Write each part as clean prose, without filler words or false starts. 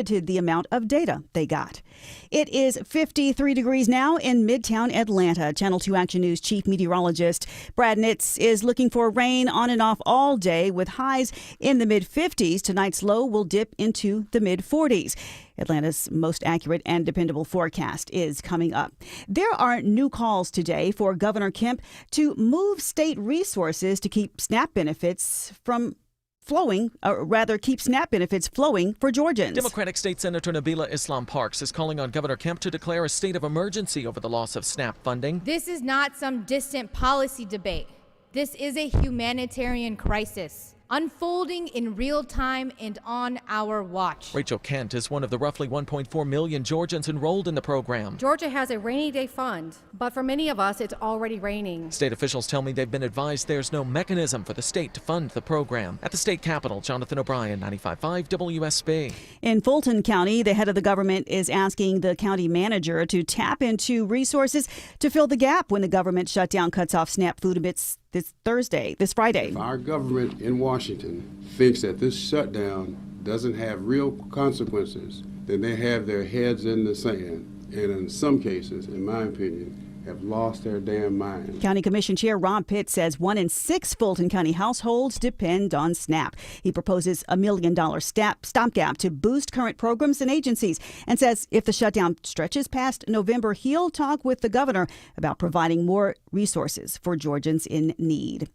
the amount of data they got. It is 53 degrees now in Midtown Atlanta. Channel 2 Action News chief meteorologist Brad Nitz is looking for rain on and off all day with highs in the mid-50s. Tonight's low will dip into the mid-40s. Atlanta's most accurate and dependable forecast is coming up. There are new calls today for Governor Kemp to move state resources to keep SNAP benefits keep SNAP benefits flowing for Georgians. Democratic State Senator Nabila Islam Parks is calling on Governor Kemp to declare a state of emergency over the loss of SNAP funding. This is not some distant policy debate. This is a humanitarian crisis unfolding in real time and on our watch. Rachel Kent is one of the roughly 1.4 million Georgians enrolled in the program. Georgia has a rainy day fund, but for many of us, it's already raining. State officials tell me they've been advised there's no mechanism for the state to fund the program. At the state capitol, Jonathan O'Brien, 95.5 WSB. In Fulton County, the head of the government is asking the county manager to tap into resources to fill the gap when the government shutdown cuts off SNAP food bits this Friday. If our government in Washington thinks that this shutdown doesn't have real consequences, then they have their heads in the sand, and in some cases, in my opinion, have lost their damn minds. County Commission Chair Rob Pitt says 1 in 6 Fulton County households depend on SNAP. He proposes $1 million stopgap to boost current programs and agencies and says if the shutdown stretches past November, he'll talk with the governor about providing more resources for Georgians in need.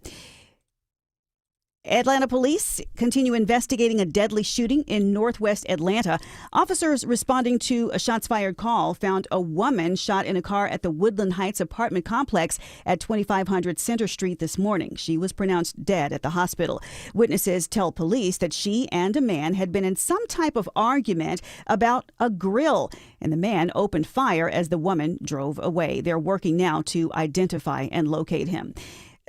Atlanta police continue investigating a deadly shooting in northwest Atlanta. Officers responding to a shots fired call found a woman shot in a car at the Woodland Heights apartment complex at 2500 Center Street this morning. She was pronounced dead at the hospital. Witnesses tell police that she and a man had been in some type of argument about a grill, and the man opened fire as the woman drove away. They're working now to identify and locate him.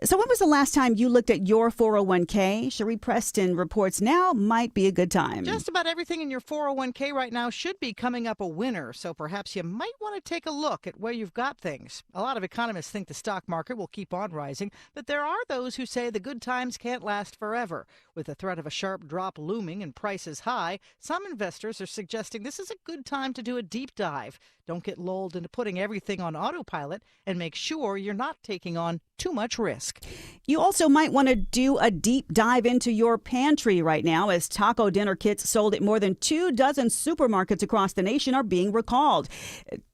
So when was the last time you looked at your 401k? Cherie Preston reports now might be a good time. Just about everything in your 401k right now should be coming up a winner, so perhaps you might want to take a look at where you've got things. A lot of economists think the stock market will keep on rising, but there are those who say the good times can't last forever. With the threat of a sharp drop looming and prices high, some investors are suggesting this is a good time to do a deep dive. Don't get lulled into putting everything on autopilot and make sure you're not taking on too much risk. You also might want to do a deep dive into your pantry right now, as taco dinner kits sold at more than 24 supermarkets across the nation are being recalled.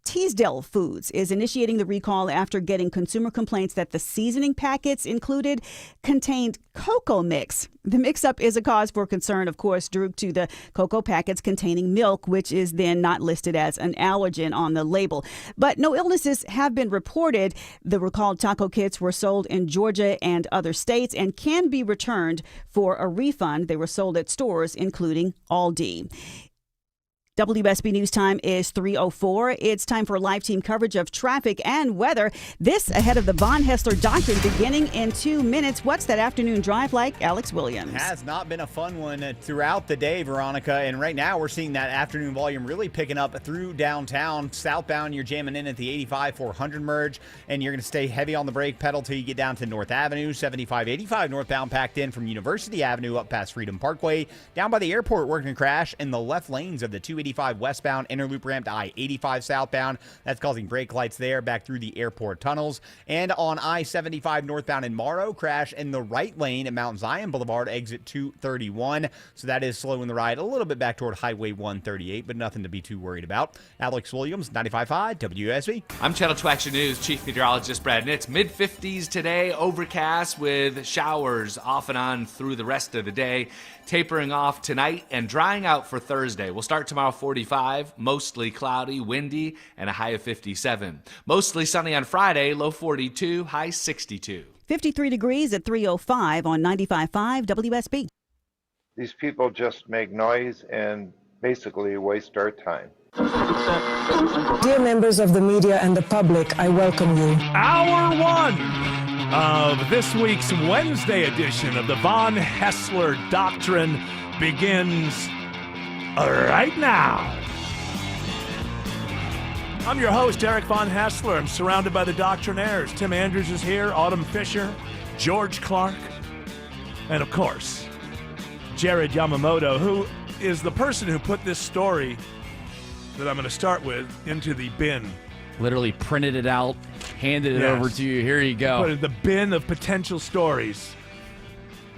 Teasdale Foods is initiating the recall after getting consumer complaints that the seasoning packets included contained cocoa mix. The mix-up is a cause for concern, of course, due to the cocoa packets containing milk, which is then not listed as an allergen on the label. But no illnesses have been reported. The recalled taco kits were sold in Georgia and other states and can be returned for a refund. They were sold at stores, including Aldi. WSB News Time is 3:04. It's time for live team coverage of traffic and weather. This ahead of the Von Haessler Doctrine beginning in 2 minutes. What's that afternoon drive like? Alex Williams. Has not been a fun one throughout the day, Veronica. And right now we're seeing that afternoon volume really picking up through downtown. Southbound, you're jamming in at the 85-400 merge, and you're going to stay heavy on the brake pedal till you get down to North Avenue. 75-85 northbound packed in from University Avenue up past Freedom Parkway. Down by the airport, working to crash in the left lanes of the 285 westbound inner loop ramp to I-85 southbound. That's causing brake lights there back through the airport tunnels. And on I-75 northbound in Morrow, crash in the right lane at Mount Zion Boulevard, exit 231. So that is slowing the ride a little bit back toward Highway 138, but nothing to be too worried about. Alex Williams, 95.5 WSB. I'm Channel 2 Action News Chief Meteorologist Brad Nitz. Mid-50s today, overcast with showers off and on through the rest of the day. Tapering off tonight and drying out for Thursday. We'll start tomorrow 45, mostly cloudy, windy, and a high of 57. Mostly sunny on Friday, low 42, high 62. 53 degrees at 3:05 on 95.5 WSB. These people just make noise and basically waste our time. Dear members of the media and the public, I welcome you. Hour one of this week's Wednesday edition of the Von Haessler Doctrine begins right now. I'm your host, Eric Von Haessler. I'm surrounded by the doctrinaires. Tim Andrews is here, Autumn Fisher, George Clark, and of course, Jared Yamamoto, who is the person who put this story that I'm going to start with into the bin. Literally printed it out, handed it Yes. over to you. Here you go. Put it in the bin of potential stories.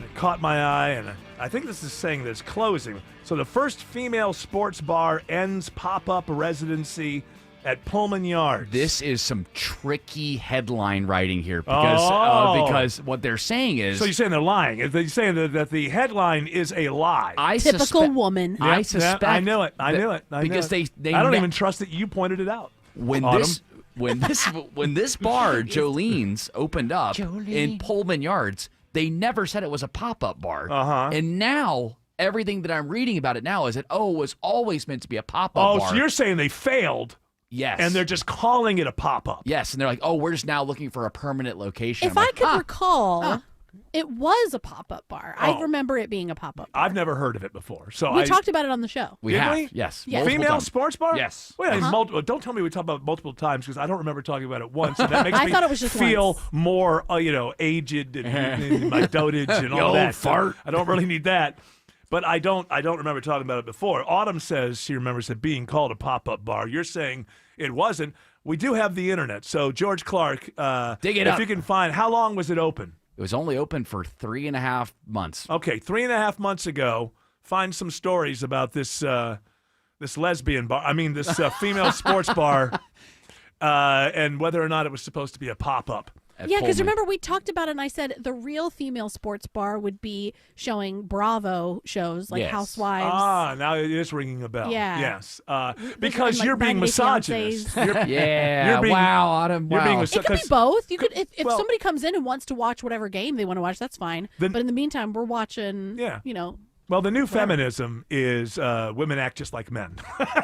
It caught my eye, and I think this is saying that it's closing. So the first female sports bar ends pop-up residency at Pullman Yards. This is some tricky headline writing here because what they're saying is. So you're saying they're lying. They're saying that the headline is a lie. Typical woman. I Yep, suspect. I knew it. I knew it. Because I they don't even trust that you pointed it out. when Autumn. this bar Jolene's opened up in Pullman Yards, they never said it was a pop-up bar. And now everything that I'm reading about it now is that it was always meant to be a pop-up bar. Oh, so you're saying they failed. Yes. And they're just calling it a pop-up. Yes, and they're like, we're just now looking for a permanent location. If I could recall, it was a pop-up bar. I remember it being a pop-up bar. I've never heard of it before. So We talked about it on the show. We Did have, we? yes. Yes. multiple Female times. sports bar? Yes. Wait, don't tell me we talked about it multiple times because I don't remember talking about it once. And that makes I me thought it was just feel once. more, aged and my dotage and You all old that. fart. I don't really need that. But I don't remember talking about it before. Autumn says she remembers it being called a pop-up bar. You're saying it wasn't. We do have the internet. So George Clark, Dig it if up. you can find, how long was it open? It was only open for 3.5 months. Okay, 3.5 months ago. Find some stories about this lesbian bar. I mean, this female sports bar, and whether or not it was supposed to be a pop-up. Yeah, because remember we talked about it and I said the real female sports bar would be showing Bravo shows like Yes. Housewives. Ah, now it is ringing a bell. Yeah. Yes. Because like you're being 90 misogynist. Fiancés. Yeah, you're being- wow, Autumn, you're wow. being It could be because- both. You could if Well- somebody comes in and wants to watch whatever game they want to watch, that's fine. Then- but in the meantime, we're watching. Yeah. Well, the new feminism is women act just like men.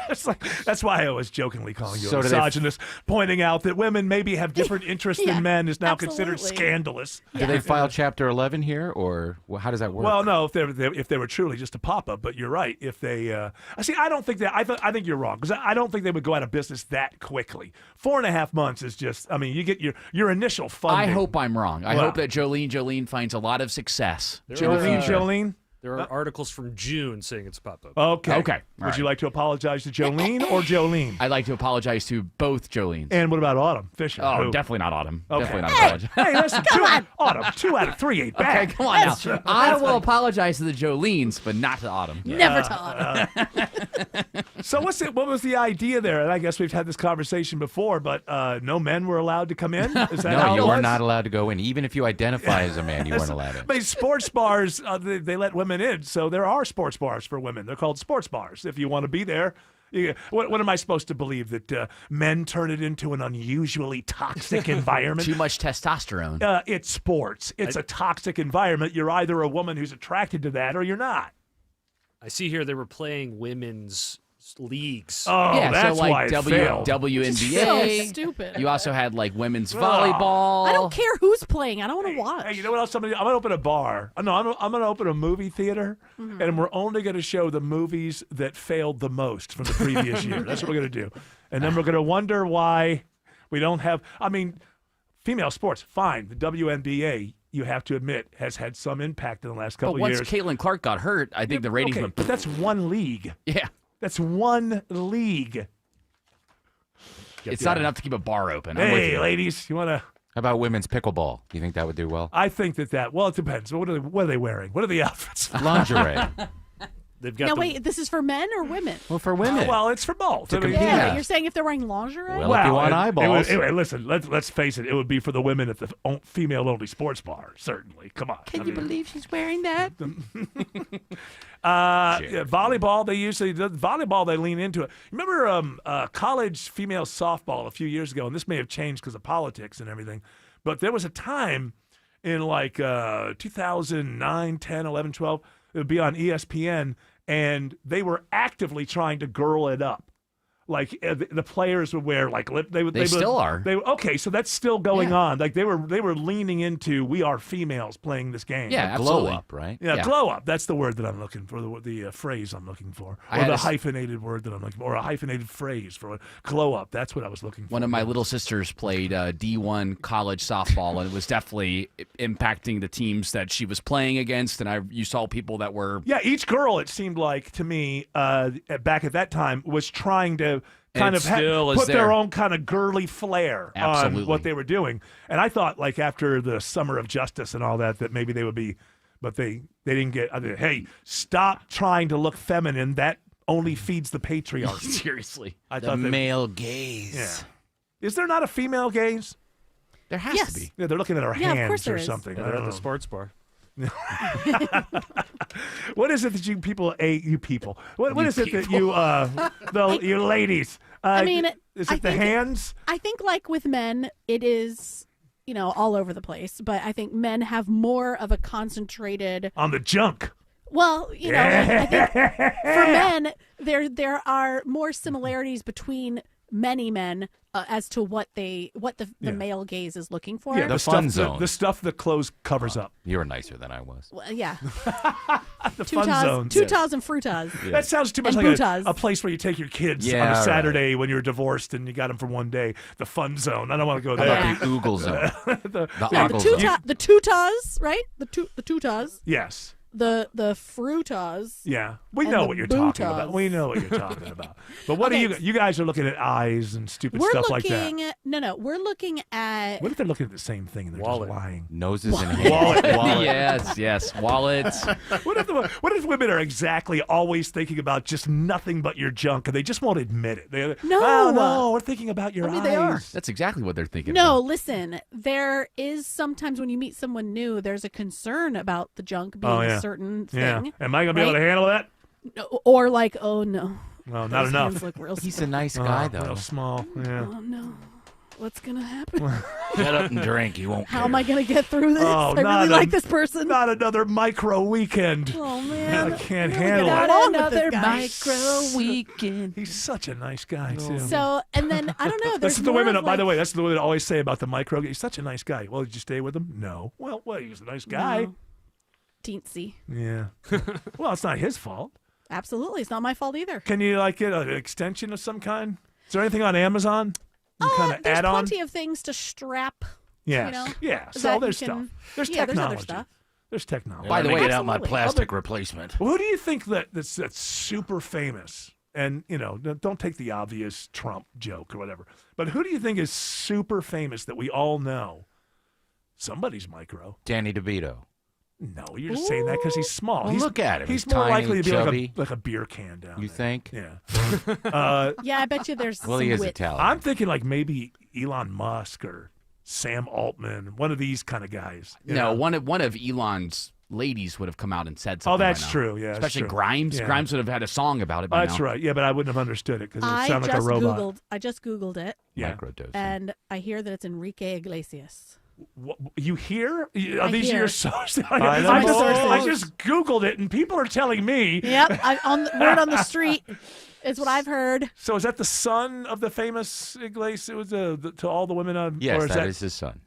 It's like, that's why I was jokingly calling you So a do they- misogynist, pointing out that women maybe have different interests Yeah, than men is now considered absolutely. scandalous. Do they file Chapter 11 here, or how does that work? Well, no, if they were truly just a pop-up, but you're right. If they, I don't think that. I think you're wrong because I don't think they would go out of business that quickly. 4.5 months is just. I mean, you get your initial funding. I hope I'm wrong. I Well- hope that Jolene finds a lot of success. Jolene. There are articles from June saying it's a pop-up. Okay. Okay. All Would you right. like to apologize to Jolene or Jolene? I'd like to apologize to both Jolenes. And what about Autumn Fisher? Oh, Who? definitely not Autumn. Okay. Definitely not Hey, apologize. hey, listen, Autumn, 2 out of 3 ain't bad. Okay, come on now. I will apologize to the Jolenes, but not to Autumn. Never to Autumn. So what was the idea there? And I guess we've had this conversation before, but no men were allowed to come in? Is that how no, it you was? were not allowed to go in. Even if you identify as a man, you weren't allowed in. But sports bars, they let women in, so there are sports bars for women. They're called sports bars. If you want to be there, what am I supposed to believe? That men turn it into an unusually toxic environment? Too much testosterone. It's sports. It's a toxic environment. You're either a woman who's attracted to that or you're not. I see here they were playing women's leagues. Oh, yeah, that's so like why it failed. WNBA. So stupid. You also had like women's volleyball. I don't care who's playing. I don't want to watch. Hey, you know what else? I'm going to open a bar. No, I'm going to open a movie theater, and we're only going to show the movies that failed the most from the previous year. That's what we're going to do. And then we're going to wonder why we don't have, female sports, fine. The WNBA, you have to admit, has had some impact in the last couple But once years. Caitlin Clark got hurt, I think the ratings Okay, went. but that's one league. Yeah. That's one league. It's not enough to keep a bar open. I'm with Hey, you. ladies, you want to? How about women's pickleball? You think that would do well? I think that. Well, it depends. What are they wearing? What are the outfits? Lingerie. They've got Now the- wait, this is for men or women? Well, for women. Well, it's for both. To I mean, compete. Yeah, Yeah. you're saying if they're wearing lingerie? Well, if you want eyeballs. Listen, let's face it. It would be for the women at the female-only sports bar. Certainly. Come on. Can you believe she's wearing that? Volleyball? Volleyball. They lean into it. Remember college female softball a few years ago, and this may have changed because of politics and everything. But there was a time in like 2009, 10, 11, 12. It would be on ESPN, and they were actively trying to girl it up. like the players would wear like lip. They still are. Okay, so that's still going on. Like they were leaning into we are females playing this game. Yeah, like, absolutely. Glow up, right? Yeah, glow up. That's the word that I'm looking for. The phrase I'm looking for, or the hyphenated word that I'm looking for, or a hyphenated phrase for glow up. That's what I was looking for. One of my little sisters played D1 college softball, and it was definitely impacting the teams that she was playing against. And you saw people that were each girl, it seemed like to me back at that time, was trying to kind of put their own kind of girly flair on what they were doing. And I thought, like, after the Summer of Justice and all that maybe they would be, but they didn't get, hey, stop trying to look feminine. That only feeds the patriarchy. Seriously. I thought male gaze. Yeah. Is there not a female gaze? There has to be. Yeah, they're looking at our hands or something. Yeah, they're at the sports bar. What is it that you people? What is it that you you ladies? I mean, is it the hands? I think like with men, it is all over the place. But I think men have more of a concentrated on the junk. Well, I think for men, there are more similarities between many men as to what the male gaze is looking for. Yeah, the fun zone. The stuff that clothes covers up. You were nicer than I was. Well, yeah. The fun zone. Tutas and frutas. Yeah. That sounds too much like a place where you take your kids on a Saturday when you're divorced and you got them for one day. The fun zone. I don't want to go there. How about the oogle zone? the tutas, right? The tutas. Yes. The frutas. Yeah, we know what you're talking about. We know what you're talking about. But what are you guys are looking at eyes and stupid stuff like that? No, we're looking at. What if they're looking at the same thing and they're just lying? Noses and hands. Wallet. Yes, wallets. What if women are exactly always thinking about just nothing but your junk and they just won't admit it? No, we're thinking about your eyes. They are. That's exactly what they're thinking. No, about. Listen, there is sometimes when you meet someone new, there's a concern about the junk being certain thing. Yeah. Am I going to be able to handle that? Or like, oh no. Well, not enough. Look real He's a nice guy, though. Real small. Yeah. Oh no. What's going to happen? Shut up and drink. You won't How am I going to get through this? I really like this person. Not another micro weekend. Oh, man. I can't handle it. Another micro weekend. He's such a nice guy, too. So, and then, I don't know. That's the women, by the way, that's the women always say about the micro. He's such a nice guy. Well, did you stay with him? No. Well, he's a nice guy. No. Teensy. Yeah. Well, it's not his fault. Absolutely. It's not my fault either. Can you get an extension of some kind? Is there anything on Amazon? There's plenty of things to strap. Yes. Yeah. So there's stuff. There's technology. There's other stuff. There's technology. By the way, get out my plastic replacement. Well, who do you think that's super famous? And, don't take the obvious Trump joke or whatever. But who do you think is super famous that we all know? Somebody's micro. Danny DeVito. No, you're just saying that because he's small. Well, look at him. He's tiny, more likely to be chubby. like a beer can down You there. think? Yeah. Yeah, I bet you there's Well, some he is wit. Italian. I'm thinking like maybe Elon Musk or Sam Altman, one of these kind of guys. No, one of Elon's ladies would have come out and said something. Oh, that's by now. true. Yeah, especially that's true. Grimes. Yeah. Grimes would have had a song about it by That's now. right. Yeah, but I wouldn't have understood it because it sounded like a robot. I just Googled it. Yeah. Microdosing. And I hear that it's Enrique Iglesias. You hear? These are hear. your sources. I I just Googled it, and people are telling me. Yep, word on the street is what I've heard. So is that the son of the famous Iglesias? It was to all the women on? Yes, or that is his son.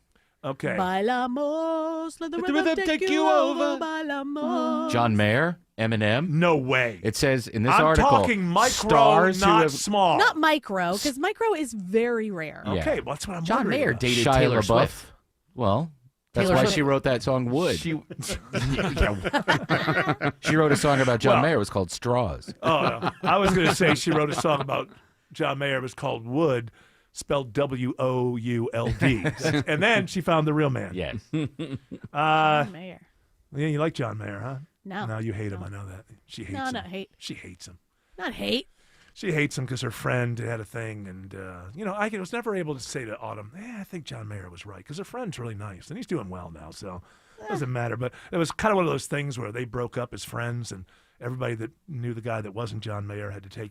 Okay. Bailamos, let the rhythm take you over. Bailamos. John Mayer, Eminem. No way. It says in this I'm article, talking micro, stars who not have small. Not micro, because micro is very rare. Yeah. Okay, well, that's what I'm John wondering Mayer about. dated Shia Taylor LaBeouf. Swift. Well, that's Taylor why Swift. she wrote that song Wood. She wrote a song about John Mayer. It was called Straws. Oh, I was going to say she wrote a song about John Mayer. It was called Wood, spelled Would. And then she found the real man. Yes. John Mayer. Yeah, you like John Mayer, huh? No. No, you hate him. I know that. She hates him. No, not hate. She hates him. Not hate. She hates him because her friend had a thing, and I was never able to say to Autumn, I think John Mayer was right, because her friend's really nice, and he's doing well now, so it doesn't matter. But it was kind of one of those things where they broke up as friends, and everybody that knew the guy that wasn't John Mayer had to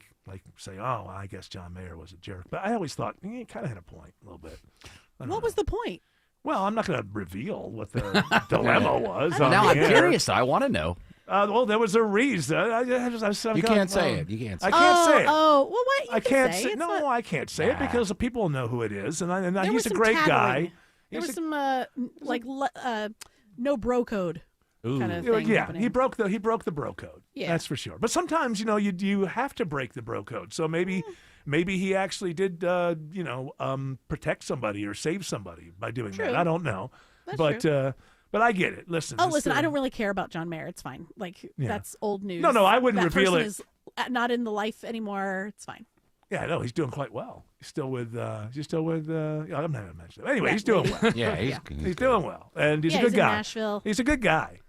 say, oh, I guess John Mayer was a jerk. But I always thought he kind of had a point a little bit. What was the point? Well, I'm not going to reveal what the dilemma was. Now I'm curious. I want to know. Well, there was a reason. You can't say it. You can't say I can't say it. Oh, well, what? You I can can't say. say. It's No, not- I can't say it because the people know who it is, and There he's was a some great tattling. guy. There was some no bro code kind of thing. Yeah, happening. he broke the bro code. Yeah. That's for sure. But sometimes you have to break the bro code. So maybe he actually did protect somebody or save somebody by doing True. that. I don't know. That's but true. But I get it. Listen. Oh, this listen, thing- I don't really care about John Mayer. It's fine. Like, Yeah. that's old news. No, I wouldn't that reveal person it. is not in the life anymore. It's fine. Yeah, no, he's doing quite well. He's still with. I'm not going to mention it. Anyway, he's doing well. Yeah, he's doing well, and he's a Yeah, good he's in guy. Nashville. He's a good guy.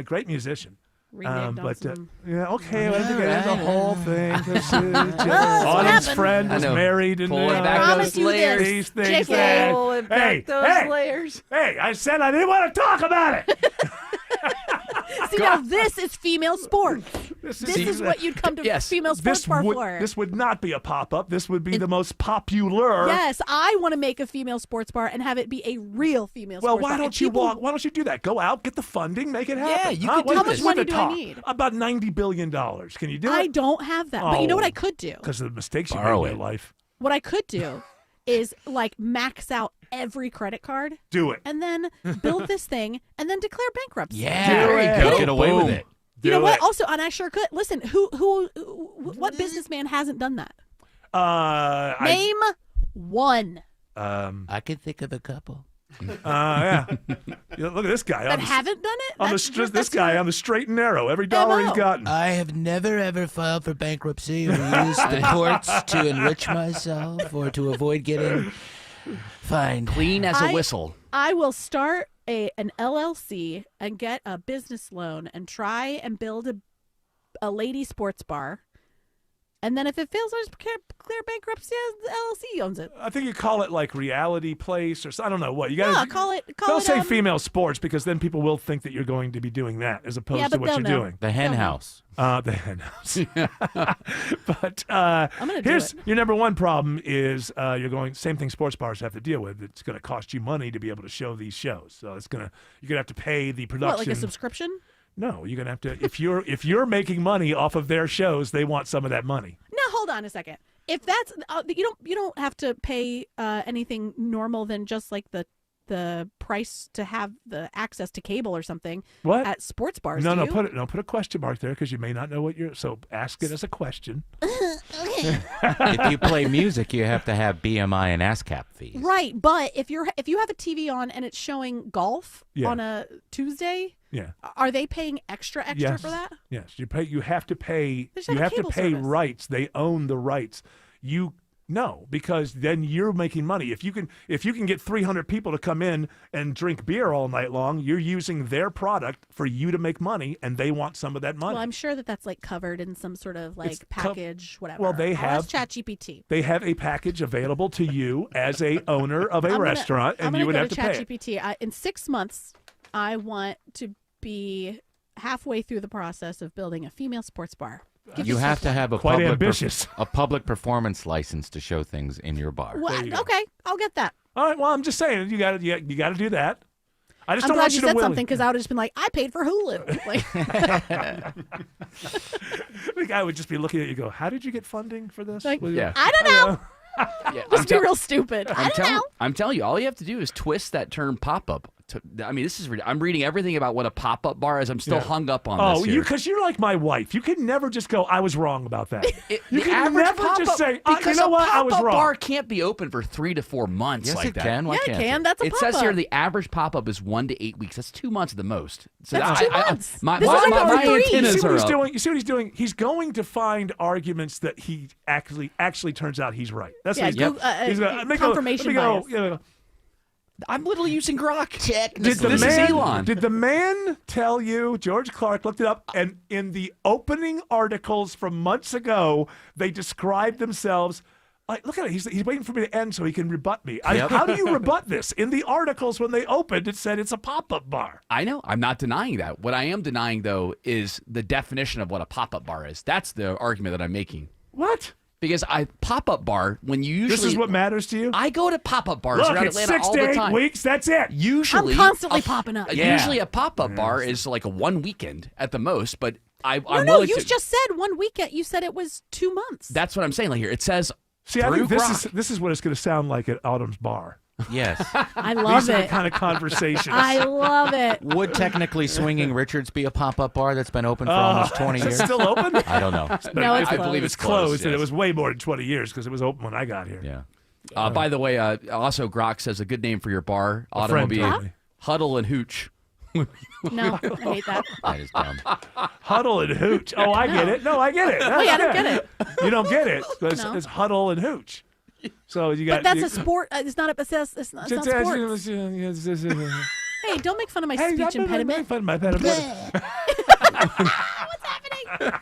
Great musician. Reneged on some- yeah, okay, well, I think I the whole thing. 'Cause, what Autumn's happened. friend I was know. married, and Pulling I back promise those you layers. this. these things. JK. Pulling back those layers. Hey, I said I didn't want to talk about it. See, now this is female sport. This is- is what you'd come to Yes. female sports bar for. This would not be a pop-up. This would be the most popular. Yes, I want to make a female sports bar and have it be a real female Well, sports bar. why And don't you people- Why don't you do that? Go out, get the funding, make it happen. Yeah, you Huh? could do What- How much what money the do I talk? need? About $90 billion. Can you do I it? don't have that. But you know what I could do? Because of the mistakes you Borrow made in it. your life. What I could do is like max out every credit card Do it. and then build this thing and then declare bankruptcy. Yeah, Do there it. you go. Put Get away with it. You know Do what? it. Also, and I sure could. Listen, what businessman hasn't done that? Name one I could think of a couple. Yeah. Look at this guy. that haven't done it. This guy on the straight and narrow. Every dollar he's MO. gotten. I have never ever filed for bankruptcy or used the courts to enrich myself or to avoid getting fined. Clean as a whistle. I will start an LLC and get a business loan and try and build a lady sports bar. And then if it fails, I just clear bankruptcy. The LLC owns it. I think you call it like reality place or I don't know what. You got No, call it. Don't say female sports because then people will think that you're going to be doing that as opposed Yeah, to but what you're they'll know. doing. The hen house. The hen house. But I'm gonna do here's it. your number one problem is you're going same thing sports bars have to deal with. It's going to cost you money to be able to show these shows. So you're going to have to pay the production. What, like a subscription? No, you're going to have to if you're making money off of their shows, they want some of that money. No, hold on a second. If that's you don't have to pay anything normal than just like the price to have the access to cable or something. What? At sports bars? No, do you? put a question mark there because you may not know what you're. So ask it as a question. If you play music, you have to have BMI and ASCAP fees. Right, but if you have a TV on and it's showing golf Yeah. on a Tuesday, Yeah. are they paying extra Yes. for that? Yes, you pay. You have to pay. They just You have a have to cable pay service. rights. They own the rights. No, because then you're making money. If you can get 300 people to come in and drink beer all night long, you're using their product for you to make money, and they want some of that money. Well, I'm sure that's like covered in some sort of like It's package, whatever. well, they I'll have- ask ChatGPT. They have a package available to you as a owner of a restaurant, and I'm you would gonna have go to pay it. ChatGPT. In 6 months, I want to be halfway through the process of building a female sports bar. Give You me have to some- have a Quite ambitious. a public performance license to show things in your bar. Well, you go. okay, I'll get that. All right. Well, I'm just saying you got to do that. I just I'm don't glad want you you to said will- something because I would have just been like, I paid for Hulu. Like, The guy would just be looking at you and go, how did you get funding for this? Like, Well, yeah. I don't know. Yeah, Just be real stupid. I don't know. I'm telling you, all you have to do is twist that term pop-up. I mean, this is I'm reading everything about what a pop-up bar is. I'm still Yeah. hung up on Oh, this here. because you're like my wife. You can never just go, I was wrong about that. The You can average never just pop-up- say, you because know a what, I was pop-up wrong. bar can't be open for 3 to 4 months Yes, like it that. can. Why Yeah, it can't can. That's a It pop-up. says here the average pop-up is 1 to 8 weeks. That's 2 months at the most. So That's 2 months. My This is like my over 3. You antennas see what are he's up. doing? You see what he's doing? He's going to find arguments that he actually turns out he's right. That's Yeah, what he's Google- doing. He's gonna- let me go- confirmation let me go, bias. you know, I'm literally using Grok. Did This is Elon. the man tell you, George Clark looked it up, and in the opening articles from months ago, they described themselves like, look at it, he's waiting for me to end so he can rebut me. Yep. How do you rebut this? In the articles when they opened, it said it's a pop-up bar. I know. I'm not denying that. What I am denying, though, is the definition of what a pop-up bar is. That's the argument that I'm making. What? Because pop-up bar, when you usually... This is what matters to you? I go to pop-up bars Look, around it's Atlanta 6 all to the 8 time. weeks, that's it. Usually... I'm constantly popping up. Usually a pop-up bar is like a 1 weekend at the most, but I'm No, willing you to... just said 1 weekend. You said it was 2 months. That's what I'm saying. Like here, it says See, I think Drew this is what it's going to sound like at Autumn's bar. Yes. I love These are the it. kind of conversations. I love it. Would technically Swinging Richards be a pop-up bar that's been open for almost 20 is years? it still open? I don't know. No, it's I closed. believe it's closed, and yes. it was way more than 20 years because it was open when I got here. Yeah. By the way, also Grok says a good name for your bar, A Autumn, will friend be told me. Huddle and Hooch. No, I hate that. That is dumb. Huddle and hooch. Oh, I get it. No, I get it. Wait, I don't get it. You don't get it. It's, No. it's huddle and hooch. So you got. But that's a sport. It's not a. It's not sports. Hey, don't make fun of my Hey, speech don't impediment. make fun of my impediment. What's happening?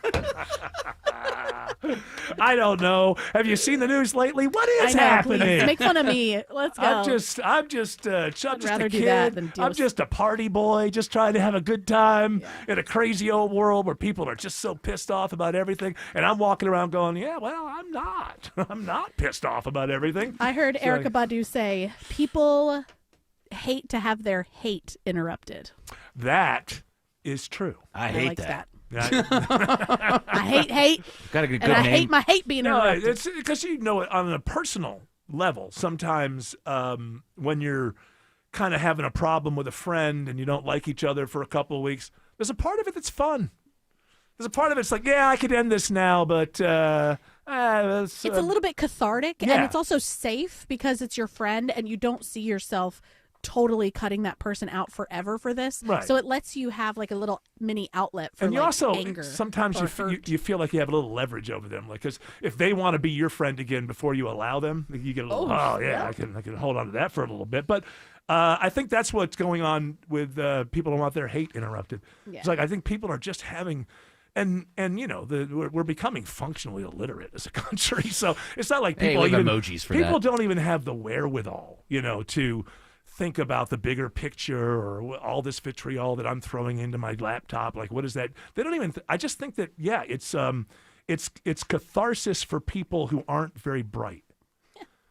I don't know. Have you seen the news lately? What is I know, happening? please. Make fun of me. Let's go. I'm just rather a do kid. that than deal I'm with- just a party boy, just trying to have a good time in a crazy old world where people are just so pissed off about everything. And I'm walking around going, yeah, well, I'm not. I'm not pissed off about everything. I heard So- Erykah Badu say people hate to have their hate interrupted. That is true. I I hate likes that. I hate, Got a good and I name. hate my hate being No, interrupted. it's because you know on a personal level. Sometimes when you're kind of having a problem with a friend and you don't like each other for a couple of weeks, there's a part of it that's fun. There's a part of it's like, yeah, I could end this now, but It's a little bit cathartic, and yeah. it's also safe because it's your friend, and you don't see yourself totally cutting that person out forever for this. Right. So it lets you have like a little mini outlet for and you like also anger. sometimes or you feel like you have a little leverage over them, like because if they want to be your friend again before you allow them, you get a little I can hold on to that for a little bit. But I think that's what's going on with people who want their hate interrupted. Yeah. It's like I think people are just having. And you know we're becoming functionally illiterate as a country, so it's not like Hey, people we have even emojis for people that. don't even have the wherewithal, to think about the bigger picture or all this vitriol that I'm throwing into my laptop. Like, what is that? They don't even. I just think that it's catharsis for people who aren't very bright.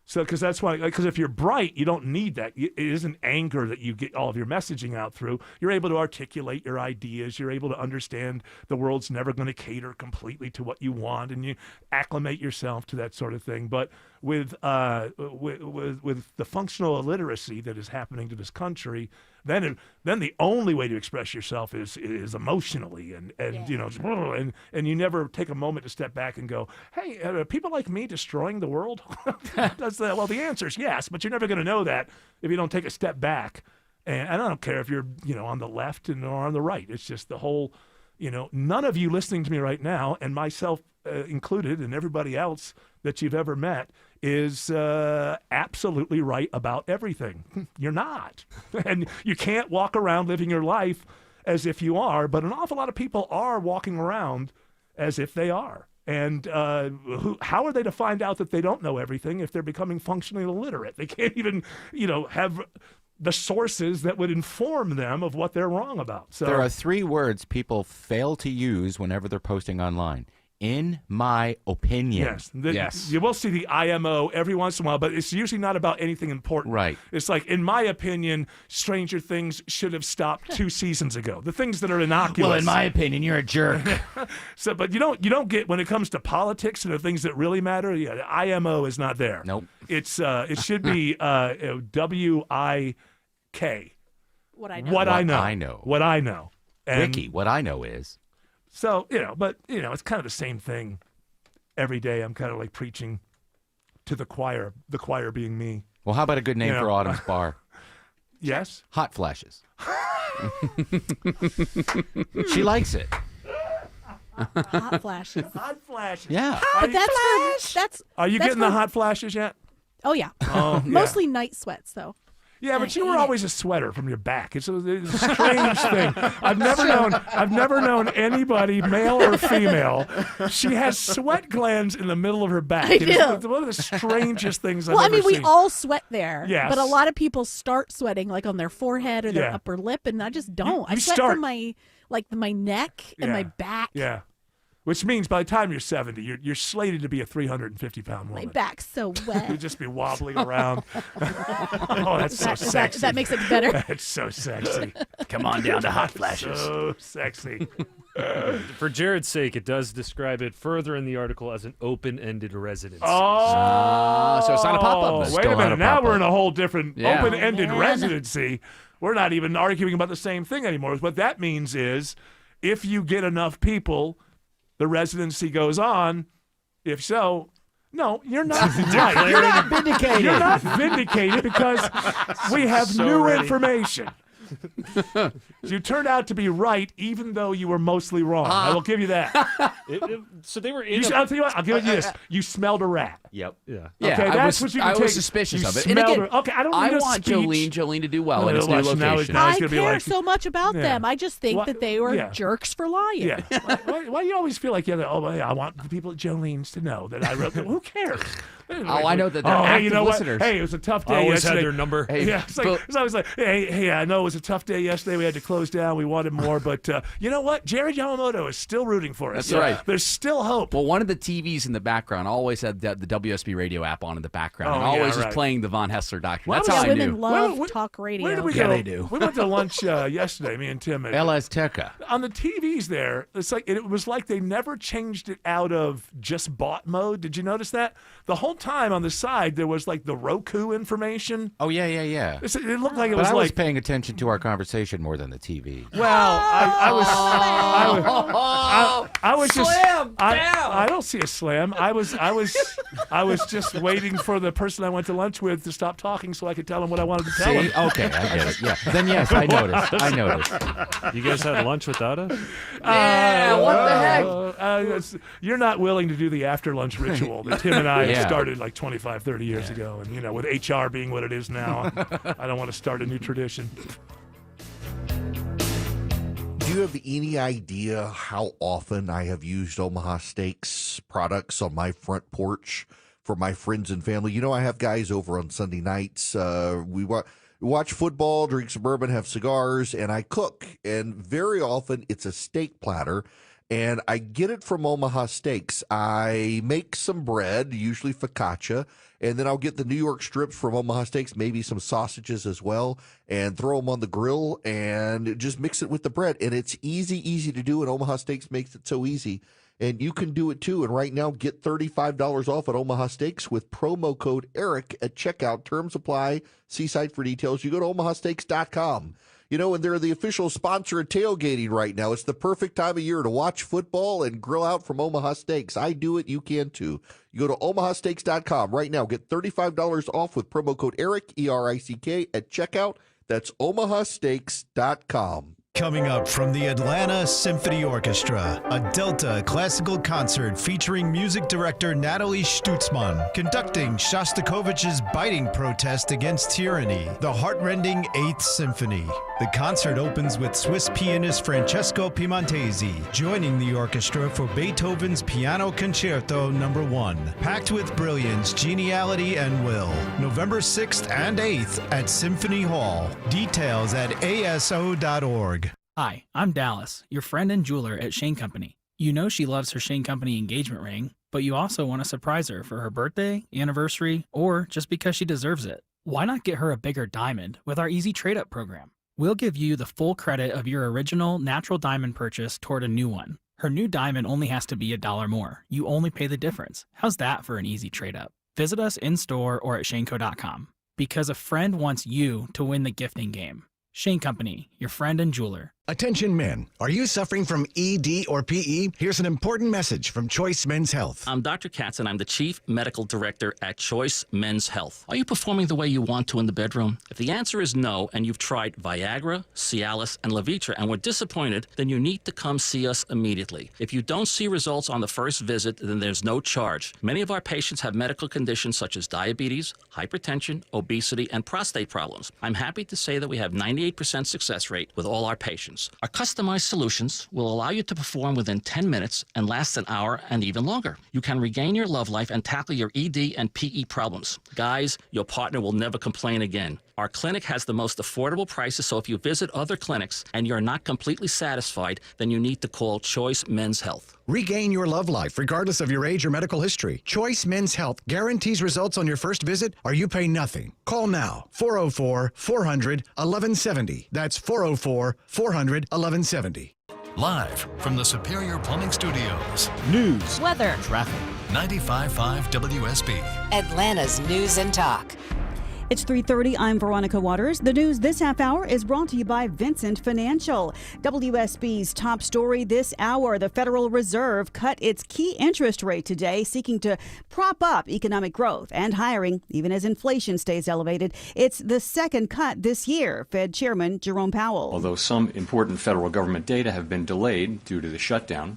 So, because that's why, because if you're bright, you don't need that. It isn't anger that you get all of your messaging out through. You're able to articulate your ideas. You're able to understand the world's never going to cater completely to what you want, and you acclimate yourself to that sort of thing. But with the functional illiteracy that is happening to this country, then the only way to express yourself is emotionally, and and you never take a moment to step back and go, hey, are people like me destroying the world? Well, the answer is yes, but you're never going to know that if you don't take a step back. And I don't care if you're on the left or on the right. It's just the whole, none of you listening to me right now, and myself included, and everybody else that you've ever met is absolutely right about everything. You're not. And you can't walk around living your life as if you are, but an awful lot of people are walking around as if they are. And how are they to find out that they don't know everything if they're becoming functionally illiterate? They can't even, have the sources that would inform them of what they're wrong about. So There are 3 words people fail to use whenever they're posting online. In my opinion. Yes. You will see the IMO every once in a while, but it's usually not about anything important. Right. It's like, in my opinion, Stranger Things should have stopped 2 seasons ago. The things that are innocuous. Well, in my opinion, you're a jerk. So, but you don't get, when it comes to politics and the things that really matter. Yeah, the IMO is not there. Nope. It's it should be WIK. What I know. What I know. I know. What I know. And Ricky, what I know is. So, it's kind of the same thing every day. I'm kind of like preaching to the choir being me. Well, how about a good name for Autumn's bar? Yes? Hot Flashes. She likes it. Hot flashes. Hot flashes. Yeah. But that's Are you that's getting the for- hot flashes yet? Oh yeah. Oh, yeah. Mostly night sweats though. Yeah, but you were always a sweater from your back. It's a strange thing. I've never known anybody, male or female. She has sweat glands in the middle of her back. I It's do. one of the strangest things I've Well, I ever mean, we seen. all sweat there. Yes. But a lot of people start sweating like on their forehead or their Yeah. upper lip, and I just don't. I you sweat start- from my neck and my Yeah. back. Yeah. Which means by the time you're 70, you're slated to be a 350-pound My woman. back's so wet. You'll just be wobbling around. Oh, that's so sexy. That makes it better. That's so sexy. Come on down to Hot Flashes. So sexy. For Jared's sake, it does describe it further in the article as an open-ended residency. So it's not a pop-up. Wait a minute. Now we're in a whole different Yeah. open-ended residency. We're not even arguing about the same thing anymore. What that means is if you get enough people, the residency goes on. If so, no, you're not. Right. You're not vindicated. You're not vindicated because we have So new ready. information. You turned out to be right, even though you were mostly wrong. I will give you that. So they were in. I'll tell you what. I'll give you this. You smelled a rat. Yep. Yeah. Yeah, Okay, that's what you can I take. was suspicious You of it. And smelled again, her. Okay, I don't I need a want speech. Jolene to do well in his new Now he's location. I gonna be care like, so much about Yeah. them. I just think Wha- that they were yeah. jerks for lying. Yeah. Why do you always feel like I want the people at Jolene's to know that I wrote them? Who cares? Oh, I know that they're hey, active you know listeners. what? Hey, it was a tough day I always yesterday. had their number. Hey, Yeah, it's like, Bill- it's always like, hey, I know it was a tough day yesterday. We had to close down. We wanted more, but you know what? Jared Yamamoto is still rooting for us. That's right. There's still hope. Well, one of the TVs in the background always had the WSB radio app on in the background, and Oh, yeah, always was right. playing the Von Hessler doctrine. Why That's was how I Women knew. love Where- talk radio. Where did we Yeah, go? they do. We went to lunch yesterday, me and Tim. El Azteca. On the TVs there, it was like they never changed it out of just bought mode. Did you notice that? The whole time on the side, there was like the Roku information. Oh, yeah. It looked like it But was I was like. paying attention to our conversation more than the TV. Well, I was just. Slam I down. don't see a slam. I was just waiting for the person I went to lunch with to stop talking so I could tell him what I wanted to tell See? him. Okay, I get it. Yeah. Then yes, I noticed. You guys had lunch without us? Yeah, what the heck? You're not willing to do the after lunch ritual that Tim and I Yeah. started like 25, 30 years ago. And, with HR being what it is now, I don't want to start a new tradition. Do you have any idea how often I have used Omaha Steaks products on my front porch for my friends and family? I have guys over on Sunday nights. We watch football, drink some bourbon, have cigars, and I cook. And very often it's a steak platter. And I get it from Omaha Steaks. I make some bread, usually focaccia, and then I'll get the New York strips from Omaha Steaks, maybe some sausages as well, and throw them on the grill and just mix it with the bread. And it's easy to do, and Omaha Steaks makes it so easy. And you can do it too. And right now, get $35 off at Omaha Steaks with promo code ERIC at checkout. Terms apply. See site for details. You go to omahasteaks.com. And they're the official sponsor of tailgating right now. It's the perfect time of year to watch football and grill out from Omaha Steaks. I do it. You can too. You go to omahasteaks.com right now. Get $35 off with promo code ERIC, ERICK, at checkout. That's omahasteaks.com. Coming up from the Atlanta Symphony Orchestra, a Delta classical concert featuring music director Natalie Stutzman conducting Shostakovich's biting protest against tyranny, the heartrending Eighth Symphony. The concert opens with Swiss pianist Francesco Piemontesi joining the orchestra for Beethoven's Piano Concerto No. 1, packed with brilliance, geniality, and will. November 6th and 8th at Symphony Hall. Details at aso.org. Hi, I'm Dallas, your friend and jeweler at Shane Company. You know she loves her Shane Company engagement ring, but you also want to surprise her for her birthday, anniversary, or just because she deserves it. Why not get her a bigger diamond with our Easy Trade Up program? We'll give you the full credit of your original natural diamond purchase toward a new one. Her new diamond only has to be $1 more. You only pay the difference. How's that for an easy trade up? Visit us in-store or at shaneco.com. Because a friend wants you to win the gifting game. Shane Company, your friend and jeweler. Attention men, are you suffering from ED or PE? Here's an important message from Choice Men's Health. I'm Dr. Katz, and I'm the Chief Medical Director at Choice Men's Health. Are you performing the way you want to in the bedroom? If the answer is no, and you've tried Viagra, Cialis, and Levitra and were disappointed, then you need to come see us immediately. If you don't see results on the first visit, then there's no charge. Many of our patients have medical conditions such as diabetes, hypertension, obesity, and prostate problems. I'm happy to say that we have 98% success rate with all our patients. Our customized solutions will allow you to perform within 10 minutes and last an hour and even longer. You can regain your love life and tackle your ED and PE problems. Guys, your partner will never complain again. Our Our clinic has the most affordable prices, so if you visit other clinics and you're not completely satisfied, then you need to call Choice Men's Health. Regain your love life regardless of your age or medical history. Choice Men's Health guarantees results on your first visit or you pay nothing. Call now. 404-400-1170. That's 404-400-1170. Live from the Superior Plumbing Studios. News, weather, traffic. 95.5 WSB. Atlanta's News and Talk. It's 3:30. I'm Veronica Waters. The news this half hour is brought to you by Vincent Financial. WSB's top story this hour: the Federal Reserve cut its key interest rate today, seeking to prop up economic growth and hiring, even as inflation stays elevated. It's the second cut this year, Fed Chairman Jerome Powell. Although some important federal government data have been delayed due to the shutdown,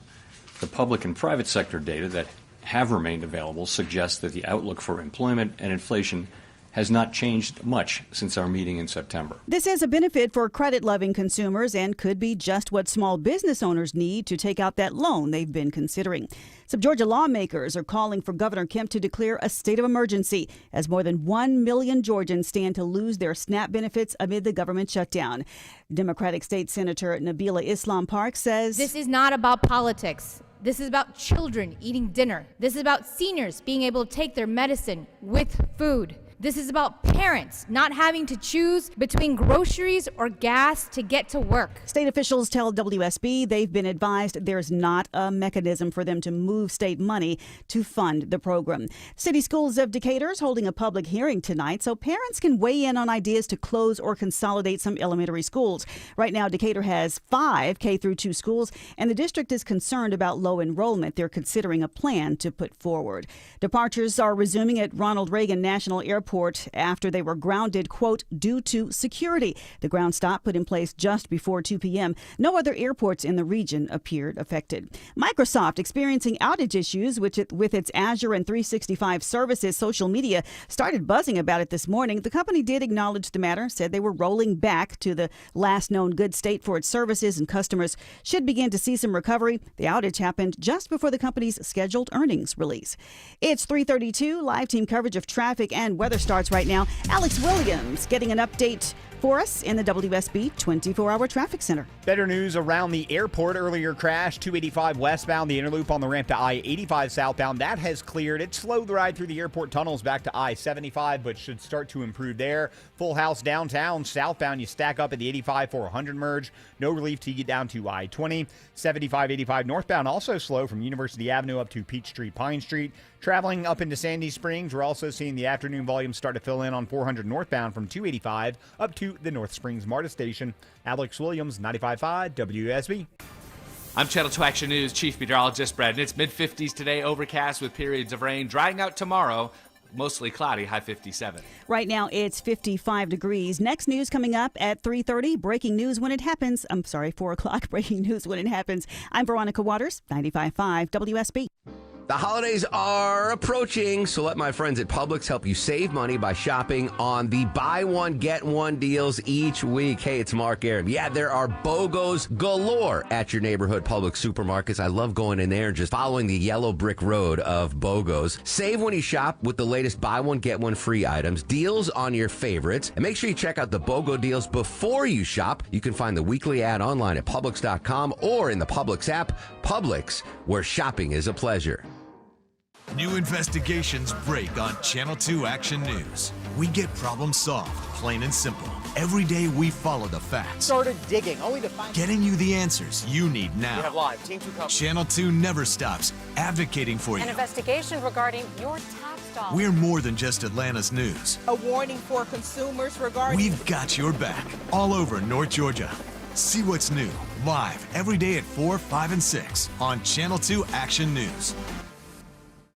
the public and private sector data that have remained available suggests that the outlook for employment and inflation has not changed much since our meeting in September. This is a benefit for credit-loving consumers and could be just what small business owners need to take out that loan they've been considering. Some Georgia lawmakers are calling for Governor Kemp to declare a state of emergency as more than 1 million Georgians stand to lose their SNAP benefits amid the government shutdown. Democratic State Senator Nabila Islam Park says, "This is not about politics. This is about children eating dinner. This is about seniors being able to take their medicine with food. This is about parents not having to choose between groceries or gas to get to work." State officials tell WSB they've been advised there's not a mechanism for them to move state money to fund the program. City Schools of Decatur is holding a public hearing tonight so parents can weigh in on ideas to close or consolidate some elementary schools. Right now, Decatur has 5 K-2 schools, and the district is concerned about low enrollment. They're considering a plan to put forward. Departures are resuming at Ronald Reagan National Airport after they were grounded, quote, due to security. The ground stop put in place just before 2 p.m. No other airports in the region appeared affected. Microsoft experiencing outage issues with its Azure and 365 services. Social media started buzzing about it this morning. The company did acknowledge the matter, said they were rolling back to the last known good state for its services, and customers should begin to see some recovery. The outage happened just before the company's scheduled earnings release. It's 3:32. Live team coverage of traffic and weather starts right now. Alex Williams getting an update for us in the WSB 24-hour traffic center. Better news around the airport. Earlier crash, 285 westbound, the interloop on the ramp to I-85 southbound. That has cleared. It slowed the ride through the airport tunnels back to I-75, but should start to improve there. Full house downtown, southbound, you stack up at the 85-400 merge. No relief till you get down to I-20. 75-85 northbound also slow from University Avenue up to Peachtree, Pine Street. Traveling up into Sandy Springs, we're also seeing the afternoon volume start to fill in on 400 northbound from 285 up to the North Springs MARTA station. Alex Williams, 95.5 WSB. I'm Channel 2 Action News Chief Meteorologist Brad Nitz. Mid-50s today, overcast with periods of rain. Drying out tomorrow, mostly cloudy, high 57. Right now, it's 55 degrees. Next news coming up at 3:30. Breaking news when it happens. 4 o'clock. Breaking news when it happens. I'm Veronica Waters, 95.5 WSB. The holidays are approaching, so let my friends at Publix help you save money by shopping on the buy one, get one deals each week. Hey, it's Mark Aram. Yeah, there are BOGOs galore at your neighborhood Publix supermarkets. I love going in there and just following the yellow brick road of BOGOs. Save when you shop with the latest buy one, get one free items, deals on your favorites, and make sure you check out the BOGO deals before you shop. You can find the weekly ad online at Publix.com or in the Publix app. Publix, where shopping is a pleasure. New investigations break on Channel 2 Action News. We get problems solved, plain and simple. Every day we follow the facts. Started digging, only to find... Getting you the answers you need now. We have live. Team 2 coverage. Channel 2 never stops advocating for you. An investigation regarding your tax dollars. We're more than just Atlanta's news. A warning for consumers regarding... We've got your back all over North Georgia. See what's new, live, every day at 4, 5, and 6 on Channel 2 Action News.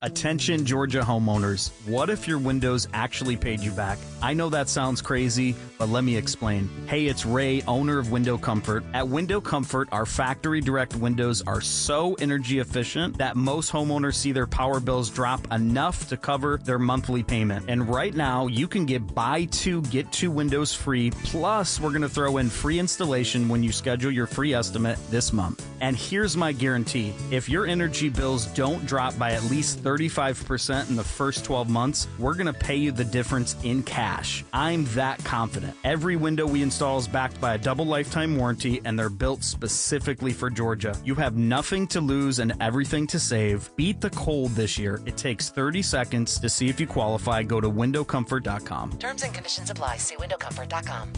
Attention Georgia homeowners, what if your windows actually paid you back? I know that sounds crazy, but let me explain. Hey, it's Ray, owner of Window Comfort. At Window Comfort, our factory direct windows are so energy efficient that most homeowners see their power bills drop enough to cover their monthly payment. And right now, you can get buy 2, get 2 windows free, plus we're going to throw in free installation when you schedule your free estimate this month. And here's my guarantee. If your energy bills don't drop by at least 35% in the first 12 months, we're going to pay you the difference in cash. I'm that confident. Every window we install is backed by a double lifetime warranty, and they're built specifically for Georgia. You have nothing to lose and everything to save. Beat the cold this year. It takes 30 seconds to see if you qualify. Go to windowcomfort.com. Terms and conditions apply. See windowcomfort.com.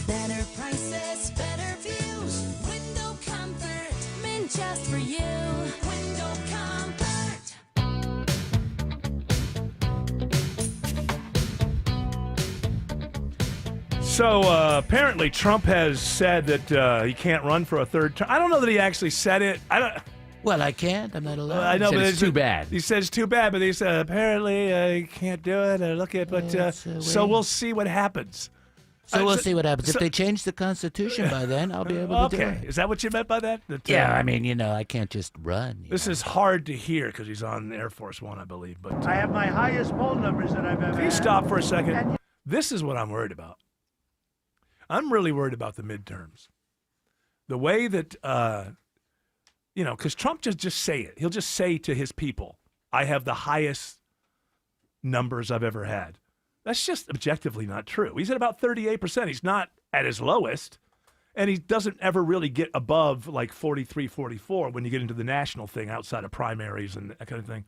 Better prices, better views. Window Comfort, meant just for you. Window Comfort. So apparently Trump has said that he can't run for a third term. I don't know that he actually said it. I don't. Well, I can't. I'm not allowed. I know, He said but it's too bad. He says it's too bad, but he said apparently he can't do it. Look at, but so we'll see what happens. So we'll see what happens. If they change the Constitution by then, I'll be able to do it. Okay, is that what you meant by that? That, Yeah, I mean, I can't just run. This is hard to hear because he's on Air Force One, I believe. But I have my highest poll numbers that I've ever can you had. stop for a second? This is what I'm worried about. I'm really worried about the midterms. The way that, because Trump just say it. He'll just say to his people, I have the highest numbers I've ever had. That's just objectively not true. He's at about 38%. He's not at his lowest. And he doesn't ever really get above like 43, 44 when you get into the national thing outside of primaries and that kind of thing.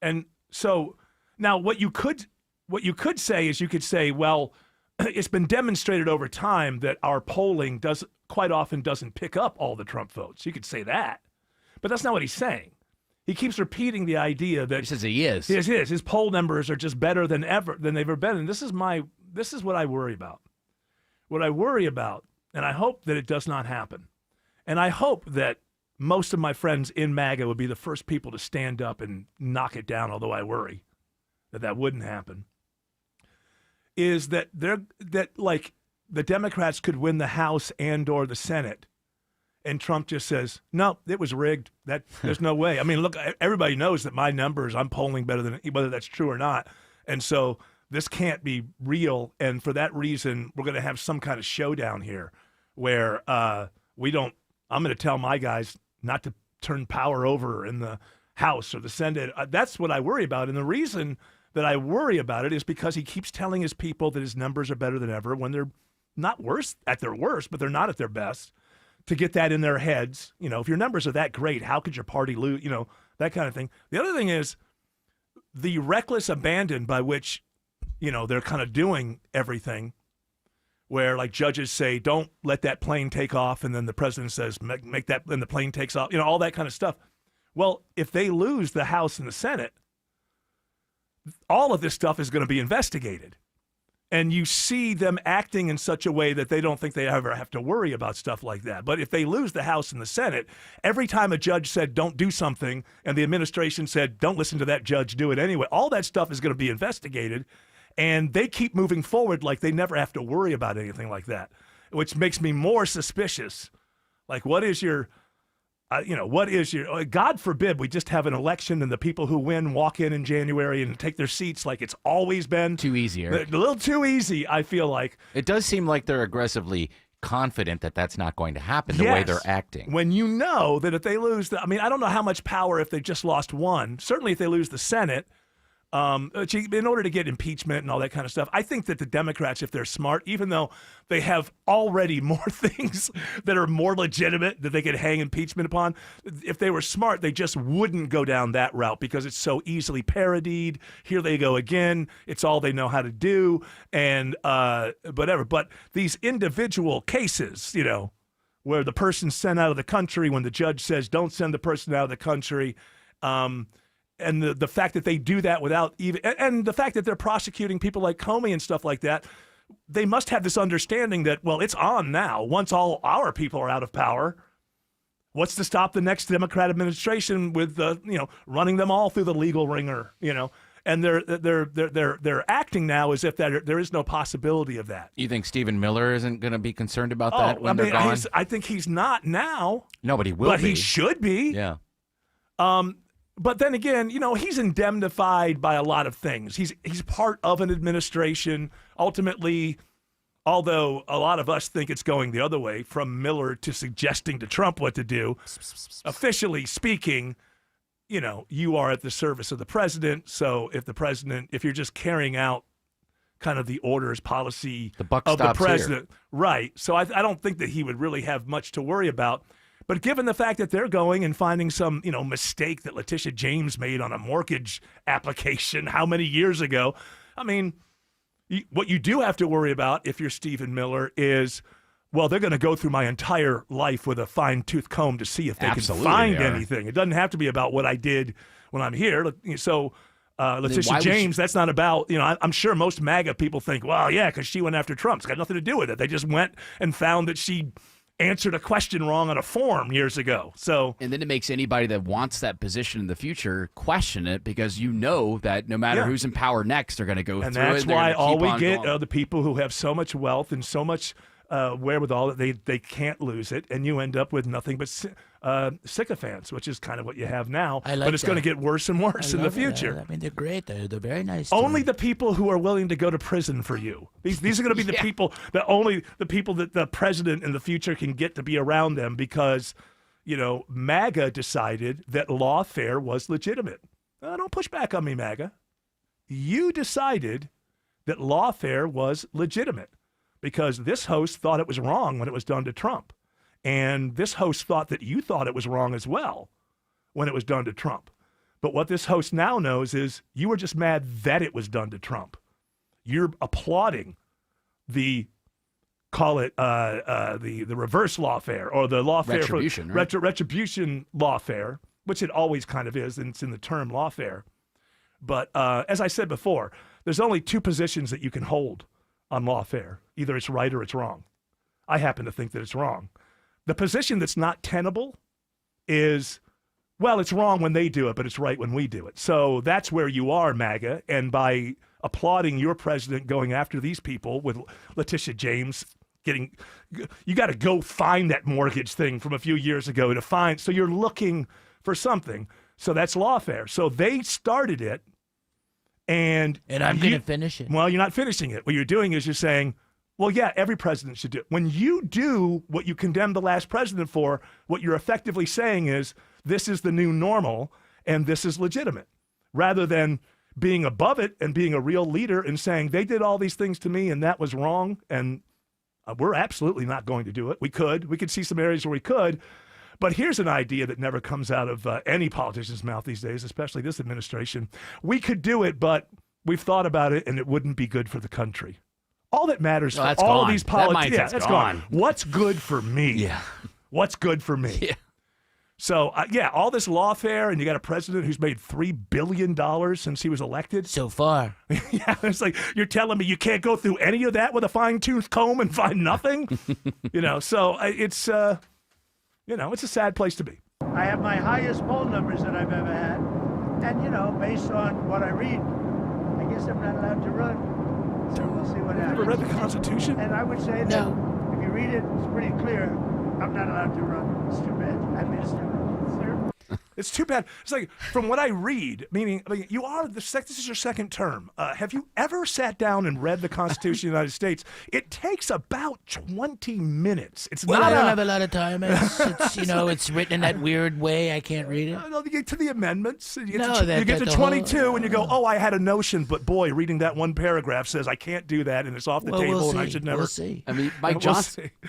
And so now what you could say is you could say, well, it's been demonstrated over time that our polling quite often doesn't pick up all the Trump votes. You could say that. But that's not what he's saying. He keeps repeating the idea that he says he is. His poll numbers are just better than they've ever been. And this is what I worry about. What I worry about, and I hope that it does not happen. And I hope that most of my friends in MAGA would be the first people to stand up and knock it down, although I worry that wouldn't happen. Is that like the Democrats could win the House and or the Senate. And Trump just says, no, it was rigged. There's no way. I mean, look, everybody knows that my numbers, I'm polling better than whether that's true or not. And so this can't be real. And for that reason, we're going to have some kind of showdown here where I'm going to tell my guys not to turn power over in the House or the Senate. That's what I worry about. And the reason that I worry about it is because he keeps telling his people that his numbers are better than ever when they're not worse at their worst, but they're not at their best. To get that in their heads, if your numbers are that great, how could your party lose, that kind of thing. The other thing is the reckless abandon by which, they're kind of doing everything where like judges say, don't let that plane take off. And then the president says, make that, and the plane takes off, all that kind of stuff. Well, if they lose the House and the Senate, all of this stuff is going to be investigated. And you see them acting in such a way that they don't think they ever have to worry about stuff like that. But if they lose the House and the Senate, every time a judge said, don't do something, and the administration said, don't listen to that judge, do it anyway, all that stuff is going to be investigated. And they keep moving forward like they never have to worry about anything like that, which makes me more suspicious. Like, what is your, God forbid we just have an election and the people who win walk in January and take their seats like it's always been. Too easy, A little too easy, I feel like. It does seem like they're aggressively confident that that's not going to happen the way they're acting. When you know that if they lose, I don't know how much power if they just lost one. Certainly if they lose the Senate, in order to get impeachment and all that kind of stuff, I think that the Democrats, if they're smart, even though they have already more things that are more legitimate that they could hang impeachment upon, if they were smart, they just wouldn't go down that route because it's so easily parodied. Here they go again. It's all they know how to do and whatever. But these individual cases, where the person's sent out of the country when the judge says don't send the person out of the country, and the fact that they do that without even, and the fact that they're prosecuting people like Comey and stuff like that, they must have this understanding that, well, it's on now. Once all our people are out of power, what's to stop the next Democrat administration with running them all through the legal ringer, And they're acting now as if there is no possibility of that. You think Stephen Miller isn't going to be concerned about that when they're gone? I think he's not now. No, but he will be. But he should be. Yeah. But then again, he's indemnified by a lot of things. He's part of an administration. Ultimately, although a lot of us think it's going the other way, from Miller to suggesting to Trump what to do, officially speaking, you are at the service of the president. So if you're just carrying out kind of the orders, policy The buck of the stops here. president, right? So I don't think that he would really have much to worry about. But given the fact that they're going and finding some, mistake that Letitia James made on a mortgage application how many years ago, I mean, what you do have to worry about if you're Stephen Miller is, well, they're going to go through my entire life with a fine-tooth comb to see if they Absolutely can find they are. anything. It doesn't have to be about what I did when I'm here. So Letitia why would James, that's not about, I'm sure most MAGA people think, well, yeah, because she went after Trump. It's got nothing to do with it. They just went and found that she answered a question wrong on a form years ago. So, and then it makes anybody that wants that position in the future question it, because that no matter Yeah. who's in power next, they're going to go and through it. that's and they're why gonna all keep we on get going. are the people who have so much wealth and so much wherewithal that they can't lose it, and you end up with nothing but sycophants, which is kind of what you have now. I like but it's going to that. get worse and worse I in the love it. future. I mean, they're great. They're very nice. to Only me. the people who are willing to go to prison for you. These are going to be the people that the president in the future can get to be around them, because, MAGA decided that lawfare was legitimate. Don't push back on me, MAGA. You decided that lawfare was legitimate because this host thought it was wrong when it was done to Trump. And this host thought that you thought it was wrong as well when it was done to Trump. But what this host now knows is you were just mad that it was done to Trump. You're applauding the reverse lawfare, or the lawfare Retribution, for right? retribution lawfare, which it always kind of is, and it's in the term lawfare. But as I said before, there's only two positions that you can hold on lawfare. Either it's right or it's wrong. I happen to think that it's wrong. The position that's not tenable is, well, it's wrong when they do it, but it's right when we do it. So that's where you are, MAGA. And by applauding your president going after these people with Letitia James you got to go find that mortgage thing from a few years ago to find. So you're looking for something. So that's lawfare. So they started it. And I'm going to finish it. Well, you're not finishing it. What you're doing is you're saying, well, yeah, every president should do it. When you do what you condemned the last president for, what you're effectively saying is this is the new normal and this is legitimate, rather than being above it and being a real leader and saying they did all these things to me and that was wrong. And we're absolutely not going to do it. We could see some areas where we could. But here's an idea that never comes out of any politician's mouth these days, especially this administration. We could do it, but we've thought about it, and it wouldn't be good for the country. All that matters for that's all gone. of these That politicians, mindset's that's gone. gone. What's good for me? Yeah. What's good for me? Yeah. So, all this lawfare, and you got a president who's made $3 billion since he was elected. So far. Yeah, it's like, you're telling me you can't go through any of that with a fine-tooth comb and find nothing? So it's a sad place to be. I have my highest poll numbers that I've ever had. And, based on what I read, I guess I'm not allowed to run. So we'll see what happens. Ever read the Constitution? And I would say that if you read it, it's pretty clear. I'm not allowed to run. It's too bad. I missed it. It's too bad. It's like, from what I read, meaning you are this is your second term. Have you ever sat down and read the Constitution of the United States? It takes about 20 minutes. It's Well, not I don't have a lot of time. It's It's it's written in that weird way. I can't read it. You get to the amendments. And you get No, to, that- you get that to the whole- 22 and you go, oh, I had a notion, but boy, reading that one paragraph says I can't do that and it's off the Well, table we'll and I see. should never. We'll see. I mean, We'll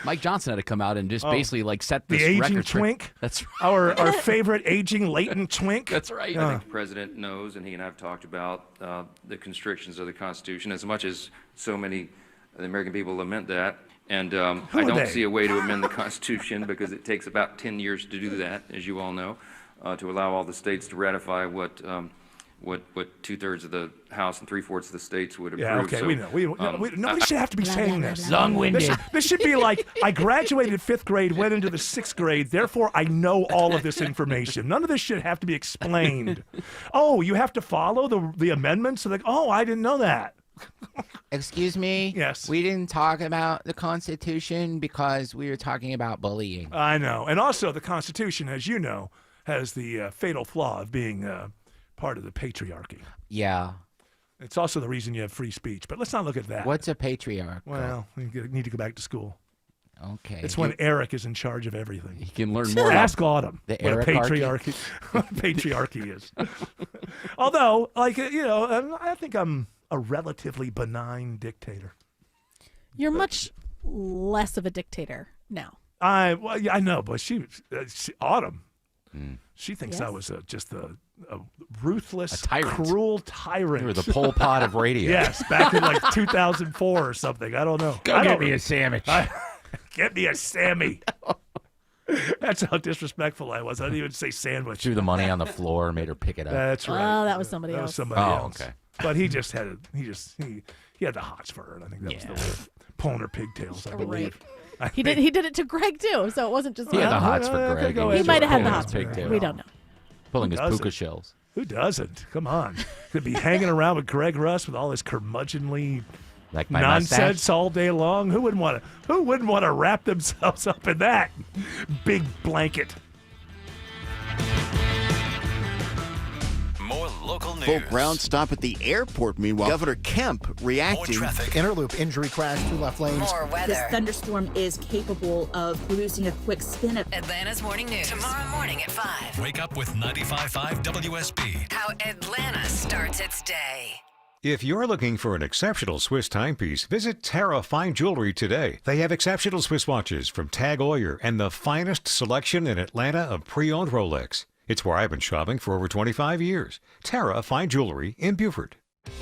Mike Johnson had to come out and just Oh. basically set this The aging record. twink. That's our favorite aging latent twink. That's right. I think the president knows, and he and I have talked about the constrictions of the Constitution, as much as so many of the American people lament that. And I are don't they? see a way to amend the Constitution because it takes about 10 years to do that, as you all know, to allow all the states to ratify what 2/3 of the House and 3/4 of the states would approve. Yeah, okay, So, we know. Nobody should have to be saying this. Long-winded. This should be like, I graduated 5th grade, went into the 6th grade, therefore I know all of this information. None of this should have to be explained. Oh, you have to follow the amendments? Like, oh, I didn't know that. Excuse me? Yes. We didn't talk about the Constitution because we were talking about bullying. I know. And also, the Constitution, as you know, has the fatal flaw of being part of the patriarchy. Yeah. It's also the reason you have free speech. But let's not look at that. What's a patriarch? Well, you need to go back to school. Okay. It's when Eric is in charge of everything. You can learn more. Ask Autumn the what a Eric-archy. patriarchy is. Although, I think I'm a relatively benign dictator. You're much less of a dictator now. I know, but she Autumn. She thinks I Yes. was just a ruthless, tyrant. cruel tyrant. You were the Pol Pot of radio. Yes, back in like 2004 or something. I don't know. Go get me a sandwich. Get me a Sammy. That's how disrespectful I was. I didn't even say sandwich. Threw the money on the floor, made her pick it up. That's right. Oh, that was somebody That else. was somebody Oh, else. okay. But he just had he had the hots for her. And I think that was the way. Pulling her pigtails, I believe. I He think. did it to Greg too, so it wasn't just He had the him. hots for Greg. go He ahead. might have had the Pulling hots his for Greg. pigtail. We don't know. Pulling his doesn't? puka shells. Who doesn't? Come on. Could be hanging around with Greg Russ with all his curmudgeonly Like my nonsense mustache. all day long. Who wouldn't want to wrap themselves up in that big blanket? More local news. Full ground stop at the airport. Meanwhile, Governor Kemp reacting. Interloop injury crash, 2 left lanes. More weather. This thunderstorm is capable of producing a quick spin up. Atlanta's morning news. Tomorrow morning at 5. Wake up with 95.5 WSB. How Atlanta starts its day. If you're looking for an exceptional Swiss timepiece, visit Terra Fine Jewelry today. They have exceptional Swiss watches from Tag Heuer and the finest selection in Atlanta of pre-owned Rolex. It's where I've been shopping for over 25 years. Terra Fine Jewelry in Beaufort.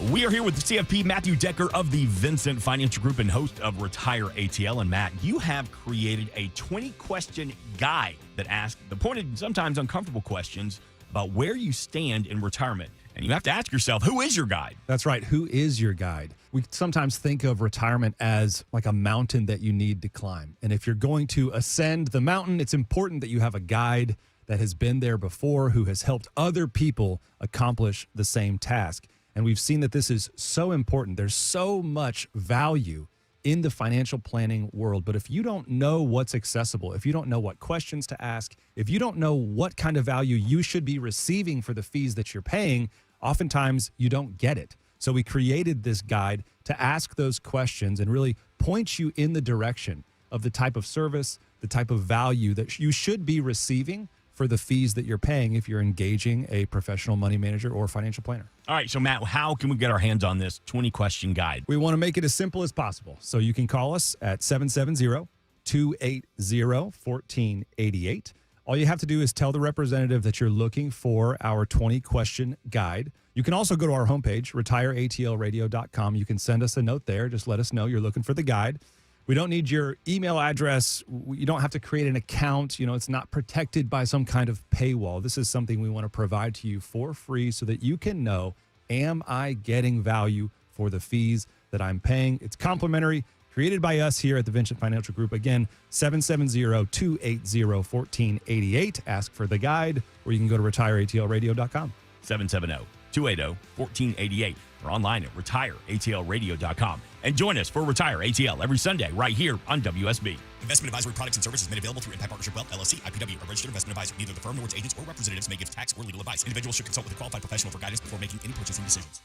We are here with CFP Matthew Decker of the Vincent Financial Group and host of Retire ATL. And Matt, you have created a 20-question guide that asks the pointed, sometimes uncomfortable questions about where you stand in retirement. And you have to ask yourself, who is your guide? That's right. Who is your guide? We sometimes think of retirement as like a mountain that you need to climb. And if you're going to ascend the mountain, it's important that you have a guide that has been there before, who has helped other people accomplish the same task. And we've seen that this is so important. There's so much value in the financial planning world. But if you don't know what's accessible, if you don't know what questions to ask, if you don't know what kind of value you should be receiving for the fees that you're paying, oftentimes you don't get it. So we created this guide to ask those questions and really point you in the direction of the type of service, the type of value that you should be receiving for the fees that you're paying if you're engaging a professional money manager or financial planner. All right, so Matt, how can we get our hands on this 20-question guide? We want to make it as simple as possible. So you can call us at 770-280-1488. All you have to do is tell the representative that you're looking for our 20-question guide. You can also go to our homepage, retireatlradio.com. You can send us a note there. Just let us know you're looking for the guide. We don't need your email address. You don't have to create an account. You know, it's not protected by some kind of paywall. This is something we want to provide to you for free so that you can know, am I getting value for the fees that I'm paying? It's complimentary, created by us here at the Vincent Financial Group. Again, 770-280-1488. Ask for the guide, or you can go to retireatlradio.com. 770-280-1488 or online at retireatlradio.com. And join us for Retire ATL every Sunday right here on WSB. Investment advisory products and services made available through Impact Partnership Wealth, LLC, IPW, a registered investment advisor. Neither the firm nor its agents or representatives may give tax or legal advice. Individuals should consult with a qualified professional for guidance before making any purchasing decisions.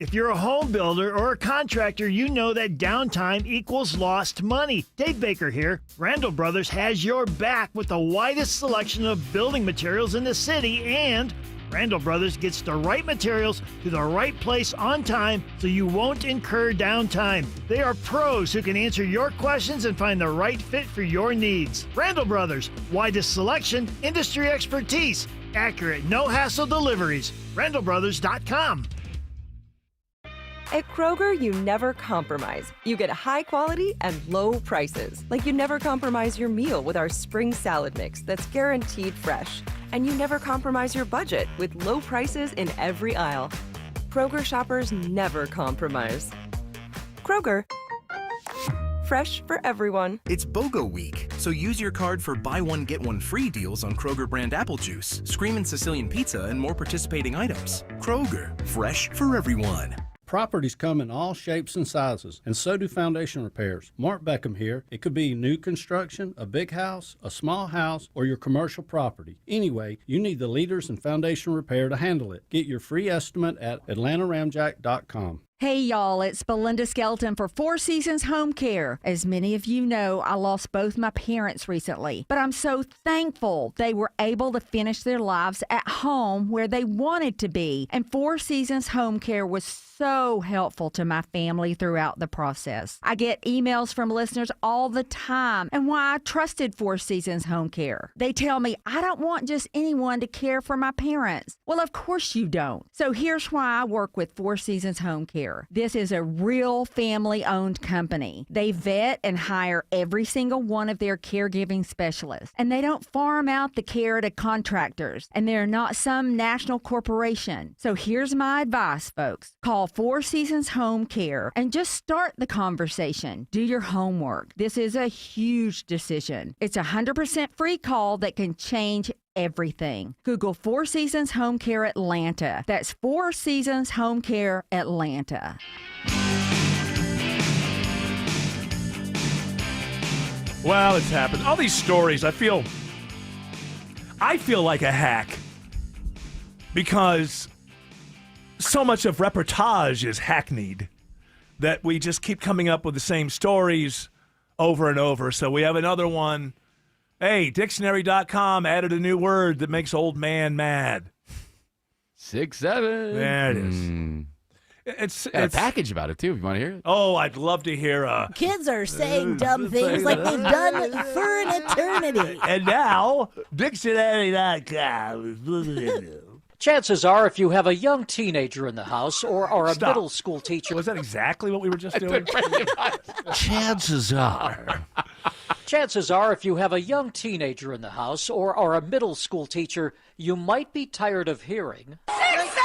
If you're a home builder or a contractor, you know that downtime equals lost money. Dave Baker here. Randall Brothers has your back with the widest selection of building materials in the city, and Randall Brothers gets the right materials to the right place on time so you won't incur downtime. They are pros who can answer your questions and find the right fit for your needs. Randall Brothers, widest selection, industry expertise, accurate, no-hassle deliveries. RandallBrothers.com. At Kroger, you never compromise. You get high quality and low prices. Like you never compromise your meal with our spring salad mix that's guaranteed fresh. And you never compromise your budget with low prices in every aisle. Kroger shoppers never compromise. Kroger, fresh for everyone. It's BOGO week, so use your card for buy one, get one free deals on Kroger brand apple juice, Screamin' Sicilian pizza, and more participating items. Kroger, fresh for everyone. Properties come in all shapes and sizes, and so do foundation repairs. Mark Beckham here. It could be new construction, a big house, a small house, or your commercial property. Anyway, you need the leaders in foundation repair to handle it. Get your free estimate at atlantaramjack.com. Hey y'all, it's Belinda Skelton for Four Seasons Home Care. As many of you know, I lost both my parents recently, but I'm so thankful they were able to finish their lives at home where they wanted to be. And Four Seasons Home Care was so helpful to my family throughout the process. I get emails from listeners all the time and why I trusted Four Seasons Home Care. They tell me I don't want just anyone to care for my parents. Well, of course you don't. So here's why I work with Four Seasons Home Care. This is a real family-owned company. They vet and hire every single one of their caregiving specialists, and they don't farm out the care to contractors, and they're not some national corporation. So here's my advice, folks. Call Four Seasons Home Care and just start the conversation. Do your homework. This is a huge decision. It's a 100% free call that can change everything. Google Four Seasons Home Care Atlanta. That's Four Seasons Home Care Atlanta. Well, it's happened. All these stories, I feel like a hack because so much of reportage is hackneyed that we just keep coming up with the same stories over and over. So we have another one. Hey, dictionary.com added a new word that makes old man mad. 6-7. There it is. It's a package about it, too, if you want to hear it. Oh, I'd love to hear. Kids are saying dumb things like they've done for an eternity. And now, dictionary.com. Chances are, if you have a young teenager in the house or are a middle school teacher. Was that exactly what we were just doing? Chances are, if you have a young teenager in the house or are a middle school teacher, you might be tired of hearing. 6-7!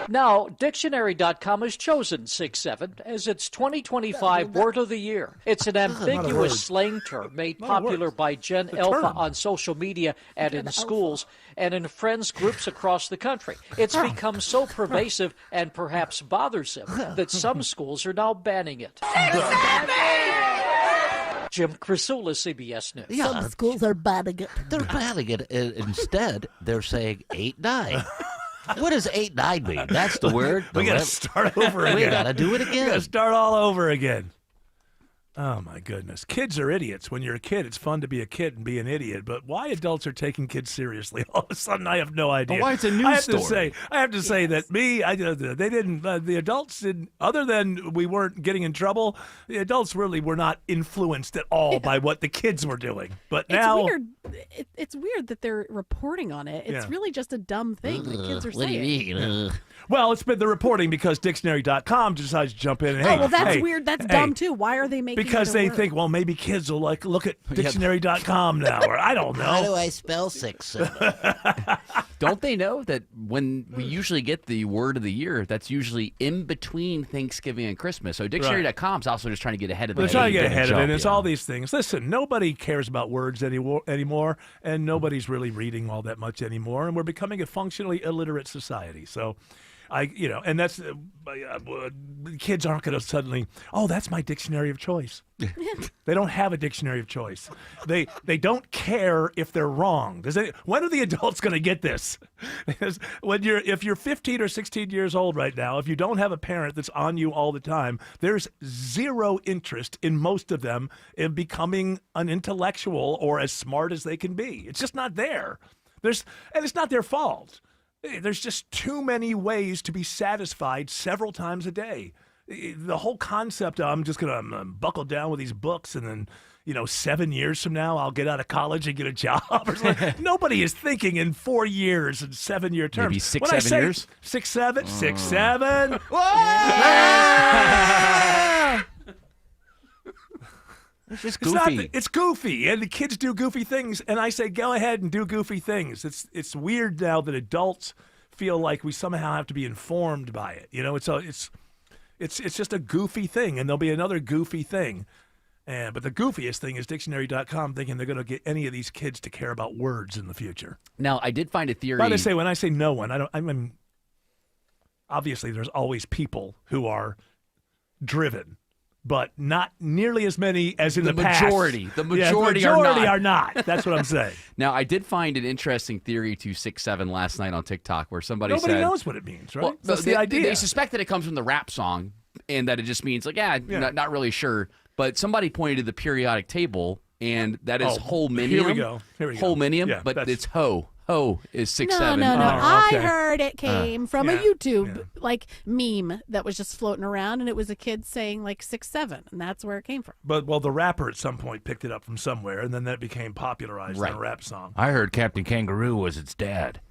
Now, Dictionary.com has chosen 6-7 as its 2025 word of the year. It's an ambiguous slang term made popular by Gen Alpha on social media and in schools and in friends groups across the country. It's become so pervasive and perhaps bothersome that some schools are now banning it. 6-7! Jim Crisula, CBS News. Yeah. Some schools are banning it. They're banning it. Instead, they're saying 8-9. What does 8-9 mean? That's the word. We got to start over again. We got to do it again. We got to start all over again. Oh, my goodness. Kids are idiots. When you're a kid, it's fun to be a kid and be an idiot. But why adults are taking kids seriously, all of a sudden, I have no idea. But why it's a news story. I have to say that they didn't, the adults didn't, other than we weren't getting in trouble, the adults really were not influenced at all by what the kids were doing. But now. It's weird. It's weird that they're reporting on it. It's really just a dumb thing that kids are saying. What do you mean? Well, it's been the reporting because Dictionary.com decides to jump in and, well, that's weird. That's dumb, too. Why are they making because they think, well, maybe kids will look at Dictionary.com now, or I don't know. How do I spell 6-7? Don't they know that when we usually get the word of the year, that's usually in between Thanksgiving and Christmas? So Dictionary.com is also just trying to get ahead of it. They're trying to get ahead of it. And it's all these things. Listen, nobody cares about words anymore, and nobody's really reading all that much anymore, and we're becoming a functionally illiterate society. So, and that's kids aren't going to suddenly, that's my dictionary of choice. They don't have a dictionary of choice. They don't care if they're wrong. When are the adults going to get this? Because if you're 15 or 16 years old right now, if you don't have a parent that's on you all the time, there's zero interest in most of them in becoming an intellectual or as smart as they can be. It's just not there. And it's not their fault. There's just too many ways to be satisfied several times a day. The whole concept of I'm just going to buckle down with these books and then, 7 years from now I'll get out of college and get a job. Or something. Nobody is thinking in 4 years and 7-year terms. Maybe 6-7 years? 6-7? 6-7? It's just goofy. It's goofy, and the kids do goofy things, and I say, go ahead and do goofy things. It's weird now that adults feel like we somehow have to be informed by it. It's just a goofy thing, and there'll be another goofy thing. But the goofiest thing is Dictionary.com thinking they're going to get any of these kids to care about words in the future. Now, I did find a theory. But when I say no one, I mean, obviously there's always people who are driven but not nearly as many as in the past. Majority. The Yeah, majority, are not. That's what I'm saying. Now, I did find an interesting theory to 6'7" last night on TikTok where somebody Nobody said... knows what it means, right? Well, That's they, the idea. They suspect that it comes from the rap song and that it just means, not really sure. But somebody pointed to the periodic table, and that is holminium. Here we go. Holminium, Yeah, but that's- it's ho. Ho is 6'7". No. Oh, okay. I heard it came from a yeah, YouTube meme that was just floating around, and it was a kid saying 6'7", and that's where it came from. But the rapper at some point picked it up from somewhere, and then that became popularized in a rap song. I heard Captain Kangaroo was its dad.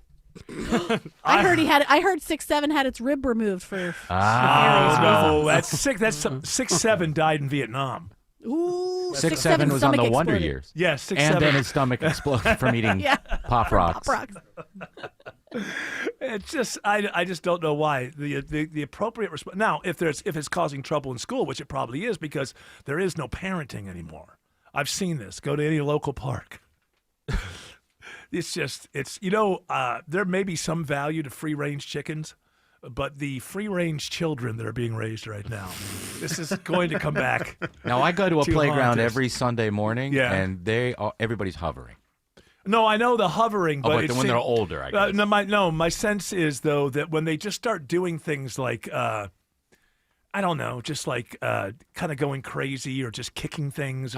I heard 6'7" had its rib removed for various no, reasons. that's sick. That's 6'7" died in Vietnam. Ooh, 6'7" was on the Wonder exploded. Years. Yeah, 6'7". And then his stomach exploded from eating Pop Rocks. Pop Rocks. It's just I just don't know why the appropriate response. Now, if it's causing trouble in school, which it probably is, because there is no parenting anymore. I've seen this. Go to any local park. There may be some value to free range chickens, but the free range children that are being raised right now, this is going to come back. Now, I go to a to playground haunt us. every Sunday morning, and everybody's hovering. No, I know the hovering, but but when they're older, I guess. My sense is though that when they just start doing things like I don't know, just like kind of going crazy or just kicking things.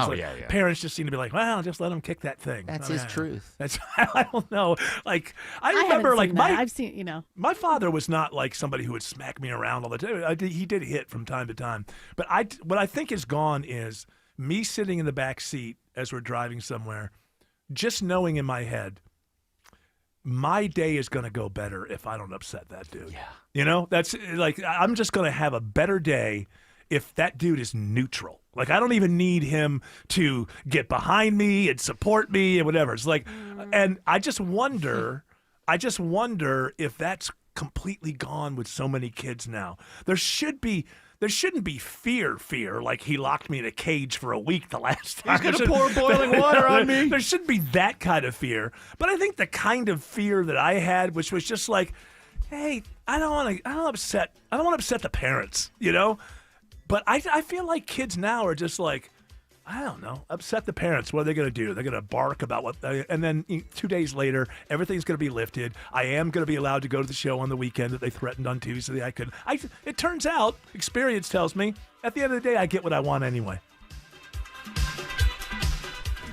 Parents just seem to be like, well, just let him kick that thing. That's his truth. That's I don't know. Like I remember, haven't seen that. I've seen my father was not like somebody who would smack me around all the time. He did hit from time to time, but what I think is gone is me sitting in the back seat as we're driving somewhere, just knowing in my head, my day is going to go better if I don't upset that dude. Yeah. That's like, I'm just going to have a better day if that dude is neutral. Like, I don't even need him to get behind me and support me and whatever. It's like, and I just wonder if that's completely gone with so many kids now. There shouldn't be fear, like he locked me in a cage for a week the last time. He's going to pour boiling water on me. There shouldn't be that kind of fear. But I think the kind of fear that I had, which was just like, hey, I don't want to upset the parents, But I feel like kids now are just like, I don't know, upset the parents. What are they going to do? They're going to bark about and then 2 days later, everything's going to be lifted. I am going to be allowed to go to the show on the weekend that they threatened on Tuesday. It turns out, experience tells me, at the end of the day, I get what I want anyway.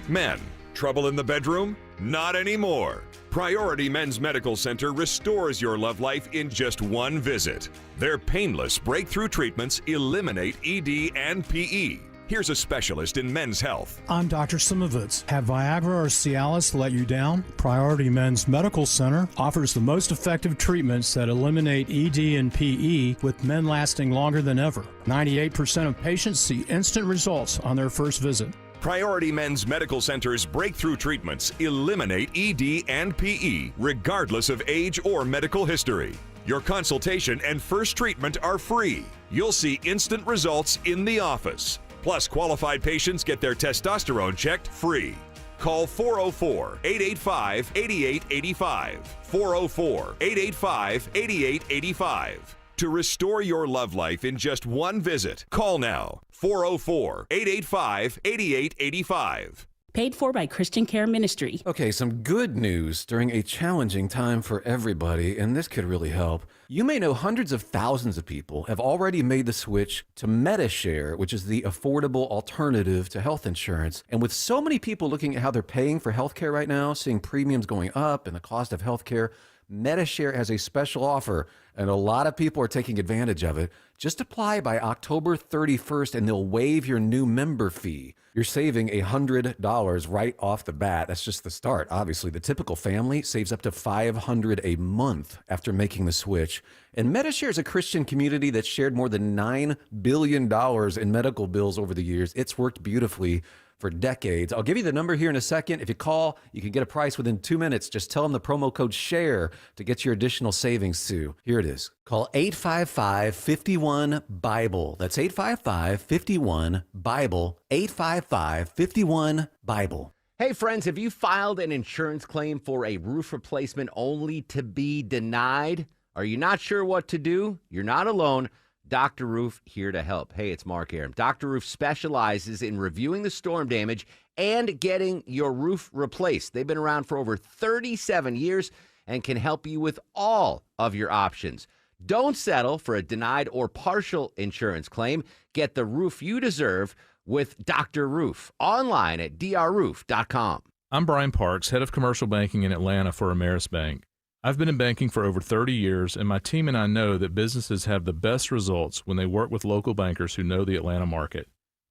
Men, trouble in the bedroom? Not anymore. Priority Men's Medical Center restores your love life in just one visit. Their painless breakthrough treatments eliminate ED and PE. Here's a specialist in men's health. I'm Dr. Simovitz. Have Viagra or Cialis let you down? Priority Men's Medical Center offers the most effective treatments that eliminate ED and PE, with men lasting longer than ever. 98% of patients see instant results on their first visit. Priority Men's Medical Center's breakthrough treatments eliminate ED and PE, regardless of age or medical history. Your consultation and first treatment are free. You'll see instant results in the office. Plus, qualified patients get their testosterone checked free. Call 404-885-8885. 404-885-8885. To restore your love life in just one visit, call now. 404-885-8885. Paid for by Christian Care Ministry. Okay, some good news during a challenging time for everybody, and this could really help. You may know hundreds of thousands of people have already made the switch to Medi-Share, which is the affordable alternative to health insurance. And with so many people looking at how they're paying for healthcare right now, seeing premiums going up and the cost of healthcare, Medi-Share has a special offer, and a lot of people are taking advantage of it. Just apply by October 31st, and they'll waive your new member fee. You're saving $100 right off the bat. That's just the start. Obviously, the typical family saves up to $500 a month after making the switch. And Medi-Share is a Christian community that's shared more than $9 billion in medical bills over the years. It's worked beautifully for decades. I'll give you the number here in a second. If you call, you can get a price within 2 minutes. Just tell them the promo code SHARE to get your additional savings too. Here it is. Call 855-51-BIBLE. That's 855-51-BIBLE. 855-51-BIBLE. Hey friends, have you filed an insurance claim for a roof replacement only to be denied? Are you not sure what to do? You're not alone. Dr. Roof here to help. Hey, it's Mark Aram. Dr. Roof specializes in reviewing the storm damage and getting your roof replaced. They've been around for over 37 years and can help you with all of your options. Don't settle for a denied or partial insurance claim. Get the roof you deserve with Dr. Roof. Online at drroof.com. I'm Brian Parks, head of commercial banking in Atlanta for Ameris Bank. I've been in banking for over 30 years, and my team and I know that businesses have the best results when they work with local bankers who know the Atlanta market.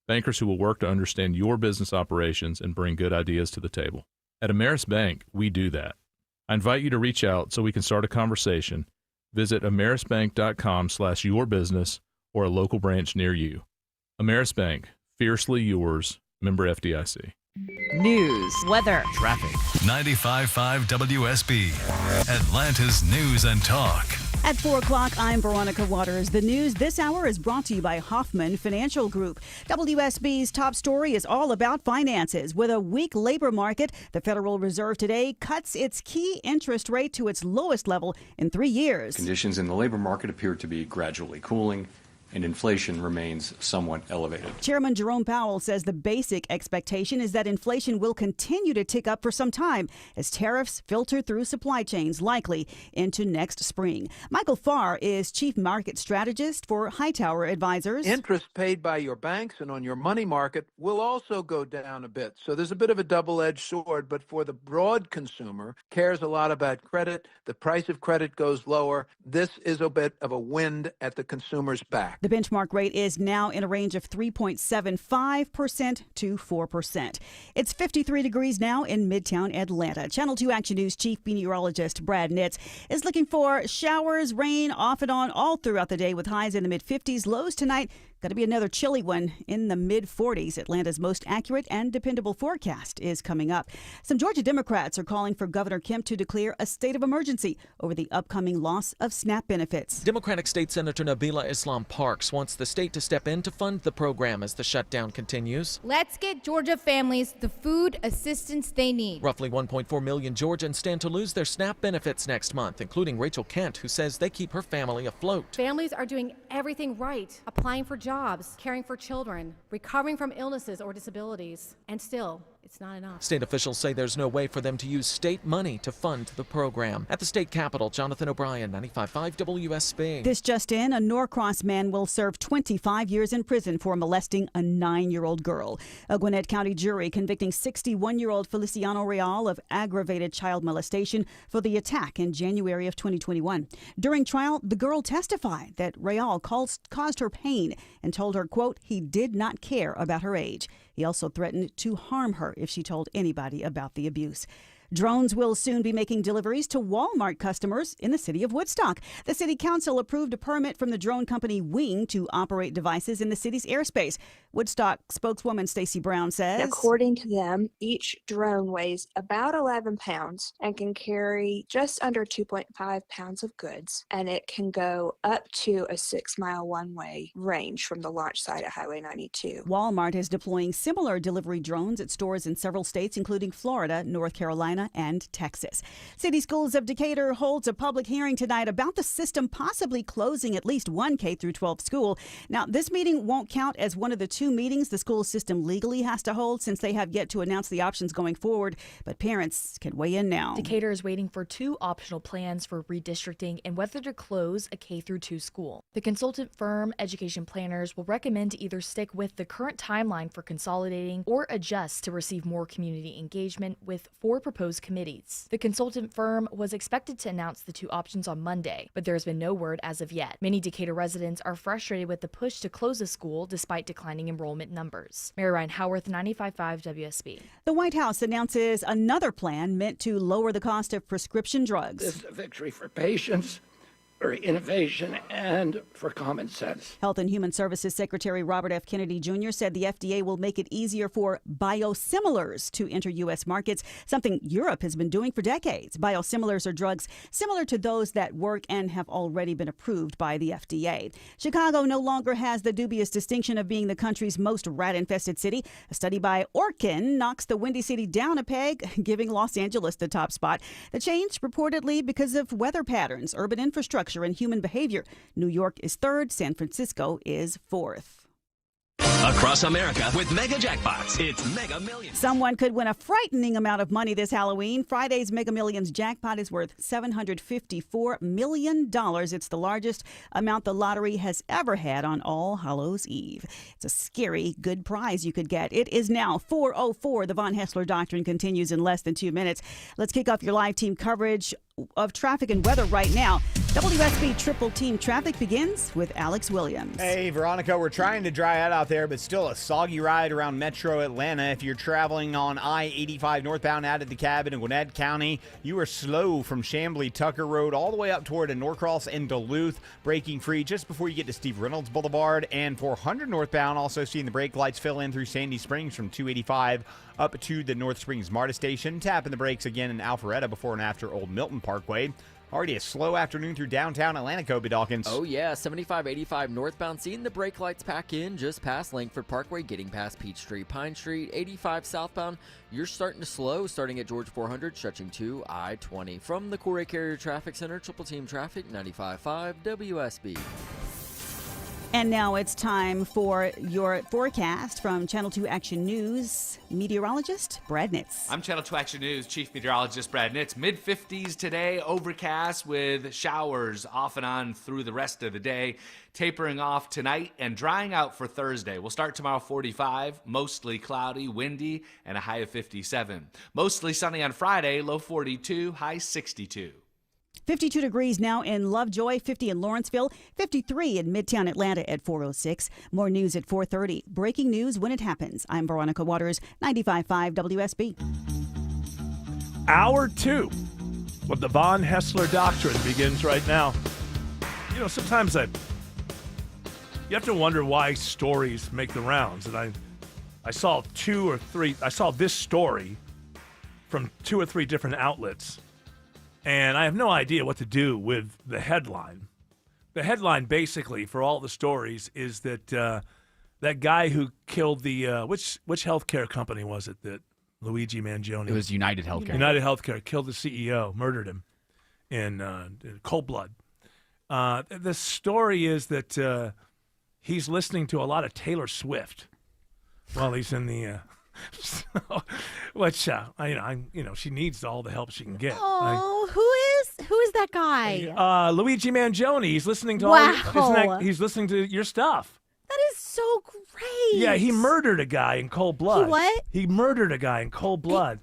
Bankers who will work to understand your business operations and bring good ideas to the table. At Ameris Bank, we do that. I invite you to reach out so we can start a conversation. Visit amerisbank.com/yourbusiness or a local branch near you. Ameris Bank, fiercely yours, member FDIC. News, weather, traffic. 95.5 WSB, Atlanta's News and Talk. At 4 o'clock, I'm Veronica Waters. The news this hour is brought to you by Hoffman Financial Group. WSB's top story is all about finances. With a weak labor market, the Federal Reserve today cuts its key interest rate to its lowest level in 3 years. Conditions in the labor market appear to be gradually cooling, and inflation remains somewhat elevated. Chairman Jerome Powell says the basic expectation is that inflation will continue to tick up for some time as tariffs filter through supply chains, likely into next spring. Michael Farr is chief market strategist for Hightower Advisors. Interest paid by your banks and on your money market will also go down a bit. So there's a bit of a double-edged sword, but for the broad consumer, cares a lot about credit. The price of credit goes lower. This is a bit of a wind at the consumer's back. The benchmark rate is now in a range of 3.75% to 4%. It's 53 degrees now in Midtown Atlanta. Channel 2 Action News Chief Meteorologist Brad Nitz is looking for showers, rain off and on all throughout the day with highs in the mid-50s. Lows tonight going to be another chilly one in the mid-40s. Atlanta's most accurate and dependable forecast is coming up. Some Georgia Democrats are calling for Governor Kemp to declare a state of emergency over the upcoming loss of SNAP benefits. Democratic State Senator Nabila Islam Parks wants the state to step in to fund the program as the shutdown continues. Let's get Georgia families the food assistance they need. Roughly 1.4 million Georgians stand to lose their SNAP benefits next month, including Rachel Kent, who says they keep her family afloat. Families are doing everything right, applying for jobs, caring for children, recovering from illnesses or disabilities, and still, it's not enough. State officials say there's no way for them to use state money to fund the program. At the state capitol, Jonathan O'Brien, 95.5 WSB. This just in, a Norcross man will serve 25 years in prison for molesting a 9-year-old girl. A Gwinnett County jury convicting 61-year-old Feliciano Real of aggravated child molestation for the attack in January of 2021. During trial, the girl testified that Real caused her pain and told her, quote, he did not care about her age. He also threatened to harm her if she told anybody about the abuse. Drones will soon be making deliveries to Walmart customers in the city of Woodstock. The city council approved a permit from the drone company Wing to operate devices in the city's airspace. Woodstock spokeswoman Stacey Brown says, according to them, each drone weighs about 11 pounds and can carry just under 2.5 pounds of goods, and it can go up to a 6-mile one-way range from the launch site at Highway 92. Walmart is deploying similar delivery drones at stores in several states, including Florida, North Carolina, and Texas. City Schools of Decatur holds a public hearing tonight about the system possibly closing at least one K-12 school. Now, this meeting won't count as one of the 2 meetings the school system legally has to hold since they have yet to announce the options going forward, but parents can weigh in now. Decatur is waiting for 2 optional plans for redistricting and whether to close a K-2 school. The consultant firm Education Planners will recommend to either stick with the current timeline for consolidating or adjust to receive more community engagement with 4 proposed committees. The consultant firm was expected to announce the 2 options on Monday, but there has been no word as of yet. Many Decatur residents are frustrated with the push to close the school despite declining enrollment numbers. Mary Ryan Howarth, 95.5 WSB. The White House announces another plan meant to lower the cost of prescription drugs. This is a victory for patients, for innovation, and for common sense. Health and Human Services Secretary Robert F. Kennedy Jr. said the FDA will make it easier for biosimilars to enter U.S. markets, something Europe has been doing for decades. Biosimilars are drugs similar to those that work and have already been approved by the FDA. Chicago no longer has the dubious distinction of being the country's most rat-infested city. A study by Orkin knocks the Windy City down a peg, giving Los Angeles the top spot. The change reportedly because of weather patterns, urban infrastructure, structure and human behavior. New York is third. San Francisco is fourth. Across America with Mega Jackpots, it's Mega Millions. Someone could win a frightening amount of money this Halloween. Friday's Mega Millions jackpot is worth $754 million. It's the largest amount the lottery has ever had on All Hallows Eve. It's a scary good prize you could get. It is now 4:04. The Von Hessler Doctrine continues in less than 2 minutes. Let's kick off your live team coverage of traffic and weather right now. WSB Triple Team Traffic begins with Alex Williams. Hey, Veronica, we're trying to dry out there, but still a soggy ride around Metro Atlanta. If you're traveling on I-85 northbound out of DeKalb in Gwinnett County, you are slow from Chamblee Tucker Road all the way up toward Norcross and Duluth, breaking free just before you get to Steve Reynolds Boulevard. And 400 northbound, also seeing the brake lights fill in through Sandy Springs from 285 up to the North Springs MARTA station. Tapping the brakes again in Alpharetta before and after Old Milton Parkway. Already a slow afternoon through downtown Atlanta, Kobe Dawkins. Oh, yeah. 75-85 northbound, seeing the brake lights pack in just past Langford Parkway, getting past Peachtree, Pine Street. 85 southbound, you're starting to slow, starting at George 400, stretching to I-20. From the Corey Carrier Traffic Center, Triple Team Traffic, 95.5 WSB. And now it's time for your forecast from Channel 2 Action News meteorologist Brad Nitz. I'm Channel 2 Action News Chief Meteorologist Brad Nitz. Mid-50s today, overcast with showers off and on through the rest of the day, tapering off tonight and drying out for Thursday. We'll start tomorrow 45, mostly cloudy, windy, and a high of 57. Mostly sunny on Friday, low 42, high 62. 52 degrees now in Lovejoy, 50 in Lawrenceville, 53 in Midtown Atlanta at 4:06. More news at 4:30. Breaking news when it happens. I'm Veronica Waters, 95.5 WSB. Hour 2 of the Von Hessler Doctrine begins right now. You know, sometimes you have to wonder why stories make the rounds. And I saw this story from 2 or 3 different outlets. And I have no idea what to do with the headline. The headline, basically, for all the stories, is that that guy who killed the which healthcare company was it that Luigi Mangione? It was United Healthcare. United Healthcare killed the CEO, murdered him in cold blood. The story is that he's listening to a lot of Taylor Swift while he's in the. Which she needs all the help she can get. Oh, who is that guy? Luigi Mangione. He's listening to he's listening to your stuff. That is so great. Yeah, he murdered a guy in cold blood. He what? He murdered a guy in cold blood.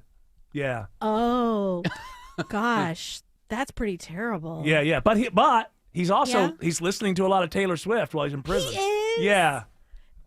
Yeah. Oh, gosh, that's pretty terrible. Yeah. But he's also he's listening to a lot of Taylor Swift while he's in prison. He is? Yeah.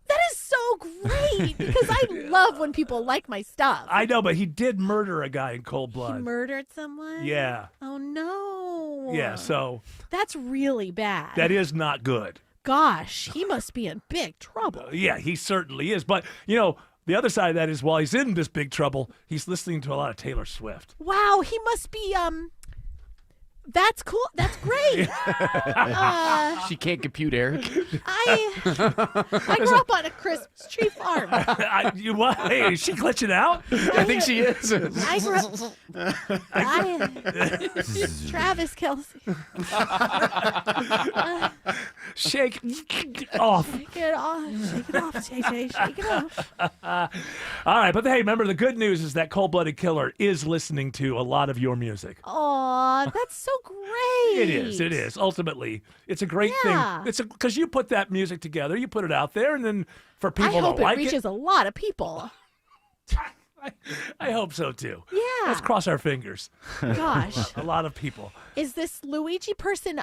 That is so great because I love when people like my stuff. I know, but he did murder a guy in cold blood. He murdered someone? Yeah. Oh, no. Yeah, so. That's really bad. That is not good. Gosh, he must be in big trouble. Yeah, he certainly is. But, the other side of that is while he's in this big trouble, he's listening to a lot of Taylor Swift. Wow, he must be, that's cool. That's great. She can't compute, Eric. I grew up on a Christmas tree farm. Hey, is she glitching out? I think she is. I grew up. Travis Kelce. Shake off. Shake it off. Shake it off, JJ. Shake it off. All right, but hey, remember the good news is that cold-blooded killer is listening to a lot of your music. Aw, that's so great. It is. Ultimately, it's a great thing. It's because you put that music together, you put it out there, and then for people to like it. I hope it reaches a lot of people. I hope so too. Yeah. Let's cross our fingers. Gosh. A lot of people. Is this Luigi person,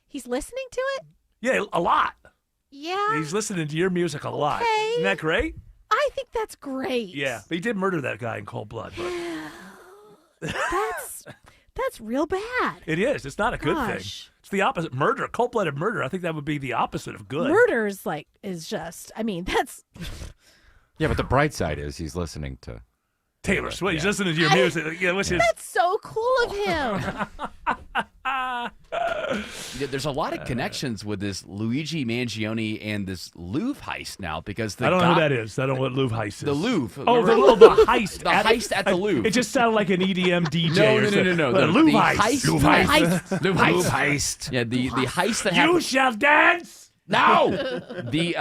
he's listening to it? Yeah, a lot. Yeah. He's listening to your music a lot. Okay. Isn't that great? I think that's great. Yeah. But he did murder that guy in cold blood. But... That's real bad. It is. It's not a good thing. It's the opposite. Murder, cold-blooded murder. I think that would be the opposite of good. Murder is just, that's... Yeah, but the bright side is he's listening to Taylor Swift. He's listening to your music. Yeah, That's so cool of him. There's a lot of connections with this Luigi Mangione and this Louvre heist now because the I don't know who that is. I don't know what Louvre heist is. The Louvre. Oh, the heist. The heist at the Louvre. It just sounded like an EDM DJ. No. The Louvre heist. Louvre heist. Yeah, the heist that happened. You shall dance. No. They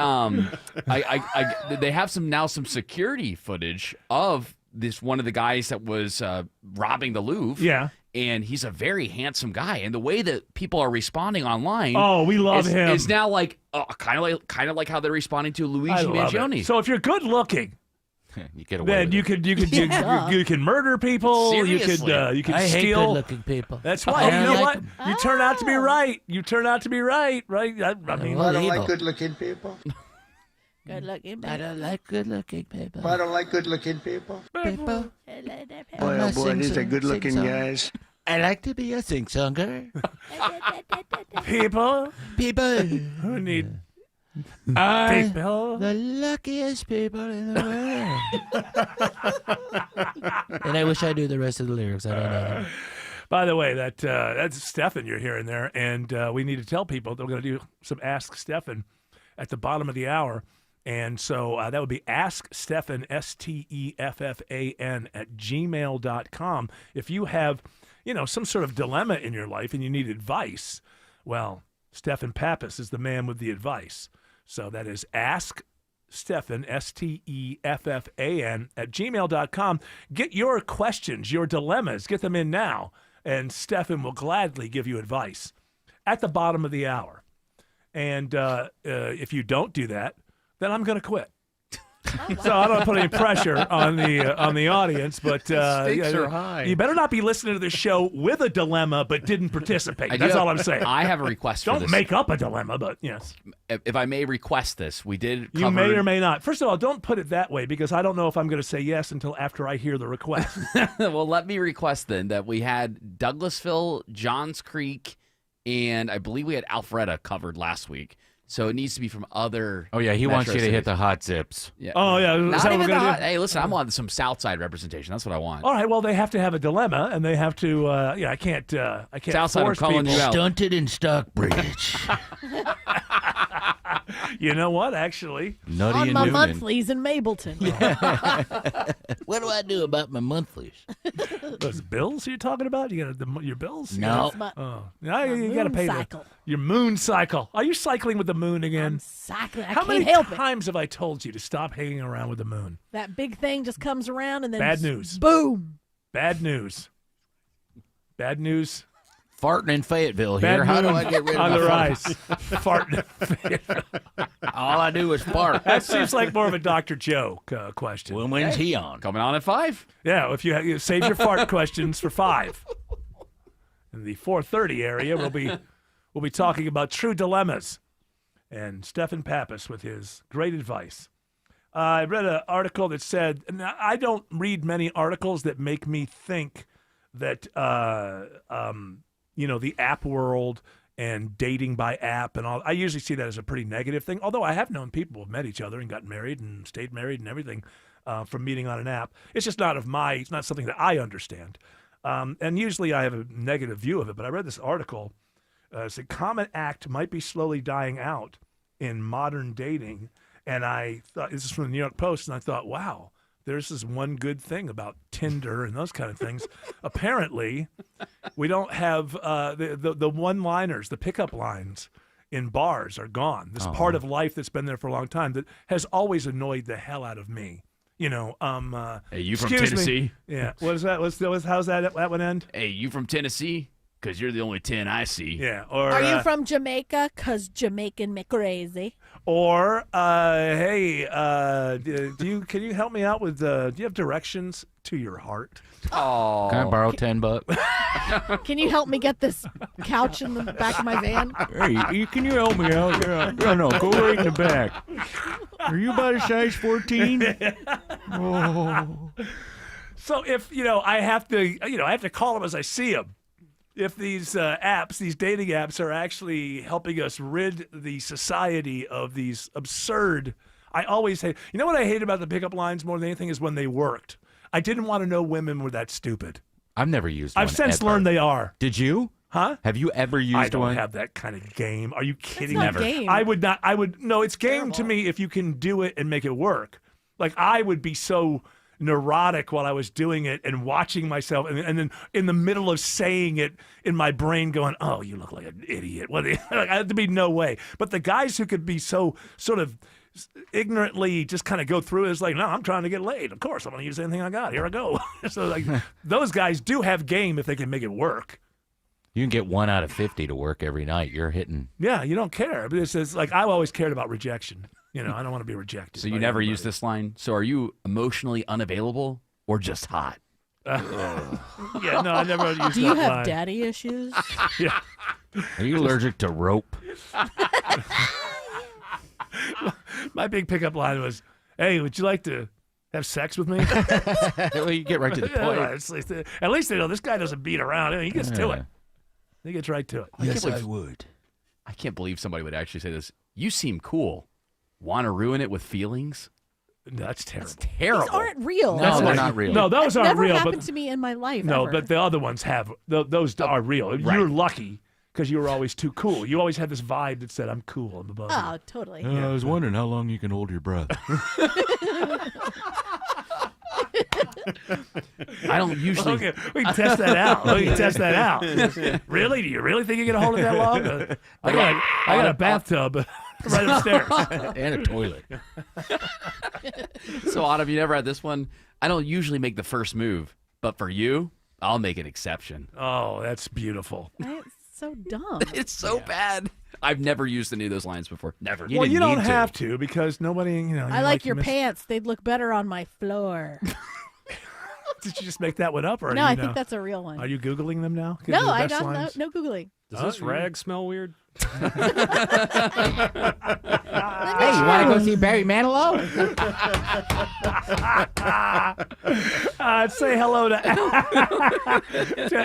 have some security footage of this one of the guys that was robbing the Louvre. Yeah. And he's a very handsome guy, and the way that people are responding online, we love him. Is now like kind of like how they're responding to Luigi Mangione. So if you're good looking, you get away. Then you can murder people. Seriously. You could I hate steal. good-looking people. That's why. You know what? You turn out to be right. You turn out to be right. Right? I mean, I don't like good-looking people. Good looking. I don't like good-looking people. I don't like good-looking people. People. Boy, oh boy, these are good-looking guys. I like to be a sing-songer. People who need people. The luckiest people in the world. And I wish I knew the rest of the lyrics. I don't know. By the way, that's Stefan you're hearing there, and we need to tell people that we're going to do some Ask Stefan at the bottom of the hour. And so that would be Ask Stefan, STEFFAN, at gmail.com. If you have, some sort of dilemma in your life and you need advice, well, Stefan Pappas is the man with the advice. So that is Ask Stefan, STEFFAN, at gmail.com. Get your questions, your dilemmas, get them in now, and Stefan will gladly give you advice at the bottom of the hour. And if you don't do that, then I'm going to quit. So I don't want to put any pressure on the audience, but stakes are high. You better not be listening to the show with a dilemma but didn't participate. That's all I'm saying. I have a request for Don't this. make up a dilemma, but yes. If I may request this, we did cover... You may or may not. First of all, don't put it that way because I don't know if I'm going to say yes until after I hear the request. Well, let me request then that we had Douglasville, Johns Creek, and I believe we had Alpharetta covered last week. So it needs to be from other. Oh yeah, he wants you to hit the hot zips. Yeah. Oh yeah, not even the hot. Hey, listen, I'm on some South Side representation. That's what I want. All right, well they have to have a dilemma, and they have to. I can't. South Side, I'm calling you out. Stunted in Stockbridge. You know what? Actually, Nutty on and my Noonan. monthlies in Mableton. What do I do about my monthlies? Those bills you're talking about? You got your bills? No. Now you got to pay your moon cycle. Are you cycling with the moon again? I'm cycling. I How can't many help it. times have I told you to stop hanging around with the moon? That big thing just comes around and then Bad news. Boom. Bad news. Bad news. Farting in Fayetteville Bad here. How do moon I get rid of on my the fart? rise? Farting. All I do is fart. That seems like more of a Dr. Joe question. Well, when's he on? Coming on at 5. Yeah, if you save your fart questions for 5. In the 4:30 area, we'll be talking about true dilemmas, and Stefan Pappas with his great advice. I read an article that said, and I don't read many articles that make me think that the app world and dating by app and all. I usually see that as a pretty negative thing. Although I have known people who have met each other and gotten married and stayed married and everything from meeting on an app. It's just not it's not something that I understand. And usually I have a negative view of it. But I read this article. It's a common act might be slowly dying out in modern dating. And I thought, this is from the New York Post, and I thought, wow, there's this one good thing about Tinder and those kind of things. Apparently, we don't have the one-liners, the pickup lines in bars are gone. This part of life that's been there for a long time that has always annoyed the hell out of me. Hey, you from Tennessee? Yeah. What is that? How's that one end? Hey, you from Tennessee? Because you're the only 10 I see. Yeah. Or are you from Jamaica? Because Jamaican me crazy. Or, hey, can you help me out with, do you have directions to your heart? Oh. Can I borrow $10? Can you help me get this couch in the back of my van? Hey, can you help me out? Yeah, no, go right in the back. Are you about a size 14? Oh. So if, I have to call them as I see them. If these these dating apps are actually helping us rid the society of these absurd, I always hate, what I hate about the pickup lines more than anything is when they worked. I didn't want to know women were that stupid. I've never used one. I've since ever. learned they are. Did you? Huh? Have you ever used I don't one? have that kind of game. Are you kidding not me? Never. Game. I would not. No, it's game to me if you can do it and make it work. Like, I would be so neurotic while I was doing it and watching myself, and then in the middle of saying it in my brain going, "Oh, you look like an idiot." What? Like, I had to be no way. But the guys who could be so sort of ignorantly just kind of go through it, it's like, no, I'm trying to get laid. Of course, I'm going to use anything I got. Here I go. So like, those guys do have game if they can make it work. You can get 1 out of 50 to work every night. You're hitting. Yeah, you don't care. But it's like, I've always cared about rejection. You know, I don't want to be rejected. So you never use this line. So are you emotionally unavailable or just hot? Yeah, no, I never used Do you that have line. daddy issues? Yeah. Are you allergic to rope? My big pickup line was, "Hey, would you like to have sex with me?" Well, you get right to the Yeah, point. right. At least they know this guy doesn't beat around. He gets to Yeah. it. He gets right to it. Yes, I would. I can't believe somebody would actually say this. You seem cool. Want to ruin it with feelings? That's terrible. That's terrible. These aren't real. No, they're not real. No, those That's aren't never real. happened But to me in my life. no, ever. but the other ones have. Those are real. You're lucky because you were always too cool. You always had this vibe that said, "I'm cool. I'm above you." Oh, totally. I was wondering how long you can hold your breath. I don't usually. Okay, we can test that out. We can test that out. Really? Do you really think you can hold it that long? I got a bathtub right upstairs. And a toilet. So, Autumn, you never had this one? I don't usually make the first move, but for you, I'll make an exception. Oh, that's beautiful. It's so dumb. It's so bad. I've never used any of those lines before. Never. Well, you don't have to because nobody, you know. I like your pants. They'd look better on my floor. Did you just make that one up, or No, are you I think now- that's a real one. Are you googling them now? No, The I best don't know. lines? No Googling. Does this rag smell weird? Hey, you want to go see Barry Manilow? Say hello to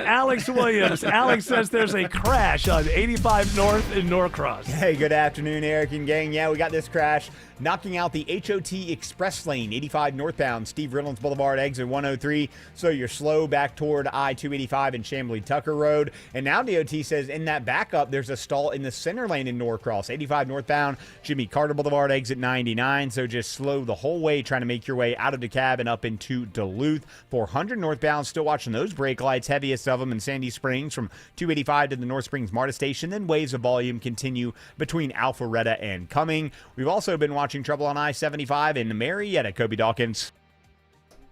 Alex Williams. Alex says there's a crash on 85 North in Norcross. Hey, good afternoon, Eric and gang. Yeah, we got this crash knocking out the HOT Express Lane, 85 northbound, Steve Reynolds Boulevard, exit 103. So you're slow back toward I-285 and Chamblee-Tucker Road. And now DOT says in that backup, there's a stall in the center lane in Norcross, 85 northbound, Jimmy Carter Boulevard, exit 99. So just slow the whole way, trying to make your way out of DeKalb and up into Duluth. 400 northbound, still watching those brake lights, heaviest of them in Sandy Springs from 285 to the North Springs MARTA station. Then waves of volume continue between Alpharetta and Cumming. We've also been watching trouble on I-75 in Marietta. Kobe Dawkins.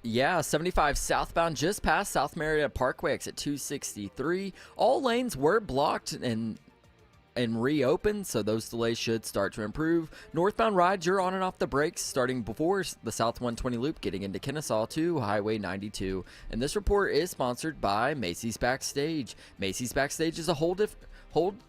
Yeah, 75 southbound just past South Marietta Parkway, exit 263. All lanes were blocked and reopened, so those delays should start to improve. Northbound rides, you're on and off the brakes starting before the South 120 loop getting into Kennesaw to Highway 92. And this report is sponsored by Macy's Backstage. Macy's Backstage is a whole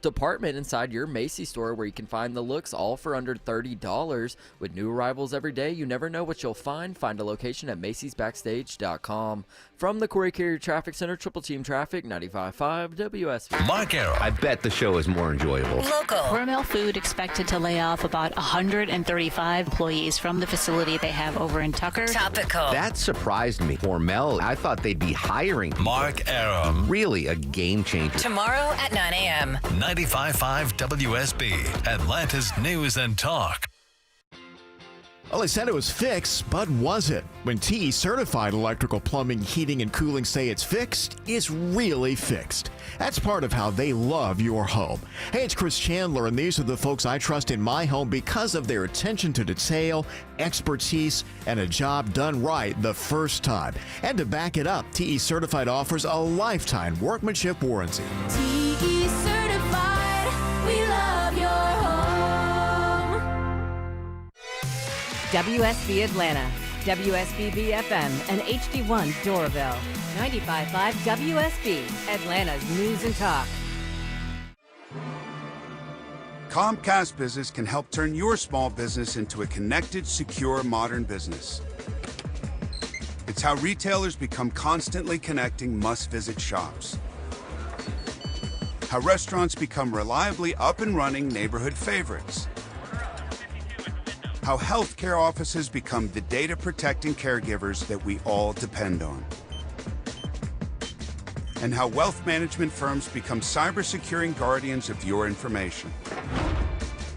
department inside your Macy's store where you can find the looks all for under $30. With new arrivals every day, you never know what you'll find. Find a location at macy'sbackstage.com. From the Corey Carrier Traffic Center, Triple Team Traffic, 95.5 WSB. Mark Arrow. I bet the show is more enjoyable. Local. Hormel Food expected to lay off about 135 employees from the facility they have over in Tucker. Topical. That surprised me. Hormel, I thought they'd be hiring. Mark Aram. Really a game changer. Tomorrow at 9 a.m. 95.5 WSB, Atlanta's News and Talk. Well, they said it was fixed, but was it? When TE Certified Electrical Plumbing, Heating, and Cooling say it's fixed, it's really fixed. That's part of how they love your home. Hey, it's Chris Chandler, and these are the folks I trust in my home because of their attention to detail, expertise, and a job done right the first time. And to back it up, TE Certified offers a lifetime workmanship warranty. TE Certified, we love your home. WSB Atlanta, WSBB FM, and HD1 Doraville. 95.5 WSB, Atlanta's News and Talk. Comcast Business can help turn your small business into a connected, secure, modern business. It's how retailers become constantly connecting must-visit shops. How restaurants become reliably up and running neighborhood favorites. How healthcare offices become the data-protecting caregivers that we all depend on. and how wealth management firms become cyber-securing guardians of your information.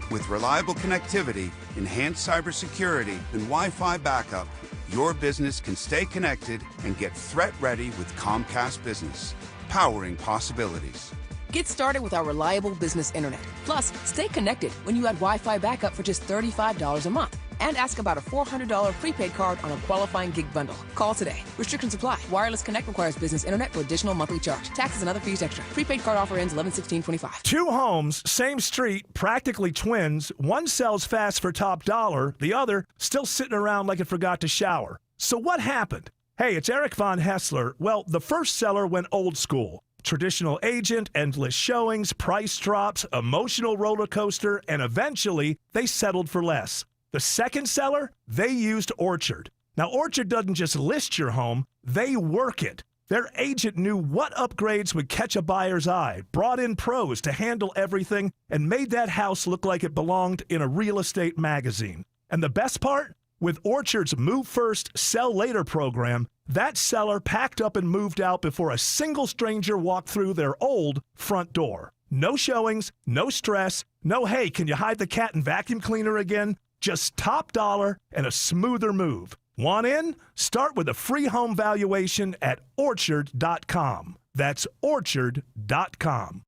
With reliable connectivity, enhanced cybersecurity, and Wi-Fi backup, your business can stay connected and get threat-ready with Comcast Business, powering possibilities. Get started with our reliable business internet. Plus, stay connected when you add Wi-Fi backup for just $35 a month. And ask about a $400 prepaid card on a qualifying gig bundle. Call today. Restrictions apply. Wireless Connect requires business internet for additional monthly charge. Taxes and other fees extra. Prepaid card offer ends 11/16/25. 2 homes, same street, practically twins. One sells fast for top dollar. The other still sitting around like it forgot to shower. So what happened? Hey, it's Eric Von Hessler. Well, the first seller went old school. Traditional agent, endless showings, price drops, emotional roller coaster, and eventually they settled for less. The second seller, they used Orchard. Now, Orchard doesn't just list your home, they work it. Their agent knew what upgrades would catch a buyer's eye, brought in pros to handle everything, and made that house look like it belonged in a real estate magazine. And the best part? With Orchard's Move First, Sell Later program, that seller packed up and moved out before a single stranger walked through their old front door. No showings, no stress, no, hey, can you hide the cat and vacuum cleaner again? Just top dollar and a smoother move. Want in? Start with a free home valuation at Orchard.com. That's Orchard.com.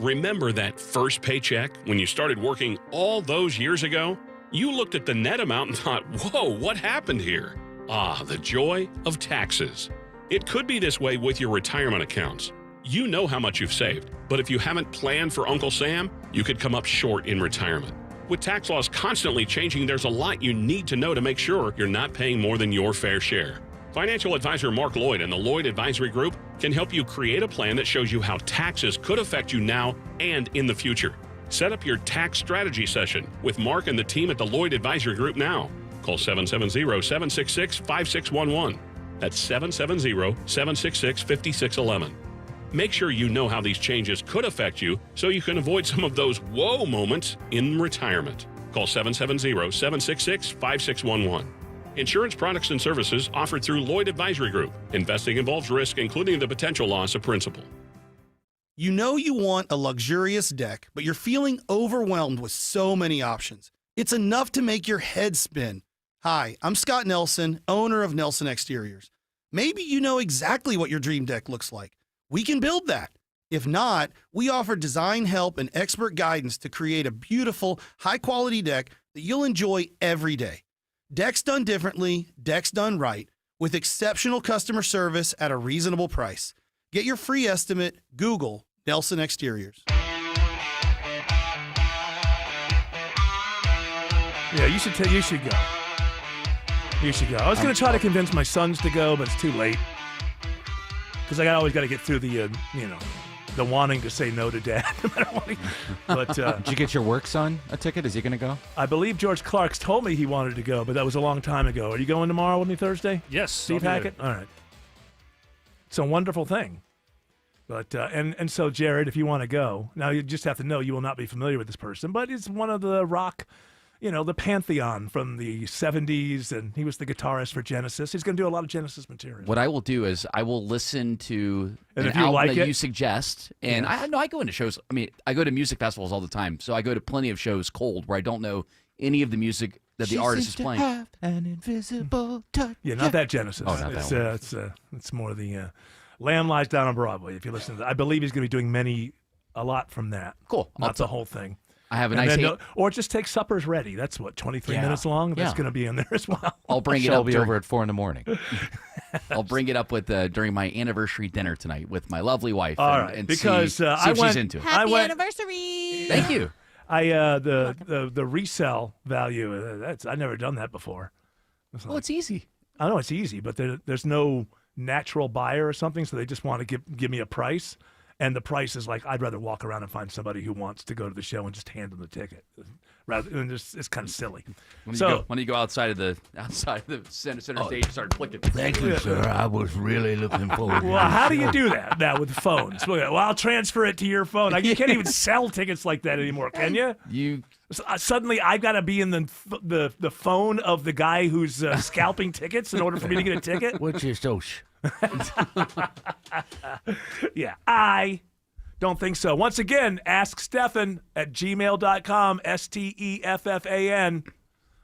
Remember that first paycheck when you started working all those years ago? You looked at the net amount and thought, whoa, what happened here? Ah, the joy of taxes. It could be this way with your retirement accounts. You know how much you've saved, but if you haven't planned for Uncle Sam, you could come up short in retirement. With tax laws constantly changing, there's a lot you need to know to make sure you're not paying more than your fair share. Financial advisor Mark Lloyd and the Lloyd Advisory Group can help you create a plan that shows you how taxes could affect you now and in the future. Set up your tax strategy session with Mark and the team at the Lloyd Advisory Group now. Call 770-766-5611. That's 770-766-5611. Make sure you know how these changes could affect you so you can avoid some of those whoa moments in retirement. Call 770-766-5611. Insurance products and services offered through Lloyd Advisory Group. Investing involves risk, including the potential loss of principal. You know you want a luxurious deck, but you're feeling overwhelmed with so many options. It's enough to make your head spin. Hi, I'm Scott Nelson, owner of Nelson Exteriors. Maybe you know exactly what your dream deck looks like. We can build that. If not, we offer design help and expert guidance to create a beautiful, high-quality deck that you'll enjoy every day. Decks done differently, decks done right, with exceptional customer service at a reasonable price. Get your free estimate, Google Nelson Exteriors. Yeah, you should go. You should go. I was going to try to convince my sons to go, but it's too late. Because I always got to get through the, the wanting to say no to dad. But did you get your work son a ticket? Is he going to go? I believe George Clark's told me he wanted to go, but that was a long time ago. Are you going tomorrow with me Thursday? Yes. Steve Hackett? All right. It's a wonderful thing. But and so, Jared, if you want to go, now you just have to know you will not be familiar with this person, but he's one of the rock, the pantheon from the 70s, and he was the guitarist for Genesis. He's going to do a lot of Genesis material. What I will do is I will listen to and an if you album like that it, you suggest, and yes. I go into shows. I mean, I go to music festivals all the time, so I go to plenty of shows cold where I don't know any of the music that the artist is playing. Have an invisible touch. Yeah, not that Genesis. Oh, not that one. It's more the Lamb Lies Down on Broadway. If you listen to that, I believe he's going to be doing a lot from that. Cool. Not the whole thing. I have a and nice then, or just take Supper's Ready. That's what 23 minutes long. That's going to be in there as well. I'll bring it I'll up. be over at 4 a.m. I'll bring it up with during my anniversary dinner tonight with my lovely wife. All and, right, and because see I if went, she's into it. Happy anniversary! Thank you. The resale value. I've never done that before. It's easy. I know it's easy, but there's no natural buyer or something, so they just want to give me a price, and the price is like I'd rather walk around and find somebody who wants to go to the show and just hand them the ticket, rather than it's kind of silly. When you go outside of the center stage and start flicking. Thank you, sir. I was really looking forward to Well, how do you do that now with phones? Well, I'll transfer it to your phone. You can't even sell tickets like that anymore, can you? Suddenly, I've got to be in the phone of the guy who's scalping tickets in order for me to get a ticket. What's your social? Yeah, I don't think so. Once again, ask Stefan at gmail.com, STEFFAN.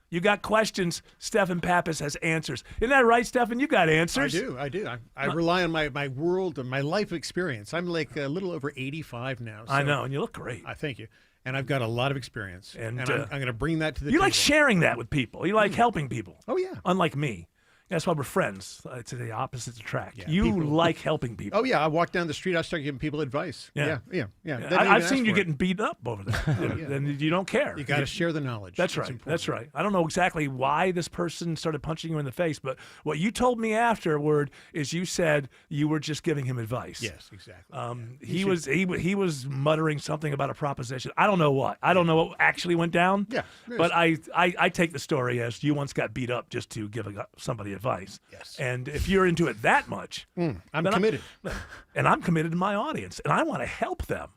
You got questions, Stefan Pappas has answers. Isn't that right, Stefan? You got answers. I do. I rely on my world and my life experience. I'm like a little over 85 now. So I know, and you look great. I thank you. And I've got a lot of experience. And I'm going to bring that to the You table. like sharing that with people. You like helping people. Oh, yeah. Unlike me. That's why we're friends. It's the opposites attract. Yeah, you people- like helping people. Oh, yeah. I walk down the street. I start giving people advice. Yeah. I've seen you getting beat up over there. And you don't care. You got to share the knowledge. That's It's right. important. That's right. I don't know exactly why this person started punching you in the face, but what you told me afterward is you said you were just giving him advice. Yes, exactly. He was muttering something about a proposition. I don't know what. I don't know what actually went down. Yeah. But I take the story as you once got beat up just to give somebody advice. Yes. And if you're into it that much, I'm then committed. And I'm committed to my audience, and I want to help them.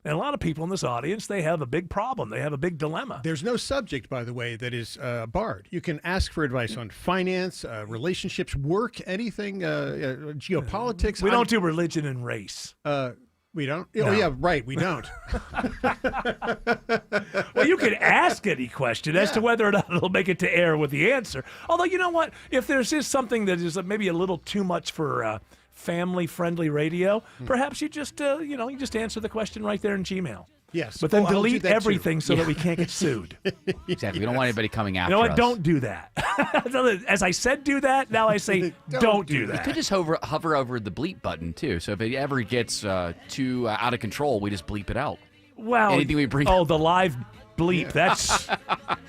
And a lot of people in this audience, they have a big problem. They have a big dilemma. There's no subject, by the way, that is barred. You can ask for advice on finance, relationships, work, anything, geopolitics. We don't do religion and race. We don't? No. Oh, yeah, right. We don't. Well, you can ask any question as to whether or not it'll make it to air with the answer. Although, you know what? If there's just something that is maybe a little too much for family-friendly radio, perhaps you just, you just answer the question right there in Gmail. Yes. But then I'll do delete that too. everything so that we can't get sued. Exactly. We don't want anybody coming after You know what? us. Don't do that. As I said, do that. Now I say, don't do You that. could just hover over the bleep button, too. So if it ever gets too out of control, we just bleep it out. Well, anything we bring. Oh, the live bleep. That's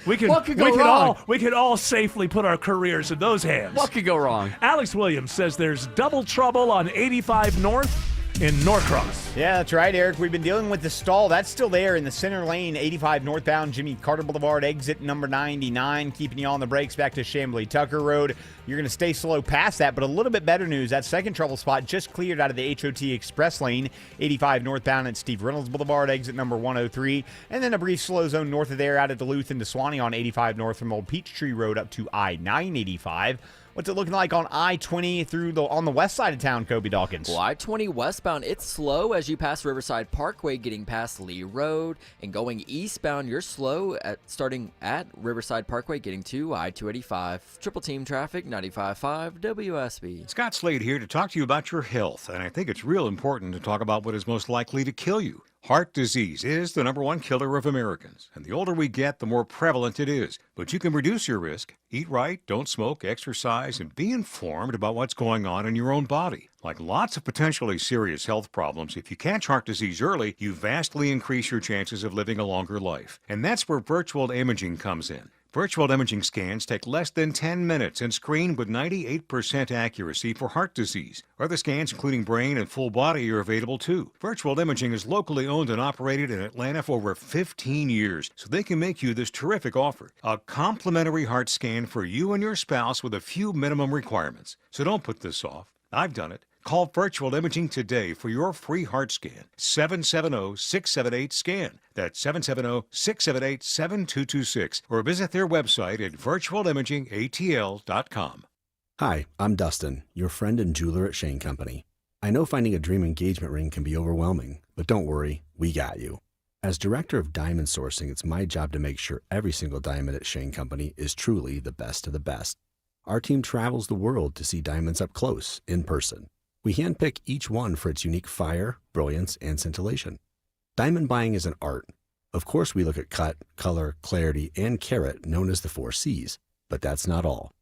What could go wrong? We could all safely put our careers in those hands. What could go wrong? Alex Williams says there's double trouble on 85 North in Norcross. Yeah, that's right, Eric. We've been dealing with the stall. That's still there in the center lane, 85 northbound, Jimmy Carter Boulevard, exit number 99, keeping you on the brakes back to Chamblee Tucker Road. You're going to stay slow past that, but a little bit better news. That second trouble spot just cleared out of the HOT Express lane, 85 northbound at Steve Reynolds Boulevard, exit number 103. And then a brief slow zone north of there out of Duluth into Suwanee on 85 north from Old Peachtree Road up to I-985. What's it looking like on I-20 on the west side of town, Kobe Dawkins? Well, I-20 westbound, it's slow as you pass Riverside Parkway, getting past Lee Road, and going eastbound, you're slow starting at Riverside Parkway, getting to I-285. Triple team traffic, 95.5 WSB. Scott Slade here to talk to you about your health, and I think it's real important to talk about what is most likely to kill you. Heart disease is the #1 killer of Americans, and the older we get, the more prevalent it is. But you can reduce your risk. Eat right, don't smoke, exercise, and be informed about what's going on in your own body. Like lots of potentially serious health problems, if you catch heart disease early, you vastly increase your chances of living a longer life. And that's where virtual imaging comes in. Virtual imaging scans take less than 10 minutes and screen with 98% accuracy for heart disease. Other scans, including brain and full body, are available too. Virtual imaging is locally owned and operated in Atlanta for over 15 years, so they can make you this terrific offer. A complimentary heart scan for you and your spouse with a few minimum requirements. So don't put this off. I've done it. Call Virtual Imaging today for your free heart scan. 770-678-SCAN. That's 770-678-7226. Or visit their website at virtualimagingatl.com. Hi, I'm Dustin, your friend and jeweler at Shane Company. I know finding a dream engagement ring can be overwhelming, but don't worry, we got you. As director of diamond sourcing, it's my job to make sure every single diamond at Shane Company is truly the best of the best. Our team travels the world to see diamonds up close, in person. We handpick each one for its unique fire, brilliance, and scintillation. Diamond buying is an art. Of course, we look at cut, color, clarity, and carat, known as the 4 C's. But that's not all.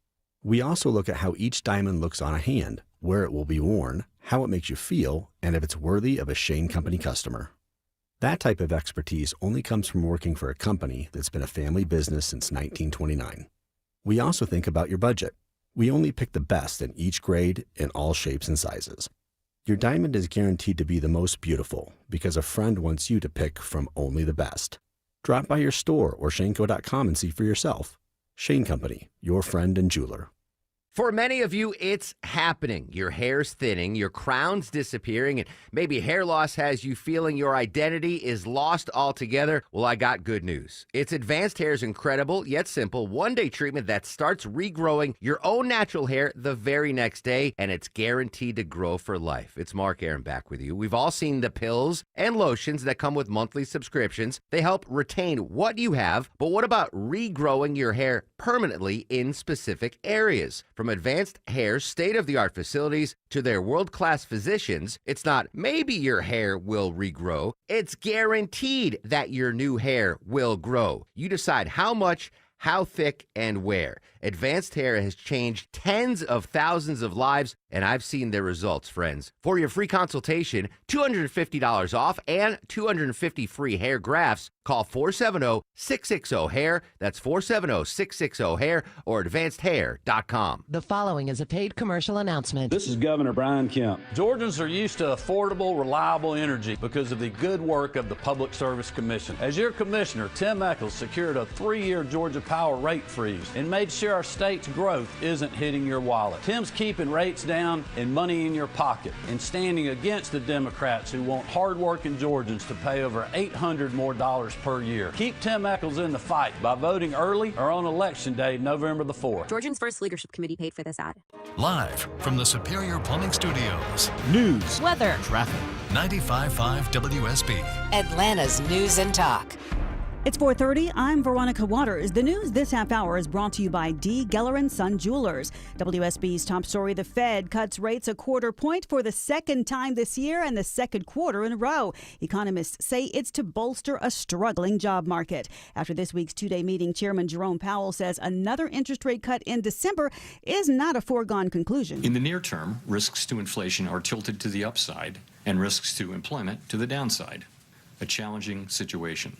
We also look at how each diamond looks on a hand, where it will be worn, how it makes you feel, and if it's worthy of a Shane Company customer. That type of expertise only comes from working for a company that's been a family business since 1929. We also think about your budget. We only pick the best in each grade in all shapes and sizes. Your diamond is guaranteed to be the most beautiful because a friend wants you to pick from only the best. Drop by your store or shaneco.com and see for yourself. Shane Company, your friend and jeweler. For many of you, it's happening. Your hair's thinning, your crown's disappearing, and maybe hair loss has you feeling your identity is lost altogether. Well, I got good news. It's Advanced Hair's incredible yet simple one-day treatment that starts regrowing your own natural hair the very next day, and it's guaranteed to grow for life. It's Mark Aaron back with you. We've all seen the pills and lotions that come with monthly subscriptions. They help retain what you have, but what about regrowing your hair permanently in specific areas? From Advanced Hair's state-of-the-art facilities to their world-class physicians, it's not maybe your hair will regrow. It's guaranteed that your new hair will grow. You decide how much, how thick, and where. Advanced Hair has changed tens of thousands of lives, and I've seen their results, friends. For your free consultation, $250 off and 250 free hair grafts, call 470-660-HAIR. That's 470-660-HAIR or advancedhair.com. The following is a paid commercial announcement. This is Governor Brian Kemp. Georgians are used to affordable, reliable energy because of the good work of the Public Service Commission. As your commissioner, Tim Echols secured a 3-year Georgia Power rate freeze and made sure our state's growth isn't hitting your wallet. Tim's keeping rates down and money in your pocket and standing against the Democrats who want hardworking Georgians to pay over $800 more per year. Keep Tim Echols in the fight by voting early or on Election Day, November the 4th. Georgians First Leadership Committee paid for this ad. Live from the Superior Plumbing Studios. News, weather, traffic. 95.5 WSB. Atlanta's News and Talk. It's 4:30. I'm Veronica Waters. The news this half hour is brought to you by D. Geller & Son Jewelers. WSB's top story, the Fed cuts rates a quarter point for the second time this year and the second quarter in a row. Economists say it's to bolster a struggling job market. After this week's two-day meeting, Chairman Jerome Powell says another interest rate cut in December is not a foregone conclusion. In the near term, risks to inflation are tilted to the upside and risks to employment to the downside. A challenging situation.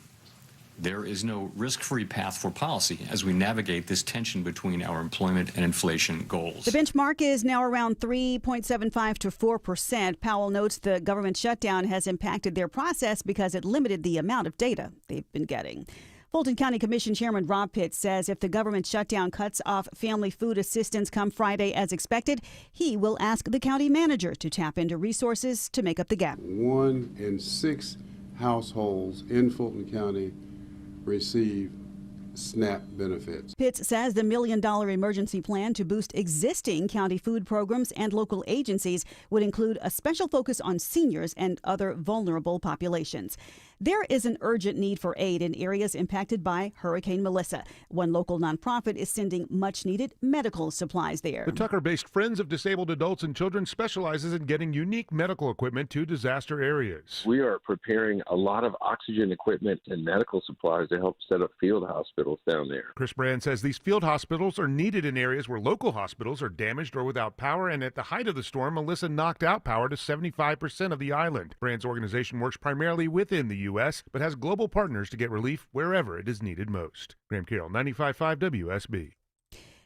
There is no risk-free path for policy as we navigate this tension between our employment and inflation goals. The benchmark is now around 3.75 to 4%. Powell notes the government shutdown has impacted their process because it limited the amount of data they've been getting. Fulton County Commission Chairman Rob Pitts says if the government shutdown cuts off family food assistance come Friday as expected, he will ask the county manager to tap into resources to make up the gap. 1 in 6 households in Fulton County receive SNAP benefits. Pitts says the $1 million emergency plan to boost existing county food programs and local agencies would include a special focus on seniors and other vulnerable populations. There is an urgent need for aid in areas impacted by Hurricane Melissa. One local nonprofit is sending much-needed medical supplies there. The Tucker-based Friends of Disabled Adults and Children specializes in getting unique medical equipment to disaster areas. We are preparing a lot of oxygen equipment and medical supplies to help set up field hospitals down there. Chris Brand says these field hospitals are needed in areas where local hospitals are damaged or without power, and at the height of the storm, Melissa knocked out power to 75% of the island. Brand's organization works primarily within the U.S., but has global partners to get relief wherever it is needed most. Graham Carroll, 95.5 WSB.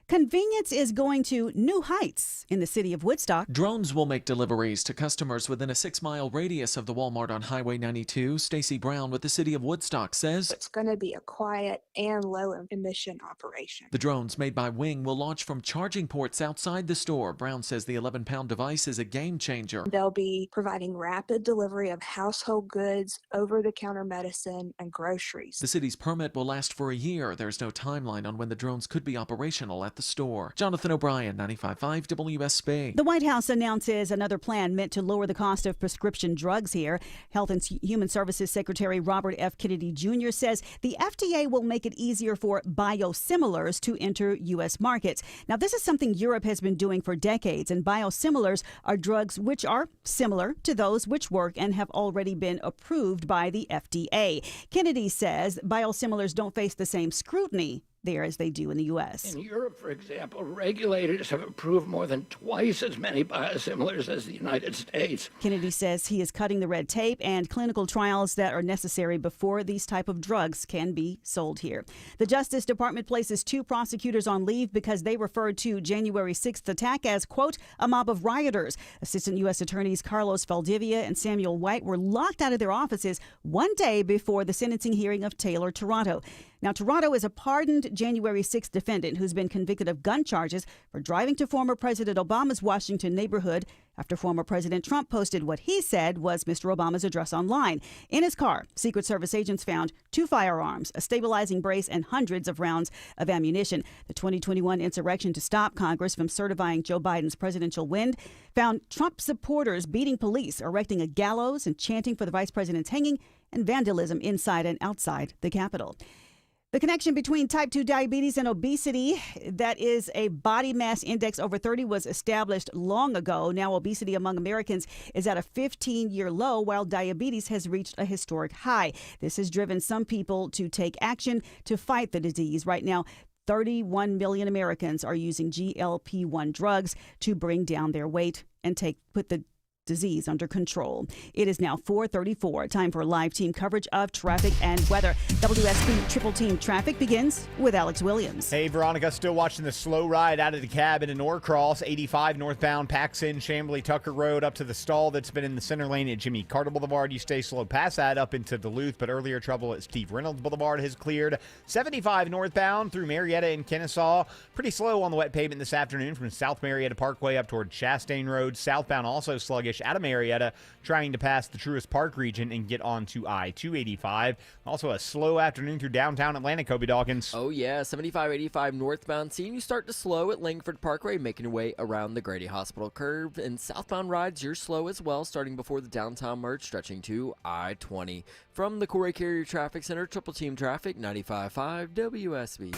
Convenience is going to new heights in the city of Woodstock. Drones will make deliveries to customers within a 6-mile radius of the Walmart on Highway 92. Stacey Brown with the city of Woodstock says it's going to be a quiet and low emission operation. The drones made by Wing will launch from charging ports outside the store. Brown says the 11-pound device is a game changer. They'll be providing rapid delivery of household goods, over-the-counter medicine, and groceries. The city's permit will last for a year. There's no timeline on when the drones could be operational at the store. Jonathan O'Brien, 95.5 WSB. The White House announces another plan meant to lower the cost of prescription drugs here. Health and Human Services Secretary Robert F. Kennedy Jr. says the FDA will make it easier for biosimilars to enter U.S. markets. Now, this is something Europe has been doing for decades, and biosimilars are drugs which are similar to those which work and have already been approved by the FDA. Kennedy says biosimilars don't face the same scrutiny there as they do in the U.S. In Europe, for example, regulators have approved more than twice as many biosimilars as the United States. Kennedy says he is cutting the red tape and clinical trials that are necessary before these type of drugs can be sold here. The Justice Department places 2 prosecutors on leave because they referred to January 6th attack as, quote, a mob of rioters. Assistant U.S. Attorneys Carlos Valdivia and Samuel White were locked out of their offices one day before the sentencing hearing of Taylor Toronto. Now, Toronto is a pardoned January 6th defendant who's been convicted of gun charges for driving to former President Obama's Washington neighborhood after former President Trump posted what he said was Mr. Obama's address online. In his car, Secret Service agents found 2 firearms, a stabilizing brace, and hundreds of rounds of ammunition. The 2021 insurrection to stop Congress from certifying Joe Biden's presidential win found Trump supporters beating police, erecting a gallows and chanting for the vice president's hanging, and vandalism inside and outside the Capitol. The connection between type 2 diabetes and obesity, that is a body mass index over 30, was established long ago. Now obesity among Americans is at a 15-year low, while diabetes has reached a historic high. This has driven some people to take action to fight the disease. Right now, 31 million Americans are using GLP-1 drugs to bring down their weight and put the disease under control. It is now 4:34. Time for live team coverage of traffic and weather. WSB Triple Team Traffic begins with Alex Williams. Hey, Veronica, still watching the slow ride out of the cab into Norcross. 85 northbound packs in Chamblee Tucker Road up to the stall that's been in the center lane at Jimmy Carter Boulevard. You stay slow past that up into Duluth, but earlier trouble at Steve Reynolds Boulevard has cleared. 75 northbound through Marietta and Kennesaw. Pretty slow on the wet pavement this afternoon from South Marietta Parkway up toward Chastain Road. Southbound also sluggish out of Marietta, trying to pass the Truist Park region and get onto I-285. Also a slow afternoon through downtown Atlanta, Kobe Dawkins. Oh, yeah. 75-85 northbound. Seeing you start to slow at Langford Parkway, making your way around the Grady Hospital curve. And southbound rides, you're slow as well, starting before the downtown merge, stretching to I-20. From the Corey Carrier Traffic Center, Triple Team Traffic, 95.5 WSB.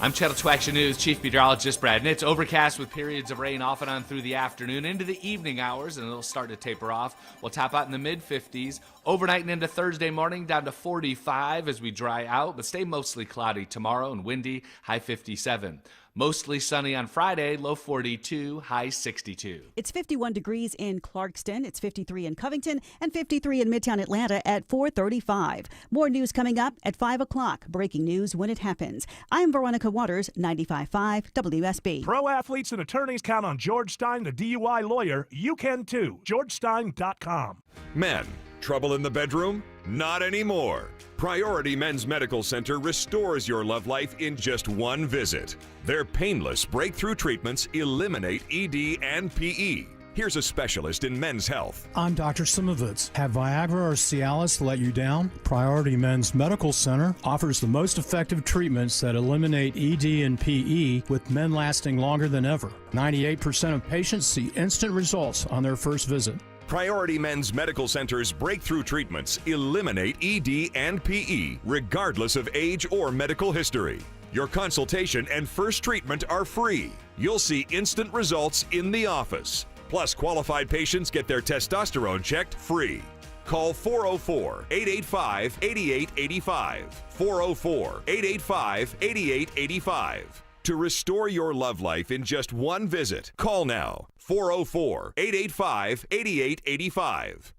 I'm Channel 2 Action News Chief Meteorologist Brad Nitz. Overcast with periods of rain off and on through the afternoon into the evening hours, and it'll start to taper off. We'll top out in the mid-50s. Overnight and into Thursday morning, down to 45 as we dry out, but stay mostly cloudy tomorrow and windy, high 57. Mostly sunny on Friday, low 42, high 62. It's 51 degrees in Clarkston, it's 53 in Covington, and 53 in Midtown Atlanta at 4:35. More news coming up at 5 o'clock. Breaking news when it happens. I'm Veronica Waters, 95.5 WSB. Pro athletes and attorneys count on George Stein, the DUI lawyer. You can too. GeorgeStein.com. Men, trouble in the bedroom? Not anymore. Priority Men's Medical Center restores your love life in just one visit. Their painless breakthrough treatments eliminate ED and PE. Here's a specialist in men's health. I'm Dr. Simovitz. Have Viagra or Cialis let you down? Priority Men's Medical Center offers the most effective treatments that eliminate ED and PE, with men lasting longer than ever. 98% of patients see instant results on their first visit. Priority Men's Medical Center's breakthrough treatments eliminate ED and PE, regardless of age or medical history. Your consultation and first treatment are free. You'll see instant results in the office. Plus, qualified patients get their testosterone checked free. Call 404-885-8885. 404-885-8885. To restore your love life in just one visit, call now. 404-885-8885.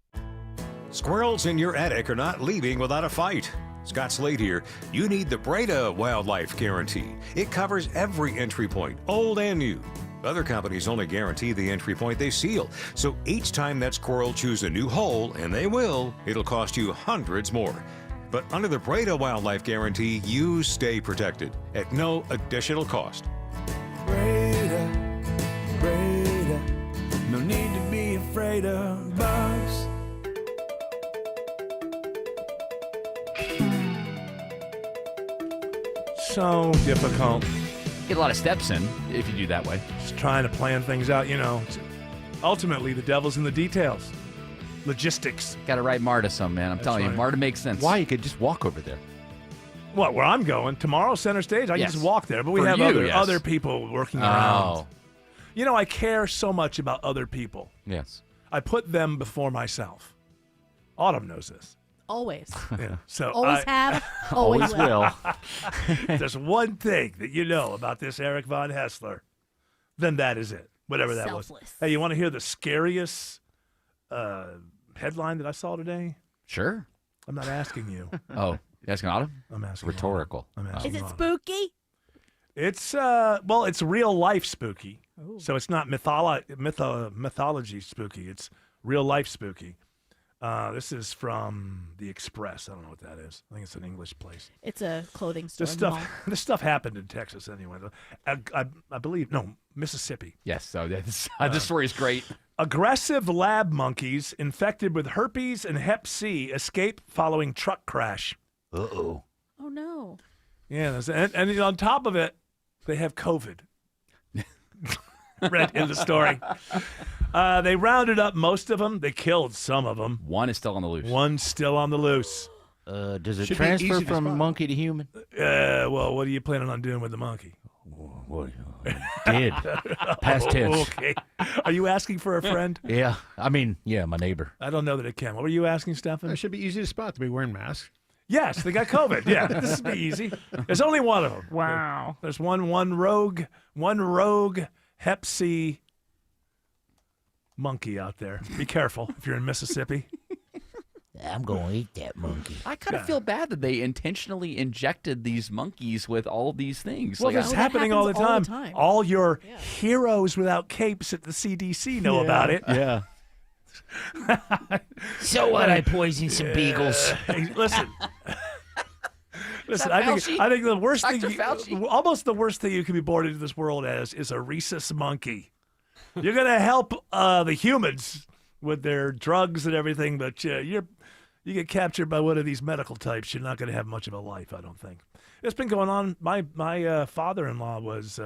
Squirrels in your attic are not leaving without a fight. Scott Slade here. You need the Breda Wildlife Guarantee. It covers every entry point, old and new. Other companies only guarantee the entry point they seal. So each time that squirrel chews a new hole, and they will, it'll cost you hundreds more. But under the Breda Wildlife Guarantee, you stay protected at no additional cost. Breda, no need to be afraid of bugs. So difficult. Get a lot of steps in if you do that way. Just trying to plan things out, you know. Ultimately, the devil's in the details. Logistics. Got to write Marta some, man. I'm telling you, Marta makes sense. Why? You could just walk over there. What, where I'm going? Tomorrow, center stage? I can just walk there. But we have other people working around. You know, I care so much about other people. Yes. I put them before myself. Autumn knows this. Always. Yeah. So always have, always will. If there's one thing that you know about this Eric Von Hessler, then that is it. Whatever that was. Hey, you want to hear the scariest headline that I saw today? Sure. I'm not asking you. Oh, you asking Autumn? I'm asking Rhetorical. I'm asking Is it spooky? It's well, it's real life spooky. Ooh. So it's not mythology spooky. It's real life spooky. This is from the Express. I don't know what that is. I think it's an English place. It's a clothing store. This stuff happened in Texas anyway. I believe Mississippi. Yes. So this story is great. Aggressive lab monkeys infected with herpes and Hep C escape following truck crash. Uh-oh. Oh no. Yeah, and on top of it, they have COVID. Read in the story. They rounded up most of them. They killed some of them. One is still on the loose. One's still on the loose. Does it transfer from monkey to human? Well, what are you planning on doing with the monkey? Did. Past tense. Okay. Are you asking for a friend? Yeah. I mean, yeah, my neighbor. I don't know that it can. What were you asking, Stefan? It should be easy to spot to be wearing masks. Yes, they got COVID. Yeah, this would be easy. There's only one of them. Wow. There's one rogue Hep C monkey out there. Be careful if you're in Mississippi. I'm going to eat that monkey. I kind of feel bad that they intentionally injected these monkeys with all these things. Well, like, this is happening all the time. All your heroes without capes at the CDC know about it. Yeah. So what? I poisoned some beagles. Hey, listen. Listen, I think the worst thing, almost the worst thing you can be born into this world as, is a rhesus monkey. You're gonna help the humans with their drugs and everything, but you get captured by one of these medical types, you're not gonna have much of a life, I don't think. It's been going on. My father-in-law was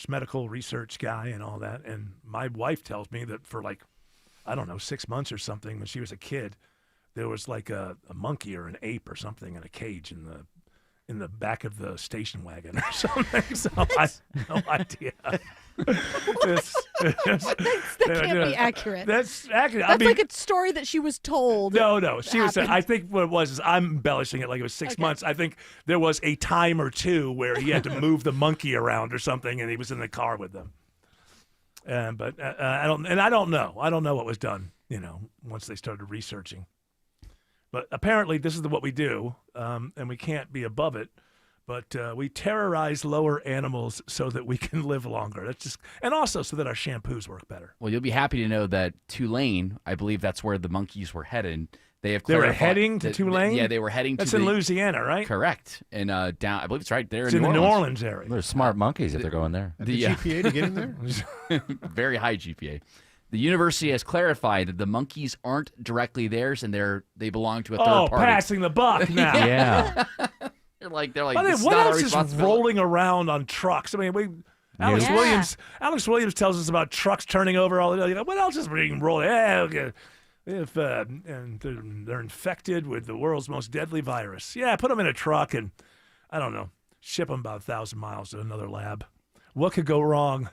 medical research guy and all that, and my wife tells me that for 6 months or something when she was a kid, there was like a monkey or an ape or something in a cage in the back of the station wagon or something. So I have no idea. That can't be accurate. That's accurate. That's like a story that she was told. No. She was. I think what it was is I'm embellishing it like it was 6 months. I think there was a time or two where he had to move the monkey around or something, and he was in the car with them. But I don't know. I don't know what was done. Once they started researching. But apparently this is what we do, and we can't be above it. But we terrorize lower animals so that we can live longer. And also so that our shampoos work better. Well, you'll be happy to know that Tulane, I believe that's where the monkeys were headed. They were heading to Tulane? Yeah, they were heading That's to in Louisiana, right? Correct. And down, I believe it's right there It's in the New New Orleans area. They're smart monkeys if they're going there. The GPA to get in there? Very high GPA. The university has clarified that the monkeys aren't directly theirs, and they belong to a third party. Oh, passing the buck now. Yeah. They're like, this what is not else our is responsibility. rolling around on trucks? I mean, Alex Williams tells us about trucks turning over all the time. What else is being rolled? Okay. If and they're infected with the world's most deadly virus. Yeah, put them in a truck and, I don't know, ship them about 1,000 miles to another lab. What could go wrong?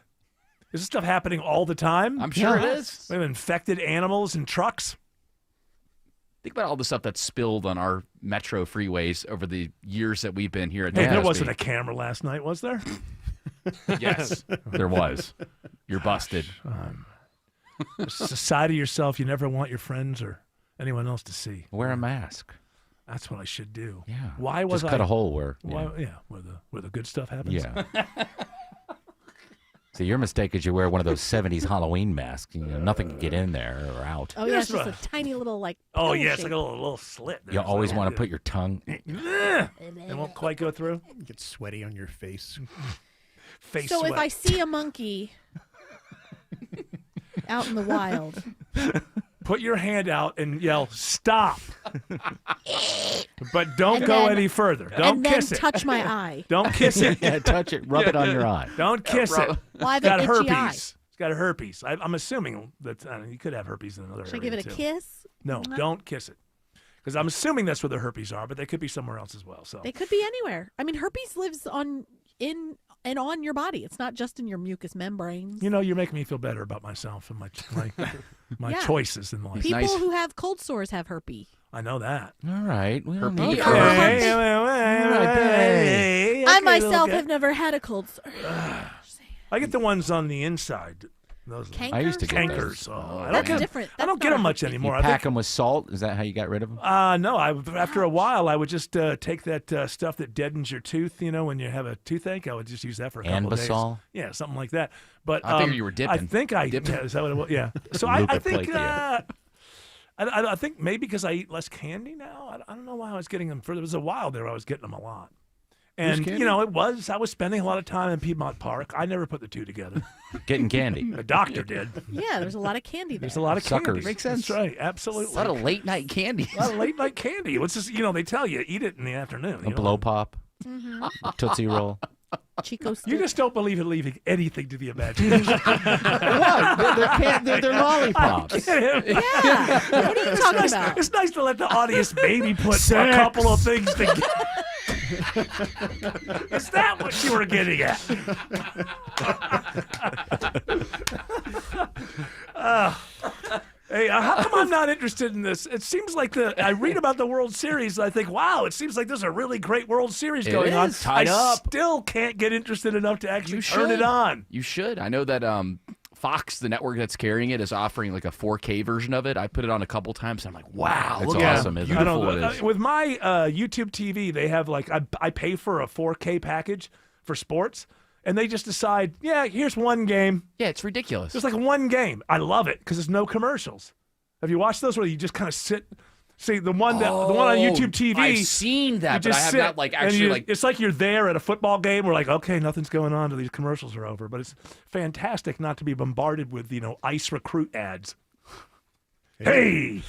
Is this stuff happening all the time? I'm sure it is. We have infected animals in trucks. Think about all the stuff that's spilled on our metro freeways over the years that we've been here at Hey, there WSB. wasn't a camera last night, was there? Yes, there was. You're busted. It's a side of yourself you never want your friends or anyone else to see. Wear a mask. That's what I should do. Yeah. Why was Just cut a hole where. Where the good stuff happens. Yeah. See, your mistake is you wear one of those 70s Halloween masks. Nothing can get in there or out. Oh, yeah, it's just a tiny little, Oh, pill yeah, it's shape. like a little slit. You always want to put your tongue. It won't quite go through. Get sweaty on your face. Face So sweat. if I see a monkey out in the wild, Put your hand out and yell, stop. But don't go any further. Don't and kiss then it. touch my eye. Don't kiss it. Yeah, touch it. Rub it on your eye. Don't kiss it. Well, I have It's got an itchy herpes. eye. It's got herpes. I'm assuming that you could have herpes in another Should I area give it a too. kiss? No, don't kiss it. Because I'm assuming that's where the herpes are, but they could be somewhere else as well. So They could be anywhere. I mean, herpes lives on your body. It's not just in your mucous membranes. you're making me feel better about myself and my Yeah. choices in life. People who have cold sores have herpes. I know that. All right. We don't Herpes. need Okay, I little myself guy. have never had a cold sore. I get the ones on the inside. Those Cankers? I used to get cankers. those. I That's don't get different. I don't That's get not them much herpes. anymore. You pack them with salt? Is that how you got rid of them? No, after a while, I would just take that stuff that deadens your tooth. When you have a toothache, I would just use that for a couple of days. Anbesol? Yeah, something like that. But I figured you were dipping. I think Dipping. Yeah, is that what it was? Yeah. So I think Leukoplakia. I think maybe because I eat less candy now. I don't know why I was getting them. There was a while there I was getting them a lot. And, candy? I was spending a lot of time in Piedmont Park. I never put the two together. Getting candy. The doctor did. Yeah, there's a lot of candy there. There's a lot of Suckers. candy. Makes sense. That's right. Absolutely. A lot of late night candy. A lot of late night candy. It's just, they tell you, eat it in the afternoon. A blow pop. Mm-hmm. A Tootsie Roll. Chico stick. You just don't believe in leaving anything to the imagination. What? They're lollipops. Yeah. What are you talking about? It's nice to let the audience maybe put a couple of things together. Is that what you were getting at? Hey, how come I'm not interested in this? It seems like I read about the World Series, and I think, wow, it seems like there's a really great World Series going on. Tied I up. still can't get interested enough to actually You turn it should. on. You should. I know that Fox, the network that's carrying it, is offering like a 4K version of it. I put it on a couple times, and I'm like, wow, It's look how awesome, isn't it? beautiful it is. With my YouTube TV, they have I pay for a 4K package for sports, and they just decide, yeah, here's one game. Yeah, it's ridiculous. There's one game. I love it because there's no commercials. Have you watched those where you just kind of sit? See the one on YouTube TV. I've seen that, but I have not actually It's like you're there at a football game. We're like, okay, nothing's going on till these commercials are over. But it's fantastic not to be bombarded with ICE recruit ads. Hey,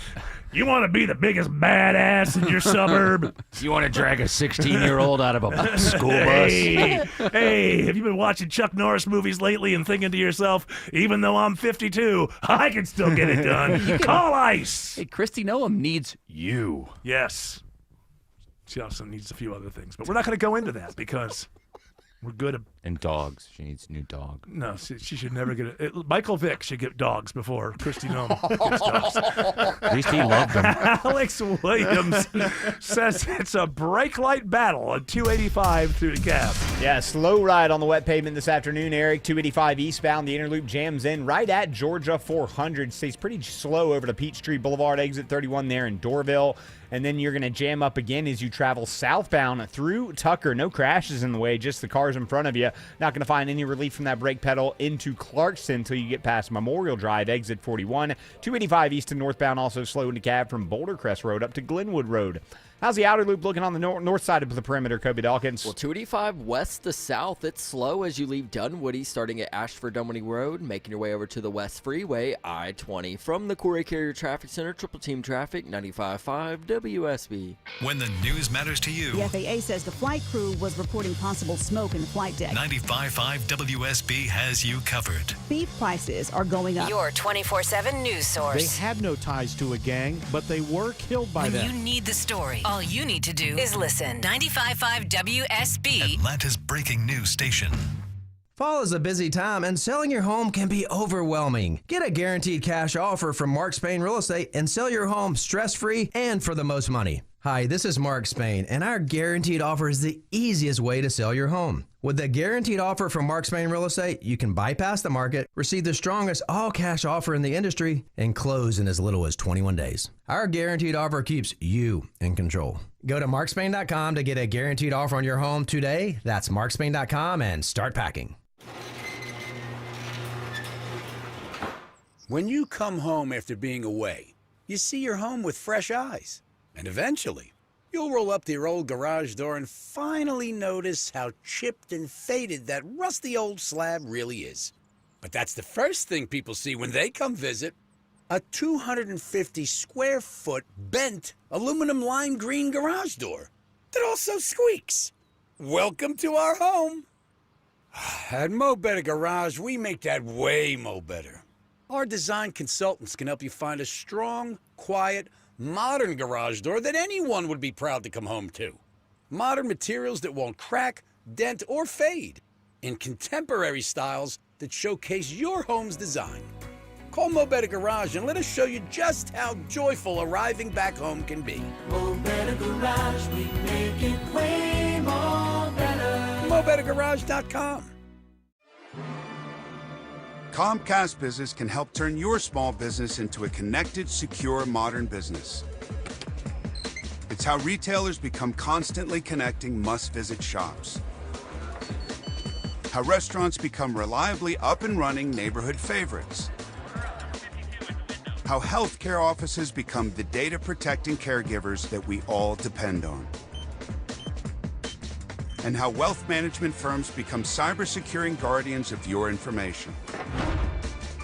you want to be the biggest badass in your suburb? You want to drag a 16-year-old out of a school bus? Hey, have you been watching Chuck Norris movies lately and thinking to yourself, even though I'm 52, I can still get it done? Call ICE. Hey, Kristi Noem needs you. Yes. She also needs a few other things, but we're not going to go into that because we're good at... And dogs. She needs a new dog. No, she should never get it. Michael Vick should get dogs before Kristi Noem gets dogs. At least he loved them. Alex Williams says it's a brake light battle on 285 through the cab. Yeah, slow ride on the wet pavement this afternoon, Eric. 285 eastbound. The inner loop jams in right at Georgia 400. Stays pretty slow over to Peachtree Boulevard, exit 31 there in Dorville. And then you're going to jam up again as you travel southbound through Tucker. No crashes in the way, just the cars in front of you. Not going to find any relief from that brake pedal into Clarkston until you get past Memorial Drive, exit 41. 285 east and northbound also slow into cab from Boulder Crest Road up to Glenwood Road. How's the outer loop looking on the north side of the perimeter, Kobe Dawkins? Well, 285 west to south, it's slow as you leave Dunwoody, starting at Ashford Dunwoody Road, making your way over to the West Freeway, I-20. From the Corey Carrier Traffic Center, Triple Team Traffic, 95.5 WSB. When the news matters to you. The FAA says the flight crew was reporting possible smoke in the flight deck. 95.5 WSB has you covered. Beef prices are going up. Your 24/7 news source. They had no ties to a gang, but they were killed by when them. you need the story, all you need to do is listen. 95.5 WSB. Atlanta's breaking news station. Fall is a busy time, and selling your home can be overwhelming. Get a guaranteed cash offer from Mark Spain Real Estate and sell your home stress-free and for the most money. Hi, this is Mark Spain, and our guaranteed offer is the easiest way to sell your home. With the guaranteed offer from Mark Spain Real Estate, you can bypass the market, receive the strongest all-cash offer in the industry, and close in as little as 21 days. Our guaranteed offer keeps you in control. Go to markspain.com to get a guaranteed offer on your home today. That's markspain.com and start packing. When you come home after being away, you see your home with fresh eyes. And eventually, you'll roll up to your old garage door and finally notice how chipped and faded that rusty old slab really is. But that's the first thing people see when they come visit. A 250 square foot bent aluminum lime green garage door that also squeaks. Welcome to our home. At Mo Better Garage, we make that way mo better. Our design consultants can help you find a strong, quiet, modern garage door that anyone would be proud to come home to. Modern materials that won't crack, dent, or fade. In contemporary styles that showcase your home's design. Call Mo Better Garage and let us show you just how joyful arriving back home can be. Mo Better Garage, we make it way more better. MoBetterGarage.com. Comcast Business can help turn your small business into a connected, secure, modern business. It's how retailers become constantly connecting must-visit shops. How restaurants become reliably up and running neighborhood favorites. how healthcare offices become the data-protecting caregivers that we all depend on. And how wealth management firms become cyber-securing guardians of your information.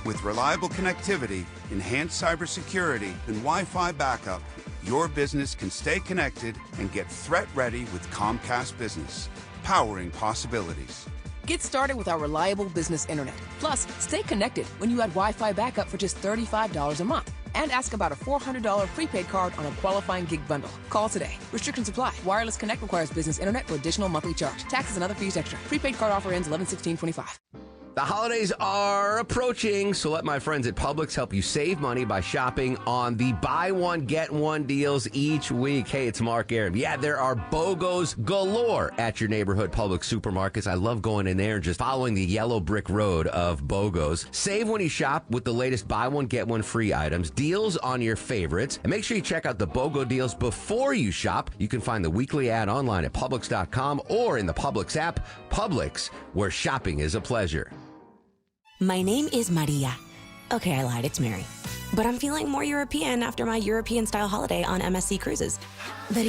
With reliable connectivity, enhanced cybersecurity, and Wi-Fi backup, your business can stay connected and get threat-ready with Comcast Business, powering possibilities. Get started with our reliable business internet. Plus, stay connected when you add Wi-Fi backup for just $35 a month. And ask about a $400 prepaid card on a qualifying gig bundle. Call today. Restrictions apply. Wireless Connect requires business internet for additional monthly charge. Taxes and other fees extra. Prepaid card offer ends 11/16/25. The holidays are approaching, so let my friends at Publix help you save money by shopping on the buy one, get one deals each week. Hey, it's Mark Aram. Yeah, there are BOGOs galore at your neighborhood Publix supermarkets. I love going in there and just following the yellow brick road of BOGOs. Save when you shop with the latest buy one, get one free items, deals on your favorites, and make sure you check out the BOGO deals before you shop. You can find the weekly ad online at Publix.com or in the Publix app. Publix, where shopping is a pleasure. My name is Maria. Okay, I lied, it's Mary. But I'm feeling more European after my European-style holiday on MSC Cruises. The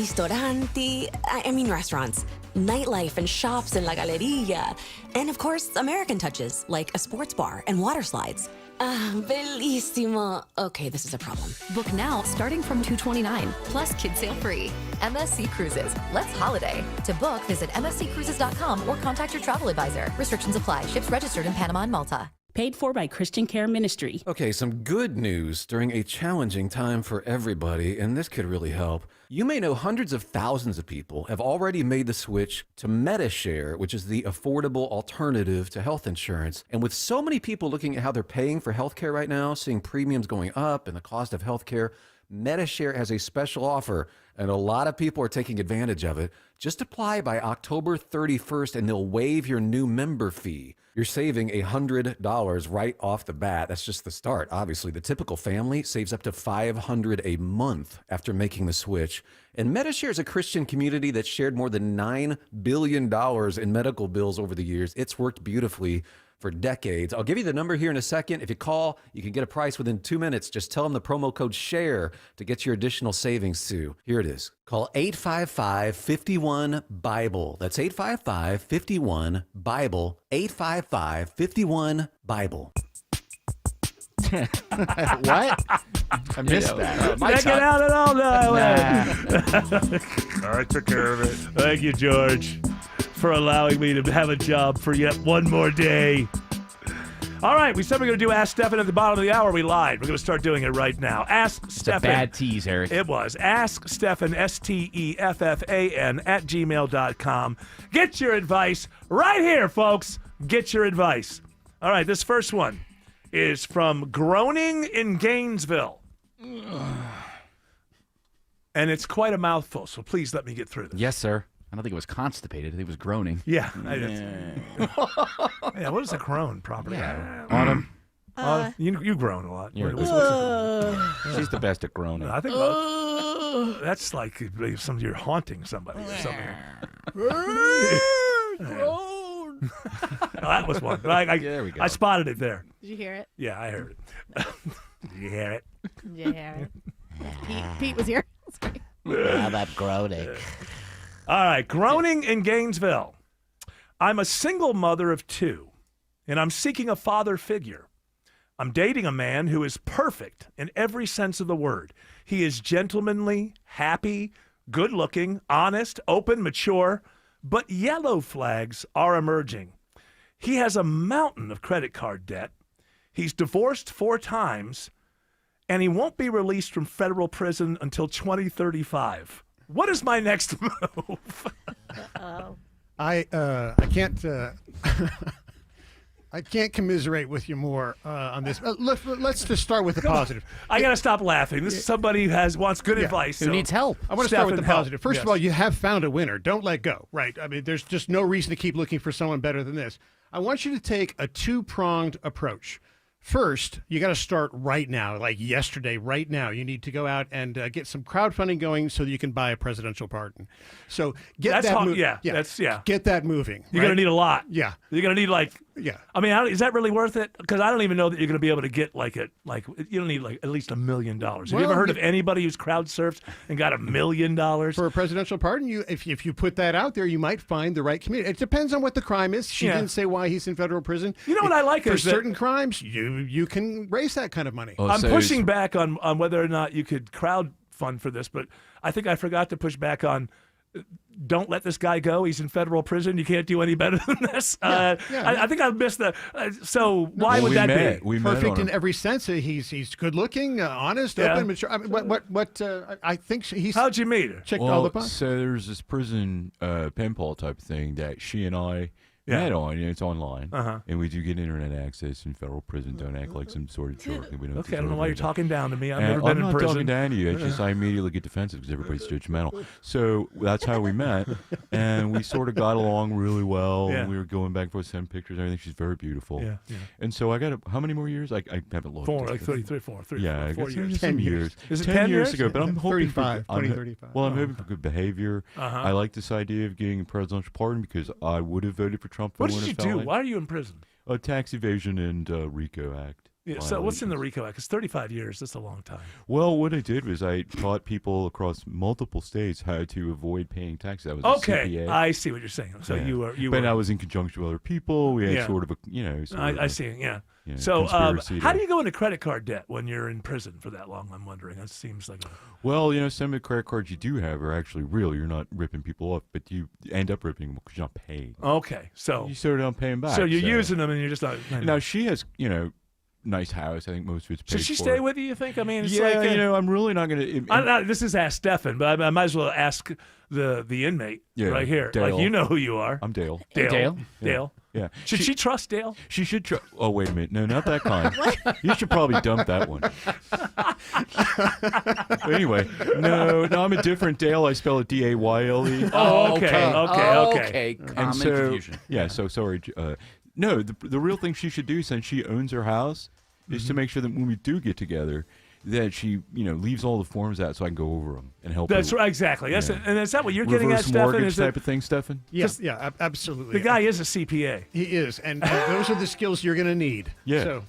restaurants, nightlife and shops in La Galleria. And of course, American touches, like a sports bar and water slides. Bellissimo. Okay, this is a problem. Book now starting from $229, plus kids sale free. MSC Cruises. Let's holiday. To book, visit msccruises.com or contact your travel advisor. Restrictions apply. Ships registered in Panama and Malta. Paid for by Christian Care Ministry. Okay, some good news during a challenging time for everybody, and this could really help. You may know hundreds of thousands of people have already made the switch to MediShare, which is the affordable alternative to health insurance. And with so many people looking at how they're paying for healthcare right now, seeing premiums going up and the cost of healthcare, MediShare has a special offer, and a lot of people are taking advantage of it. Just apply by October 31st, and they'll waive your new member fee. You're saving $100 right off the bat. That's just the start. Obviously, the typical family saves up to $500 a month after making the switch. And MediShare is a Christian community that shared more than $9 billion in medical bills over the years. It's worked beautifully for decades. I'll give you the number here in a second. If you call, you can get a price within 2 minutes. Just tell them the promo code SHARE to get your additional savings too. Here it is. Call 855-51-BIBLE. That's 855-51-BIBLE. 855-51-BIBLE. What? I missed that. Check it out at all now. I took care of it. Thank you, George, for allowing me to have a job for yet one more day. All right, we said we were going to do Ask Stefan at the bottom of the hour. We lied. We're going to start doing it right now. Ask Stefan. It's a bad tease, Eric. It was. Ask Stefan, STEFFAN, @gmail.com. Get your advice right here, folks. Get your advice. All right, this first one is from Groaning in Gainesville. And it's quite a mouthful, so please let me get through this. Yes, sir. I don't think it was constipated. I think it was groaning. Yeah. Yeah, what is a groan properly? Yeah. Autumn. You groan a lot. She's the best at groaning. I think that's like you're haunting somebody or something. Groan. That was one. There we go. I spotted it there. Did you hear it? Yeah, I heard it. Did you hear it? Did you hear it? Pete was here. Sorry. How about groaning? All right, Groaning in Gainesville. I'm a single mother of 2, and I'm seeking a father figure. I'm dating a man who is perfect in every sense of the word. He is gentlemanly, happy, good-looking, honest, open, mature, but yellow flags are emerging. He has a mountain of credit card debt. He's divorced 4 times, and he won't be released from federal prison until 2035. What is my next move? I can't I can't commiserate with you more on this. Let's just start with the positive. I got to stop laughing. This is somebody who wants good advice. Who needs help. I want to start with the positive. First Yes. of all, you have found a winner. Don't let go, right? I mean, there's just no reason to keep looking for someone better than this. I want you to take a 2-pronged approach. First, you got to start right now, like yesterday, right now. You need to go out and get some crowdfunding going so that you can buy a presidential pardon. So get That's that hard, moving. yeah. That's Get that moving. You're going to need a lot. Yeah. You're going to need like Yeah. I mean, is that really worth it? Because I don't even know that you're going to be able to get you don't need at least $1 million. Have you ever heard of anybody who's crowd surfed and got $1 million? For a presidential pardon, if you put that out there, you might find the right community. It depends on what the crime is. She didn't say why he's in federal prison. You know what I like for is that- certain crimes, you can raise that kind of money. I'm pushing back on whether or not you could crowd fund for this, but I think I forgot to push back on don't let this guy go. He's in federal prison. You can't do any better than this. I think I missed the. So why would that be? We perfect in every sense. He's good looking, honest, open, mature. I mean, I think he's. How'd you meet her? Checked all the boxes. So there's this prison pen pal type thing that she and I met on. It's online, and we do get internet access in federal prison. Don't act like some sort of jerk. We don't Okay, I don't know why you're talking down to me. I've never I'm been in not prison. talking down to you. It's just I immediately get defensive because everybody's judgmental. So that's how we met, and we sort of got along really well. Yeah. And we were going back and forth, sending pictures and everything. She's very beautiful. Yeah. And so I got how many more years? I haven't looked. 4, like 33, 4, 3, yeah, 4 I guess years. there's some years. Is it 10 years ago? But I'm hoping 35, for 35. Well, I'm hoping for good behavior. I like this idea of getting a presidential pardon because I would have voted for Trump. What did you do? Why are you in prison? A tax evasion and RICO Act. Yeah, so what's in the RICO Act? It's 35 years. That's a long time. Well, what I did was I taught people across multiple states how to avoid paying taxes. That was okay. a CPA. I see what you're saying. So you were. But I was in conjunction with other people. We had sort of a, I see. Yeah. you know, So conspiracy how to- do you go into credit card debt when you're in prison for that long? I'm wondering. That seems like a... Well, you know, some of the credit cards you do have are actually real. You're not ripping people off, but you end up ripping them because you're not paying. Okay, so you sort of don't pay them back. So you're using them and you're just not. Now she has, you know, nice house. I think most of it's paid Should she for. stay with you? You think? I mean, it's yeah, like you know, I'm really not going to. This is Ask Stefan, but I might as well ask the inmate right here. Dale. Like, you know who you are. I'm Dale. Dale. Yeah. Dale. Yeah. Should she trust Dale? She should trust. Oh, wait a minute. No, not that kind. You should probably dump that one. But anyway, no, I'm a different Dale. I spell it D-A-Y-L-E. Oh, okay. Okay. And Common so, confusion. yeah. So sorry. No, the real thing she should do, since she owns her house, is to make sure that when we do get together, that she, you know, leaves all the forms out so I can go over them and help. That's her. right, exactly. That's Yeah. it. And is that what you're getting at, Reverse Stefan? mortgage Is that type of thing, Stefan? Yes, yeah, absolutely. the guy is a CPA? He is, and those are the skills you're going to need. Yeah.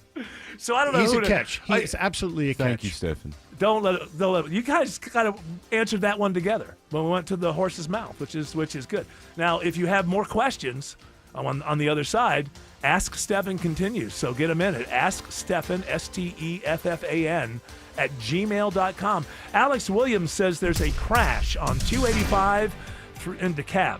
So I don't know. He's who a catch. He's absolutely a catch. Thank you, Stefan. Don't let you guys kind of answered that one together when we went to the horse's mouth, which is good. Now, if you have more questions on the other side, Ask Stefan continues. So get a minute. Ask Stefan, STEFFAN, at gmail.com. Alex Williams says there's a crash on 285 in DeKalb.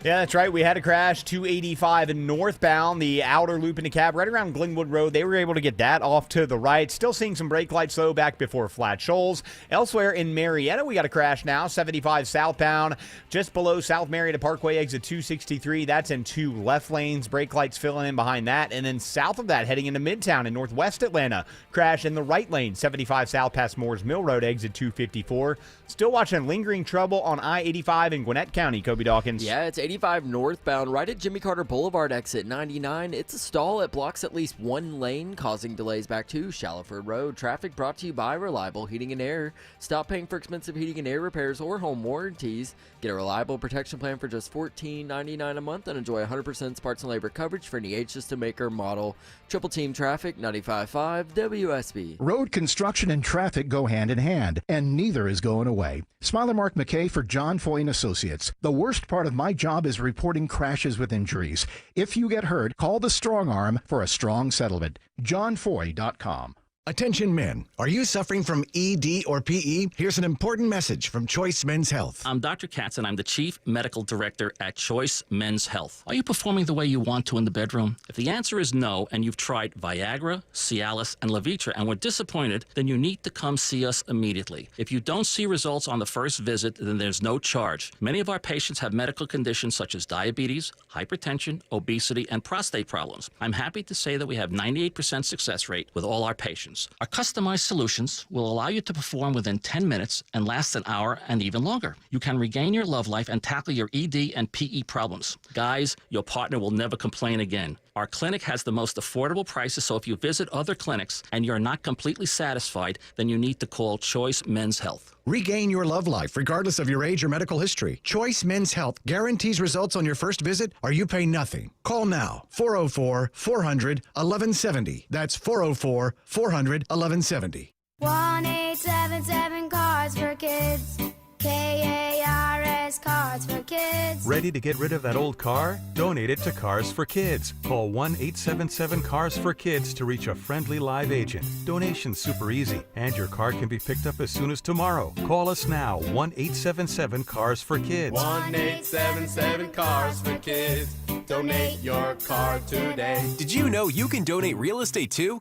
Yeah, that's right. We had a crash, 285 in northbound, the outer loop in DeKalb, right around Glenwood Road. They were able to get that off to the right. Still seeing some brake lights, though, back before Flat Shoals. Elsewhere in Marietta, we got a crash now, 75 southbound, just below South Marietta Parkway, exit 263. That's in two left lanes. Brake lights filling in behind that. And then south of that, heading into Midtown in northwest Atlanta, crash in the right lane, 75 south past Moores Mill Road, exit 254. Still watching lingering trouble on I-85 in Gwinnett County, Kobe Dawkins. Yeah, it's 85 northbound, right at Jimmy Carter Boulevard, exit 99. It's a stall. It blocks at least one lane, causing delays back to Shallowford Road. Traffic brought to you by Reliable Heating and Air. Stop paying for expensive heating and air repairs or home warranties. Get a reliable protection plan for just $14.99 a month and enjoy 100% parts and labor coverage for any age system, maker, model. Triple Team Traffic, 95.5 WSB. Road construction and traffic go hand in hand, and neither is going away. Smiler Mark McKay for John Foy & Associates. The worst part of my job is reporting crashes with injuries. If you get hurt, call the Strong Arm for a strong settlement. JohnFoy.com. Attention men, are you suffering from ED or PE? Here's an important message from Choice Men's Health. I'm Dr. Katz, and I'm the Chief Medical Director at Choice Men's Health. Are you performing the way you want to in the bedroom? If the answer is no, and you've tried Viagra, Cialis, and Levitra and were disappointed, then you need to come see us immediately. If you don't see results on the first visit, then there's no charge. Many of our patients have medical conditions such as diabetes, hypertension, obesity, and prostate problems. I'm happy to say that we have 98% success rate with all our patients. Our customized solutions will allow you to perform within 10 minutes and last an hour and even longer. You can regain your love life and tackle your ED and PE problems. Guys, your partner will never complain again. Our clinic has the most affordable prices, so if you visit other clinics and you're not completely satisfied, then you need to call Choice Men's Health. Regain your love life regardless of your age or medical history. Choice Men's Health guarantees results on your first visit or you pay nothing. Call now. 404-400-1170. That's 404-400-1170. 1-877 Cars for Kids. KARS Cars for Kids. Ready to get rid of that old car? Donate it to Cars for Kids. Call 1-877 Cars for Kids to reach a friendly live agent. Donation's super easy, and your car can be picked up as soon as tomorrow. Call us now, 1-877 Cars for Kids. 1-877 Cars for Kids. Donate your car today. Did you know you can donate real estate too?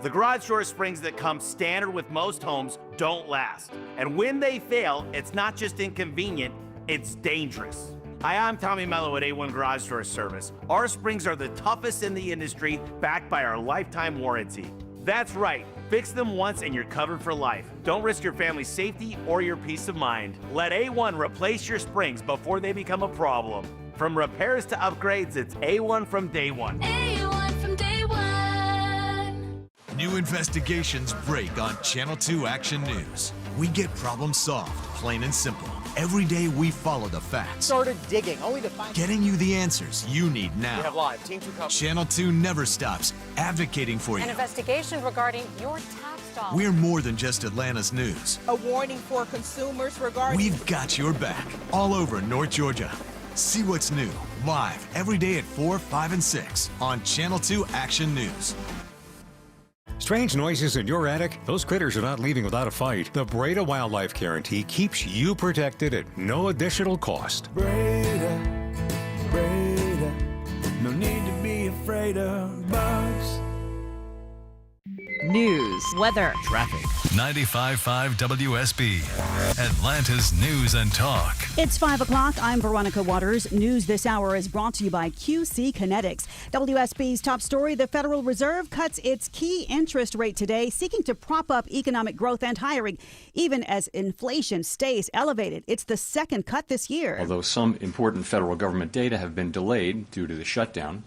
The garage door springs that come standard with most homes don't last. And when they fail, it's not just inconvenient, it's dangerous. Hi, I'm Tommy Mello at A1 Garage Door Service. Our springs are the toughest in the industry, backed by our lifetime warranty. That's right, fix them once and you're covered for life. Don't risk your family's safety or your peace of mind. Let A1 replace your springs before they become a problem. From repairs to upgrades, it's A1 from day one. A1 from day one. New investigations break on Channel 2 Action News. We get problems solved, plain and simple. Every day we follow the facts. Started digging, only to find... Getting you the answers you need now. We have live, Team 2 coverage. Channel 2 never stops advocating for you. An investigation regarding your tax dollars. We're more than just Atlanta's news. A warning for consumers regarding... We've got your back all over North Georgia. See what's new, live, every day at 4, 5, and 6 on Channel 2 Action News. Strange noises in your attic? Those critters are not leaving without a fight. The Breda Wildlife Guarantee keeps you protected at no additional cost. Breda, no need to be afraid of bugs. News, weather, traffic. 95.5 WSB, Atlanta's News and Talk. It's 5 o'clock. I'm Veronica Waters. News this hour is brought to you by QC Kinetics. WSB's top story, the Federal Reserve cuts its key interest rate today, seeking to prop up economic growth and hiring, even as inflation stays elevated. It's the second cut this year. Although some important federal government data have been delayed due to the shutdown,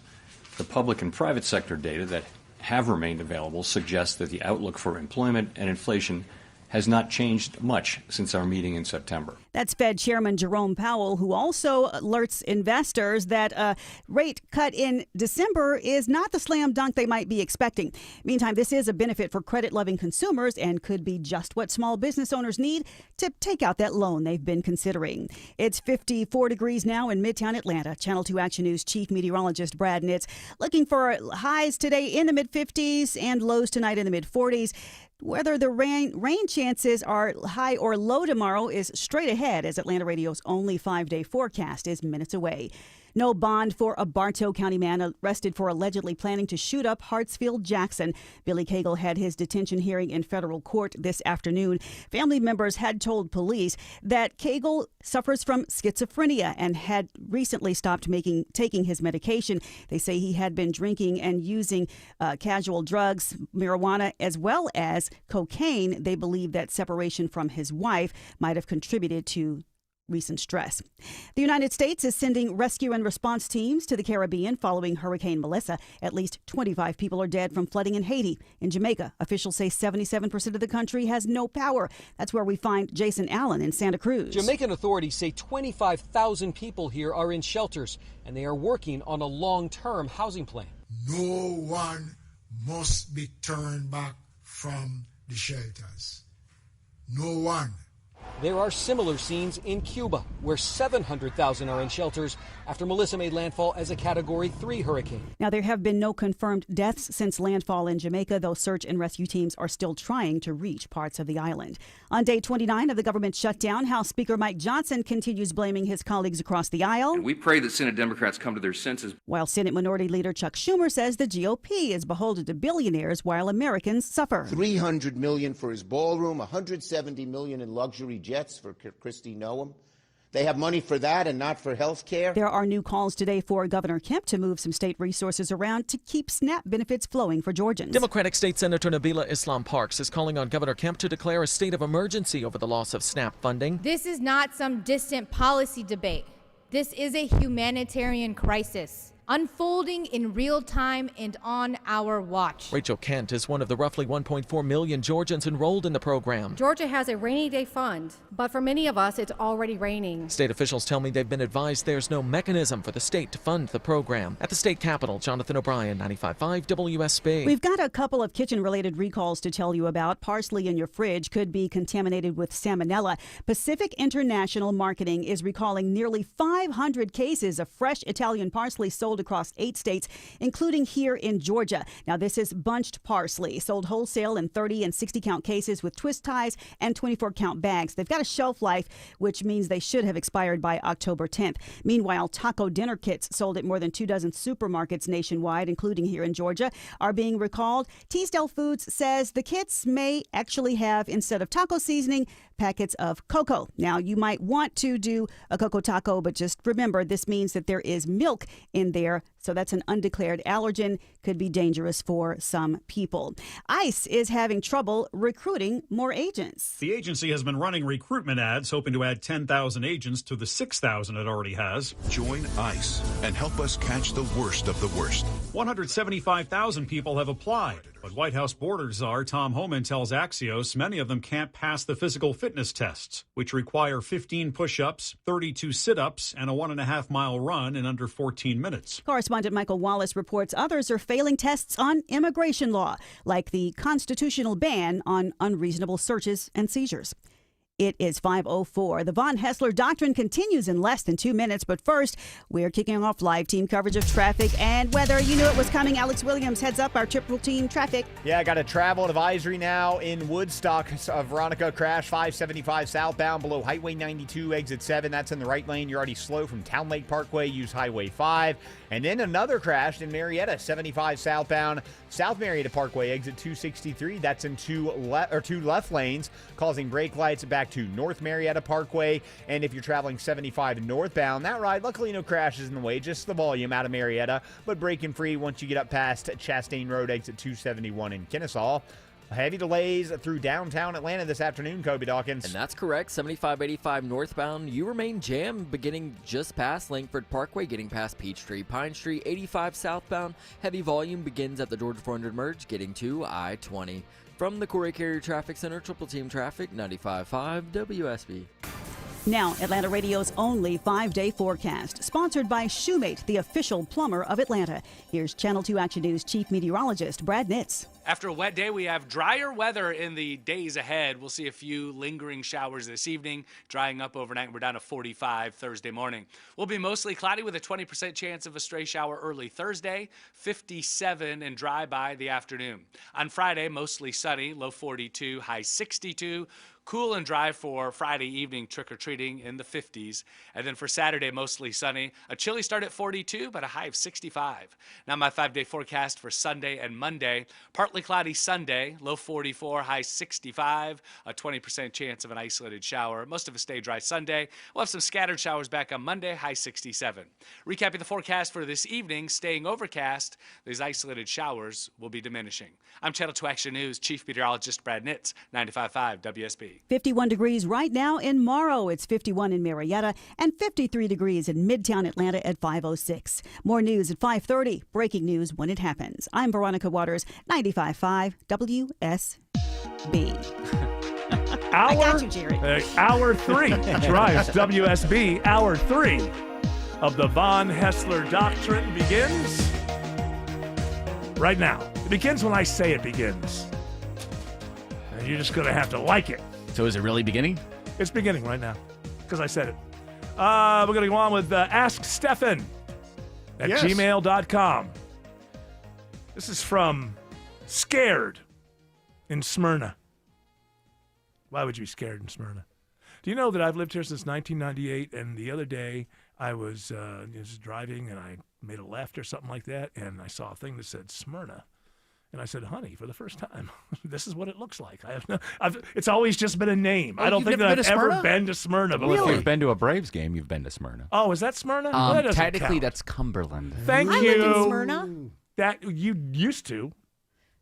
the public and private sector data that have remained available suggests that the outlook for employment and inflation has not changed much since our meeting in September. That's Fed Chairman Jerome Powell, who also alerts investors that a rate cut in December is not the slam dunk they might be expecting. Meantime, this is a benefit for credit-loving consumers and could be just what small business owners need to take out that loan they've been considering. It's 54 degrees now in Midtown Atlanta. Channel 2 Action News Chief Meteorologist Brad Nitz looking for highs today in the mid-50s and lows tonight in the mid-40s. Whether the rain chances are high or low tomorrow is straight ahead, as Atlanta Radio's only 5-day forecast is minutes away. No bond for a Bartow County man arrested for allegedly planning to shoot up Hartsfield Jackson. Billy Cagle had his detention hearing in federal court this afternoon. Family members had told police that Cagle suffers from schizophrenia and had recently stopped taking his medication. They say he had been drinking and using casual drugs, marijuana, as well as cocaine. They believe that separation from his wife might have contributed to recent stress. The United States is sending rescue and response teams to the Caribbean following Hurricane Melissa. At least 25 people are dead from flooding in Haiti. In Jamaica, officials say 77% of the country has no power. That's where we find Jason Allen in Santa Cruz. Jamaican authorities say 25,000 people here are in shelters, and they are working on a long-term housing plan. No one must be turned back from the shelters. No one. There are similar scenes in Cuba, where 700,000 are in shelters after Melissa made landfall as a Category 3 hurricane. Now, there have been no confirmed deaths since landfall in Jamaica, though search and rescue teams are still trying to reach parts of the island. On day 29 of the government shutdown, House Speaker Mike Johnson continues blaming his colleagues across the aisle. And we pray that Senate Democrats come to their senses. While Senate Minority Leader Chuck Schumer says the GOP is beholden to billionaires while Americans suffer. $300 million for his ballroom, $170 million in luxury jets for Kristi Noem. They have money for that and not for health care. There are new calls today for Governor Kemp to move some state resources around to keep SNAP benefits flowing for Georgians. Democratic State Senator Nabila Islam Parks is calling on Governor Kemp to declare a state of emergency over the loss of SNAP funding. This is not some distant policy debate. This is a humanitarian crisis. unfolding in real time and on our watch. Rachel Kent is one of the roughly 1.4 million Georgians enrolled in the program. Georgia has a rainy day fund, but for many of us, it's already raining. State officials tell me they've been advised there's no mechanism for the state to fund the program. At the state capitol, Jonathan O'Brien, 95.5 WSB. We've got a couple of kitchen-related recalls to tell you about. Parsley in your fridge could be contaminated with salmonella. Pacific International Marketing is recalling nearly 500 cases of fresh Italian parsley sold across 8 states, including here in Georgia. Now, this is bunched parsley, sold wholesale in 30 and 60-count cases with twist ties and 24-count bags. They've got a shelf life, which means they should have expired by October 10th. Meanwhile, taco dinner kits sold at more than 24 supermarkets nationwide, including here in Georgia, are being recalled. Teasdale Foods says the kits may actually have, instead of taco seasoning, packets of cocoa. Now, you might want to do a cocoa taco, but just remember this means that there is milk in there, so that's an undeclared allergen, could be dangerous for some people. ICE is having trouble recruiting more agents. The agency has been running recruitment ads, hoping to add 10,000 agents to the 6,000 it already has. Join ICE and help us catch the worst of the worst. 175,000 people have applied, but White House border czar Tom Homan tells Axios many of them can't pass the physical fitness tests, which require 15 push-ups, 32 sit-ups, and a 1.5-mile run in under 14 minutes. Correspondent Michael Wallace reports others are failing tests on immigration law, like the constitutional ban on unreasonable searches and seizures. It is 5:04. The Von Hessler Doctrine continues in less than 2 minutes, but first, we're kicking off live team coverage of traffic and weather. You knew it was coming. Alex Williams heads up our triple team traffic. Yeah, I got a travel advisory now in Woodstock. Veronica crash 575 southbound below Highway 92, exit 7. That's in the right lane. You're already slow from Town Lake Parkway. Use Highway 5. And then another crash in Marietta, 75 southbound, South Marietta Parkway, exit 263. That's in two left lanes, causing brake lights back to North Marietta Parkway. And if you're traveling 75 northbound, that ride, luckily no crashes in the way, just the volume out of Marietta, but braking free once you get up past Chastain Road, exit 271 in Kennesaw. Heavy delays through downtown Atlanta this afternoon, Kobe Dawkins. And that's correct. 75-85 northbound. You remain jammed beginning just past Langford Parkway, getting past Peachtree. Pine Street, 85 southbound. Heavy volume begins at the Georgia 400 merge, getting to I-20. From the Corey Carrier Traffic Center, Triple Team Traffic, 95.5 WSB. Now, Atlanta Radio's only 5-day forecast, sponsored by Shoemate, the official plumber of Atlanta. Here's Channel 2 Action News Chief Meteorologist Brad Nitz. After a wet day, we have drier weather in the days ahead. We'll see a few lingering showers this evening, drying up overnight. We're down to 45 Thursday morning. We'll be mostly cloudy with a 20% chance of a stray shower early Thursday, 57 and dry by the afternoon. On Friday, mostly sunny, low 42, high 62. Cool and dry for Friday evening trick-or-treating in the 50s. And then for Saturday, mostly sunny. A chilly start at 42, but a high of 65. Now my 5-day forecast for Sunday and Monday. Partly cloudy Sunday, low 44, high 65. A 20% chance of an isolated shower. Most of it stay dry Sunday. We'll have some scattered showers back on Monday, high 67. Recapping the forecast for this evening, staying overcast. These isolated showers will be diminishing. I'm Channel 2 Action News Chief Meteorologist Brad Nitz, 95.5 WSB. 51 degrees right now in Morrow. It's 51 in Marietta and 53 degrees in Midtown Atlanta at 5:06. More news at 5:30. Breaking news when it happens. I'm Veronica Waters, 95.5 WSB. I got you, Jerry. Hour 3 drives WSB. Hour 3 of the Von Hessler Doctrine begins right now. It begins when I say it begins. And you're just going to have to like it. So is it really beginning? It's beginning right now because I said it. We're going to go on with Ask Stefan at gmail.com. This is from Scared in Smyrna. Why would you be scared in Smyrna? Do you know that I've lived here since 1998, and the other day I was just driving and I made a left or something like that, and I saw a thing that said Smyrna. And I said, honey, for the first time, this is what it looks like. It's always just been a name. I don't think that I've ever been to Smyrna before. Well, if you've been to a Braves game, you've been to Smyrna. Oh, is that Smyrna? Well, that technically, count. that's Cumberland. Thank you. I lived in Smyrna. That you used to.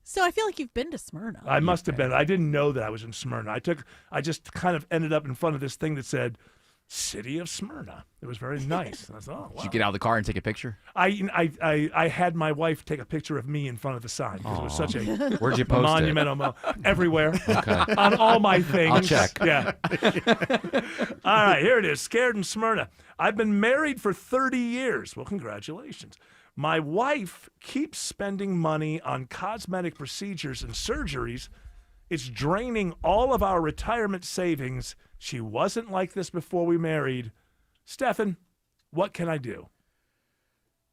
So I feel like you've been to Smyrna. I must have been. I didn't know that I was in Smyrna. I just kind of ended up in front of this thing that said, city of Smyrna. It was very nice. I thought, oh, wow. Did you get out of the car and take a picture? I had my wife take a picture of me in front of the sign because it was such a Where'd you post monumental everywhere. Okay. On all my things. I'll check. Yeah. All right, here it is. Scared in Smyrna. I've been married for 30 years. Well, congratulations. My wife keeps spending money on cosmetic procedures and surgeries. It's draining all of our retirement savings. She wasn't like this before we married. Stefan, what can I do?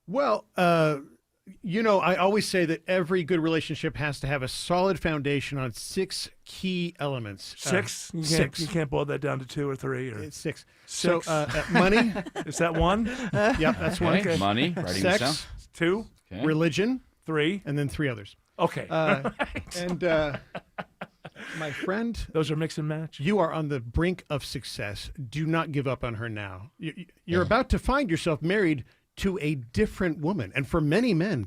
Well, I always say that every good relationship has to have a solid foundation on 6 key elements. Six? You can't boil that down to 2 or 3? Or It's 6. Six. So, money. Is that 1? Yep, that's 1. Okay. Money. Writing this down. Sex. 2? Okay. Religion. 3? And then 3 others. Okay. And my friend, those are mix and match. You are on the brink of success. Do not give up on her now. You're about to find yourself married to a different woman, and for many men,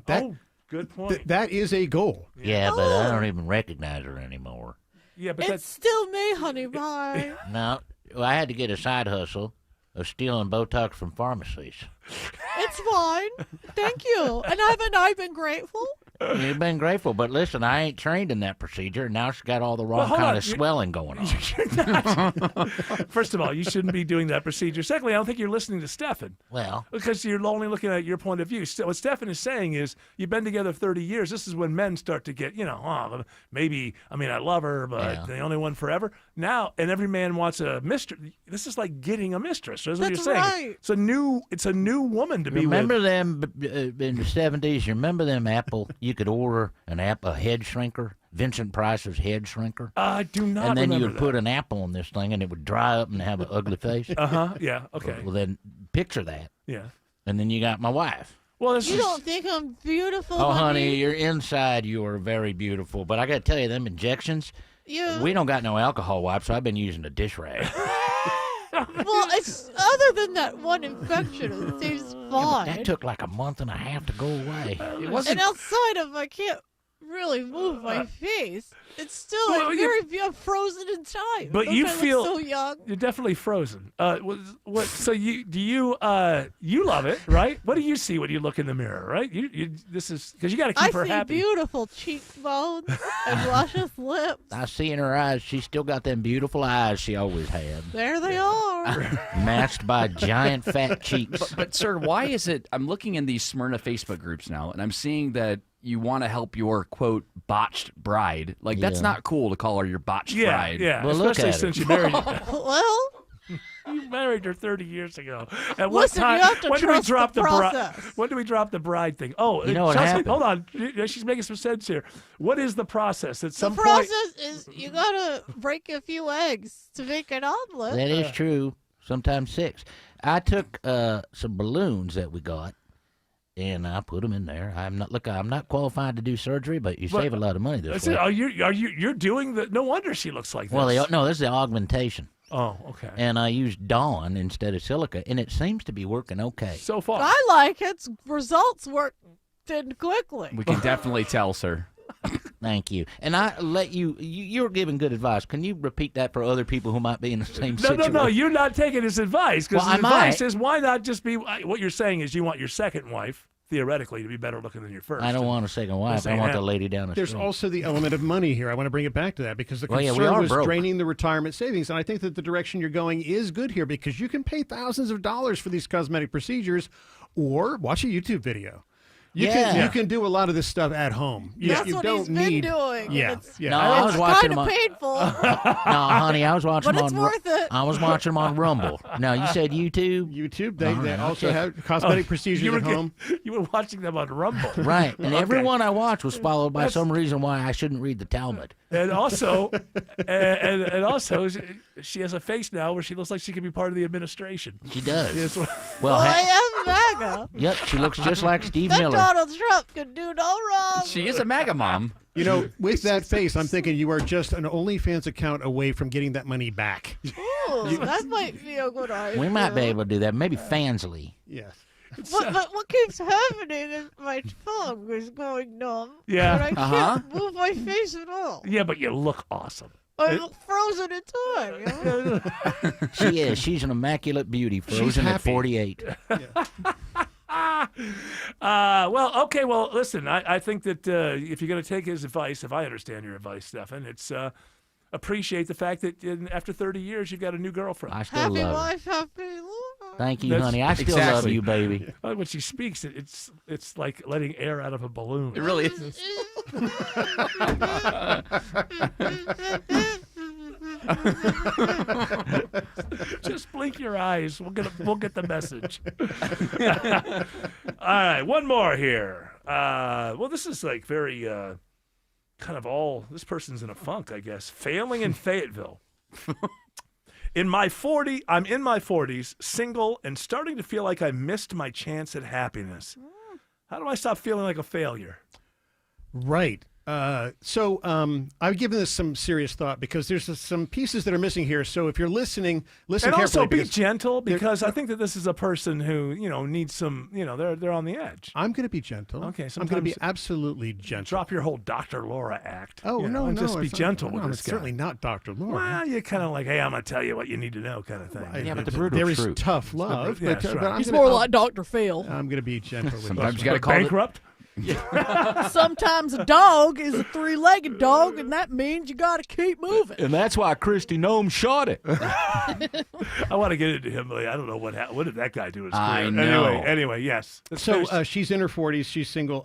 good point. That is a goal. Yeah, but I don't even recognize her anymore. Yeah, but it's still me, honey pie. No, I had to get a side hustle of stealing Botox from pharmacies. It's fine. Thank you. And haven't I been grateful? You've been grateful, but listen, I ain't trained in that procedure, and now she's got all the wrong kind of swelling going on. First of all, you shouldn't be doing that procedure. Secondly, I don't think you're listening to Stefan. Well, because you're only looking at your point of view. What Stefan is saying is, you've been together 30 years. This is when men start to get, maybe, I love her, but the only one forever. Now, and every man wants a mistress. This is like getting a mistress. That's what you're saying. Right. It's a new woman to be with. Remember them in the 70s? You remember them Apple? You could order a head shrinker, Vincent Price's head shrinker. I do not. And then you would that. put an apple on this thing, and it would dry up and have an ugly face. Yeah. Okay. Well, then picture that. Yeah. And then you got my wife. Well, you don't think I'm beautiful? Oh, honey, you're inside. You are very beautiful. But I got to tell you, them injections. Yeah. We don't got no alcohol wipes, so I've been using a dish rag. Well, it's other than that one infection, it seems fine. That took like a month and a half to go away. And outside of, I can't really move my face. It's still I'm frozen in time. But Don't you I feel look so young. You're definitely frozen. What? So you love it, right? What do you see when you look in the mirror, right? This is because you got to keep her I see happy. beautiful cheekbones and luscious lips. I see in her eyes, she's still got them beautiful eyes she always had. There they are. Matched by giant fat cheeks. But sir, why is it? I'm looking in these Smyrna Facebook groups now, and I'm seeing that you want to help your, quote, botched bride. Like, that's not cool to call her your botched bride. Yeah, well, especially since you married Well, you married her 30 years ago. At listen, what time? you have to When do we trust drop the bride? process. When do we drop the bride thing? Oh, you know what Chelsea, happened? hold on. She's making some sense here. What is the process? At some the point, process is you gotta break a few eggs to make an omelet. That is true. Sometimes 6. I took some balloons that we got, and I put them in there. I'm not qualified to do surgery, but you save a lot of money this way. You're doing the? No wonder she looks like this. Well, this is the augmentation. Oh, okay. And I used Dawn instead of silica, and it seems to be working okay. So far, I like it. Results worked quickly. We can definitely tell, sir. Thank you. And I let you're giving good advice. Can you repeat that for other people who might be in the same situation? No. You're not taking his advice because Well, his advice is why not just be. What you're saying is you want your second wife theoretically to be better looking than your first. I don't want a second wife. I want the lady down the There's street. also the element of money here. I want to bring it back to that because the concern we are was broke. draining the retirement savings. And I think that the direction you're going is good here because you can pay thousands of dollars for these cosmetic procedures or watch a YouTube video. You can do a lot of this stuff at home. That's you what don't he's been need, doing. Yeah. No, I was watching kind of painful. No, honey, I was watching but them it's on. worth it. I was watching them on Rumble. Now you said YouTube. YouTube. They also have cosmetic procedures at home. You were watching them on Rumble, right? And every one I watched was followed by some reason why I shouldn't read the Talmud. And also, and also, she has a face now where she looks like she could be part of the administration. She does. Yes. Well, I am MAGA. Yep, she looks just like Steve That Miller. Donald Trump can do no wrong. She is a MAGA mom. You know, with that face, I'm thinking you are just an OnlyFans account away from getting that money back. Ooh, that might be a good idea. We might be able to do that. Maybe Fansly. Yes. But what keeps happening is my tongue is going numb. Yeah. And I can't move my face at all. Yeah, but you look awesome. I'm frozen in time. You know? She is. She's an immaculate beauty, frozen at 48. Well, okay. Well, listen, I think that if you're going to take his advice, if I understand your advice, Stefan, it's appreciate the fact that after 30 years, you've got a new girlfriend. I still Happy love her. wife, happy life. Thank you, honey. I still love you, baby. When she speaks, it's like letting air out of a balloon. It really is. Just blink your eyes. We'll get the message. All right, one more here. Well, this is like very kind of all. This person's in a funk, I guess. Failing in Fayetteville. I'm in my 40s, single, and starting to feel like I missed my chance at happiness. How do I stop feeling like a failure? Right. So I've given this some serious thought because there's some pieces that are missing here. So if you're listening, listen and carefully. Also be gentle because I think that this is a person who, needs some, they're on the edge. I'm going to be gentle. Okay, I'm going to be absolutely gentle. Drop your whole Dr. Laura act. Oh, no. Just be gentle with this it's guy. certainly not Dr. Laura. Well, you're kind of like, hey, I'm going to tell you what you need to know kind of thing. Yeah, but the brutal there is truth. tough love. Yeah, but, right. but He's more like Dr. Phil. I'm going to be gentle with Sometimes this you got to call bankrupt. Sometimes a dog is a three-legged dog, and that means you got to keep moving. And that's why Christy Nome shot it. I want to get into him, but I don't know what did that guy do in his career. I know. Anyway, yes. So she's in her 40s. She's single.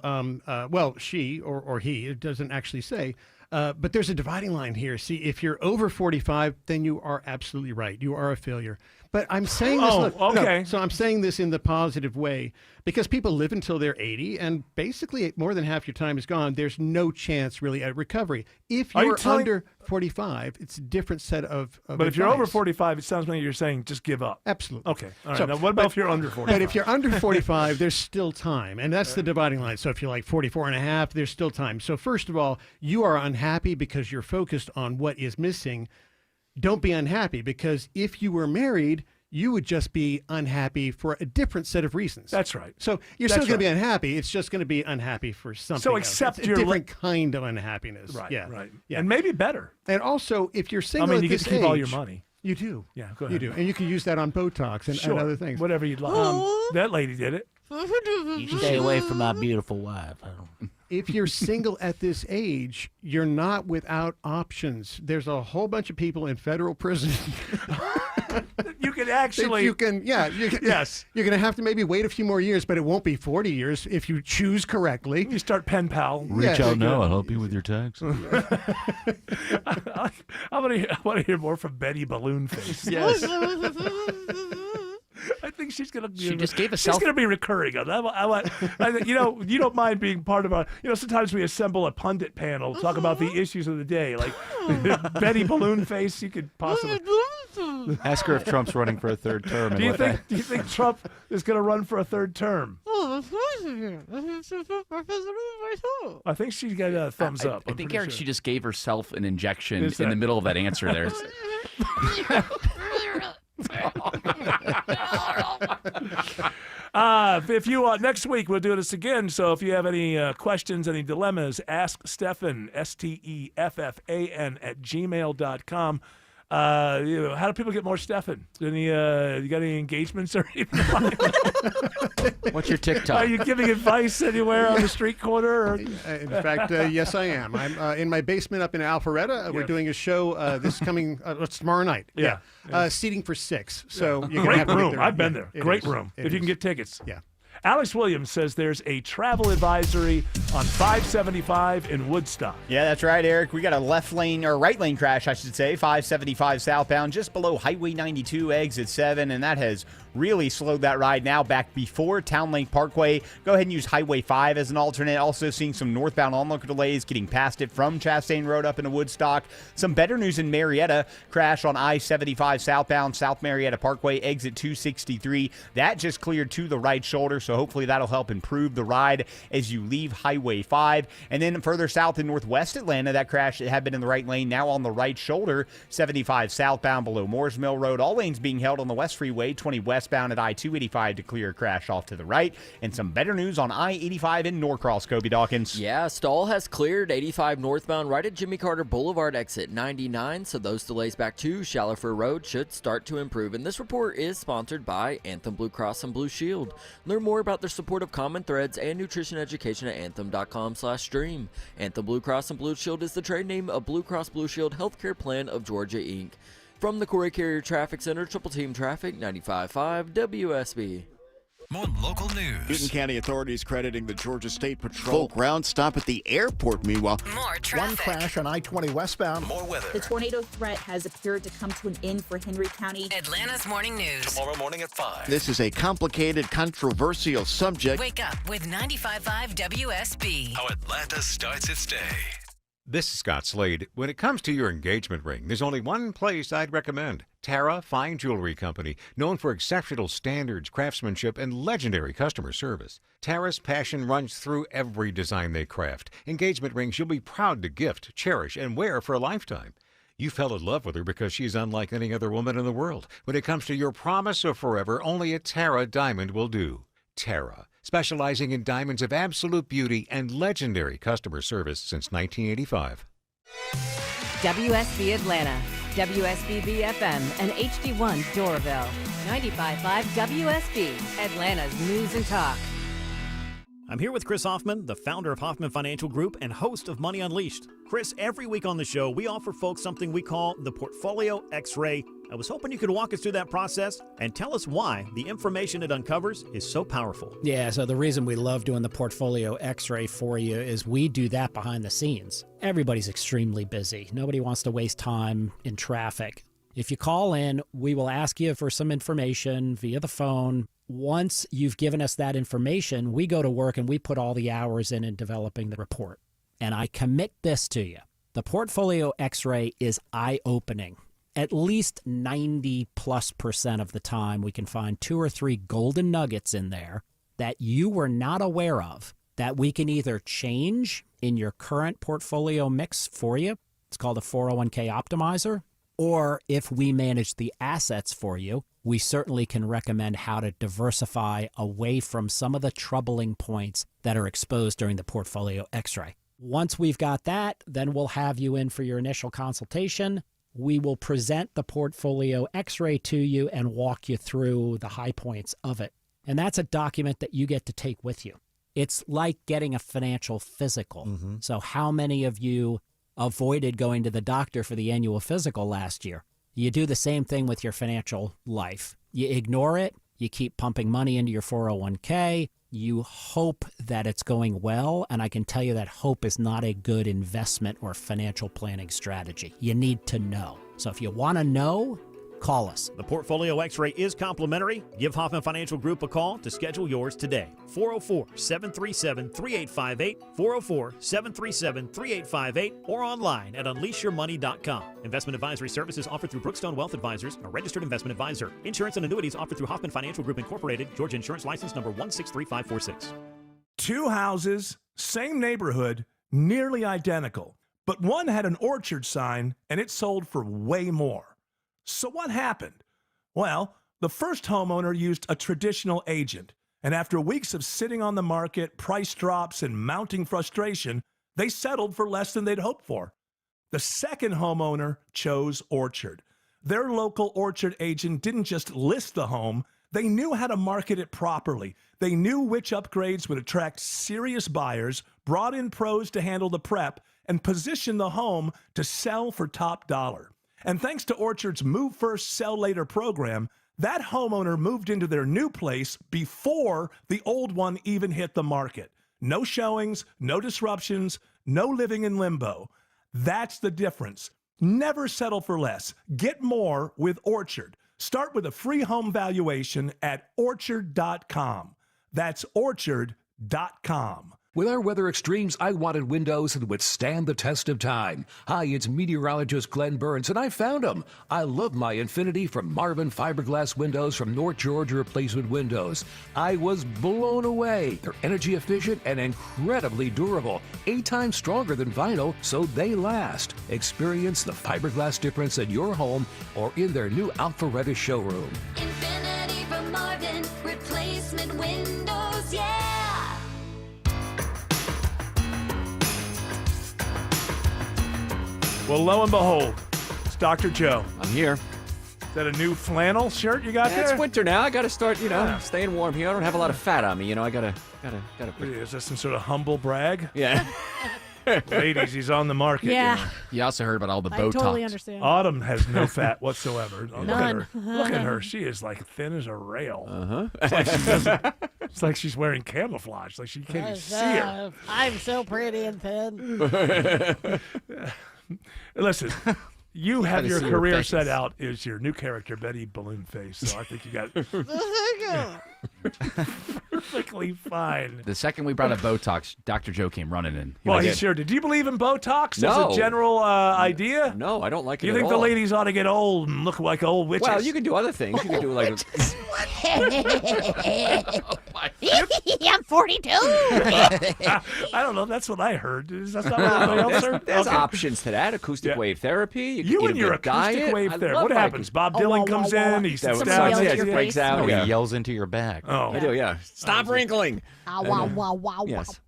Well, she or he, it doesn't actually say. But there's a dividing line here. See, if you're over 45, then you are absolutely right. You are a failure. But I'm saying this. Okay. So I'm saying this in the positive way because people live until they're 80, and basically more than half your time is gone. There's no chance really at recovery. If you're under 45, it's a different set of But if you're over advice. 45, it sounds like you're saying just give up. Absolutely. Okay. All right. So, now, what about if you're under 45? But if you're under 45, there's still time. And that's the dividing line. So if you're like 44 and a half, there's still time. So first of all, you are unhappy because you're focused on what is missing. Don't be unhappy because if you were married, you would just be unhappy for a different set of reasons. That's right. So you're still going to be unhappy. It's just going to be unhappy for something So else. accept It's a different kind of unhappiness. Right. Yeah. Right. Yeah. And maybe better. And also, if you're single you at get this to keep age, all your money. You do. Yeah, go ahead. You do. And you can use that on Botox and other things. Whatever you'd like. That lady did it. You stay away from my beautiful wife. If you're single at this age, you're not without options. There's a whole bunch of people in federal prison. You can actually. You can. Yes. You're going to have to maybe wait a few more years, but it won't be 40 years if you choose correctly. You start pen pal. Reach out now. I'll help you with your tax. I want to hear more from Betty Balloonface. Yes. I think she's gonna. She just gave a She's self- gonna be recurring. I you don't mind being part of a. Sometimes we assemble a pundit panel to talk about the issues of the day. Like Betty Balloonface, you could possibly ask her if Trump's running for a third term. Do you think Trump is gonna run for a third term? Oh, of course you can. I think she got a thumbs up. I think, Eric, she just gave herself an injection Is in that- the middle of that answer there. If you next week we'll do this again. So if you have any questions, any dilemmas, ask Stefan STEFFAN @gmail.com. How do people get more Stefan? You got any engagements or anything? What's your TikTok? Are you giving advice anywhere on the street corner? Or? In fact, yes, I am. I'm in my basement up in Alpharetta. We're doing a show this coming it's tomorrow night. Yeah. Seating for 6. So you're gonna Great have to get room. there. I've been Yeah, there. it Great is. room. It If you is. can get tickets. Yeah. Alex Williams says there's a travel advisory on 575 in Woodstock. Yeah, that's right, Eric. We got a left lane or right lane crash, I should say, 575 southbound, just below Highway 92, exit 7, and that has really slowed that ride now back before Town Lake Parkway. Go ahead and use Highway 5 as an alternate. Also seeing some northbound onlooker delays getting past it from Chastain Road up into Woodstock. Some better news in Marietta. Crash on I-75 southbound, South Marietta Parkway, exit 263. That just cleared to the right shoulder, so so hopefully that'll help improve the ride as you leave Highway 5. And then further south in northwest Atlanta, that crash had been in the right lane, now on the right shoulder, 75 southbound below Moores Mill Road. All lanes being held on the West Freeway, 20 westbound at I-285 to clear a crash off to the right. And some better news on I-85 in Norcross, Kobe Dawkins. Yeah, stall has cleared 85 northbound right at Jimmy Carter Boulevard exit 99, so those delays back to Shallifer Road should start to improve. And this report is sponsored by Anthem Blue Cross and Blue Shield. Learn more about their support of Common Threads and nutrition education at anthem.com/stream. Anthem Blue Cross and Blue Shield is the trade name of Blue Cross Blue Shield Healthcare Plan of Georgia, Inc. From the Corey Carrier Traffic Center, Triple Team Traffic, 95.5 WSB. More local news. Newton County authorities crediting the Georgia State Patrol. Full ground stop at the airport, meanwhile. More traffic. One crash on I-20 westbound. More weather. The tornado threat has appeared to come to an end for Henry County. Atlanta's morning news. Tomorrow morning at 5. This is a complicated, controversial subject. Wake up with 95.5 WSB. How Atlanta starts its day. This is Scott Slade. When it comes to your engagement ring, there's only one place I'd recommend. Tara Fine Jewelry Company, known for exceptional standards, craftsmanship, and legendary customer service. Tara's passion runs through every design they craft. Engagement rings you'll be proud to gift, cherish, and wear for a lifetime. You fell in love with her because she's unlike any other woman in the world. When it comes to your promise of forever, only a Tara diamond will do. Tara, specializing in diamonds of absolute beauty and legendary customer service since 1985. WSB Atlanta, WSB BFM, and HD1 Doraville. 95.5 WSB, Atlanta's news and talk. I'm here with Chris Hoffman, the founder of Hoffman Financial Group and host of Money Unleashed. Chris, every week on the show, we offer folks something we call the Portfolio X-Ray. I was hoping you could walk us through that process and tell us why the information it uncovers is so powerful. Yeah, so the reason we love doing the Portfolio X-Ray for you is we do that behind the scenes. Everybody's extremely busy. Nobody wants to waste time in traffic. If you call in, we will ask you for some information via the phone. Once you've given us that information, we go to work and we put all the hours in developing the report. And I commit this to you. The Portfolio X-Ray is eye-opening. At least 90+% of the time, we can find 2 or 3 golden nuggets in there that you were not aware of that we can either change in your current portfolio mix for you. It's called a 401k optimizer. Or if we manage the assets for you, we certainly can recommend how to diversify away from some of the troubling points that are exposed during the Portfolio X-Ray. Once we've got that, then we'll have you in for your initial consultation. We will present the Portfolio X-Ray to you and walk you through the high points of it. And that's a document that you get to take with you. It's like getting a financial physical. Mm-hmm. So how many of you avoided going to the doctor for the annual physical last year? You do the same thing with your financial life. You ignore it. You keep pumping money into your 401k. You hope that it's going well, and I can tell you that hope is not a good investment or financial planning strategy. You need to know. So if you want to know, call us. The Portfolio X-Ray is complimentary. Give Hoffman Financial Group a call to schedule yours today. 404-737-3858, 404-737-3858, or online at unleashyourmoney.com. Investment advisory services offered through Brookstone Wealth Advisors, a registered investment advisor. Insurance and annuities offered through Hoffman Financial Group Incorporated, Georgia Insurance License number 163546. 2 houses, same neighborhood, nearly identical, but one had an orchard sign and it sold for way more. So what happened? Well, the first homeowner used a traditional agent, and after weeks of sitting on the market, price drops, and mounting frustration, they settled for less than they'd hoped for. The second homeowner chose Orchard. Their local orchard agent didn't just list the home, they knew how to market it properly. They knew which upgrades would attract serious buyers, brought in pros to handle the prep, and positioned the home to sell for top dollar. And thanks to Orchard's Move First, Sell Later program, that homeowner moved into their new place before the old one even hit the market. No showings, no disruptions, no living in limbo. That's the difference. Never settle for less. Get more with Orchard. Start with a free home valuation at orchard.com. That's orchard.com. With our weather extremes, I wanted windows that would stand the test of time. Hi, it's meteorologist Glenn Burns, and I found them. I love my Infinity from Marvin fiberglass windows from North Georgia Replacement Windows. I was blown away. They're energy efficient and incredibly durable. 8 times stronger than vinyl, so they last. Experience the fiberglass difference in your home or in their new Alpharetta showroom. Infinity from Marvin, replacement windows, yeah! Well, lo and behold, it's Dr. Joe. I'm here. Is that a new flannel shirt you got there? It's winter now. I got to start, staying warm here. I don't have a lot of fat on me. I gotta. Is that some sort of humble brag? Yeah. Ladies, he's on the market. Yeah. You also heard about all the I Botox. totally understand. Autumn has no fat whatsoever. Look at None. her. Look at her. She is like thin as a rail. Uh-huh. It's like she doesn't. It's like she's wearing camouflage. Like she can't even see her. I'm so pretty and thin. Listen, you have gotta your see your career face. set out as your new character, Betty Balloon Face. So I think you got perfectly fine. The second we brought up Botox, Dr. Joe came running in. Well, he sure did. Do you believe in Botox No. as a general idea? No, I don't like it You at think all. the ladies ought to get old and look like old witches? Well, you can do other things. You can do like. I'm 42. I don't know. That's what I heard. Is that not what everybody else heard? There's Okay. options to that. Acoustic wave therapy. You, can You eat and a your good diet. acoustic wave I therapy. love What my- happens? Bob Dylan comes in. He That sits would down. sound- next yeah, to you. breaks out. Oh, Yeah. he yells into your back. Oh, I do, yeah. Stop wrinkling. Wow, wow, wow. Yes.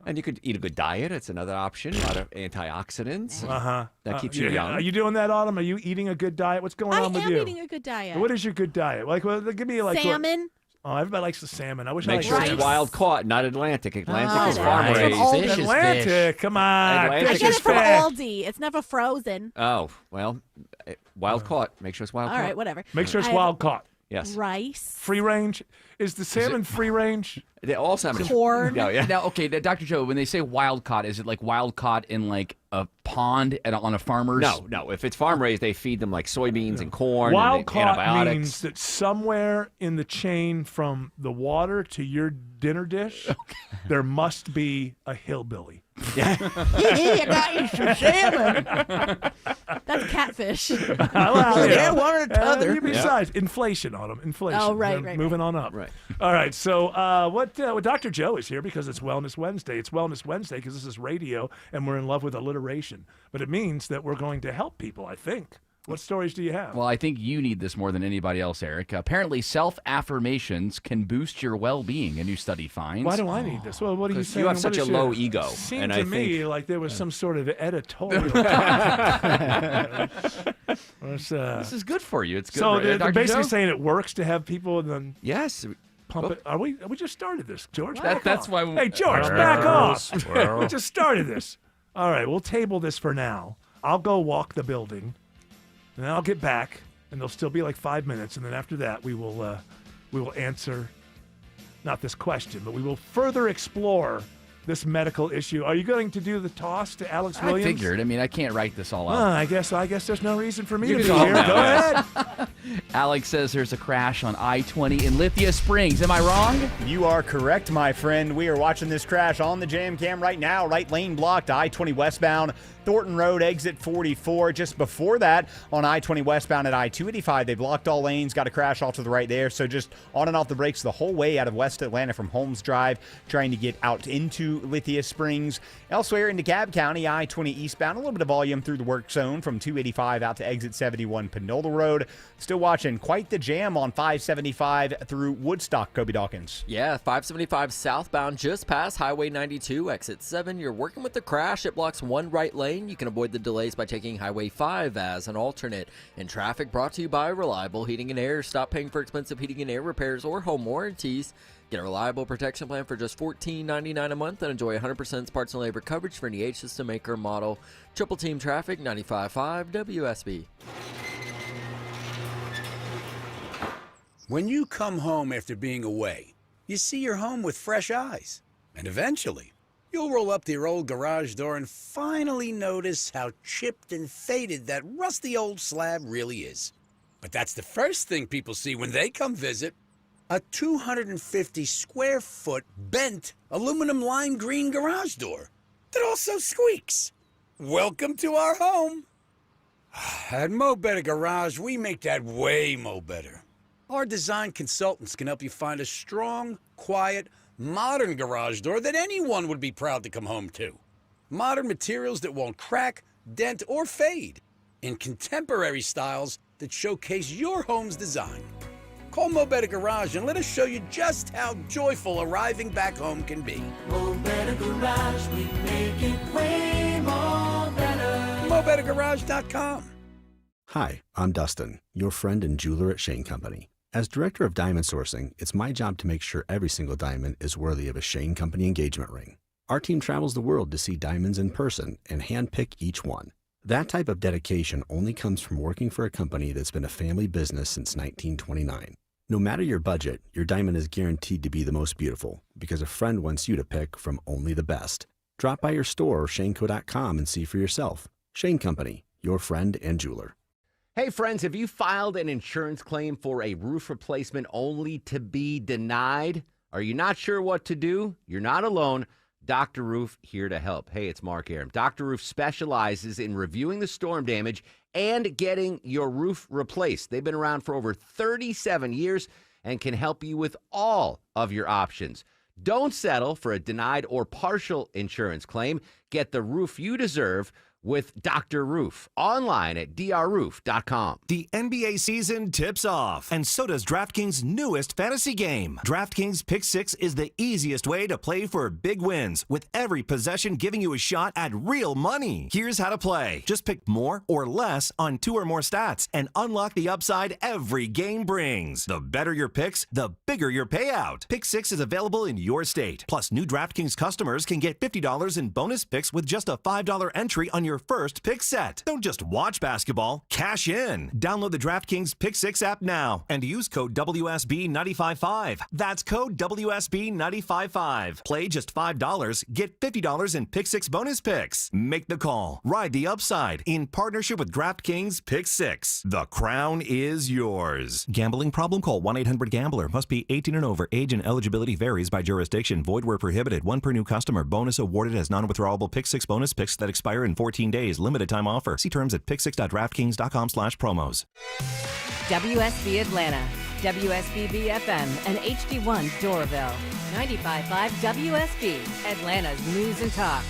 And you could eat a good diet. It's another option. A lot of antioxidants. Uh-huh. That keeps you young. Are you doing that, Autumn? Are you eating a good diet? What's going I on with am you? eating a good diet. What is your good diet? Like, well, give me like what- Salmon. Oh, everybody likes the salmon. I wish I Make liked sure salmon. it's wild caught, not Atlantic. Atlantic Oh, is farm right. raised. From Fish is Atlantic, fish. come on. Atlantic I Fish get is it from fish. Aldi. It's never frozen. Oh, well, wild caught. Make sure it's wild All caught. right, whatever. Make sure it's I- wild caught. Yes. Rice. Free range. Is the salmon free range? All salmon. Corn. No, yeah. Now, okay, Dr. Joe, when they say wild caught, is it like wild caught in like a pond on a farmer's? No. If it's farm raised, they feed them like soybeans and corn Wild and caught antibiotics. means that somewhere in the chain from the water to your dinner dish, there must be a hillbilly. I got you some salmon. That's catfish. Well, Yeah, one or the other. Besides, inflation, Autumn. Inflation. Oh, right, Then right, Moving on up. Right. All right. So, what Dr. Joe is here because it's Wellness Wednesday. It's Wellness Wednesday because this is radio and we're in love with alliteration. But it means that we're going to help people, I think. What stories do you have? Well, I think you need this more than anybody else, Eric. Apparently, self-affirmations can boost your well-being, a new study finds. Why do I need this? Well, what are you 'Cause saying? you have What such is a your- low ego, Seemed and to I me think- like there was some sort of editorial. This is good for you. It's good. So right, they're Dr. basically Joe? saying it works to have people then Yes. pump Well- it. Are we just started this, George? That- Back that's off. why we- Hey, George, Well. back off. We just started this. All right, we'll table this for now. I'll go walk the building, and then I'll get back, and there'll still be like 5 minutes, and then after that we will answer not this question, but we will further explore this medical issue. Are you going to do the toss to Alex I Williams? figured. I mean, I can't write this all out. I guess there's no reason for me You to be can go here. home Go now. ahead. Alex says there's a crash on I-20 in Lithia Springs. Am I wrong? You are correct, my friend. We are watching this crash on the jam cam right now. Right lane blocked, I-20 westbound, Thornton Road, exit 44. Just before that, on I-20 westbound at I-285, they blocked all lanes, got a crash off to the right there. So just on and off the brakes the whole way out of West Atlanta from Holmes Drive, trying to get out into Lithia Springs. Elsewhere in DeKalb County, I-20 eastbound, a little bit of volume through the work zone from 285 out to exit 71 Panola Road. Still watching quite the jam on 575 through Woodstock, Kobe Dawkins. Yeah, 575 southbound just past Highway 92, exit 7. You're working with the crash. It blocks one right lane. You can avoid the delays by taking Highway 5 as an alternate. And traffic brought to you by Reliable Heating and Air. Stop paying for expensive heating and air repairs or home warranties. Get a reliable protection plan for just $14.99 a month and enjoy 100% parts and labor coverage for any H system maker model. Triple Team Traffic, 95.5 WSB. When you come home after being away, you see your home with fresh eyes. And eventually, you'll roll up to your old garage door and finally notice how chipped and faded that rusty old slab really is. But that's the first thing people see when they come visit. a 250 square foot bent aluminum lime green garage door that also squeaks. Welcome to our home. At Mo Better Garage, we make that way mo better. Our design consultants can help you find a strong, quiet, modern garage door that anyone would be proud to come home to. Modern materials that won't crack, dent, or fade. In contemporary styles that showcase your home's design. Call Mo Better Garage and let us show you just how joyful arriving back home can be. Mo Better Garage, we make it way more better. MoBetterGarage.com. Hi, I'm Dustin, your friend and jeweler at Shane Company. As director of diamond sourcing, it's my job to make sure every single diamond is worthy of a Shane Company engagement ring. Our team travels the world to see diamonds in person and handpick each one. That type of dedication only comes from working for a company that's been a family business since 1929. No matter your budget, your diamond is guaranteed to be the most beautiful because a friend wants you to pick from only the best. Drop by your store or shaneco.com and see for yourself. Shane Company, your friend and jeweler. Hey friends, have you filed an insurance claim for a roof replacement only to be denied? Are you not sure what to do? You're not alone. Dr. Roof here to help. Hey, it's Mark Aram. Dr. Roof specializes in reviewing the storm damage and getting your roof replaced. They've been around for over 37 years and can help you with all of your options. Don't settle for a denied or partial insurance claim. Get the roof you deserve with Dr. Roof online at drroof.com. The NBA season tips off, and so does DraftKings' newest fantasy game. DraftKings Pick 6 is the easiest way to play for big wins, with every possession giving you a shot at real money. Here's how to play. Just pick more or less on 2 or more stats and unlock the upside every game brings. The better your picks, the bigger your payout. Pick 6 is available in your state. Plus, new DraftKings customers can get $50 in bonus picks with just a $5 entry on your first pick set. Don't just watch basketball, cash in. Download the DraftKings Pick 6 app now and use code WSB955. That's code WSB955. Play just $5, get $50 in Pick 6 bonus picks. Make the call. Ride the upside in partnership with DraftKings Pick 6. The crown is yours. Gambling problem? Call 1-800-GAMBLER. Must be 18 and over. Age and eligibility varies by jurisdiction. Void where prohibited. 1 per new customer. Bonus awarded as non-withdrawable Pick 6 bonus picks that expire in 14 days. Limited time offer. See terms at pick6.draftkings.com/promos. WSB Atlanta, WSBB FM, and HD1 Doraville. 95.5 WSB, Atlanta's News and Talk.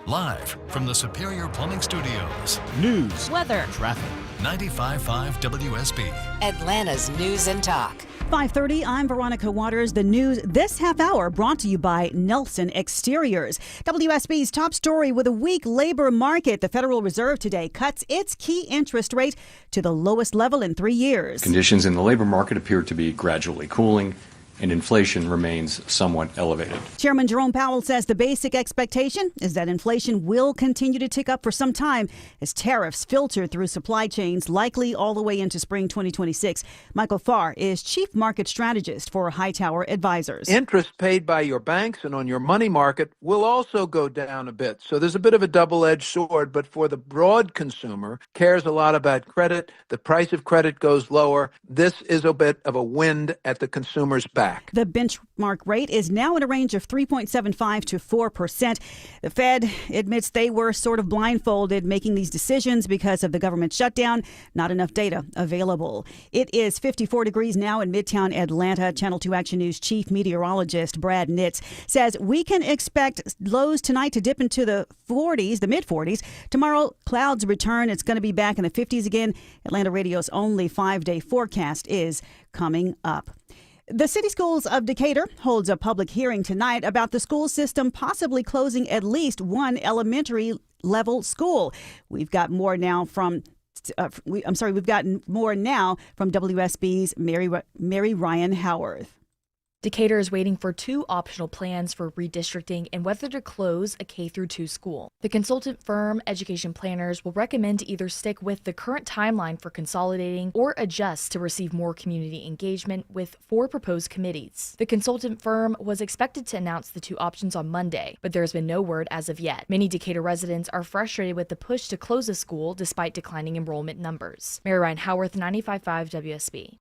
Live from the Superior Plumbing Studios. News, weather, traffic. 95.5 WSB. Atlanta's News and Talk. 5:30, I'm Veronica Waters. The news this half hour brought to you by Nelson Exteriors. WSB's top story: with a weak labor market, the Federal Reserve today cuts its key interest rate to the lowest level in 3 years. Conditions in the labor market appear to be gradually cooling, and inflation remains somewhat elevated. Chairman Jerome Powell says the basic expectation is that inflation will continue to tick up for some time as tariffs filter through supply chains, likely all the way into spring 2026. Michael Farr is chief market strategist for Hightower Advisors. Interest paid by your banks and on your money market will also go down a bit. So there's a bit of a double-edged sword, but for the broad consumer, cares a lot about credit. The price of credit goes lower. This is a bit of a wind at the consumer's back. The benchmark rate is now in a range of 3.75 to 4%. The Fed admits they were sort of blindfolded making these decisions because of the government shutdown. Not enough data available. It is 54 degrees now in Midtown Atlanta. Channel 2 Action News chief meteorologist Brad Nitz says we can expect lows tonight to dip into the 40s, the mid-40s. Tomorrow, clouds return. It's going to be back in the 50s again. Atlanta Radio's only 5-day forecast is coming up. The City Schools of Decatur holds a public hearing tonight about the school system possibly closing at least one elementary level school. We've got more now from we've gotten more now from WSB's Mary Ryan Howarth. Decatur is waiting for 2 optional plans for redistricting and whether to close a K-2 school. The consultant firm Education Planners will recommend to either stick with the current timeline for consolidating or adjust to receive more community engagement with 4 proposed committees. The consultant firm was expected to announce the 2 options on Monday, but there has been no word as of yet. Many Decatur residents are frustrated with the push to close a school despite declining enrollment numbers. Mary Ryan Howarth, 95.5 WSB.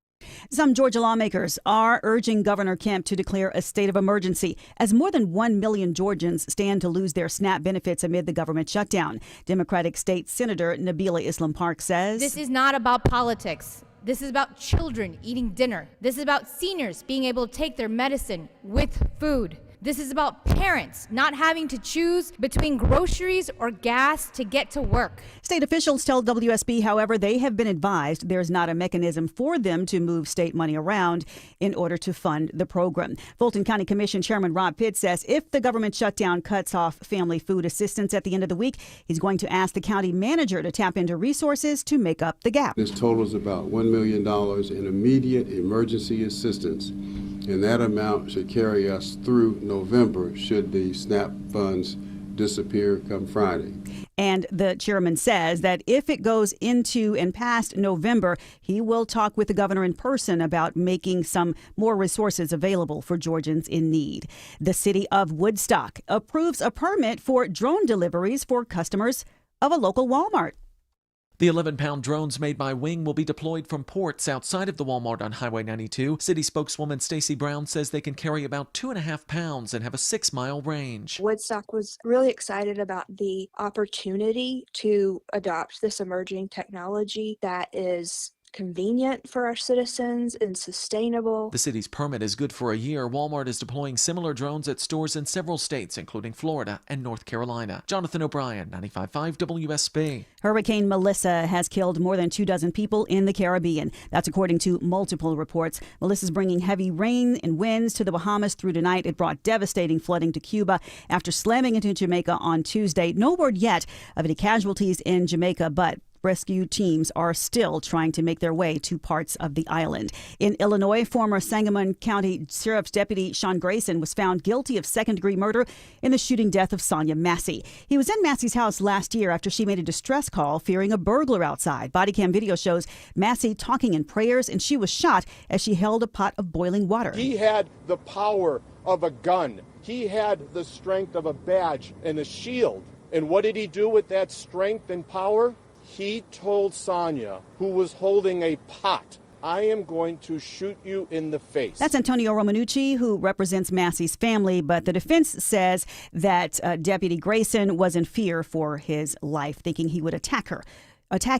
Some Georgia lawmakers are urging Governor Kemp to declare a state of emergency as more than 1 million Georgians stand to lose their SNAP benefits amid the government shutdown. Democratic State Senator Nabila Islam Park says, "This is not about politics. This is about children eating dinner. This is about seniors being able to take their medicine with food. This is about parents not having to choose between groceries or gas to get to work." State officials tell WSB, however, they have been advised there's not a mechanism for them to move state money around in order to fund the program. Fulton County Commission Chairman Rob Pitt says if the government shutdown cuts off family food assistance at the end of the week, he's going to ask the county manager to tap into resources to make up the gap. This totals about $1 million in immediate emergency assistance, and that amount should carry us through November should the SNAP funds disappear come Friday. And the chairman says that if it goes into and past November, he will talk with the governor in person about making some more resources available for Georgians in need. The city of Woodstock approves a permit for drone deliveries for customers of a local Walmart. The 11-pound drones made by Wing will be deployed from ports outside of the Walmart on Highway 92. City spokeswoman Stacey Brown says they can carry about 2.5 pounds and have a 6-mile range. Woodstock was really excited about the opportunity to adopt this emerging technology that is convenient for our citizens and sustainable. The city's permit is good for a year. Walmart is deploying similar drones at stores in several states, including Florida and North Carolina. Jonathan O'Brien, 95.5 WSB. Hurricane Melissa has killed more than 24 people in the Caribbean. That's according to multiple reports. Melissa's bringing heavy rain and winds to the Bahamas through tonight. It brought devastating flooding to Cuba after slamming into Jamaica on Tuesday. No word yet of any casualties in Jamaica, but rescue teams are still trying to make their way to parts of the island. In Illinois, former Sangamon County Sheriff's Deputy Sean Grayson was found guilty of second-degree murder in the shooting death of Sonia Massey. He was in Massey's house last year after she made a distress call fearing a burglar outside. Body cam video shows Massey talking in prayers, and she was shot as she held a pot of boiling water. He had the power of a gun. He had the strength of a badge and a shield. And what did he do with that strength and power? He told Sonia, who was holding a pot, "I am going to shoot you in the face." That's Antonio Romanucci, who represents Massey's family, but the defense says that Deputy Grayson was in fear for his life, thinking he would attack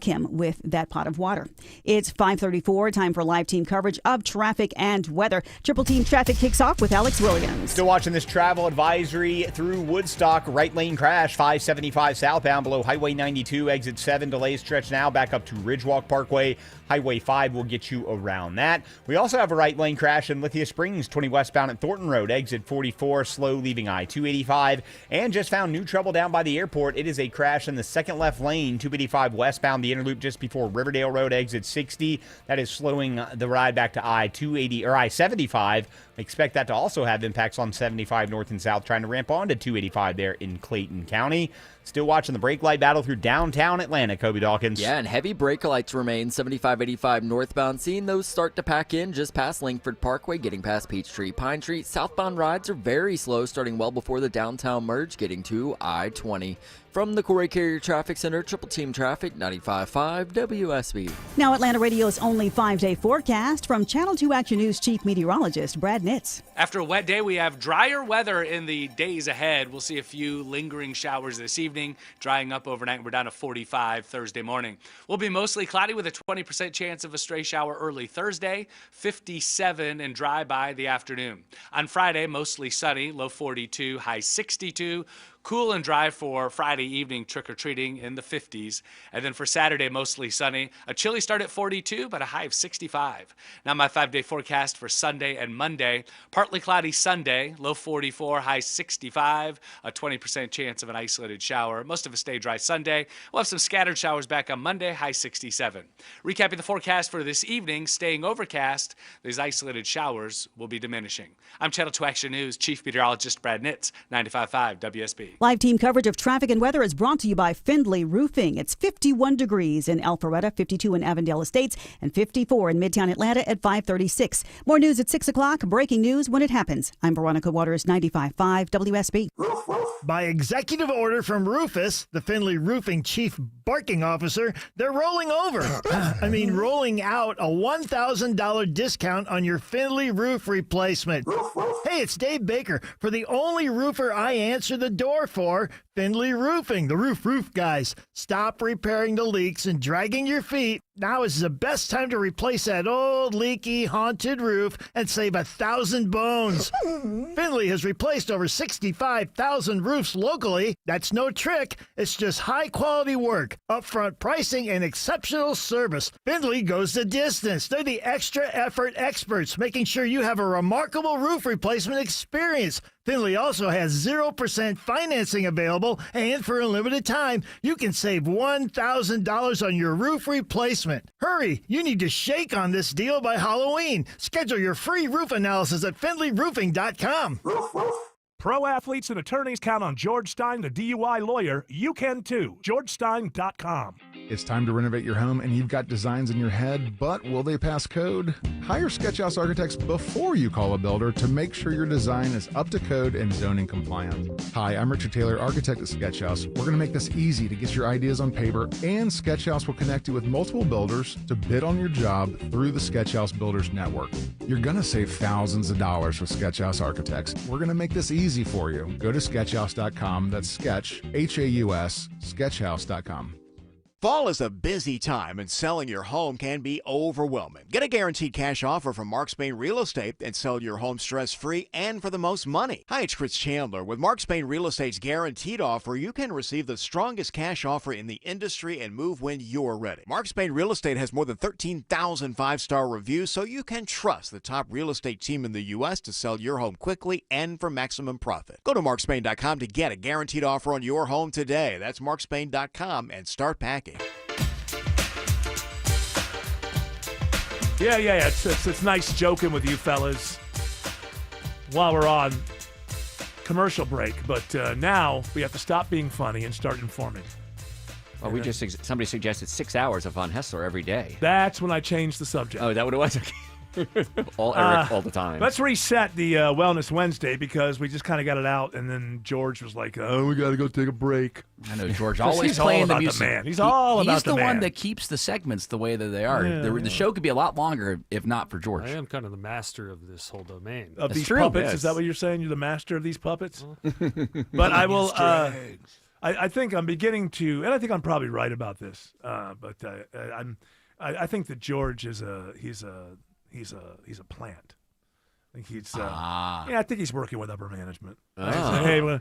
him with that pot of water. It's 5:34, time for live team coverage of traffic and weather. Triple Team Traffic kicks off with Alex Williams. Still watching this travel advisory through Woodstock. Right lane crash, 575 southbound below Highway 92, exit 7. Delays stretch now back up to Ridgewalk Parkway. Highway 5 will get you around that. We also have a right lane crash in Lithia Springs, 20 westbound at Thornton Road, exit 44, slow leaving I-285. And just found new trouble down by the airport. It is a crash in the second left lane, 285 westbound, the interloop just before Riverdale Road, exit 60. That is slowing the ride back to I-280 or I-75. Expect that to also have impacts on 75 north and south, trying to ramp onto 285 there in Clayton County. Still watching the brake light battle through downtown Atlanta, Kobe Dawkins. Yeah, and heavy brake lights remain 75-85 northbound. Seeing those start to pack in just past Langford Parkway, getting past Peachtree, Pine Tree. Southbound rides are very slow, starting well before the downtown merge, getting to I-20. From the Corey Carrier Traffic Center, Triple Team Traffic, 95.5 WSB. Now Atlanta Radio's only 5-day forecast from Channel 2 Action News Chief Meteorologist Brad Nitz. After a wet day, we have drier weather in the days ahead. We'll see a few lingering showers this evening, drying up overnight. We're down to 45 Thursday morning. We'll be mostly cloudy with a 20% chance of a stray shower early Thursday, 57 and dry by the afternoon. On Friday, mostly sunny, low 42, high 62. Cool and dry for Friday evening trick-or-treating in the 50s. And then for Saturday, mostly sunny. A chilly start at 42, but a high of 65. Now my 5-day forecast for Sunday and Monday. Partly cloudy Sunday, low 44, high 65. A 20% chance of an isolated shower. Most of it stay dry Sunday. We'll have some scattered showers back on Monday, high 67. Recapping the forecast for this evening, staying overcast. These isolated showers will be diminishing. I'm Channel 2 Action News Chief Meteorologist Brad Nitz, 95.5 WSB. Live team coverage of traffic and weather is brought to you by Findlay Roofing. It's 51 degrees in Alpharetta, 52 in Avondale Estates, and 54 in Midtown Atlanta at 5:36. More news at 6 o'clock. Breaking news when it happens. I'm Veronica Waters, 95.5 WSB. By executive order from Rufus, the Findlay Roofing chief barking officer, they're rolling over. Rolling out a $1,000 discount on your Findlay roof replacement. Hey, it's Dave Baker for the only roofer I answer the door for, Findlay Roofing, the roof guys. Stop repairing the leaks and dragging your feet. Now is the best time to replace that old, leaky, haunted roof and save 1,000 bones. Findlay has replaced over 65,000 roofs locally. That's no trick. It's just high-quality work, upfront pricing, and exceptional service. Findlay goes the distance. They're the extra effort experts, making sure you have a remarkable roof replacement experience. Findlay also has 0% financing available, and for a limited time, you can save $1,000 on your roof replacement. Hurry! You need to shake on this deal by Halloween. Schedule your free roof analysis at FindlayRoofing.com. Pro athletes and attorneys count on George Stein, the DUI lawyer. You can too. GeorgeStein.com. It's time to renovate your home and you've got designs in your head, but will they pass code? Hire Sketchhouse Architects before you call a builder to make sure your design is up to code and zoning compliant. Hi, I'm Richard Taylor, architect at Sketchhouse. We're going to make this easy to get your ideas on paper, and Sketchhouse will connect you with multiple builders to bid on your job through the Sketchhouse Builders Network. You're going to save thousands of dollars with Sketchhouse Architects. We're going to make this easy for you. Go to Sketchhouse.com. That's Sketch, H-A-U-S, Sketchhouse.com. Fall is a busy time, and selling your home can be overwhelming. Get a guaranteed cash offer from Mark Spain Real Estate and sell your home stress-free and for the most money. Hi, it's Chris Chandler. With Mark Spain Real Estate's guaranteed offer, you can receive the strongest cash offer in the industry and move when you're ready. Mark Spain Real Estate has more than 13,000 five-star reviews, so you can trust the top real estate team in the U.S. to sell your home quickly and for maximum profit. Go to markspain.com to get a guaranteed offer on your home today. That's markspain.com and start packing. Yeah. It's nice joking with you fellas while we're on commercial break, but now we have to stop being funny and start informing. Well, somebody suggested 6 hours of Von Hessler every day. That's when I changed the subject. Oh, is that what it was? All Eric all the time. Let's reset the Wellness Wednesday because we just kind of got it out, and then George was like, "Oh, we got to go take a break." I know George always playing the music. man. He's all about the man. He's the one that keeps the segments the way that they are. Yeah. The show could be a lot longer if not for George. I am kind of the master of this whole domain. Of That's these true, puppets, yes. is that what you're saying? You're the master of these puppets? But I will. I think I'm beginning to, and I think I'm probably right about this. But I think that George is he's a plant. I think he's I think he's working with upper management. Hey, well,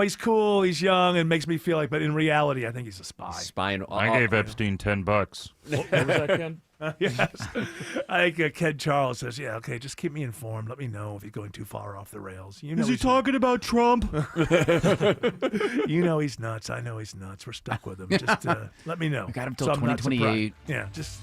he's cool, he's young, and makes me feel like, but in reality, I think he's a spy. Spying. I gave Epstein $10. What was that, Ken? Yes. I think Ken Charles says, "Yeah, okay, just keep me informed. Let me know if he's going too far off the rails." Is he talking about Trump? He's nuts. I know he's nuts. We're stuck with him. Just let me know. We got him till So I'm not 2028. surprised. Yeah, just.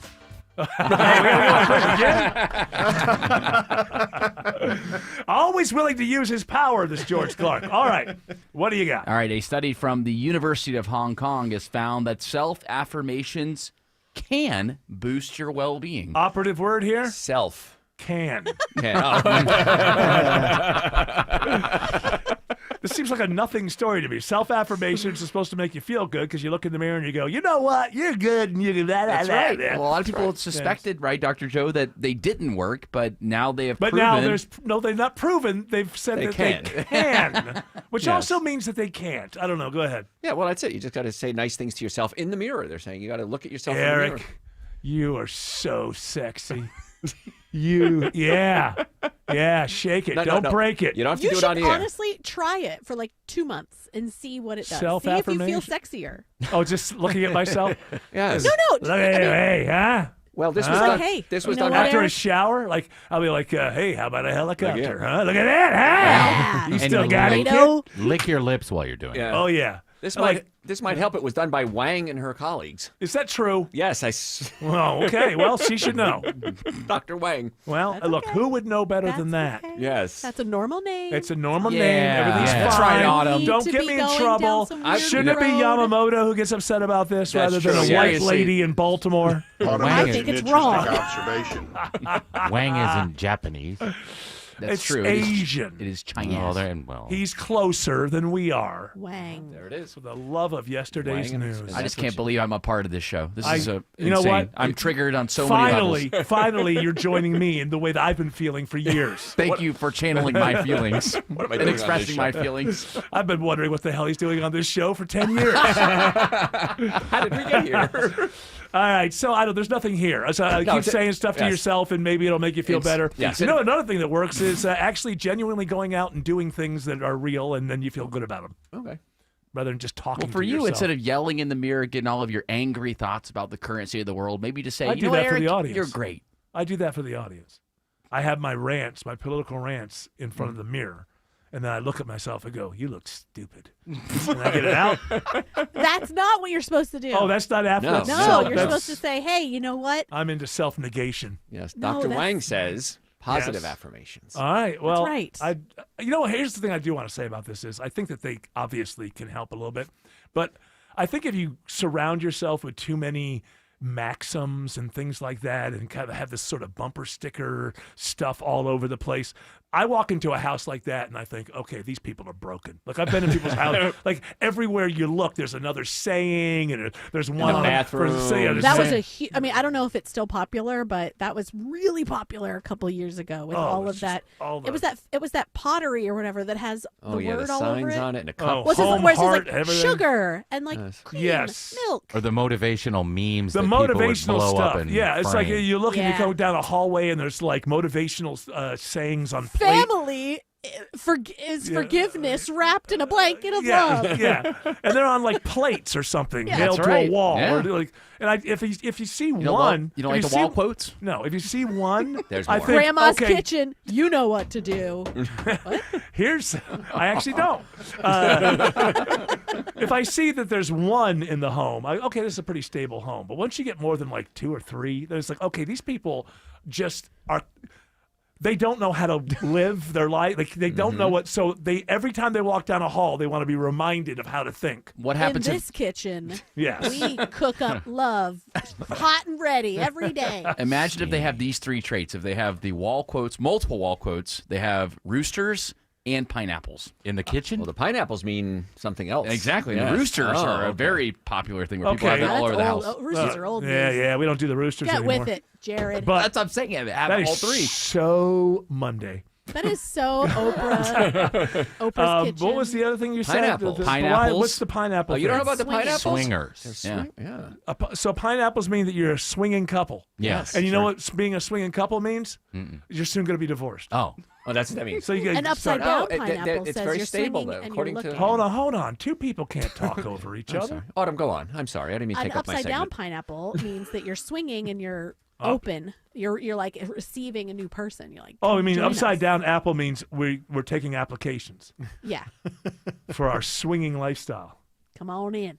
Always willing to use his power, this George Clark. All right, what do you got? All right, a study from the University of Hong Kong has found that self-affirmations can boost your well-being. Operative word here? Self. Can. Can. This seems like a nothing story to me. Self-affirmations are supposed to make you feel good because you look in the mirror and you go, you know what? You're good. And you do that. That's right. Yeah. Well, a lot of people suspected, right, Dr. Joe, that they didn't work, but now they have proven. But now they've not proven. They've said They that can. they can, which Yes. also means that they can't. I don't know. Go ahead. Yeah, well, that's it. You just got to say nice things to yourself in the mirror. They're saying you got to look at yourself in the mirror. Eric, you are so sexy. Yeah, shake it. Don't break it. You don't have to You do it should on the air. honestly try it for like 2 months and see what it does. See if you Self-affirmation? feel sexier. Oh, just looking at myself? Yes. No. Look, hey, huh? Well, this Huh? was Like, done. hey, this you was know done what, After a Eric? shower, like I'll be like, hey, how about a helicopter? Yeah. Huh? Look at that, huh? You And still you got it, Tornado. kid? Lick your lips while you're doing it. Yeah. Oh yeah. This Like, might help. It was done by Wang and her colleagues. Is that true? Yes, Well, okay. Well, she should know. Dr. Wang. Well, look, who would know better than that? Yes. That's a normal name. It's a normal name. Yeah. Everything's Yeah. fine. That's right, Autumn. Don't To get be me in going trouble. down some weird Shouldn't it be road. Yamamoto who gets upset about this That's rather than true. a white Seriously. lady in Baltimore? I think it's wrong. Wang isn't Japanese. That's It's true. Asian. It is Chinese. Well, He's closer than we are. Wang. There it is. For the love of yesterday's Wang and- news. I just can't believe I'm a part of this show. This is you insane. know what? I'm triggered on so many levels. Finally, you're joining me in the way that I've been feeling for years. Thank you for channeling my feelings am I and doing on expressing this my show? feelings. I've been wondering what the hell he's doing on this show for 10 years. How did we get here? All right, so there's nothing here. So No, keep saying stuff to yes. yourself, and maybe it'll make you feel better. yes. You know, another thing that works is actually genuinely going out and doing things that are real, and then you feel good about them. Okay. Rather than just talking Well, for to you, yourself. instead of yelling in the mirror, getting all of your angry thoughts about the current state of the world, maybe just say, I you do know what, that for Eric, the audience. you're great. I do that for the audience. I have my rants, my political rants, in Mm. front of the mirror, and then I look at myself and go, "You look stupid," and I get it out. That's not what you're supposed to do. Oh, that's not after. No, that's you're supposed to say, hey, you know what? I'm into self-negation. Yes, No, Dr. that's- Wang says positive Yes. affirmations. All right. Well, right. You know, here's the thing I do want to say about this is I think that they obviously can help a little bit, but I think if you surround yourself with too many maxims and things like that and kind of have this sort of bumper sticker stuff all over the place, I walk into a house like that and I think, okay, these people are broken. Like I've been in people's house, like everywhere you look, there's another saying and there's one the bathroom. That was I mean, I don't know if it's still popular, but that was really popular a couple years ago with all of that. It was that pottery or whatever that has the word the all over signs it. on it and a cup. Where it home, says heart, like everything. sugar and like cream, Yes. milk. Or the motivational memes The that people would motivational blow stuff. up and Yeah, it's like frame. you look and you Yeah. go down a hallway and there's like motivational sayings on plate. Family is forgiveness wrapped in a blanket of Yeah, love. yeah, and they're on like plates or something Yeah. nailed That's to right. a wall. Yeah. Or like, and if you see You don't one, like- you don't if like the see- wall quotes? No, if you see one, There's I more. think Grandma's okay, kitchen, you know what to do. Here's, I actually don't. If I see that there's one in the home, okay, this is a pretty stable home. But once you get more than like 2 or 3, there's like, okay, these people just are. They don't know how to live their life. Like they don't know what. So they every time they walk down a hall, they want to be reminded of how to think. What In happens this kitchen, Yes. we cook up love, hot and ready every day. Imagine if they have these 3 traits. If they have the wall quotes, multiple wall quotes, they have roosters and pineapples in the kitchen. Well, the pineapples mean something else. Exactly. Yes. The roosters Oh, are a okay. very popular thing where people Okay. have them all over the That's house. old. Roosters are old. Yeah, news. yeah, we don't do the roosters Get anymore. with it, Jared. But That's what I'm saying. Have that all is 3. so Monday. That is so Oprah. Oprah's kitchen. What was the other thing you said? Pineapples. Pineapples. What's the pineapple? Oh, you don't know thing? about the Swingers. pineapples? Swingers. Yeah. So pineapples mean that you're a swinging couple. Yes. And you know sure. what being a swinging couple means? You're soon going to be divorced. Oh. Oh, that's what that means. So you An get upside down Oh, pineapple it's says very you're stable, swinging though, and you're according to- looking. Hold on. Two people can't talk over each I'm other. sorry. Autumn, go on. I'm sorry. I didn't mean to An take up my upside down segment. pineapple means that you're swinging and you're Oh. open. You're like receiving a new person. You're like, Oh, I "Come mean, join upside us." down apple means we're taking applications Yeah, for our swinging lifestyle. come on in.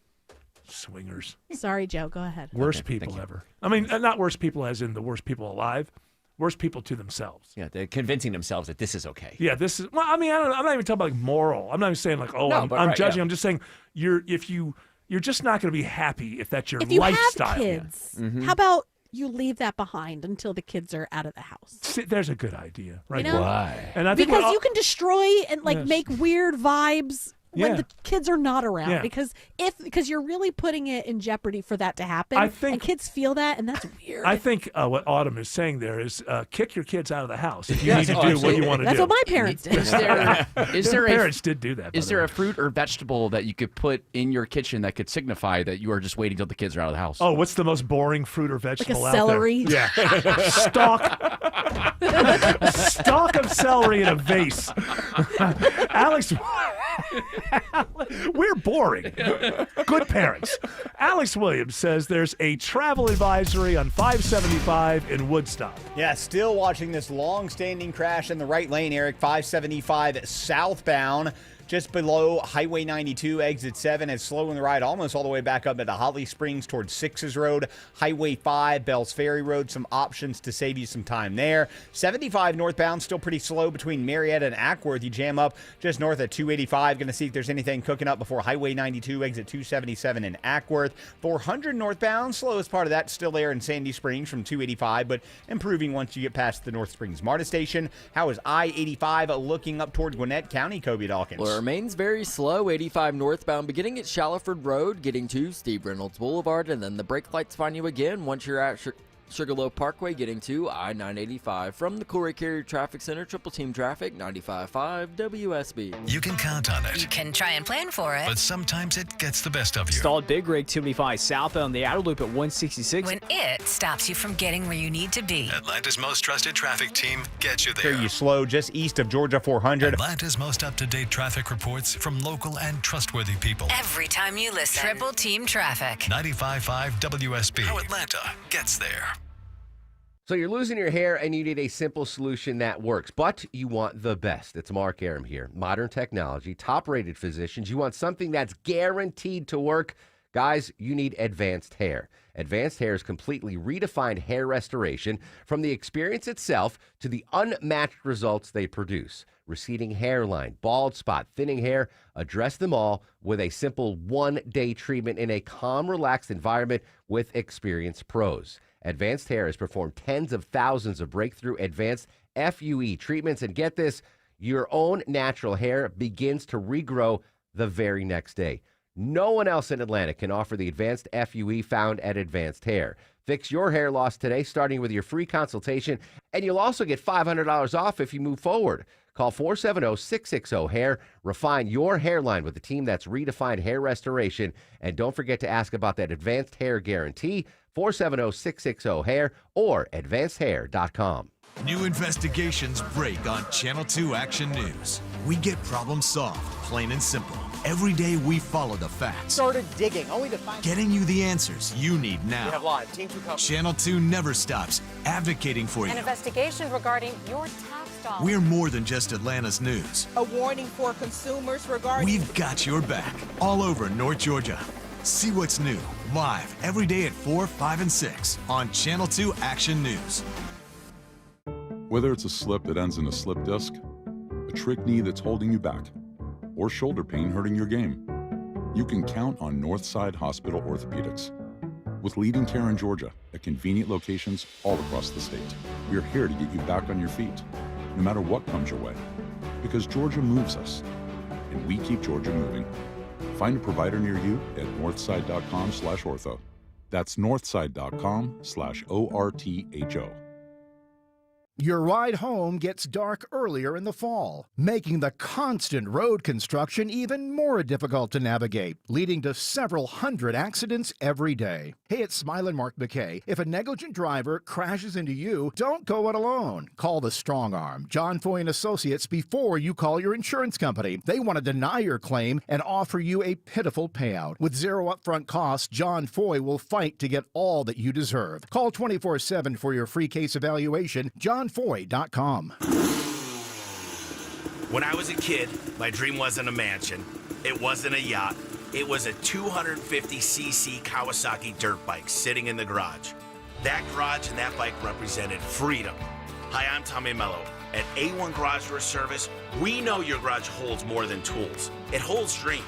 Swingers. Sorry, Joe. Go ahead. Worst people ever. I mean, not worst people as in the worst people alive. Worst people to themselves. Yeah, they're convincing themselves that this is okay. Yeah, this is. Well, I mean, I'm not even talking about like moral. I'm not even saying like, oh, No, I'm but right, judging. yeah. I'm just saying you're just not going to be happy if that's your If you lifestyle. have kids, Mm-hmm. how about you leave that behind until the kids are out of the house? See, there's a good idea, right? know? Why? And I think Because we're all- you can destroy and like Yes. make weird vibes when Yeah. the kids are not around. Yeah. Because you're really putting it in jeopardy for that to happen. I think- and kids feel that, and that's weird. I think what Autumn is saying there is kick your kids out of the house if you Yes, need to oh, do what absolutely. you want to That's do. what my parents did. Is there parents did do that. by Is the there way. a fruit or vegetable that you could put in your kitchen that could signify that you are just waiting till the kids are out of the house? Oh, what's the most boring fruit or vegetable out celery? there? Yeah. Stalk of celery in a vase. Alex, we're boring. Good parents. Alex Williams says there's a travel advisory on 575 in Woodstock. Yeah, still watching this long-standing crash in the right lane, Eric. 575 southbound. just below Highway 92, exit 7. It's slowing the ride almost all the way back up into Holly Springs towards Sixes Road. Highway 5, Bells Ferry Road, some options to save you some time there. 75 northbound, still pretty slow between Marietta and Ackworth. You jam up just north of 285. Going to see if there's anything cooking up before Highway 92, exit 277 in Ackworth. 400 northbound, slowest part of that still there in Sandy Springs from 285, but improving once you get past the North Springs MARTA station. How is I-85 looking up toward Gwinnett County, Kobe Dawkins? Well, it remains very slow. 85 northbound, beginning at Shallowford Road, getting to Steve Reynolds Boulevard, and then the brake lights find you again once you're at Sugarloaf Parkway, getting to I-985. From the Corey Carrier Traffic Center, Triple Team Traffic, 95.5 WSB. You can count on it. You can try and plan for it. But sometimes it gets the best of you. Stalled Big Rig 275 southbound the outer loop at 166. When it stops you from getting where you need to be. Atlanta's most trusted traffic team gets you there. Here you slow just east of Georgia 400. Atlanta's most up-to-date traffic reports from local and trustworthy people. Every time you listen. Triple Team Traffic. 95.5 WSB. How Atlanta gets there. So you're losing your hair and you need a simple solution that works, but you want the best. It's Mark Aram here. Modern technology, top-rated physicians. You want something that's guaranteed to work. Guys, you need Advanced Hair. Advanced Hair's completely redefined hair restoration, from the experience itself to the unmatched results they produce. Receding hairline, bald spot, thinning hair, address them all with a simple one-day treatment in a calm, relaxed environment with experienced pros. Advanced Hair has performed tens of thousands of breakthrough advanced FUE treatments, and get this, your own natural hair begins to regrow the very next day. No one else in Atlanta can offer the advanced FUE found at Advanced Hair. Fix your hair loss today, starting with your free consultation, and you'll also get $500 off if you move forward. Call 470-660-HAIR. Refine your hairline with a team that's redefined hair restoration. And don't forget to ask about that Advanced Hair Guarantee, 470-660-HAIR or advancedhair.com. New investigations break on Channel 2 Action News. We get problems solved, plain and simple. Every day we follow the facts. Started digging, only to find... Getting you the answers you need now. We have live. Team 2 coverage. Channel 2 never stops advocating for you. An investigation regarding your tax dollars. We're more than just Atlanta's news. A warning for consumers regarding... We've got your back all over North Georgia. See what's new, live, every day at 4, 5, and 6 on Channel 2 Action News. Whether it's a slip that ends in a slip disc, a trick knee that's holding you back, or shoulder pain hurting your game, you can count on Northside Hospital Orthopedics. With leading care in Georgia at convenient locations all across the state, we're here to get you back on your feet, no matter what comes your way. Because Georgia moves us, and we keep Georgia moving. Find a provider near you at northside.com/ortho. That's northside.com/ORTHO. Your ride home gets dark earlier in the fall, making the constant road construction even more difficult to navigate, leading to several hundred accidents every day. Hey, it's Smilin' Mark McKay. If a negligent driver crashes into you, don't go it alone. Call the strong arm, John Foy and Associates, before you call your insurance company. They want to deny your claim and offer you a pitiful payout. With zero upfront costs, John Foy will fight to get all that you deserve. Call 24/7 for your free case evaluation. JohnFoy.com. When I was a kid, my dream wasn't a mansion. It wasn't a yacht. It was a 250cc Kawasaki dirt bike sitting in the garage. That garage and that bike represented freedom. Hi, I'm Tommy Mello. At A1 Garage Door Service, we know your garage holds more than tools. It holds dreams.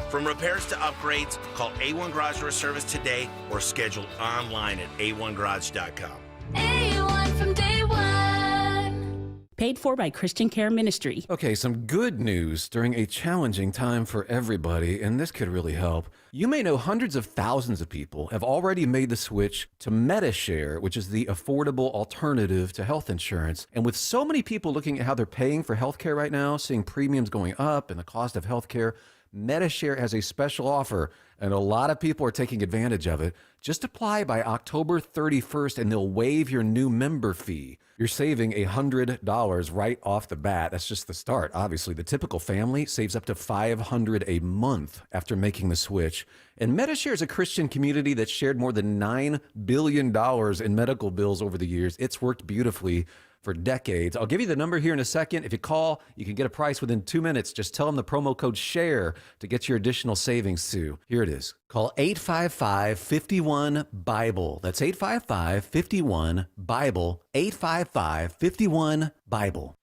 From repairs to upgrades, call A1 Garage Door Service today or schedule online at a1garage.com. A1 from day one. Paid for by Christian Care Ministry. Okay, some good news during a challenging time for everybody, and this could really help. You may know hundreds of thousands of people have already made the switch to Medi-Share, which is the affordable alternative to health insurance. And with so many people looking at how they're paying for healthcare right now, seeing premiums going up and the cost of healthcare, Medi-Share has a special offer, and a lot of people are taking advantage of it. Just apply by October 31st, and they'll waive your new member fee. You're saving $100 right off the bat. That's just the start. Obviously, the typical family saves up to $500 a month after making the switch. And Medi-Share is a Christian community that's shared more than $9 billion in medical bills over the years. It's worked beautifully for decades. I'll give you the number here in a second. If you call, you can get a price within 2 minutes. Just tell them the promo code SHARE to get your additional savings too. Here it is. Call 855-51-BIBLE. That's 855-51-BIBLE. 855-51-BIBLE.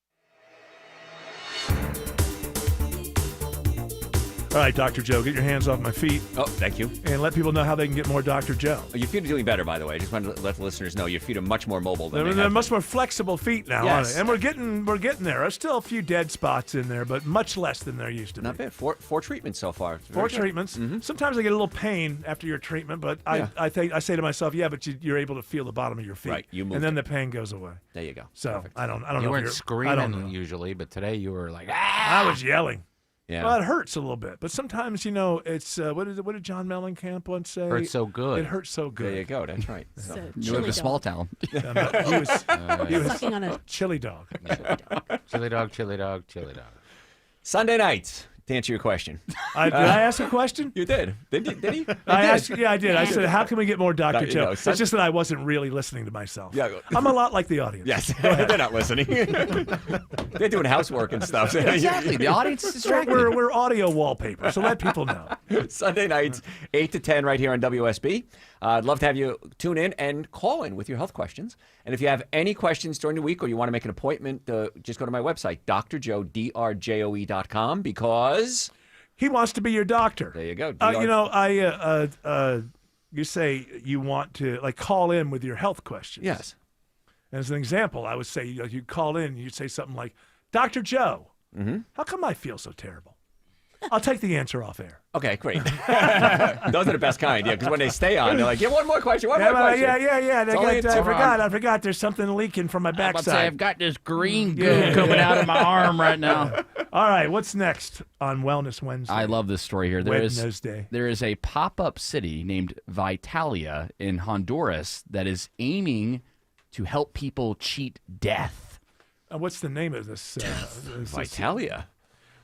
All right, Dr. Joe, get your hands off my feet. Oh, thank you. And let people know how they can get more Dr. Joe. Your feet are doing better, by the way. I just wanted to let the listeners know your feet are much more mobile than They're much more flexible feet now, aren't Yes. they? And we're getting there. There's still a few dead spots in there, but much less than there used to be. Not bad. Four treatments so far. Very Four good. treatments. Sometimes I get a little pain after your treatment, but Yeah. I say to myself, yeah, but you're able to feel the bottom of your feet, Right, you moved and then it. the pain goes away. There you go. So Perfect. I don't You know. if weren't you're- screaming I don't know. usually, but today you were like, I was yelling. Yeah. Well, it hurts a little bit, but sometimes it's what did John Mellencamp once say? Hurts so good. It hurts so good. There you go. That's right. So, You live in a small town. He was Sucking on a chili dog. Chili dog, chili dog, chili dog. Sunday nights, to answer your question. Did I ask a question? You did. Did he? I asked. Yeah, I did. I said, "How can we get more Dr. You Joe?" know, It's just that I wasn't really listening to myself. Yeah. I'm a lot like the audience. Yes. They're not listening. They're doing housework and stuff. Exactly. The audience is distracted. We're audio wallpaper, so let people know. Sunday nights, 8 to 10 right here on WSB. I'd love to have you tune in and call in with your health questions. And if you have any questions during the week or you want to make an appointment, just go to my website, drjoe.com, because He wants to be your doctor. there you go. You say you want to call in with your health questions. Yes. As an example, I would say you call in and you'd say something like, "Dr. Joe, how come I feel so terrible?" I'll take the answer off air. Okay, great. Those are the best kind, yeah, because when they stay on, they're like, yeah, one more question, one more question. Yeah. It's only I forgot. There's something leaking from my I'm about to say, backside. I've got this green goo coming out of my arm right now. All right, what's next on Wellness Wednesday? I love this story here. Wednesday. There is a pop-up city named Vitalia in Honduras that is aiming to help people cheat death. What's the name of this? Vitalia.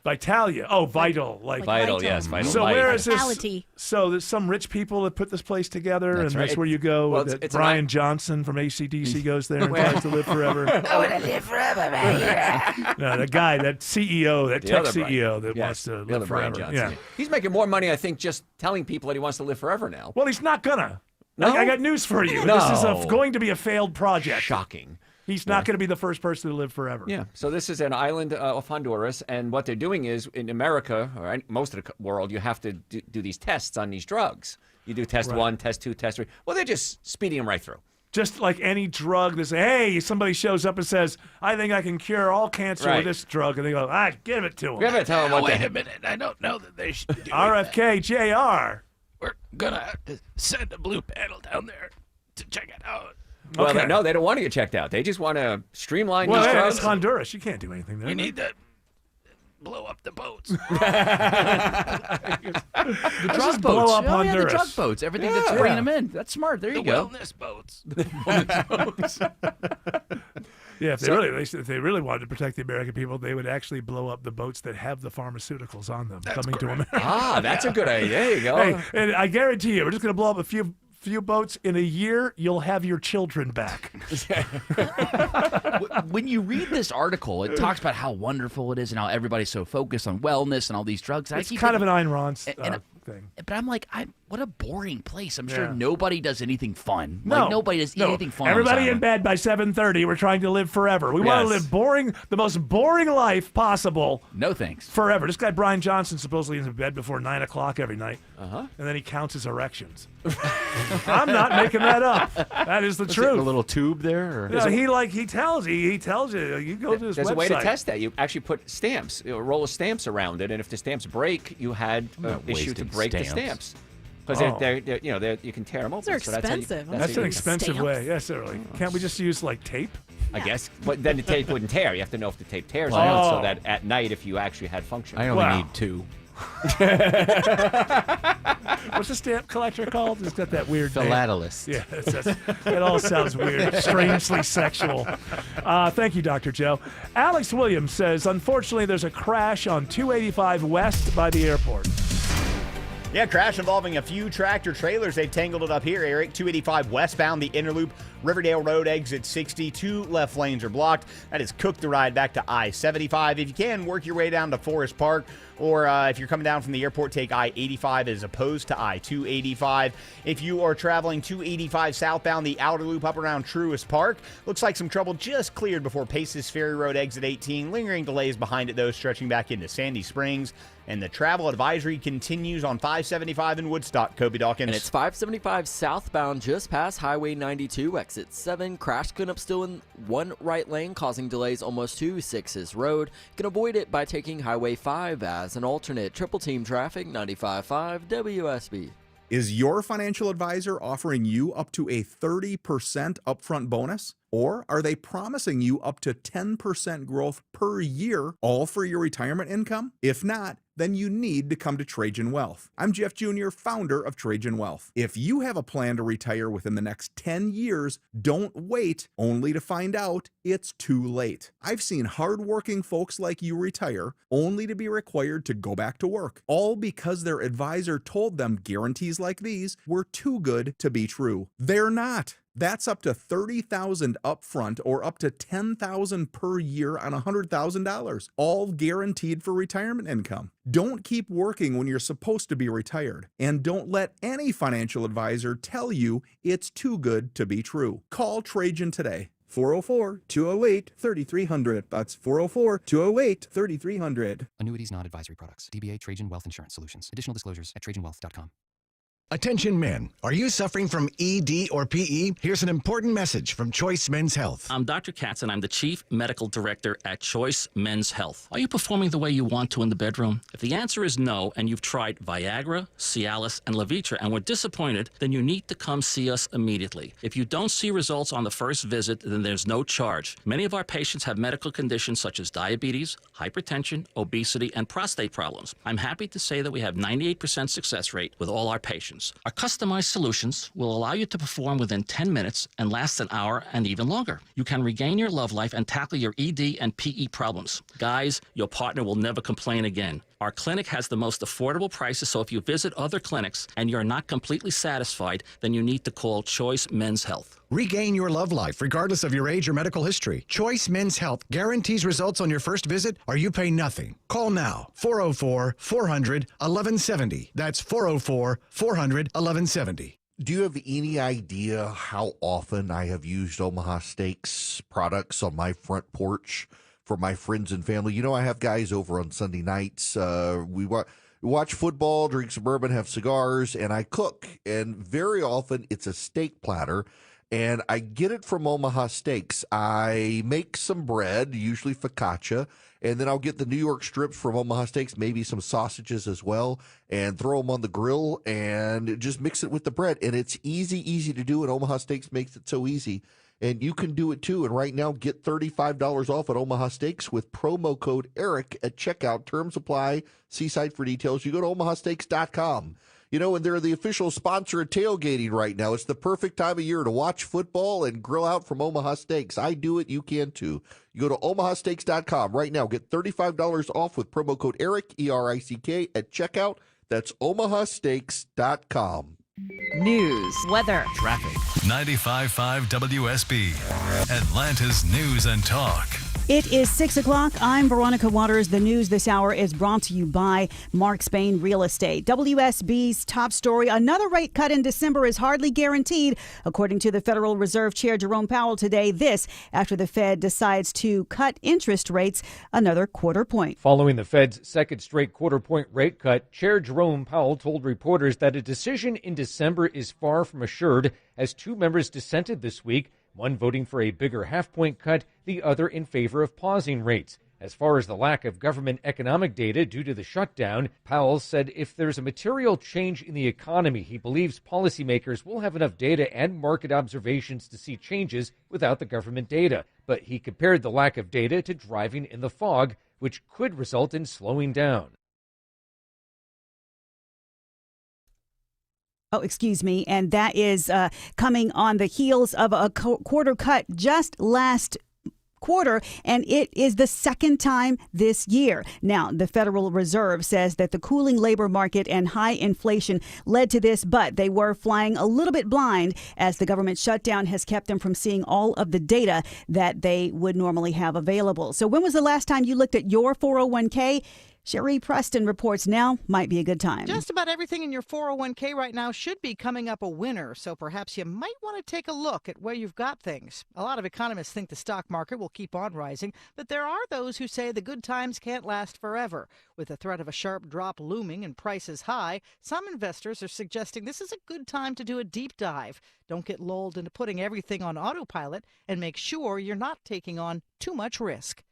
Vitalia. Oh, vital. Like Vital, yes, vital. So life. where is this? Vitality. So there's some rich people that put this place together, That's and right. that's where you go. Well, that it's Brian Johnson from AC/DC goes there and tries to live forever. I want to live forever, man. No, the guy, that CEO, that The tech other Brian. CEO that Yes, wants to the live other Brian forever. Johnson. Yeah. He's making more money, I think, just telling people that he wants to live forever now. Well, he's not gonna. No? I got news for you. No. This is going to be a failed project. Shocking. He's not going to be the first person to live forever. Yeah. So this is an island of Honduras, and what they're doing is in America or most of the world, you have to do these tests on these drugs. You do test 1, test 2, test 3. Well, they're just speeding them right through. Just like any drug, they say, hey, somebody shows up and says, I think I can cure all cancer Right. with this drug. And they go, give it to him. Give it to them. Wait a minute. I don't know that they should do RFK Jr. We're going to have to send a blue panel down there to check it out. Well, Okay. no, they don't want to get checked out. They just want to streamline Well, these hey, drugs. it's Honduras. You can't do anything there. We need to blow up the boats. Let's The drug just blow boats. up Oh, yeah, the Honduras. drug boats. Everything that's Yeah. bringing them in. That's smart. There you go. Wellness boats. Yeah, if they really wanted to protect the American people, they would actually blow up the boats that have the pharmaceuticals on them coming to America. Ah, that's a good idea. There you go. Hey, and I guarantee you, we're just going to blow up a few boats. In a year, you'll have your children back. When you read this article, it talks about how wonderful it is and how everybody's so focused on wellness and all these drugs. And It's kind of an Ayn Rand thing. But I'm like, what a boring place. I'm Yeah. sure nobody does anything fun. No, Like, nobody does anything fun. on this Everybody in island. bed by 7:30. We're trying to live forever. We want to Yes. live boring, the most boring life possible. No thanks. Forever. This guy Brian Johnson supposedly is in bed before 9 o'clock every night, Uh-huh. and then he counts his erections. I'm not making that up. That is the A truth. little tube there? Or? Yeah, he tells you. You go to his There's website. a way to test that. You actually put stamps, a roll of stamps around it, and if the stamps break, you had an issue to wasting break the stamps. stamps. Because Oh. you can tear them open. They're so that's how you- expensive. That's how an you- expensive way. Yes, certainly. Can't we just use like tape? I guess, but then the tape wouldn't tear. You have to know if the tape tears Oh. or not, so that at night, if you actually had function. I only Wow. need 2. What's the stamp collector called? It's got that weird name. Philatelist. Yeah, it all sounds weird, strangely sexual. Thank you, Dr. Joe. Alex Williams says, unfortunately, there's a crash on 285 West by the airport. Yeah, crash involving a few tractor trailers. They've tangled it up here, Eric. 285 westbound, the inner loop Riverdale Road exit 60. 2 left lanes are blocked. That is Cook the ride back to I-75. If you can, work your way down to Forest Park, or if you're coming down from the airport, take I-85 as opposed to I-285. If you are traveling 285 southbound, the outer loop up around Truist Park, looks like some trouble just cleared before Paces Ferry Road exit 18. Lingering delays behind it, though, stretching back into Sandy Springs. And the travel advisory continues on 575 in Woodstock. Kobe Dawkins. And it's 575 southbound just past Highway 92, exit 7. Crash cleanup still in one right lane, causing delays almost to 6's Road. You can avoid it by taking Highway 5 as an alternate. Triple Team Traffic, 95.5 WSB. Is your financial advisor offering you up to a 30% upfront bonus? Or are they promising you up to 10% growth per year, all for your retirement income? If not, then you need to come to Trajan Wealth. I'm Jeff Jr., founder of Trajan Wealth. If you have a plan to retire within the next 10 years, don't wait only to find out it's too late. I've seen hardworking folks like you retire only to be required to go back to work, all because their advisor told them guarantees like these were too good to be true. They're not. That's up to $30,000 upfront or up to $10,000 per year on $100,000, all guaranteed for retirement income. Don't keep working when you're supposed to be retired, and don't let any financial advisor tell you it's too good to be true. Call Trajan today. 404-208-3300. That's 404-208-3300. Annuities, not advisory products. DBA Trajan Wealth Insurance Solutions. Additional disclosures at TrajanWealth.com. Attention men, are you suffering from ED or PE? Here's an important message from Choice Men's Health. I'm Dr. Katz, and I'm the Chief Medical Director at Choice Men's Health. Are you performing the way you want to in the bedroom? If the answer is no, and you've tried Viagra, Cialis, and Levitra and were disappointed, then you need to come see us immediately. If you don't see results on the first visit, then there's no charge. Many of our patients have medical conditions such as diabetes, hypertension, obesity, and prostate problems. I'm happy to say that we have 98% success rate with all our patients. Our customized solutions will allow you to perform within 10 minutes and last an hour and even longer. You can regain your love life and tackle your ED and PE problems. Guys, your partner will never complain again. Our clinic has the most affordable prices, so if you visit other clinics and you're not completely satisfied, then you need to call Choice Men's Health. Regain your love life regardless of your age or medical history. Choice Men's Health guarantees results on your first visit or you pay nothing. Call now. 404-400-1170. That's 404-400-1170. Do you have any idea how often I have used Omaha Steaks products on my front porch for my friends and family? You know, I have guys over on Sunday nights. We watch football, drink some bourbon, have cigars, and I cook. And very often it's a steak platter, and I get it from Omaha Steaks. I make some bread, usually focaccia, and then I'll get the New York strips from Omaha Steaks, maybe some sausages as well, and throw them on the grill and just mix it with the bread. And it's easy to do, and Omaha Steaks makes it so easy. And you can do it too. And right now, get $35 off at Omaha Steaks with promo code ERIC at checkout. Terms apply. See site for details. You go to omahasteaks.com. You know, and they're the official sponsor of tailgating right now. It's the perfect time of year to watch football and grill out from Omaha Steaks. I do it. You can too. You go to omahasteaks.com right now. Get $35 off with promo code ERIC, E-R-I-C-K, at checkout. That's omahasteaks.com. News, weather, traffic. 95.5 WSB, Atlanta's News and Talk. It is 6 o'clock. I'm Veronica Waters. The news this hour is brought to you by Mark Spain Real Estate. WSB's top story: another rate cut in December is hardly guaranteed, according to the Federal Reserve Chair Jerome Powell today. This after the Fed decides to cut interest rates another quarter point. Following the Fed's second straight quarter-point rate cut, Chair Jerome Powell told reporters that a decision in December is far from assured, as two members dissented this week, one voting for a bigger half-point cut, the other in favor of pausing rates. As far as the lack of government economic data due to the shutdown, Powell said if there's a material change in the economy, he believes policymakers will have enough data and market observations to see changes without the government data. But he compared the lack of data to driving in the fog, which could result in slowing down. Oh, excuse me. And that is coming on the heels of a quarter cut just last quarter, and it is the second time this year. Now, the Federal Reserve says that the cooling labor market and high inflation led to this, but they were flying a little bit blind as the government shutdown has kept them from seeing all of the data that they would normally have available. So when was the last time you looked at your 401k? Sherry Preston reports now might be a good time. Just about everything in your 401k right now should be coming up a winner, so perhaps you might want to take a look at where you've got things. A lot of economists think the stock market will keep on rising, but there are those who say the good times can't last forever. With the threat of a sharp drop looming and prices high, some investors are suggesting this is a good time to do a deep dive. Don't get lulled into putting everything on autopilot, and make sure you're not taking on too much risk.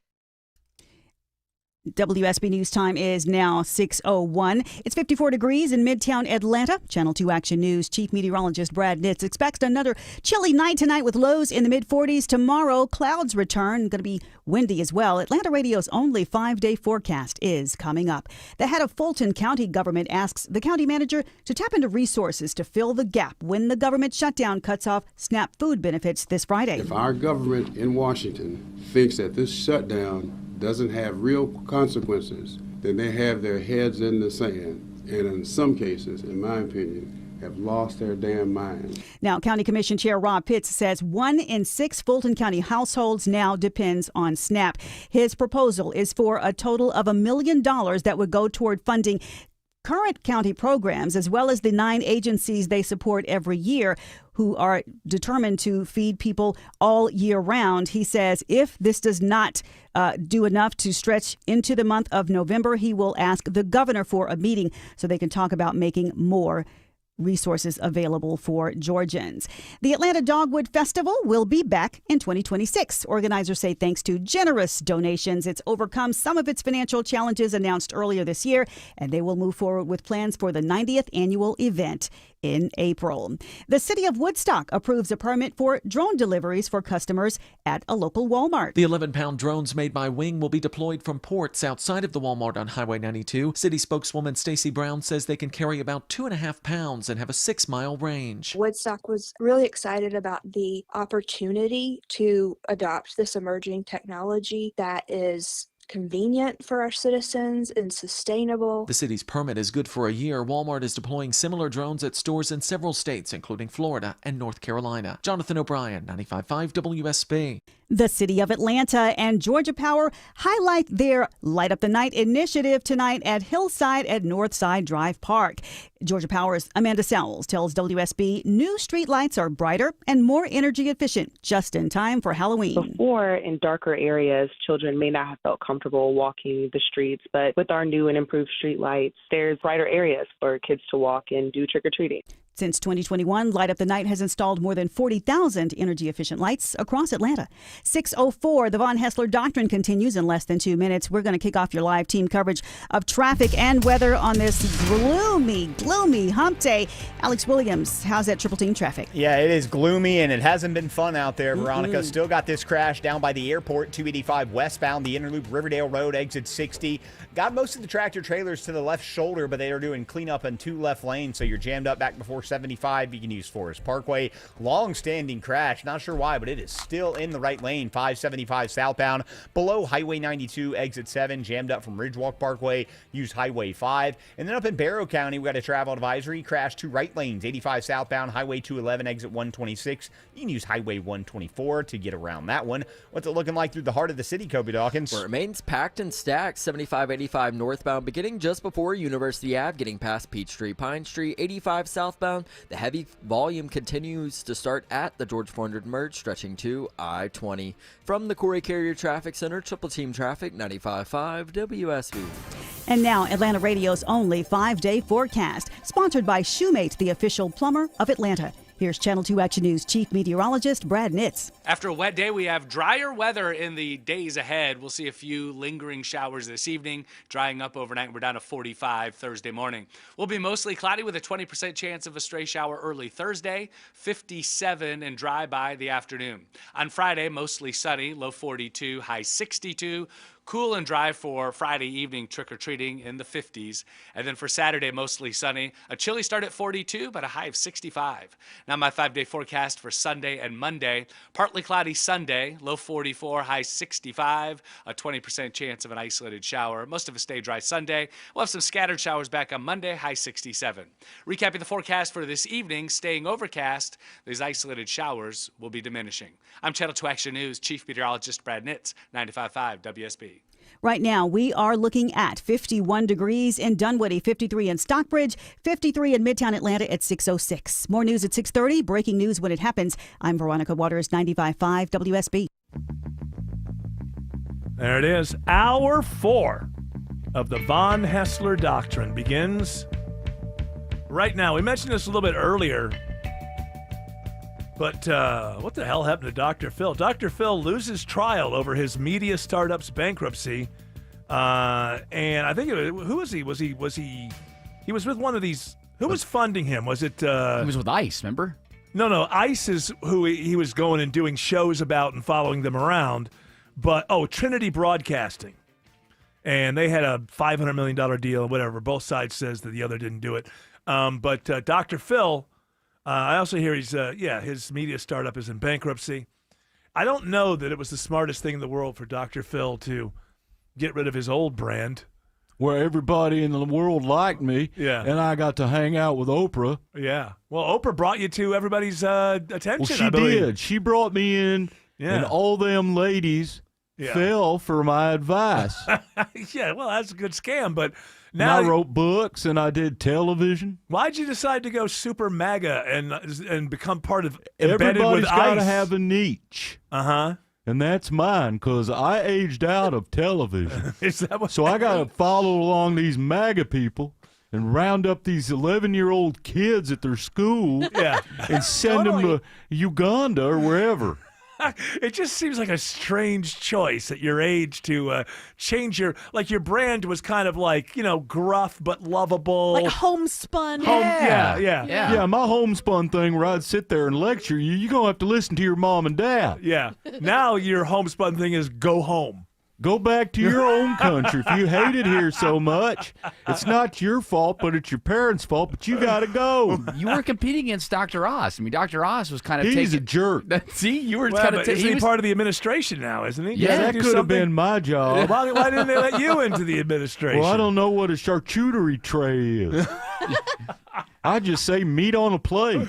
WSB News Time is now 6:01. It's 54 degrees in Midtown Atlanta. Channel 2 Action News Chief Meteorologist Brad Nitz expects another chilly night tonight with lows in the mid-40s. Tomorrow, clouds return. Going to be windy as well. Atlanta Radio's only 5-day forecast is coming up. The head of Fulton County government asks the county manager to tap into resources to fill the gap when the government shutdown cuts off SNAP food benefits this Friday. If our government in Washington thinks that this shutdown doesn't have real consequences, then they have their heads in the sand, and in some cases, in my opinion, have lost their damn minds. Now, County Commission Chair Rob Pitts says 1 in 6 Fulton County households now depends on SNAP. His proposal is for a total of $1 million that would go toward funding current county programs, as well as the 9 agencies they support every year who are determined to feed people all year round. He says if this does not do enough to stretch into the month of November, he will ask the governor for a meeting so they can talk about making more resources available for Georgians. The Atlanta Dogwood Festival will be back in 2026. Organizers say thanks to generous donations, it's overcome some of its financial challenges announced earlier this year, and they will move forward with plans for the 90th annual event in April. The city of Woodstock approves a permit for drone deliveries for customers at a local Walmart. The 11-pound drones made by Wing will be deployed from ports outside of the Walmart on Highway 92. City spokeswoman Stacy Brown says they can carry about 2.5 pounds and have a 6-mile range. Woodstock was really excited about the opportunity to adopt this emerging technology that is convenient for our citizens and sustainable. The city's permit is good for a year. Walmart is deploying similar drones at stores in several states, including Florida and North Carolina. Jonathan O'Brien, 95.5 WSB. The City of Atlanta and Georgia Power highlight their Light Up the Night initiative tonight at Hillside at Northside Drive Park. Georgia Power's Amanda Sowles tells WSB new street lights are brighter and more energy efficient, just in time for Halloween. Before, in darker areas, children may not have felt comfortable walking the streets, but with our new and improved street lights, there's brighter areas for kids to walk and do trick-or-treating. Since 2021, Light Up the Night has installed more than 40,000 energy-efficient lights across Atlanta. 6:04, the Von Hessler Doctrine continues in less than 2 minutes. We're going to kick off your live team coverage of traffic and weather on this gloomy hump day. Alex Williams, how's that triple team traffic? Yeah, it is gloomy, and it hasn't been fun out there, Veronica. Still got this crash down by the airport, 285 westbound, the Interloop, Riverdale Road, exit 60. Got most of the tractor trailers to the left shoulder, but they are doing cleanup on 2 left lanes, so you're jammed up back before 75. You can use Forest Parkway. Long-standing crash. Not sure why, but it is still in the right lane. 575 southbound. Below Highway 92, exit 7. Jammed up from Ridgewalk Parkway. Use Highway 5. And then up in Barrow County, we got a travel advisory. Crash 2 right lanes. 85 southbound. Highway 211, exit 126. You can use Highway 124 to get around that one. What's it looking like through the heart of the city, Kobe Dawkins? It remains packed and stacked. 75-85 northbound, beginning just before University Ave, getting past Peachtree, Pine Street. 85 southbound. The heavy volume continues to start at the George 400 merge, stretching to I-20. From the Corey Carrier Traffic Center, triple team traffic, 95.5 WSB. And now, Atlanta Radio's only 5-day forecast, sponsored by Shoemate, the official plumber of Atlanta. Here's Channel 2 Action News Chief Meteorologist Brad Nitz. After a wet day, we have drier weather in the days ahead. We'll see a few lingering showers this evening, drying up overnight. We're down to 45 Thursday morning. We'll be mostly cloudy with a 20% chance of a stray shower early Thursday, 57 and dry by the afternoon. On Friday, mostly sunny, low 42, high 62. Cool and dry for Friday evening trick-or-treating in the 50s. And then for Saturday, mostly sunny. A chilly start at 42, but a high of 65. Now my 5-day forecast for Sunday and Monday. Partly cloudy Sunday, low 44, high 65. A 20% chance of an isolated shower. Most of it stay dry Sunday. We'll have some scattered showers back on Monday, high 67. Recapping the forecast for this evening, staying overcast. These isolated showers will be diminishing. I'm Channel 2 Action News Chief Meteorologist Brad Nitz, 95.5 WSB. Right now, we are looking at 51 degrees in Dunwoody, 53 in Stockbridge, 53 in Midtown Atlanta at 6:06. More news at 6:30. Breaking news when it happens. I'm Veronica Waters, 95.5 WSB. There it is. Hour 4 of the Von Hessler Doctrine begins right now. We mentioned this a little bit earlier, but what the hell happened to Dr. Phil? Dr. Phil loses trial over his media startup's bankruptcy, and I think who was he? Was he? He was with one of these. Who was funding him? Was it? He was with ICE. Remember? No. ICE is who he was going and doing shows about and following them around. But Trinity Broadcasting, and they had a $500 million deal or whatever. Both sides says that the other didn't do it. But Dr. Phil. I also hear his media startup is in bankruptcy. I don't know that it was the smartest thing in the world for Dr. Phil to get rid of his old brand. Where everybody in the world liked me, and I got to hang out with Oprah. Yeah. Well, Oprah brought you to everybody's attention, Well, she I believe. did. She brought me in, and all them ladies Yeah. fell for my advice. Yeah, well, that's a good scam, but And now I wrote books, and I did television. why'd you decide to go super MAGA and become part of embedded Everybody's with got to ICE? have a niche. Uh-huh. And that's mine, because I aged out of television. Is that what So I got to follow along these MAGA people and round up these 11-year-old kids at their school and send them to Uganda or wherever. It just seems like a strange choice at your age to change your brand was kind of like, gruff but lovable. Like homespun. Yeah, my homespun thing where I'd sit there and lecture you, you're going to have to listen to your mom and dad. Yeah. Now your homespun thing is go home. Go back to your own country. If you hate it here so much, it's not your fault, but it's your parents' fault, but you got to go. You were competing against Dr. Oz. I mean, Dr. Oz was kind of He's a jerk. See, you were Well, kind but of isn't he part of the administration now, isn't he? Yeah, Doesn't he that do could have something? been my job. Why didn't they let you into the administration? Well, I don't know what a charcuterie tray is. I just say meat on a plate.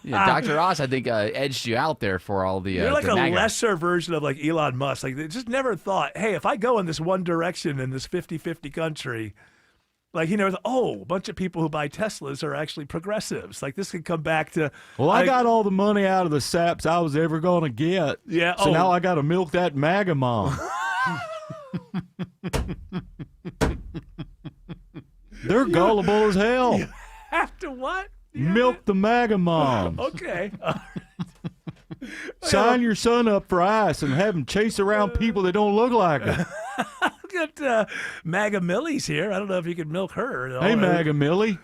Yeah, Dr. Oz, I think, edged you out there for all the. You're like the a MAGA. lesser version of like Elon Musk. Like they just never thought, hey, if I go in this one direction in this 50-50 country, like he never thought, a bunch of people who buy Teslas are actually progressives. Like this could come back to. Well, I got all the money out of the saps I was ever going to get. Yeah. So now I got to milk that MAGA mom. They're gullible as hell. You have to what? Milk the MAGA mom. Okay. Sign your son up for ICE and have him chase around people that don't look like him. Look at MAGA Millie's here. I don't know if you could milk her. Hey, MAGA Millie.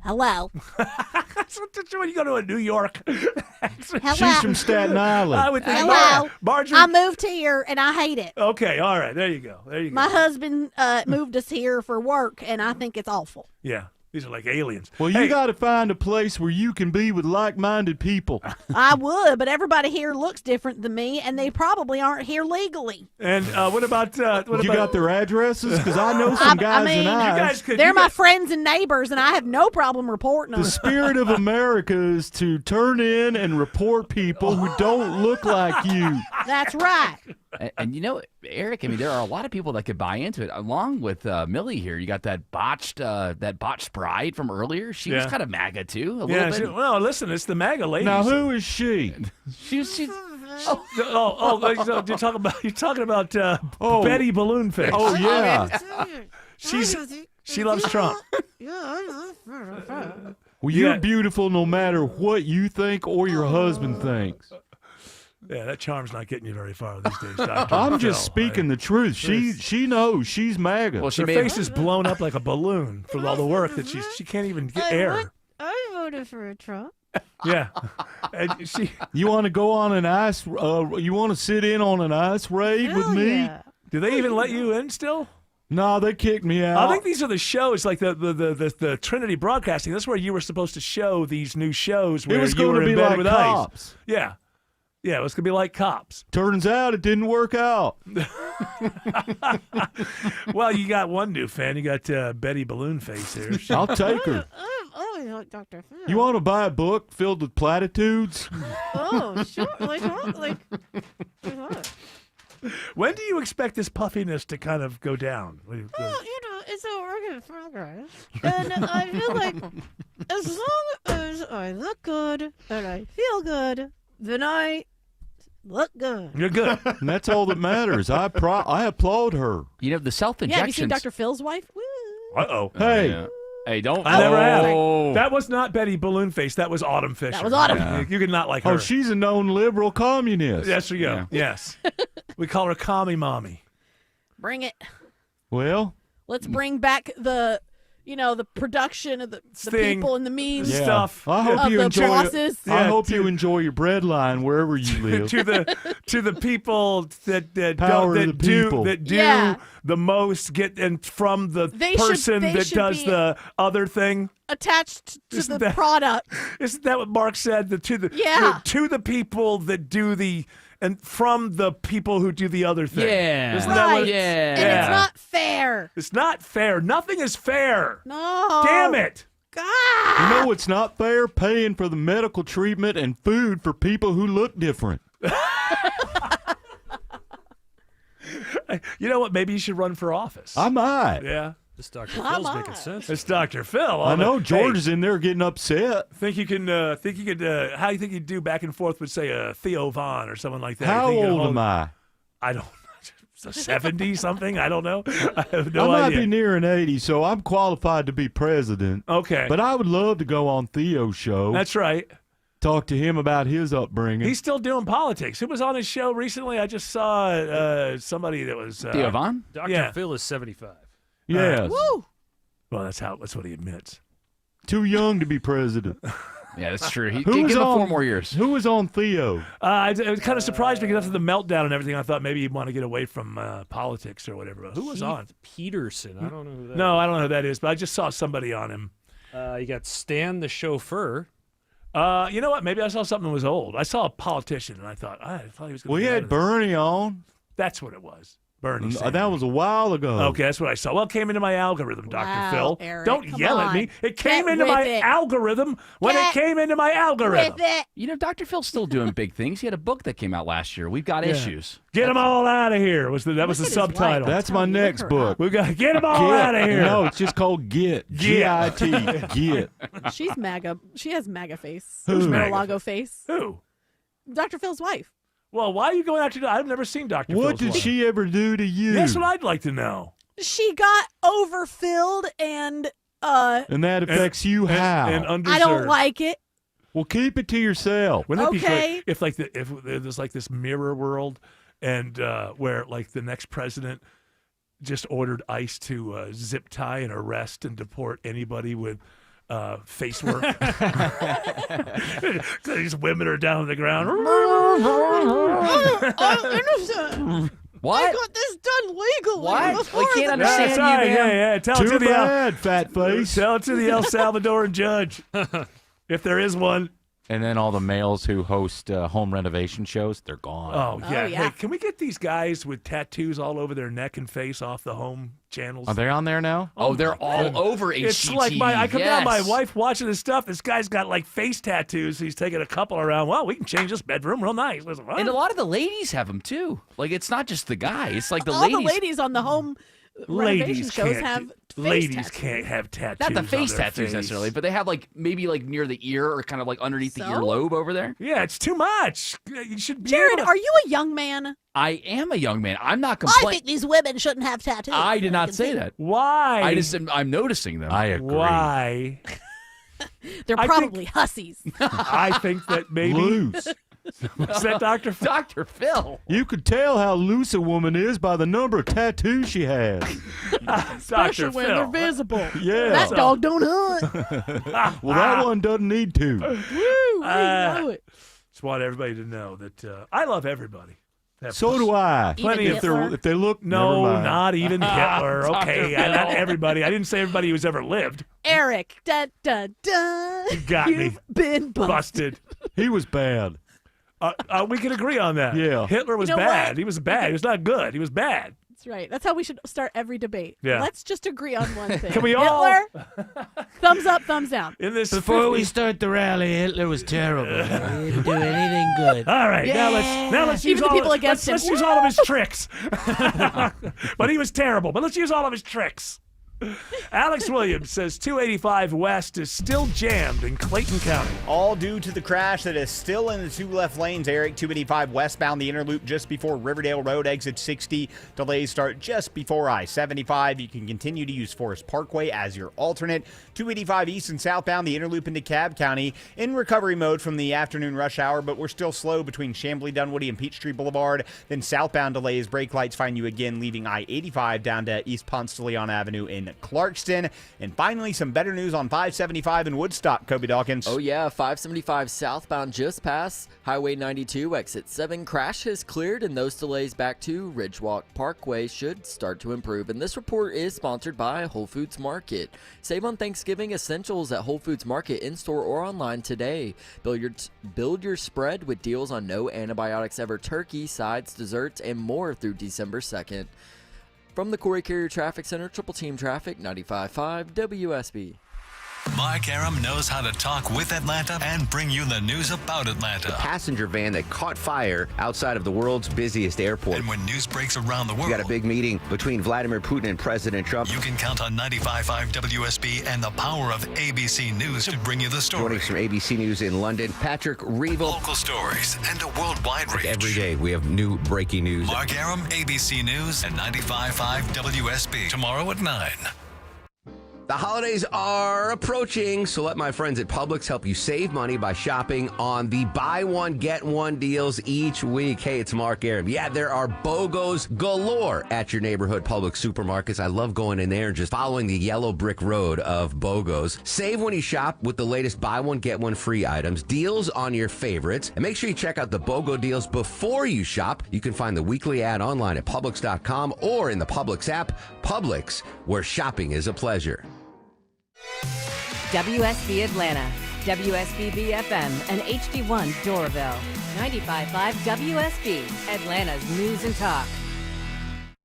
Hello. That's when you go to a New York. She's from Staten Island. I would think Hello. Marjorie. I moved here and I hate it. Okay, all right. There you go. My husband moved us here for work, and I think it's awful. Yeah, these are like aliens. Well, you got to find a place where you can be with like-minded people. I would, but everybody here looks different than me, and they probably aren't here legally. And what about you got their addresses? Because I know some guys in ICE. They're my friends and neighbors, and I have no problem reporting them. The spirit of America is to turn in and report people who don't look like you. That's right. And Eric, I mean, there are a lot of people that could buy into it. Along with Millie here, you got that botched bride from earlier. She was kind of MAGA too, a little bit. Well, listen, it's the MAGA lady. Now, who is she? She's. So you're talking about Betty Balloonface. Oh yeah. She loves Trump. Well, you're beautiful no matter what you think or your husband thinks. Yeah, that charm's not getting you very far these days, Dr. I'm just speaking the truth. She knows she's MAGA. Well, her face is blown up like a balloon from all the work that she can't even get air. I voted for Trump. Yeah, and she. You want to go on an ice? You want to sit in on an ice raid with me? Yeah. Do they even let you in still? No, they kicked me out. I think these are the shows, like the Trinity Broadcasting. That's where you were supposed to show these new shows where it was you going were to be in bed like with Cops. Ice. Yeah. Yeah, it was going to be like Cops. Turns out it didn't work out. Well, you got one new fan. You got Betty Balloon Face here. I'll take her. Oh, like Dr. Phil. You want to buy a book filled with platitudes? Oh, sure. Like what? When do you expect this puffiness to kind of go down? It's a work in progress. And I feel like as long as I look good and I feel good, then I look good. You're good. And that's all that matters. I applaud her. You know, the self-injections. Yeah, have you seen Dr. Phil's wife? Woo. Uh-oh. Hey. Yeah. Hey, don't. I never have. That was not Betty Balloon Face. That was Autumn Fisher. That was Autumn. Yeah. You could not like her. Oh, she's a known liberal communist. Yes, we go. Yeah. Yes. We call her Commie Mommy. Bring it. Well, Let's bring back the production of the Sting. people and the memes. yeah. Stuff. I hope of you the enjoy. bosses. I hope you enjoy your bread line wherever you live. to the people that Power don't, of the people. that do Yeah. the most and from the They person should that does be the other thing. attached to Isn't the that- product. Isn't that what Mark said? Yeah. To the people that do the and from the people who do the other thing. Yeah. Isn't that what? Right. Yeah. And it's not fair. It's not fair. Nothing is fair. No. Damn it. God. You know what's not fair? Paying for the medical treatment and food for people who look different. You know what? Maybe you should run for office. I might. Yeah. This Dr. Phil's making sense. It's Dr. Phil. I know George Hey, is in there getting upset. think you could? How do you think you'd do back and forth with, say, Theo Vaughn or someone like that? How You think you'd old am I? I don't know. 70 something? I don't know. I have no I might idea. be nearing 80, so I'm qualified to be president. Okay. But I would love to go on Theo's show. That's right. Talk to him about his upbringing. He's still doing politics. Who was on his show recently? I just saw somebody that was Theo Vaughn? Dr. Yeah. Phil is 75. Yes. Woo. Well, that's what he admits. Too young to be president. Yeah, that's true. He Who did was give him on- 4 more years. Who was on Theo? It was kind of surprised because after the meltdown and everything, I thought maybe he'd want to get away from politics or whatever. But who was Keith on? Peterson. I don't know who that No, is. I don't know who that is, but I just saw somebody on him. You got Stan the chauffeur. You know what? Maybe I saw something that was old. I saw a politician, and I thought he was going to We had Bernie on. That's what it was. Bernie Sanders. That was a while ago. Okay, that's what I saw. Well, it came into my algorithm, Dr. Wow, Phil. Eric, Don't come yell at on. me. It came Get into with my it. algorithm when Get it came into my algorithm. With it. You know, Dr. Phil's still doing big things. He had a book that came out last year. We've got Yeah. issues. Get them all out of here. That was the Look at his subtitle. That's Tell my me, look next her book. up. We got to get them all out of here. No, it's just called Get. G-I-T. Get. She's MAGA. She has MAGA face. Who's Mar-a-Lago MAGA? face. Who? Dr. Phil's wife. Well, why are you going after? I've never seen Dr. What Phil's did wife. she ever do to you? That's what I'd like to know. She got overfilled and And that affects you how? And I undeserved. don't like it. Well, keep it to yourself. Wouldn't it be Okay. great if there's like this mirror world, and where like the next president just ordered ICE to zip tie and arrest and deport anybody with face work. These women are down on the ground. I'm innocent. What? I got this done legally. What? before I can't the- understand Yeah, sorry, you, man. yeah. Tell it Too to the bad, fat face. tell it to the El Salvadoran judge, if there is one. And then all the males who host home renovation shows, they're gone. Oh yeah. yeah. Hey, can we get these guys with tattoos all over their neck and face off the home channels? Are they on there now? Oh, they're all over HGTV. It's like I come down, my yes. wife watching this stuff. This guy's got like face tattoos. He's taking a couple around. Well, we can change this bedroom real nice. Listen, And a lot of the ladies have them too. Like it's not just the guy. It's like the All ladies. the ladies on the home renovation ladies shows can't. have face Ladies tattoos. can't have tattoos. Not the on face their tattoos face. necessarily, but they have like maybe like near the ear or kind of like underneath the So? earlobe over there. Yeah, it's too much. You should be Jared, able to- are you a young man? I am a young man. I'm not I complaining. think these women shouldn't have tattoos. I did not say that. Why? I'm noticing them. I agree. Why? They're I probably hussies. I think that maybe. Loose. Is that Dr. Phil? Dr. Phil. You could tell how loose a woman is by the number of tattoos she has. Especially Dr. when they're Phil. visible. Yeah. That dog don't hunt. Well, that one doesn't need to. Woo, we know it. Just want everybody to know that I love everybody. So do I. Plenty if of if they look, No, never mind. not even Hitler. Okay, not everybody. I didn't say everybody who's ever lived. Eric, da da da. You got me. You've been busted. He was bad. We can agree on that. Yeah. Hitler was You know bad. what? He was bad. He was not good. He was bad. That's right. That's how we should start every debate. Yeah. Let's just agree on one thing. Can we all- Hitler, thumbs up, thumbs down. In this Before we start the rally, Hitler was terrible. He didn't do anything good. All right, now let's use Even the all people of, against let's him. use all of his tricks. But he was terrible. But let's use all of his tricks. Alex Williams says 285 West is still jammed in Clayton County. All due to the crash that is still in the two left lanes, Eric. 285 westbound, the inner loop just before Riverdale Road, exit 60. Delays start just before I-75. You can continue to use Forest Parkway as your alternate. 285 east and southbound, the inner loop into Cobb County. In recovery mode from the afternoon rush hour, but we're still slow between Chamblee, Dunwoody, and Peachtree Boulevard. Then southbound delays, brake lights find you again, leaving I-85 down to East Ponce de Leon Avenue in Clarkston. And finally, some better news on 575 in Woodstock, Kobe Dawkins. Oh yeah, 575 southbound just past Highway 92, exit 7. Crash has cleared and those delays back to Ridgewalk Parkway should start to improve. And this report is sponsored by Whole Foods Market. Save on Thanksgiving essentials at Whole Foods Market in-store or online today. Build your spread with deals on no antibiotics ever turkey, sides, desserts, and more through December 2nd. From the Corey Carrier Traffic Center, Triple Team Traffic, 95.5 WSB. Mark Aram knows how to talk with Atlanta and bring you the news about Atlanta. The passenger van that caught fire outside of the world's busiest airport. And when news breaks around the world, We got a big meeting between Vladimir Putin and President Trump. you can count on 95.5 WSB and the power of ABC News to bring you the story. Joining us from ABC News in London, Patrick Reevil. Local stories and a worldwide reach. Every day we have new breaking news. Mark Aram, ABC News, and 95.5 WSB. Tomorrow at 9. The holidays are approaching, so let my friends at Publix help you save money by shopping on the buy one, get one deals each week. Hey, it's Mark Aram. Yeah, there are BOGOs galore at your neighborhood Publix supermarkets. I love going in there and just following the yellow brick road of BOGOs. Save when you shop with the latest buy one, get one free items, deals on your favorites, and make sure you check out the BOGO deals before you shop. You can find the weekly ad online at Publix.com or in the Publix app. Publix, where shopping is a pleasure. WSB Atlanta, WSB BFM, and HD1 Doraville. 95.5 WSB, Atlanta's news and talk.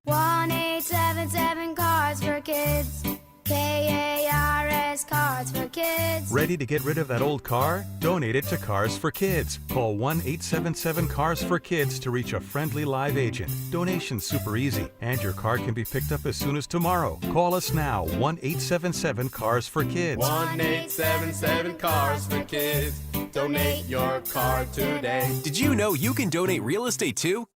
1-877 Cars for Kids. KARS Cars for Kids. Ready to get rid of that old car? Donate it to Cars for Kids. Call 1-877 Cars for Kids to reach a friendly live agent. Donation's super easy, and your car can be picked up as soon as tomorrow. Call us now, 1-877 Cars for Kids. 1-877 Cars for Kids. Donate your car today. Did you know you can donate real estate too?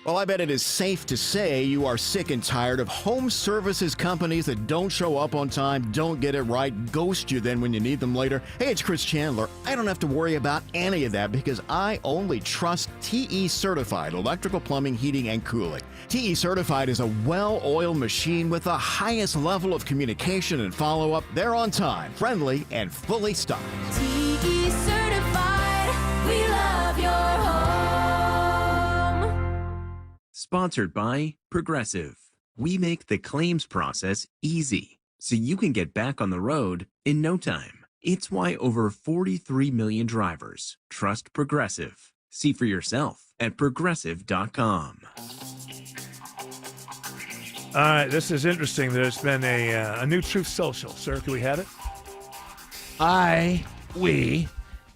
Well, I bet it is safe to say you are sick and tired of home services companies that don't show up on time, don't get it right, ghost you then when you need them later. Hey, it's Chris Chandler. I don't have to worry about any of that because I only trust TE Certified Electrical Plumbing, Heating, and Cooling. TE Certified is a well-oiled machine with the highest level of communication and follow-up. They're on time, friendly, and fully stocked. TE Certified. We love your home. Sponsored by Progressive. We make the claims process easy, so you can get back on the road in no time. It's why over 43 million drivers trust Progressive. See for yourself at Progressive.com. All right, this is interesting. There's been a new Truth Social. Sir, can we have it? We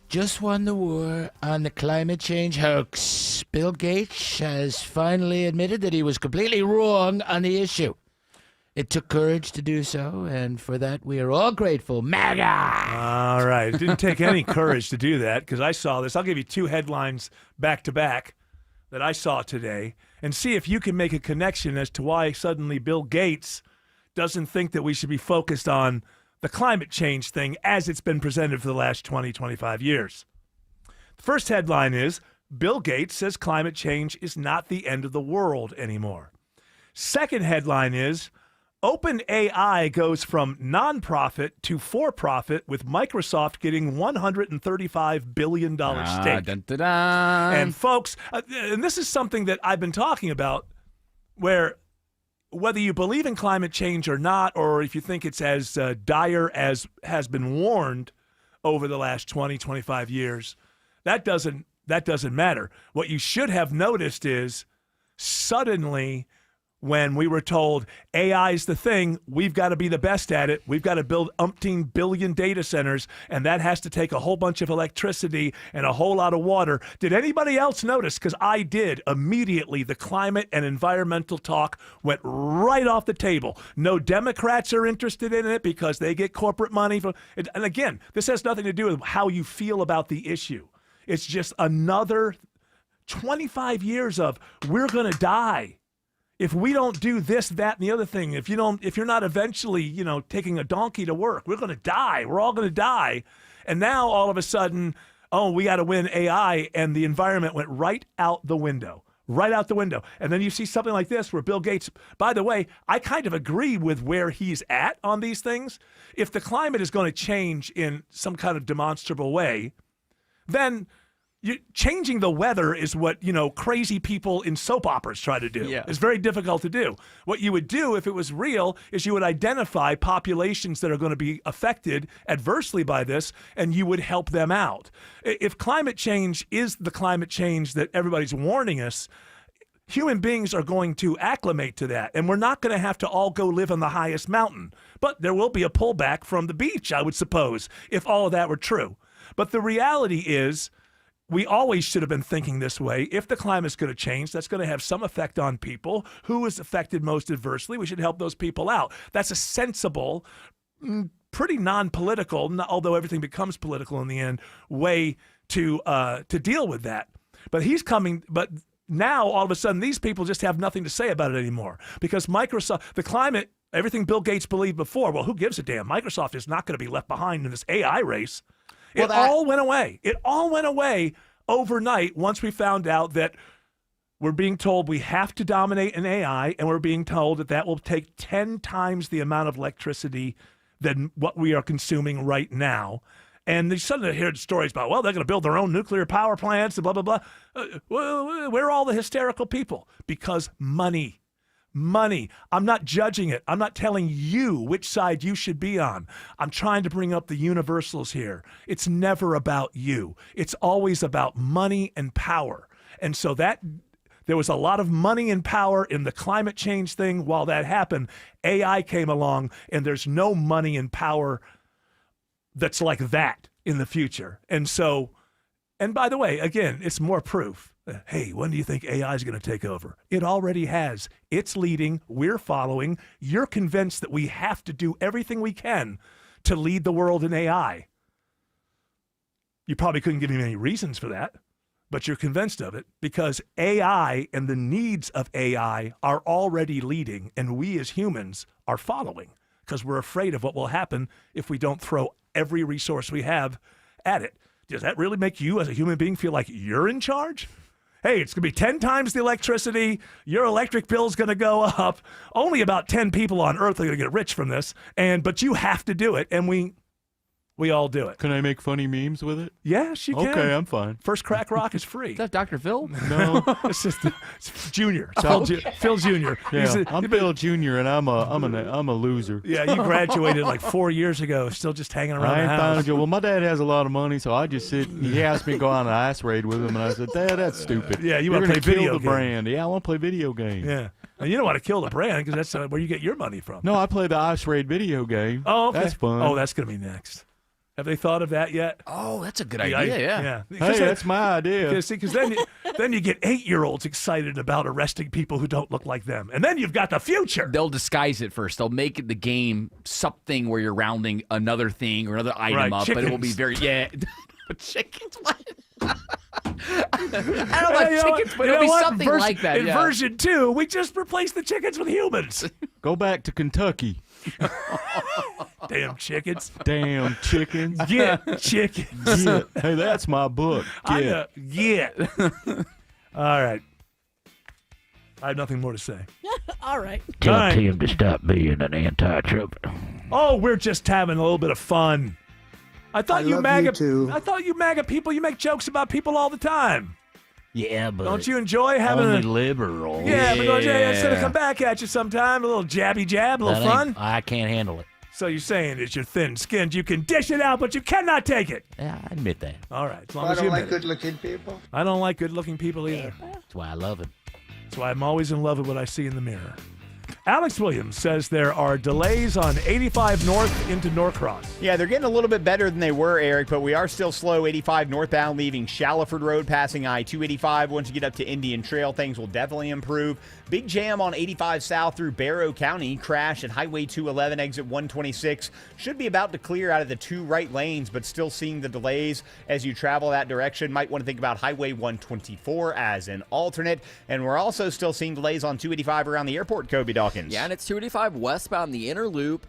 just won the war on the climate change hoax. Bill Gates has finally admitted that he was completely wrong on the issue. It took courage to do so, and for that we are all grateful. MAGA! All right. It didn't take any courage to do that because I saw this. I'll give you two headlines back to back that I saw today and see if you can make a connection as to why suddenly Bill Gates doesn't think that we should be focused on the climate change thing as it's been presented for the last 20, 25 years. The first headline is, Bill Gates says climate change is not the end of the world anymore. Second headline is, OpenAI goes from nonprofit to for-profit, with Microsoft getting $135 billion stake. Dun, dun, dun. And folks, and this is something that I've been talking about, where whether you believe in climate change or not, or if you think it's as dire as has been warned over the last 20, 25 years, that doesn't matter. What you should have noticed is suddenly, when we were told AI is the thing, we've got to be the best at it. We've got to build umpteen billion data centers, and that has to take a whole bunch of electricity and a whole lot of water. Did anybody else notice? Because I did. Immediately, the climate and environmental talk went right off the table. No Democrats are interested in it because they get corporate money from it. And again, this has nothing to do with how you feel about the issue. It's just another 25 years of we're going to die if we don't do this, that, and the other thing. If you're not eventually, taking a donkey to work, we're going to die. We're all going to die. And now all of a sudden, we got to win AI, and the environment went right out the window. Right out the window. And then you see something like this where Bill Gates, by the way, I kind of agree with where he's at on these things. If the climate is going to change in some kind of demonstrable way, then changing the weather is what, crazy people in soap operas try to do. Yeah. It's very difficult to do. What you would do if it was real is you would identify populations that are going to be affected adversely by this, and you would help them out. If climate change is the climate change that everybody's warning us, human beings are going to acclimate to that, and we're not going to have to all go live on the highest mountain. But there will be a pullback from the beach, I would suppose, if all of that were true. But the reality is, we always should have been thinking this way. If the climate's going to change, that's going to have some effect on people. Who is affected most adversely? We should help those people out. That's a sensible, pretty non-political, although everything becomes political in the end, way to deal with that. But he's coming. But now all of a sudden, these people just have nothing to say about it anymore because Microsoft, the climate, everything Bill Gates believed before. Well, who gives a damn? Microsoft is not going to be left behind in this AI race. It all went away. It all went away overnight once we found out that we're being told we have to dominate in AI, and we're being told that will take 10 times the amount of electricity than what we are consuming right now. And they suddenly hear stories about, well, they're going to build their own nuclear power plants and blah, blah, blah. Where are all the hysterical people? Because money. Money. I'm not judging it. I'm not telling you which side you should be on. I'm trying to bring up the universals here. It's never about you. It's always about money and power. And so there was a lot of money and power in the climate change thing. While that happened, AI came along, and there's no money and power that's like that in the future. And so, and by the way, again, it's more proof. Hey, when do you think AI is going to take over? It already has. It's leading. We're following. You're convinced that we have to do everything we can to lead the world in AI. You probably couldn't give me any reasons for that, but you're convinced of it because AI and the needs of AI are already leading, and we as humans are following because we're afraid of what will happen if we don't throw every resource we have at it. Does that really make you as a human being feel like you're in charge? Hey, it's going to be 10 times the electricity. Your electric bill is going to go up. Only about 10 people on Earth are going to get rich from this, but you have to do it, and we all do it. Can I make funny memes with it? Yes, you can. Okay, I'm fine. First Crack Rock is free. Is that Dr. Phil? No, it's just it's Junior. Phil Junior. Yeah, I'm Phil Junior, and I'm a loser. Yeah, you graduated like 4 years ago, still just hanging around I ain't the house. Well, my dad has a lot of money, so I just sit. He asked me to go on an ice raid with him, and I said, "Dad, that's stupid. Yeah, you You're want to play gonna video kill the games. brand. Yeah, I want to play video games. Yeah, and you don't want to kill the brand because that's where you get your money from. No, I play the ice raid video game. Oh, okay. That's fun. Oh, that's going to be next. Have they thought of that yet? Oh, that's a good idea. Yeah. Hey, that's my idea. Because then you get 8-year-olds excited about arresting people who don't look like them, and then you've got the future. They'll disguise it first. They'll make it the game something where you're rounding another thing or another item up, chickens. but it will be very chickens. What? I don't know about chickens, but it'll be something like that. In version 2, we just replaced the chickens with humans. Go back to Kentucky. Damn chickens. Damn chickens. Get chickens. Get. Hey, that's my book. Get. All right. I have nothing more to say. All right. Tell All right. Tim to stop being an anti-Trumper. Oh, we're just having a little bit of fun. I thought you love MAGA. you too. I thought you MAGA people. You make jokes about people all the time. Yeah, but Don't you enjoy having only a liberal? Yeah, but it's gonna come back at you sometime. A little jabby jab, a little That fun. ain't- I can't handle it. So you're saying it's your thin-skinned. You can dish it out, but you cannot take it. Yeah, I admit that. All right, as long I as you don't like admit it. good-looking people. I don't like good-looking people either. That's why I love him. That's why I'm always in love with what I see in the mirror. Alex Williams says there are delays on 85 North into Norcross. Yeah, they're getting a little bit better than they were, Eric, but we are still slow. 85 northbound leaving Shallowford Road, passing I-285. Once you get up to Indian Trail, things will definitely improve. Big jam on 85 south through Barrow County. Crash at Highway 211, exit 126. Should be about to clear out of the two right lanes, but still seeing the delays as you travel that direction. Might want to think about Highway 124 as an alternate. And we're also still seeing delays on 285 around the airport, Kobe Dawkins. Yeah, and it's 285 westbound, the inner loop,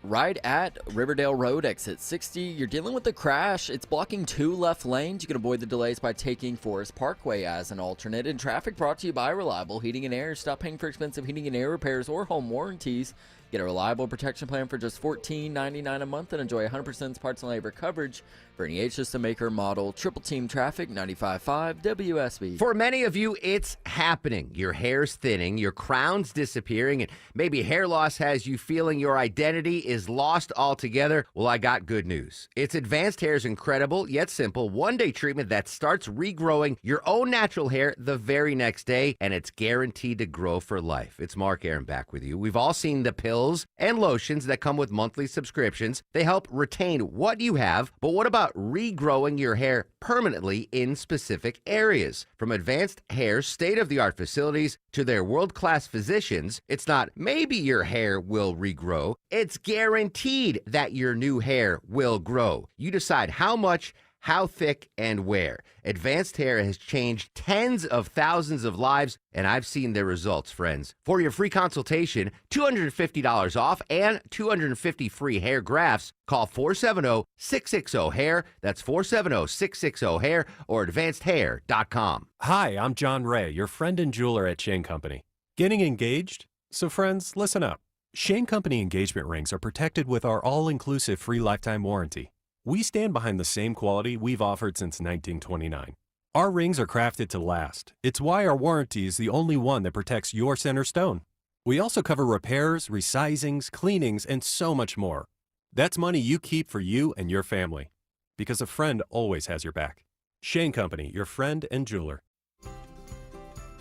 right at Riverdale Road, exit 60. You're dealing with the crash. It's blocking two left lanes. You can avoid the delays by taking Forest Parkway as an alternate. And traffic brought to you by Reliable Heating and Air. Stop paying for expensive heating and air repairs or home warranties. Get a reliable protection plan for just $14.99 a month and enjoy 100% parts and labor coverage for any H system maker model. Triple Team Traffic, 95.5 WSB. For many of you, it's happening. Your hair's thinning, your crown's disappearing, and maybe hair loss has you feeling your identity is lost altogether. Well, I got good news. It's Advanced Hair's incredible yet simple one-day treatment that starts regrowing your own natural hair the very next day, and it's guaranteed to grow for life. It's Mark Aaron back with you. We've all seen the pills and lotions that come with monthly subscriptions. They help retain what you have, but what about regrowing your hair permanently in specific areas? From Advanced Hair's state-of-the-art facilities to their world-class physicians, it's not maybe your hair will regrow, it's guaranteed that your new hair will grow. You decide how much, how thick, and where. Advanced Hair has changed tens of thousands of lives, and I've seen their results, friends. For your free consultation, $250 off and 250 free hair grafts, call 470-660-HAIR. That's 470-660-HAIR or advancedhair.com. Hi, I'm John Ray, your friend and jeweler at Shane Company. Getting engaged? So friends, listen up. Shane Company engagement rings are protected with our all-inclusive free lifetime warranty. We stand behind the same quality we've offered since 1929. Our rings are crafted to last. It's why our warranty is the only one that protects your center stone. We also cover repairs, resizings, cleanings, and so much more. That's money you keep for you and your family. Because a friend always has your back. Shane Company, your friend and jeweler.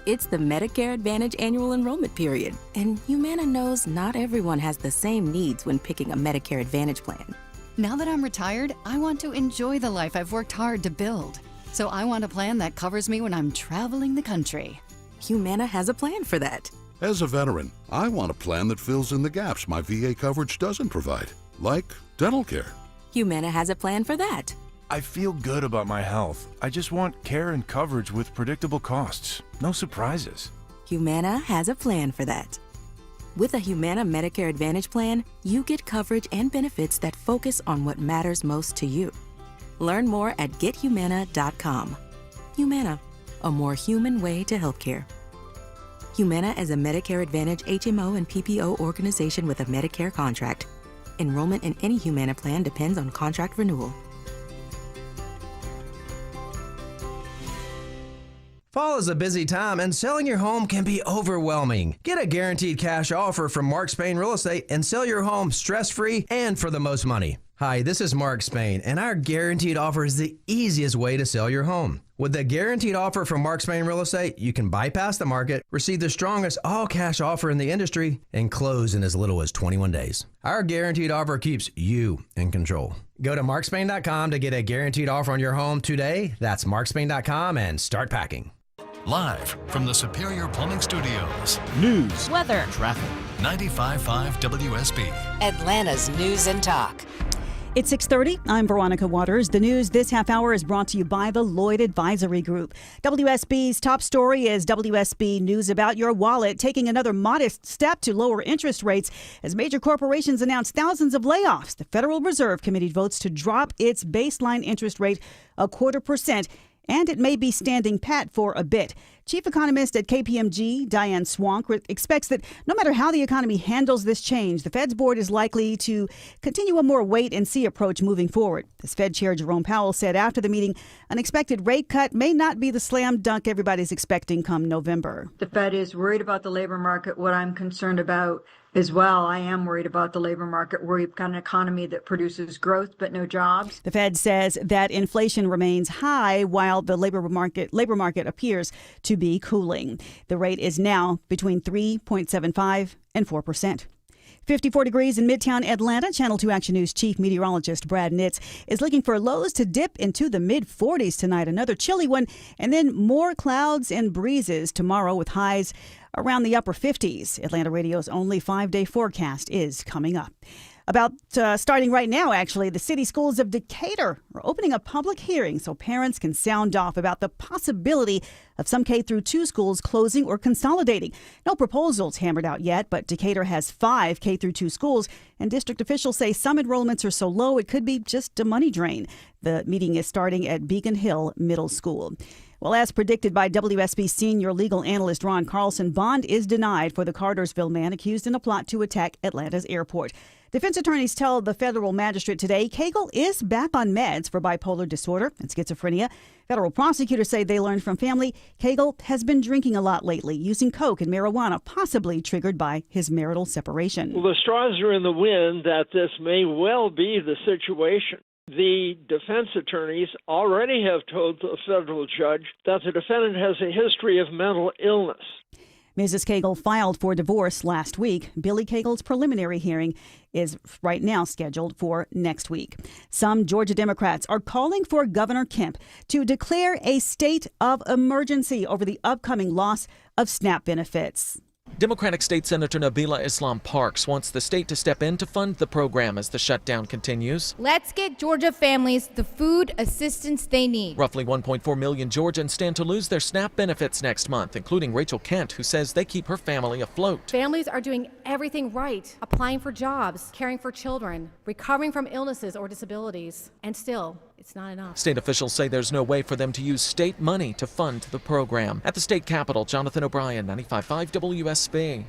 It's the Medicare Advantage annual enrollment period, and Humana knows not everyone has the same needs when picking a Medicare Advantage plan. Now that I'm retired, I want to enjoy the life I've worked hard to build. So I want a plan that covers me when I'm traveling the country. Humana has a plan for that. As a veteran, I want a plan that fills in the gaps my VA coverage doesn't provide, like dental care. Humana has a plan for that. I feel good about my health. I just want care and coverage with predictable costs. No surprises. Humana has a plan for that. With a Humana Medicare Advantage plan, you get coverage and benefits that focus on what matters most to you. Learn more at gethumana.com. Humana, a more human way to healthcare. Humana is a Medicare Advantage HMO and PPO organization with a Medicare contract. Enrollment in any Humana plan depends on contract renewal. Fall is a busy time, and selling your home can be overwhelming. Get a guaranteed cash offer from Mark Spain Real Estate and sell your home stress-free and for the most money. Hi, this is Mark Spain, and our guaranteed offer is the easiest way to sell your home. With the guaranteed offer from Mark Spain Real Estate, you can bypass the market, receive the strongest all-cash offer in the industry, and close in as little as 21 days. Our guaranteed offer keeps you in control. Go to markspain.com to get a guaranteed offer on your home today. That's markspain.com and start packing. Live from the Superior Plumbing Studios. News, weather, traffic. 95.5 WSB. Atlanta's News and Talk. It's 6:30. I'm Veronica Waters. The news this half hour is brought to you by the Lloyd Advisory Group. WSB's top story is WSB News About Your Wallet taking another modest step to lower interest rates as major corporations announce thousands of layoffs. The Federal Reserve Committee votes to drop its baseline interest rate 0.25% and it may be standing pat for a bit. Chief economist at KPMG, Diane Swank, expects that no matter how the economy handles this change, the Fed's board is likely to continue a more wait-and-see approach moving forward. As Fed Chair Jerome Powell said after the meeting, an expected rate cut may not be the slam dunk everybody's expecting come November. The Fed is worried about the labor market. What I'm concerned about as well, I am worried about the labor market, where we've got an economy that produces growth but no jobs. The Fed says that inflation remains high while the labor market appears to be cooling. The rate is now between 3.75 and 4%. 54 degrees in Midtown Atlanta. Channel 2 Action News Chief Meteorologist Brad Nitz is looking for lows to dip into the mid-40s tonight. Another chilly one, and then more clouds and breezes tomorrow with highs around the upper 50s. Atlanta Radio's only 5-day forecast is coming up. About starting right now, actually, the city schools of Decatur are opening a public hearing so parents can sound off about the possibility of some K-2 schools closing or consolidating. No proposals hammered out yet, but Decatur has 5 K-2 schools, and district officials say some enrollments are so low it could be just a money drain. The meeting is starting at Beacon Hill Middle School. Well, as predicted by WSB senior legal analyst Ron Carlson, bond is denied for the Cartersville man accused in a plot to attack Atlanta's airport. Defense attorneys tell the federal magistrate today Cagle is back on meds for bipolar disorder and schizophrenia. Federal prosecutors say they learned from family Cagle has been drinking a lot lately, using coke and marijuana, possibly triggered by his marital separation. Well, the straws are in the wind that this may well be the situation. The defense attorneys already have told the federal judge that the defendant has a history of mental illness. Mrs. Cagle filed for divorce last week. Billy Cagle's preliminary hearing is right now scheduled for next week. Some Georgia Democrats are calling for Governor Kemp to declare a state of emergency over the upcoming loss of SNAP benefits. Democratic State Senator Nabila Islam Parks wants the state to step in to fund the program as the shutdown continues. Let's get Georgia families the food assistance they need. Roughly 1.4 million Georgians stand to lose their SNAP benefits next month, including Rachel Kent, who says they keep her family afloat. Families are doing everything right, applying for jobs, caring for children, recovering from illnesses or disabilities, and still, it's not enough. State officials say there's no way for them to use state money to fund the program. At the state capitol, Jonathan O'Brien, 95.5 WSB.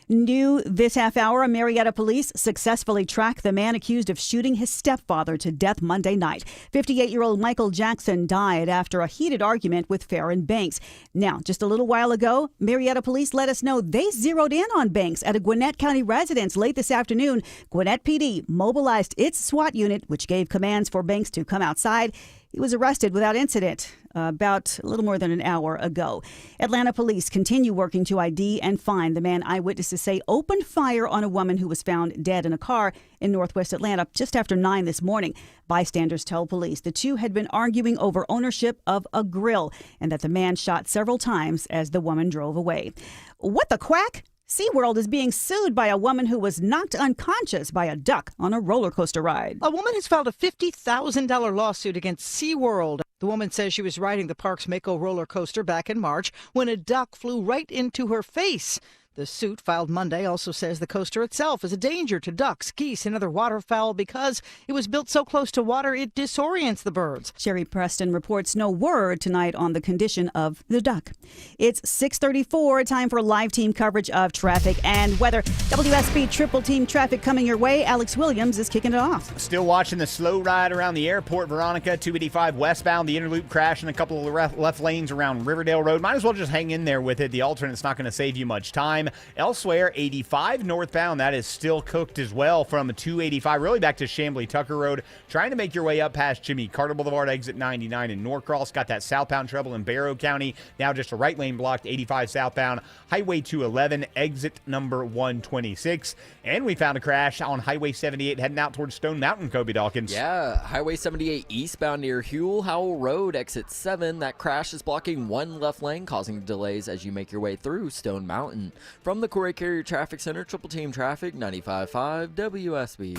New this half hour, Marietta police successfully tracked the man accused of shooting his stepfather to death Monday night. 58-year-old Michael Jackson died after a heated argument with Farron Banks. Now, just a little while ago, Marietta police let us know they zeroed in on Banks at a Gwinnett County residence late this afternoon. Gwinnett PD mobilized its SWAT unit, which gave commands for Banks to come outside. He was arrested without incident about a little more than an hour ago. Atlanta police continue working to ID and find the man eyewitnesses say opened fire on a woman who was found dead in a car in northwest Atlanta just after 9 this morning. Bystanders tell police the two had been arguing over ownership of a grill and that the man shot several times as the woman drove away. What the quack? SeaWorld is being sued by a woman who was knocked unconscious by a duck on a roller coaster ride. A woman has filed a $50,000 lawsuit against SeaWorld. The woman says she was riding the park's Mako roller coaster back in March when a duck flew right into her face. The suit, filed Monday, also says the coaster itself is a danger to ducks, geese, and other waterfowl because it was built so close to water it disorients the birds. Sherry Preston reports no word tonight on the condition of the duck. It's 6:34, time for live team coverage of traffic and weather. WSB Triple Team Traffic coming your way. Alex Williams is kicking it off. Still watching the slow ride around the airport, Veronica, 285 westbound, the interloop crash in a couple of left lanes around Riverdale Road. Might as well just hang in there with it. The alternate's not going to save you much time. Elsewhere, 85 northbound, that is still cooked as well from 285, really back to Chamblee Tucker Road. Trying to make your way up past Jimmy Carter Boulevard, exit 99 in Norcross. Got that southbound trouble in Barrow County. Now just a right lane blocked, 85 southbound, Highway 211, exit number 126. And we found a crash on Highway 78 heading out towards Stone Mountain, Kobe Dawkins. Yeah, Highway 78 eastbound near Huell Howell Road, exit 7. That crash is blocking one left lane, causing delays as you make your way through Stone Mountain. From the Corey Carrier Traffic Center, Triple Team Traffic, 95.5 WSB.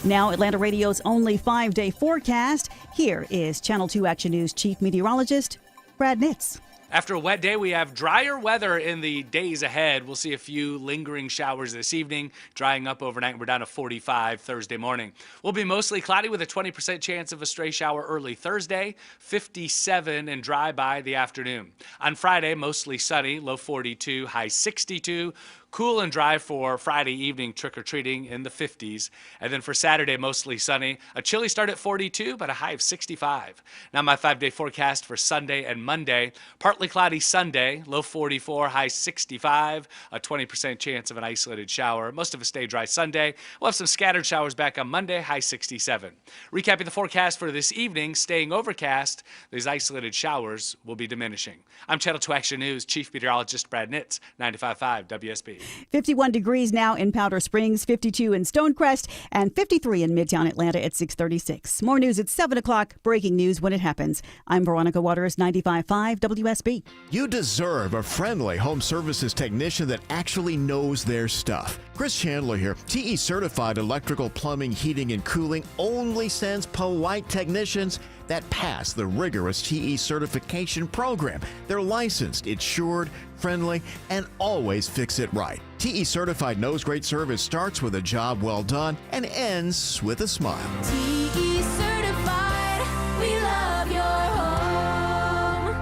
Now, Atlanta Radio's only 5-day forecast. Here is Channel 2 Action News Chief Meteorologist Brad Nitz. After a wet day, we have drier weather in the days ahead. We'll see a few lingering showers this evening, drying up overnight. We're down to 45 Thursday morning. We'll be mostly cloudy with a 20% chance of a stray shower early Thursday, 57 and dry by the afternoon. On Friday, mostly sunny, low 42, high 62. Cool and dry for Friday evening trick-or-treating in the 50s. And then for Saturday, mostly sunny. A chilly start at 42, but a high of 65. Now my 5-day forecast for Sunday and Monday. Partly cloudy Sunday, low 44, high 65. A 20% chance of an isolated shower. Most of it stay dry Sunday. We'll have some scattered showers back on Monday, high 67. Recapping the forecast for this evening, staying overcast. These isolated showers will be diminishing. I'm Channel 2 Action News Chief Meteorologist Brad Nitz, 95.5 WSB. 51 degrees now in Powder Springs, 52 in Stonecrest, and 53 in Midtown Atlanta at 6:36. More news at 7 o'clock. Breaking news when it happens. I'm Veronica Waters, 95.5 WSB. You deserve a friendly home services technician that actually knows their stuff. Chris Chandler here. TE certified electrical, plumbing, heating, and cooling only sends polite technicians that pass the rigorous TE certification program. They're licensed, insured, friendly, and always fix it right. TE certified knows great service starts with a job well done and ends with a smile. TE certified, we love your home.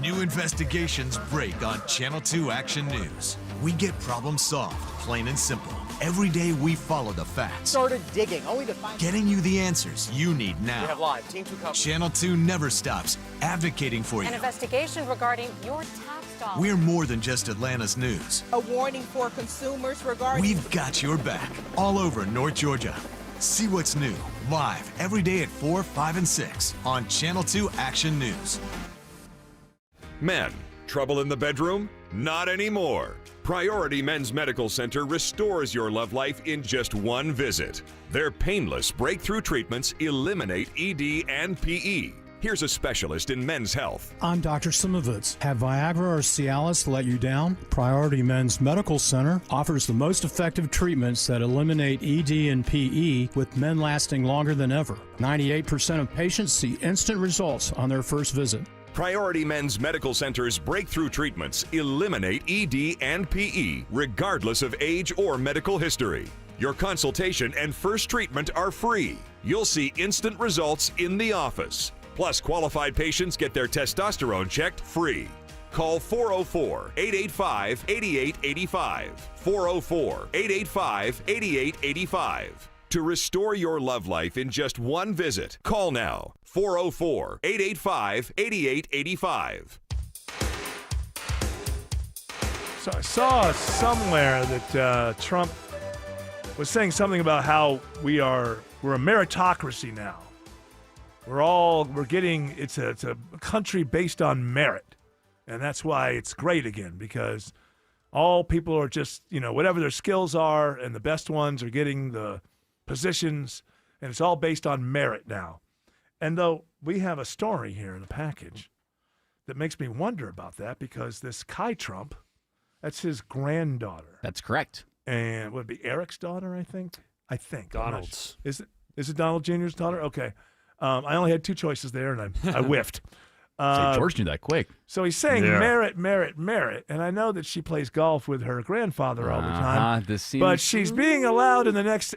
New investigations break on Channel 2 Action News. We get problems solved, plain and simple. Every day we follow the facts. Started digging, only to find... Getting you the answers you need now. We have live. Team 2 coverage. Channel 2 never stops advocating for you. An investigation regarding your tax dollars. We're more than just Atlanta's news. A warning for consumers regarding... We've got your back all over North Georgia. See what's new, live every day at 4, 5, and 6 on Channel 2 Action News. Men, trouble in the bedroom? Not anymore. Priority Men's Medical Center restores your love life in just one visit. Their painless breakthrough treatments eliminate ED and PE. Here's a specialist in men's health. I'm Dr. Simovitz. Have Viagra or Cialis let you down? Priority Men's Medical Center offers the most effective treatments that eliminate ED and PE, with men lasting longer than ever. 98% of patients see instant results on their first visit. Priority Men's Medical Center's breakthrough treatments eliminate ED and PE, regardless of age or medical history. Your consultation and first treatment are free. You'll see instant results in the office. Plus, qualified patients get their testosterone checked free. Call 404-885-8885. 404-885-8885. To restore your love life in just one visit, call now. 404-885-8885. So I saw somewhere that Trump was saying something about how we're a meritocracy now. It's a country based on merit. And that's why it's great again, because all people are just, whatever their skills are, and the best ones are getting the positions, and it's all based on merit now. And though we have a story here in the package that makes me wonder about that, because this Kai Trump, that's his granddaughter. That's correct. And would it be Eric's daughter, I think? Donald's. Is it Donald Jr.'s daughter? Okay. I only had two choices there, and I whiffed. George knew that quick. So he's saying merit, merit, merit. And I know that she plays golf with her grandfather all the time. But she's being allowed in the next...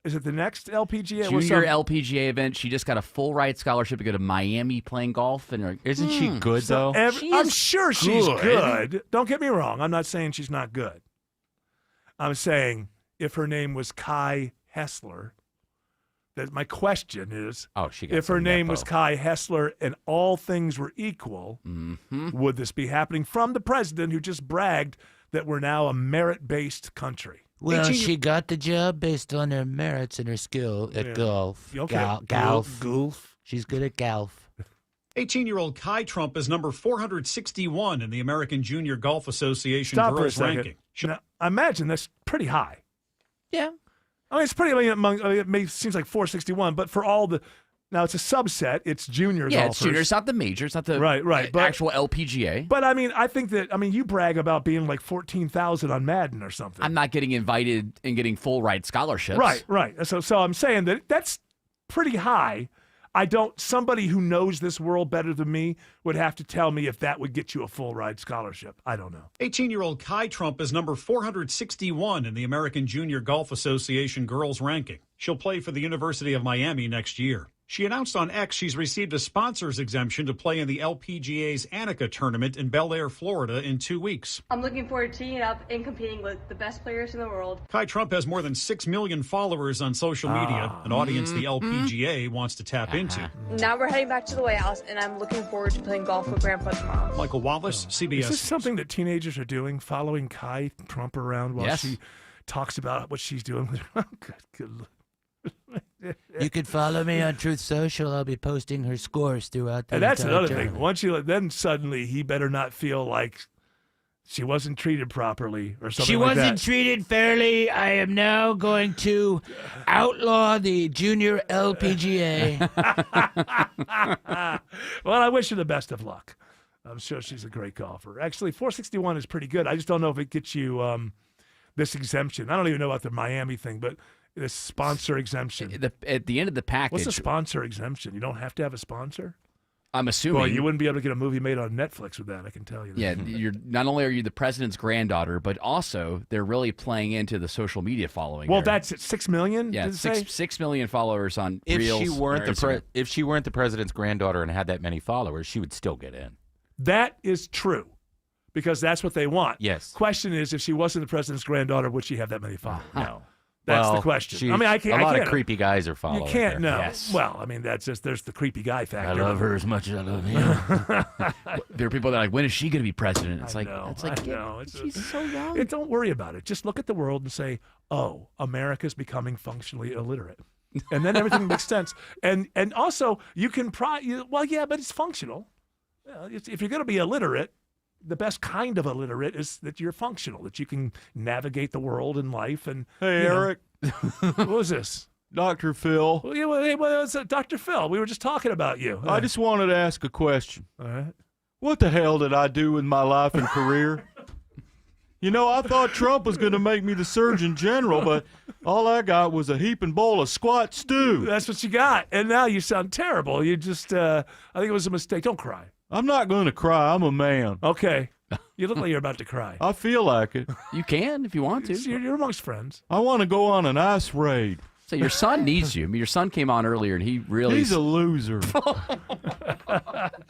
Is it the next LPGA? Junior LPGA event. She just got a full ride scholarship to go to Miami playing golf. And isn't she good, though? I'm sure she's good. Don't get me wrong. I'm not saying she's not good. I'm saying if her name was Kai Hessler, that my question is, if her name was Kai Hessler and all things were equal, would this be happening from the president who just bragged that we're now a merit-based country? Well, she got the job based on her merits and her skill at golf. Okay. Golf. She's good at golf. 18-year-old Kai Trump is number 461 in the American Junior Golf Association Stop girls for a second. ranking. Now, I imagine that's pretty high. Yeah. I mean, it's pretty, it seems like 461, but for all the, now it's a subset, it's junior golfers. Yeah, it's junior. It's not the major. It's not the actual LPGA. But I mean, I think that, you brag about being like 14,000 on Madden or something. I'm not getting invited and getting full ride scholarships. Right. So I'm saying that that's pretty high. Somebody who knows this world better than me would have to tell me if that would get you a full ride scholarship. I don't know. 18-year-old Kai Trump is number 461 in the American Junior Golf Association girls ranking. She'll play for the University of Miami next year. She announced on X she's received a sponsor's exemption to play in the LPGA's Annika tournament in Bel Air, Florida in 2 weeks. I'm looking forward to teeing up and competing with the best players in the world. Kai Trump has more than 6 million followers on social media, an audience the LPGA wants to tap into. Now we're heading back to the White House, and I'm looking forward to playing golf with Grandpa tomorrow. Michael Wallace, CBS. Is this something that teenagers are doing, following Kai Trump around while she talks about what she's doing with her? Good. You can follow me on Truth Social. I'll be posting her scores throughout the And that's entire another tournament. thing. Once then suddenly he better not feel like she wasn't treated properly or something She like wasn't that. treated fairly. I am now going to outlaw the junior LPGA. Well, I wish her the best of luck. I'm sure she's a great golfer. Actually, 461 is pretty good. I just don't know if it gets you this exemption. I don't even know about the Miami thing, but this sponsor exemption. At the end of the package. What's a sponsor exemption? You don't have to have a sponsor? I'm assuming. Well, you wouldn't be able to get a movie made on Netflix with that, I can tell you. Yeah, you're not only are you the president's granddaughter, but also they're really playing into the social media following. Well, there. that's at 6 million. Yeah, did it say? 6 million followers on If Reels. she weren't or Instagram. if she weren't the president's granddaughter and had that many followers, she would still get in. That is true, because that's what they want. Yes. Question is, if she wasn't the president's granddaughter, would she have that many followers? No. That's Well, the question. she's- I mean, I can't. a lot I of can't, creepy guys are following You can't her. know. Yes. Well, I mean, that's just there's the creepy guy factor. I love her as much as I love him. There are people that are like, when is she going to be president? It's I like, know, it's like, I know. she's so young. Don't worry about it. Just look at the world and say, "Oh, America's becoming functionally illiterate," and then everything makes sense. And also, you can well, yeah, but it's functional. If you're going to be illiterate, the best kind of illiterate is that you're functional, that you can navigate the world and life. And Hey, you know. Eric. What was this? Dr. Phil. Well, yeah, well, it's Dr. Phil. We were just talking about you. I just wanted to ask a question. All right. What the hell did I do with my life and career? You know, I thought Trump was going to make me the Surgeon General, but all I got was a heaping bowl of squat stew. That's what you got. And now you sound terrible. You just, I think it was a mistake. Don't cry. I'm not going to cry. I'm a man. Okay. You look like you're about to cry. I feel like it. You can if you want to. You're amongst friends. I want to go on an ice raid. So your son needs you. I mean, your son came on earlier, and he really. He's a loser.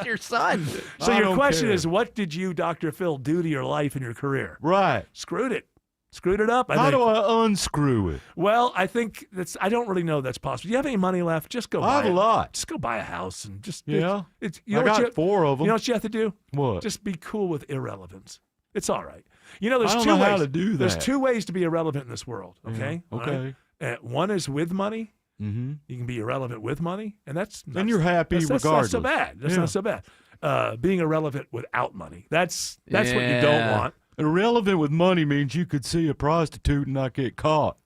Your son. So I your don't question care. is, what did you, Dr. Phil, do to your life and your career? Right. Screwed it. Screwed it up. How do I unscrew it? Well, I think I don't really know that's possible. Do you have any money left? Just go I buy have a it. lot. Just go buy a house and just. Yeah. You know I what got you, 4 of them. You know what you have to do? What? Just be cool with irrelevance. It's all right. You know, there's I don't two know ways. how to do There's that. 2 ways to be irrelevant in this world. Okay. Yeah, All okay. right? One is with money. Mm-hmm. You can be irrelevant with money, and that's Then you're happy that's not so regardless. bad. That's Yeah. not so bad. Being irrelevant without money. That's what you don't want. Irrelevant with money means you could see a prostitute and not get caught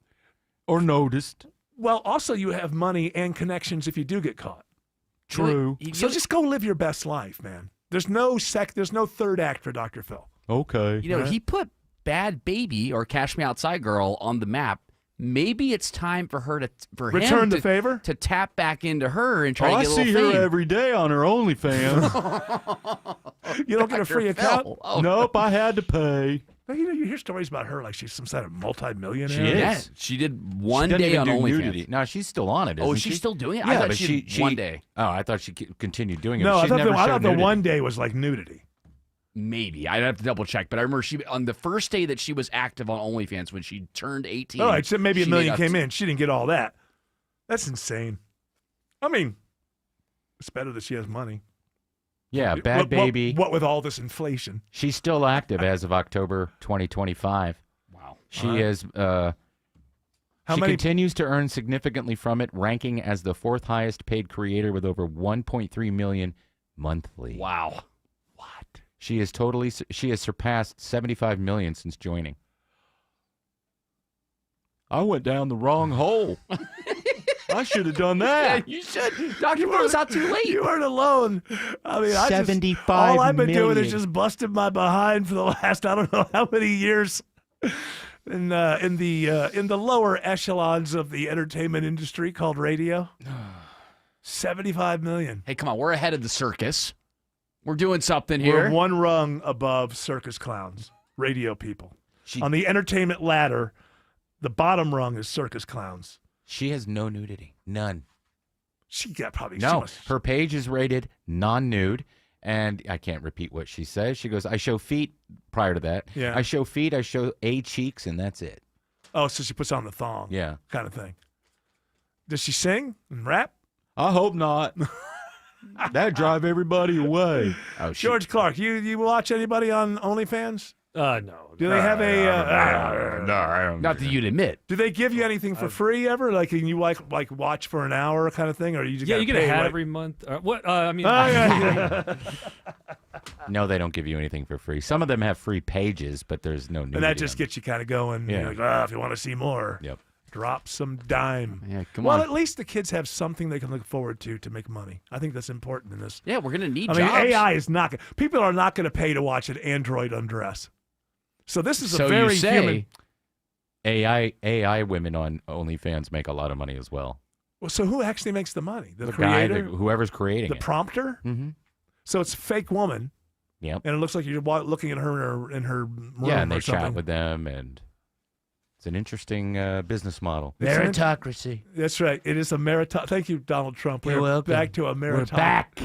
or noticed. Well, also you have money and connections if you do get caught. True. So just go live your best life, man. There's no third act for Dr. Phil. Okay. You know, he put Bad Baby or Cash Me Outside Girl on the map. Maybe it's time for her Return him the favor? to tap back into her and try to I get a see little her fame. every day on her OnlyFans. You don't get a free account? Oh. Nope, I had to pay. You know, you hear stories about her like she's some sort of multi-millionaire. She is. Yeah, she did one She doesn't day even on do OnlyFans. nudity. No, she's still on it. Oh, isn't is she she? still doing it? Yeah, I thought but she did one day. Oh, I thought she continued doing it. No, but I she thought, never I showed thought the nudity. one day was like nudity. Maybe. I'd have to double check. But I remember she on the first day that she was active on OnlyFans when she turned 18. All right, so maybe a she million made came in. She didn't get all that. That's insane. I mean, it's better that she has money. Yeah, Bad What- Baby. What with all this inflation? She's still active as of October 2025. Wow. She All right. is. How she many- continues to earn significantly from it, ranking as the 4th highest paid creator with over 1.3 million monthly. Wow. She has surpassed 75 million since joining. I went down the wrong hole. I should have done that. You should. Dr. Phil's out too late. You weren't alone. I mean, all I've been doing is just busting my behind for the last I don't know how many years in the lower echelons of the entertainment industry called radio. $75 million. Hey, come on. We're ahead of the circus. We're doing something We're here. one rung above circus clowns, radio people. On the entertainment ladder, the bottom rung is circus clowns. She has no nudity. None. She got probably No. she must- Her page is rated non-nude. And I can't repeat what she says. She goes, I show feet prior to that. Yeah. I show feet, I show A cheeks, and that's it. Oh, so she puts on the thong. Yeah. Kind of thing. Does she sing and rap? I hope not. That'd drive everybody away. Oh, George Clark, you watch anybody on OnlyFans? No. Do they have a? Not that you'd admit. Do they give you anything for free ever? Like, can you like watch for an hour kind of thing, or you just Yeah, gotta you get a pay, hat like- every month. What? I mean, No, they don't give you anything for free. Some of them have free pages, but there's no nudity. and that just on gets you kind of going. Yeah. You're like, if you want to see more, Yep. drop some dime. Yeah, come well, on. at least the kids have something they can look forward to make money. I think that's important in this. Yeah, we're going to need I mean, jobs. AI is not. People are not going to pay to watch an android undress. So this is So a very you say human. AI women on OnlyFans make a lot of money as well. Well, so who actually makes the money? The guy, creator, whoever's creating the it. prompter. Mm-hmm. So it's a fake woman. Yep. And it looks like you're looking at her in her room Yeah, and they or something. chat with them, and it's an interesting business model. It's an- Meritocracy. That's right. It is a meritocracy. Thank you, Donald Trump. You're We're welcome. back to a meritocracy. We're back.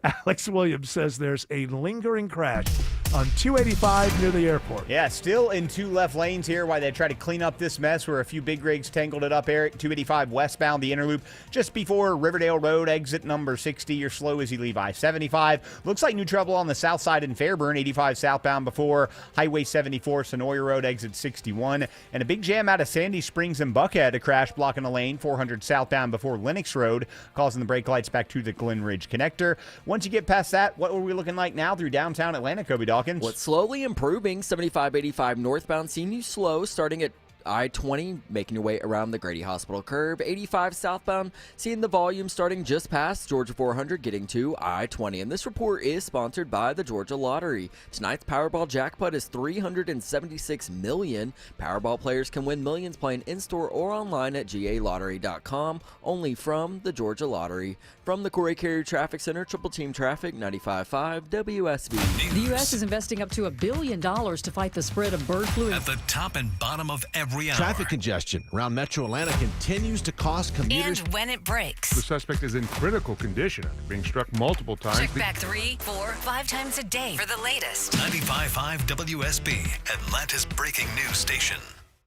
Alex Williams says there's a lingering crash on 285 near the airport. Yeah, still in two left lanes here while they try to clean up this mess where a few big rigs tangled it up. Eric, 285 westbound, the inner loop, just before Riverdale Road, exit number 60. You're slow as you leave I-75. Looks like new trouble on the south side in Fairburn, 85 southbound before Highway 74, Sonoya Road, exit 61. And a big jam out of Sandy Springs and Buckhead, a crash blocking a lane, 400 southbound before Lennox Road, causing the brake lights back to the Glen Ridge connector. Once you get past that, what are we looking like now through downtown Atlanta, Kobe Dawkins? What's slowly improving, 75-85 northbound, seeing you slow, starting at I-20, making your way around the Grady Hospital curve. 85 southbound, seeing the volume starting just past Georgia 400, getting to I-20. And this report is sponsored by the Georgia Lottery. Tonight's Powerball jackpot is $376 million. Powerball players can win millions playing in-store or online at galottery.com, only from the Georgia Lottery. From the Corey Carrier Traffic Center, Triple Team Traffic, 95.5 WSB. The U.S. is investing up to $1 billion to fight the spread of bird flu. At the top and bottom of every hour. Traffic congestion around Metro Atlanta continues to cost commuters. And when it breaks. The suspect is in critical condition after being struck multiple times. Check back 3, 4, 5 times a day for the latest. 95.5 WSB, Atlanta's breaking news station.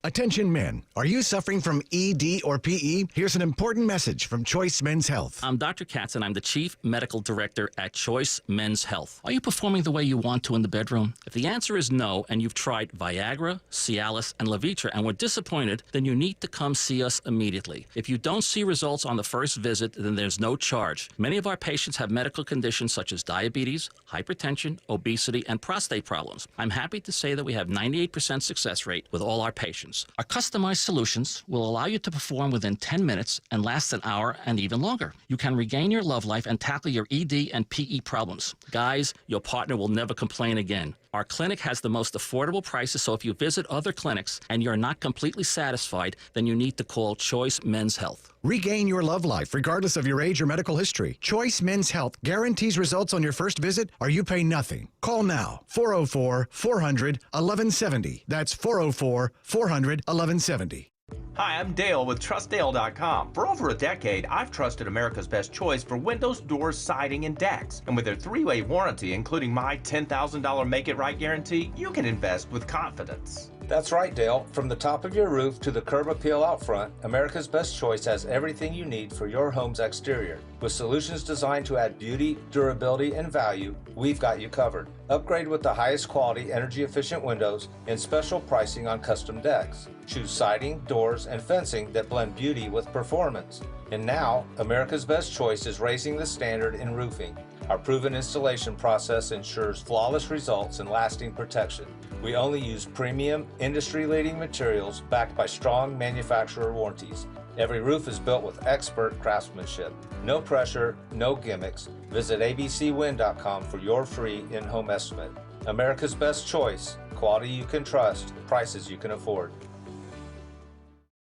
Attention men, are you suffering from ED or PE? Here's an important message from Choice Men's Health. I'm Dr. Katz, and I'm the Chief Medical Director at Choice Men's Health. Are you performing the way you want to in the bedroom? If the answer is no, and you've tried Viagra, Cialis, and Levitra and were disappointed, then you need to come see us immediately. If you don't see results on the first visit, then there's no charge. Many of our patients have medical conditions such as diabetes, hypertension, obesity, and prostate problems. I'm happy to say that we have 98% success rate with all our patients. Our customized solutions will allow you to perform within 10 minutes and last an hour and even longer. You can regain your love life and tackle your ED and PE problems. Guys, your partner will never complain again. Our clinic has the most affordable prices, so if you visit other clinics and you're not completely satisfied, then you need to call Choice Men's Health. Regain your love life regardless of your age or medical history. Choice Men's Health guarantees results on your first visit or you pay nothing. Call now, 404-400-1170. That's 404-400-1170. Hi, I'm Dale with TrustDale.com. For over a decade, I've trusted America's Best Choice for windows, doors, siding, and decks. And with their 3-way warranty, including my $10,000 Make It Right guarantee, you can invest with confidence. That's right, Dale. From the top of your roof to the curb appeal out front, America's Best Choice has everything you need for your home's exterior. With solutions designed to add beauty, durability, and value, we've got you covered. Upgrade with the highest quality, energy-efficient windows and special pricing on custom decks. Choose siding, doors, and fencing that blend beauty with performance. And now, America's Best Choice is raising the standard in roofing. Our proven installation process ensures flawless results and lasting protection. We only use premium, industry-leading materials backed by strong manufacturer warranties. Every roof is built with expert craftsmanship. No pressure, no gimmicks. Visit abcwind.com for your free in-home estimate. America's Best Choice. Quality you can trust, prices you can afford.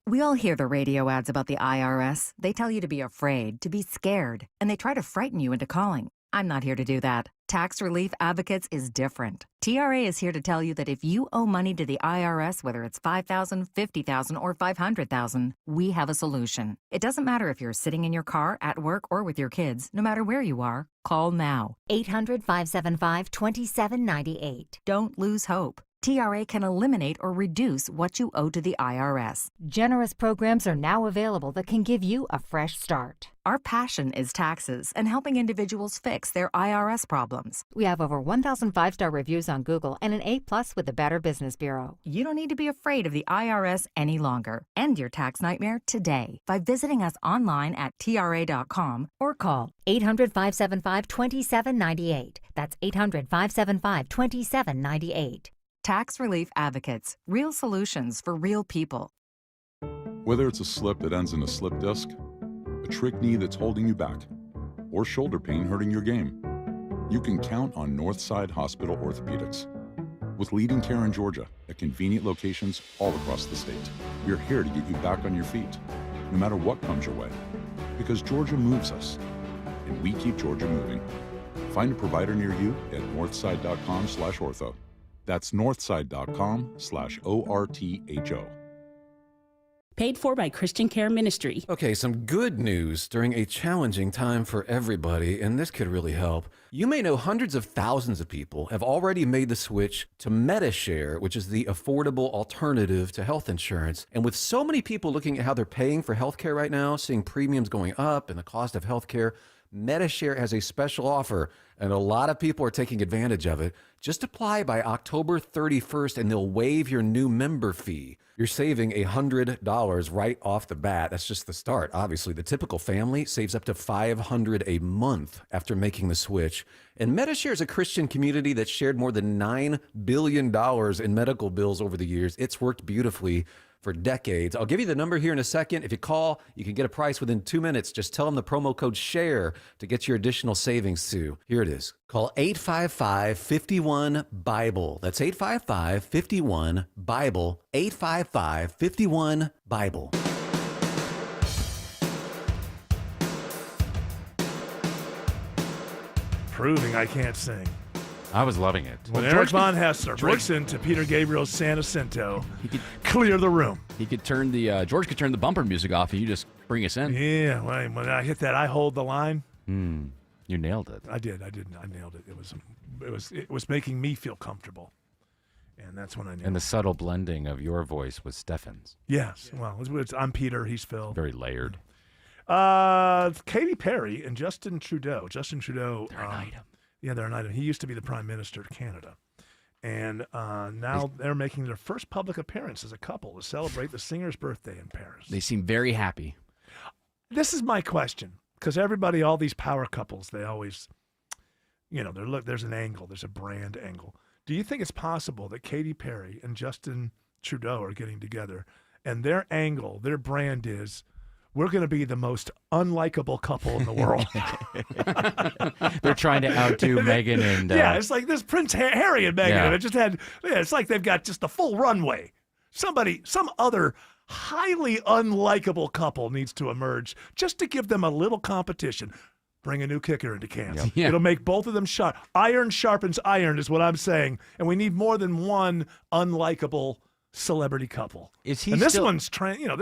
We all hear the radio ads about the IRS. They tell you to be afraid, to be scared, and they try to frighten you into calling. I'm not here to do that. Tax Relief Advocates is different. TRA is here to tell you that if you owe money to the IRS, whether it's $5,000, $50,000, or $500,000, we have a solution. It doesn't matter if you're sitting in your car, at work, or with your kids. No matter where you are, call now. 800-575-2798. Don't lose hope. TRA can eliminate or reduce what you owe to the IRS. Generous programs are now available that can give you a fresh start. Our passion is taxes and helping individuals fix their IRS problems. We have over 1,000 5-star reviews on Google and an A+ with the Better Business Bureau. You don't need to be afraid of the IRS any longer. End your tax nightmare today by visiting us online at TRA.com or call 800-575-2798. That's 800-575-2798. Tax Relief Advocates. Real solutions for real people. Whether it's a slip that ends in a slip disc, a trick knee that's holding you back, or shoulder pain hurting your game, you can count on Northside Hospital Orthopedics. With leading care in Georgia at convenient locations all across the state, we're here to get you back on your feet, no matter what comes your way. Because Georgia moves us, and we keep Georgia moving. Find a provider near you at northside.com/ortho. That's northside.com/ORTHO. Paid for by Christian Care Ministry. Okay, some good news during a challenging time for everybody, and this could really help. You may know hundreds of thousands of people have already made the switch to Medi-Share, which is the affordable alternative to health insurance. And with so many people looking at how they're paying for healthcare right now, seeing premiums going up and the cost of healthcare, Medi-Share has a special offer, and a lot of people are taking advantage of it. Just apply by October 31st, and they'll waive your new member fee. You're saving $100 right off the bat. That's just the start. Obviously, the typical family saves up to $500 a month after making the switch. And Medi-Share is a Christian community that shared more than $9 billion in medical bills over the years. It's worked beautifully for decades. I'll give you the number here in a second. If you call, you can get a price within 2 minutes. Just tell them the promo code SHARE to get your additional savings too. Here it is. Call 855-51-BIBLE. That's 855-51-BIBLE. 855-51-BIBLE. Proving I can't sing. I was loving it. When George Von Hessler breaks into Peter Gabriel's San Jacinto, he could clear the room. He could turn the George could turn the bumper music off, and you just bring us in. Yeah, when I hit that, I hold the line. You nailed it. I did. I nailed it. It was making me feel comfortable, and that's when I nailed it. And the subtle blending of your voice with Stefan's. Yes. Well, I'm Peter. He's Phil. Very layered. Katy Perry and Justin Trudeau. Justin Trudeau. They're an item. Yeah, they're an item. He used to be the Prime Minister of Canada. And now they're making their first public appearance as a couple to celebrate the singer's birthday in Paris. They seem very happy. This is my question, because everybody, all these power couples, they always, there's an angle, there's a brand angle. Do you think it's possible that Katy Perry and Justin Trudeau are getting together, and their angle, their brand is, we're going to be the most unlikable couple in the world? They're trying to outdo Meghan and... yeah, it's like this Prince Harry and Meghan. Yeah. It just had... Yeah, it's like they've got just a full runway. Some other highly unlikable couple needs to emerge just to give them a little competition. Bring a new kicker into camp. Yeah. It'll make both of them sharp. Iron sharpens iron is what I'm saying. And we need more than one unlikable celebrity couple. Is he and this still, one's transnational.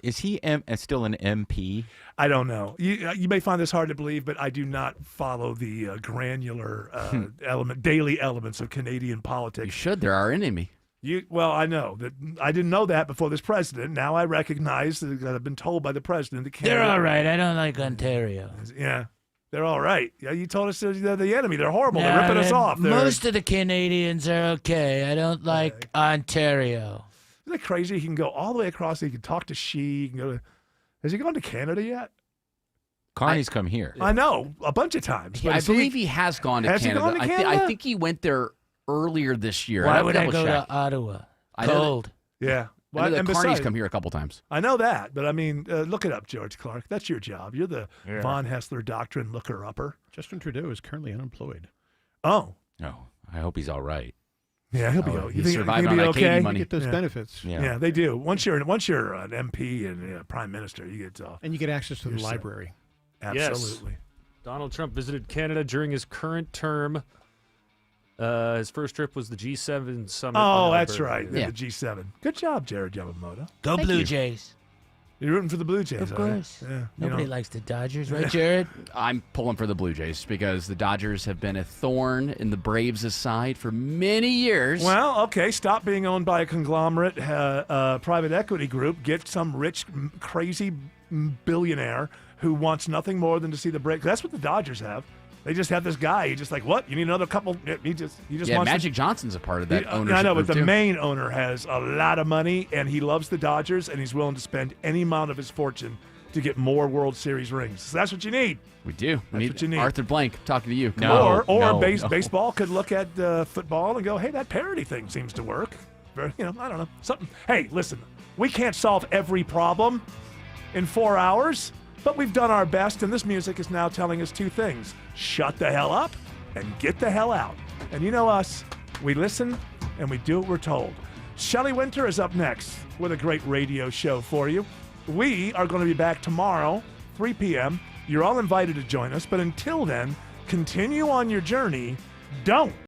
Is he still an MP? I don't know. You may find this hard to believe, but I do not follow the granular daily elements of Canadian politics. You should. They're our enemy. Well, I know that. I didn't know that before this president. Now I recognize that I've been told by the president that Canada. They're all right. I don't like Ontario. Yeah. They're all right. Yeah, you told us they're the enemy. They're horrible. They're ripping us off. Most of the Canadians are okay. I don't like Ontario. Isn't it crazy? He can go all the way across. He can talk to Xi. He can go to, has he gone to Canada yet? Carney's come here. I know, a bunch of times. I believe he has gone to Has Canada. he gone to Canada? I think he went there earlier this year. Why would I go to Ottawa? Cold. Yeah. I know and that Carney's besides, come here a couple times. I know that, but I mean, look it up, George Clark. That's your job. You're the Von Hessler doctrine looker-upper. Justin Trudeau is currently unemployed. Oh. No, I hope he's all right. Yeah, he'll be Oh, okay. he's You think surviving he'll be on that Katie okay? money. You get those Yeah. benefits. Yeah. They do. Once you're an MP and prime minister, you get And you get access to the You're set. library. absolutely. Yes. Donald Trump visited Canada during his current term. His first trip was the G7 summit. Oh, in that's Alberta. right. Yeah. The G7. Good job, Jared Yamamoto. Go Thank Blue you. Jays. You're rooting for the Blue Jays, Of are you? course. Yeah. Nobody likes the Dodgers, right, Jared? I'm pulling for the Blue Jays because the Dodgers have been a thorn in the Braves' side for many years. Well, okay, stop being owned by a conglomerate private equity group. Get some rich, crazy billionaire who wants nothing more than to see the break. That's what the Dodgers have. They just have this guy. He's just like, what? You need another couple? He just yeah, wants Magic Johnson's a part of that ownership I know, group but the too. main owner has a lot of money, and he loves the Dodgers, and he's willing to spend any amount of his fortune to get more World Series rings. So that's what you need. We do. That's what you need. Arthur Blank talking to you. Or baseball could look at football and go, hey, that parity thing seems to work. I don't know. Something. Hey, listen, we can't solve every problem in 4 hours, but we've done our best, and this music is now telling us two things. Shut the hell up and get the hell out. And you know us, we listen and we do what we're told. Shelley Winter is up next with a great radio show for you. We are going to be back tomorrow, 3 p.m. You're all invited to join us, but until then, continue on your journey. Don't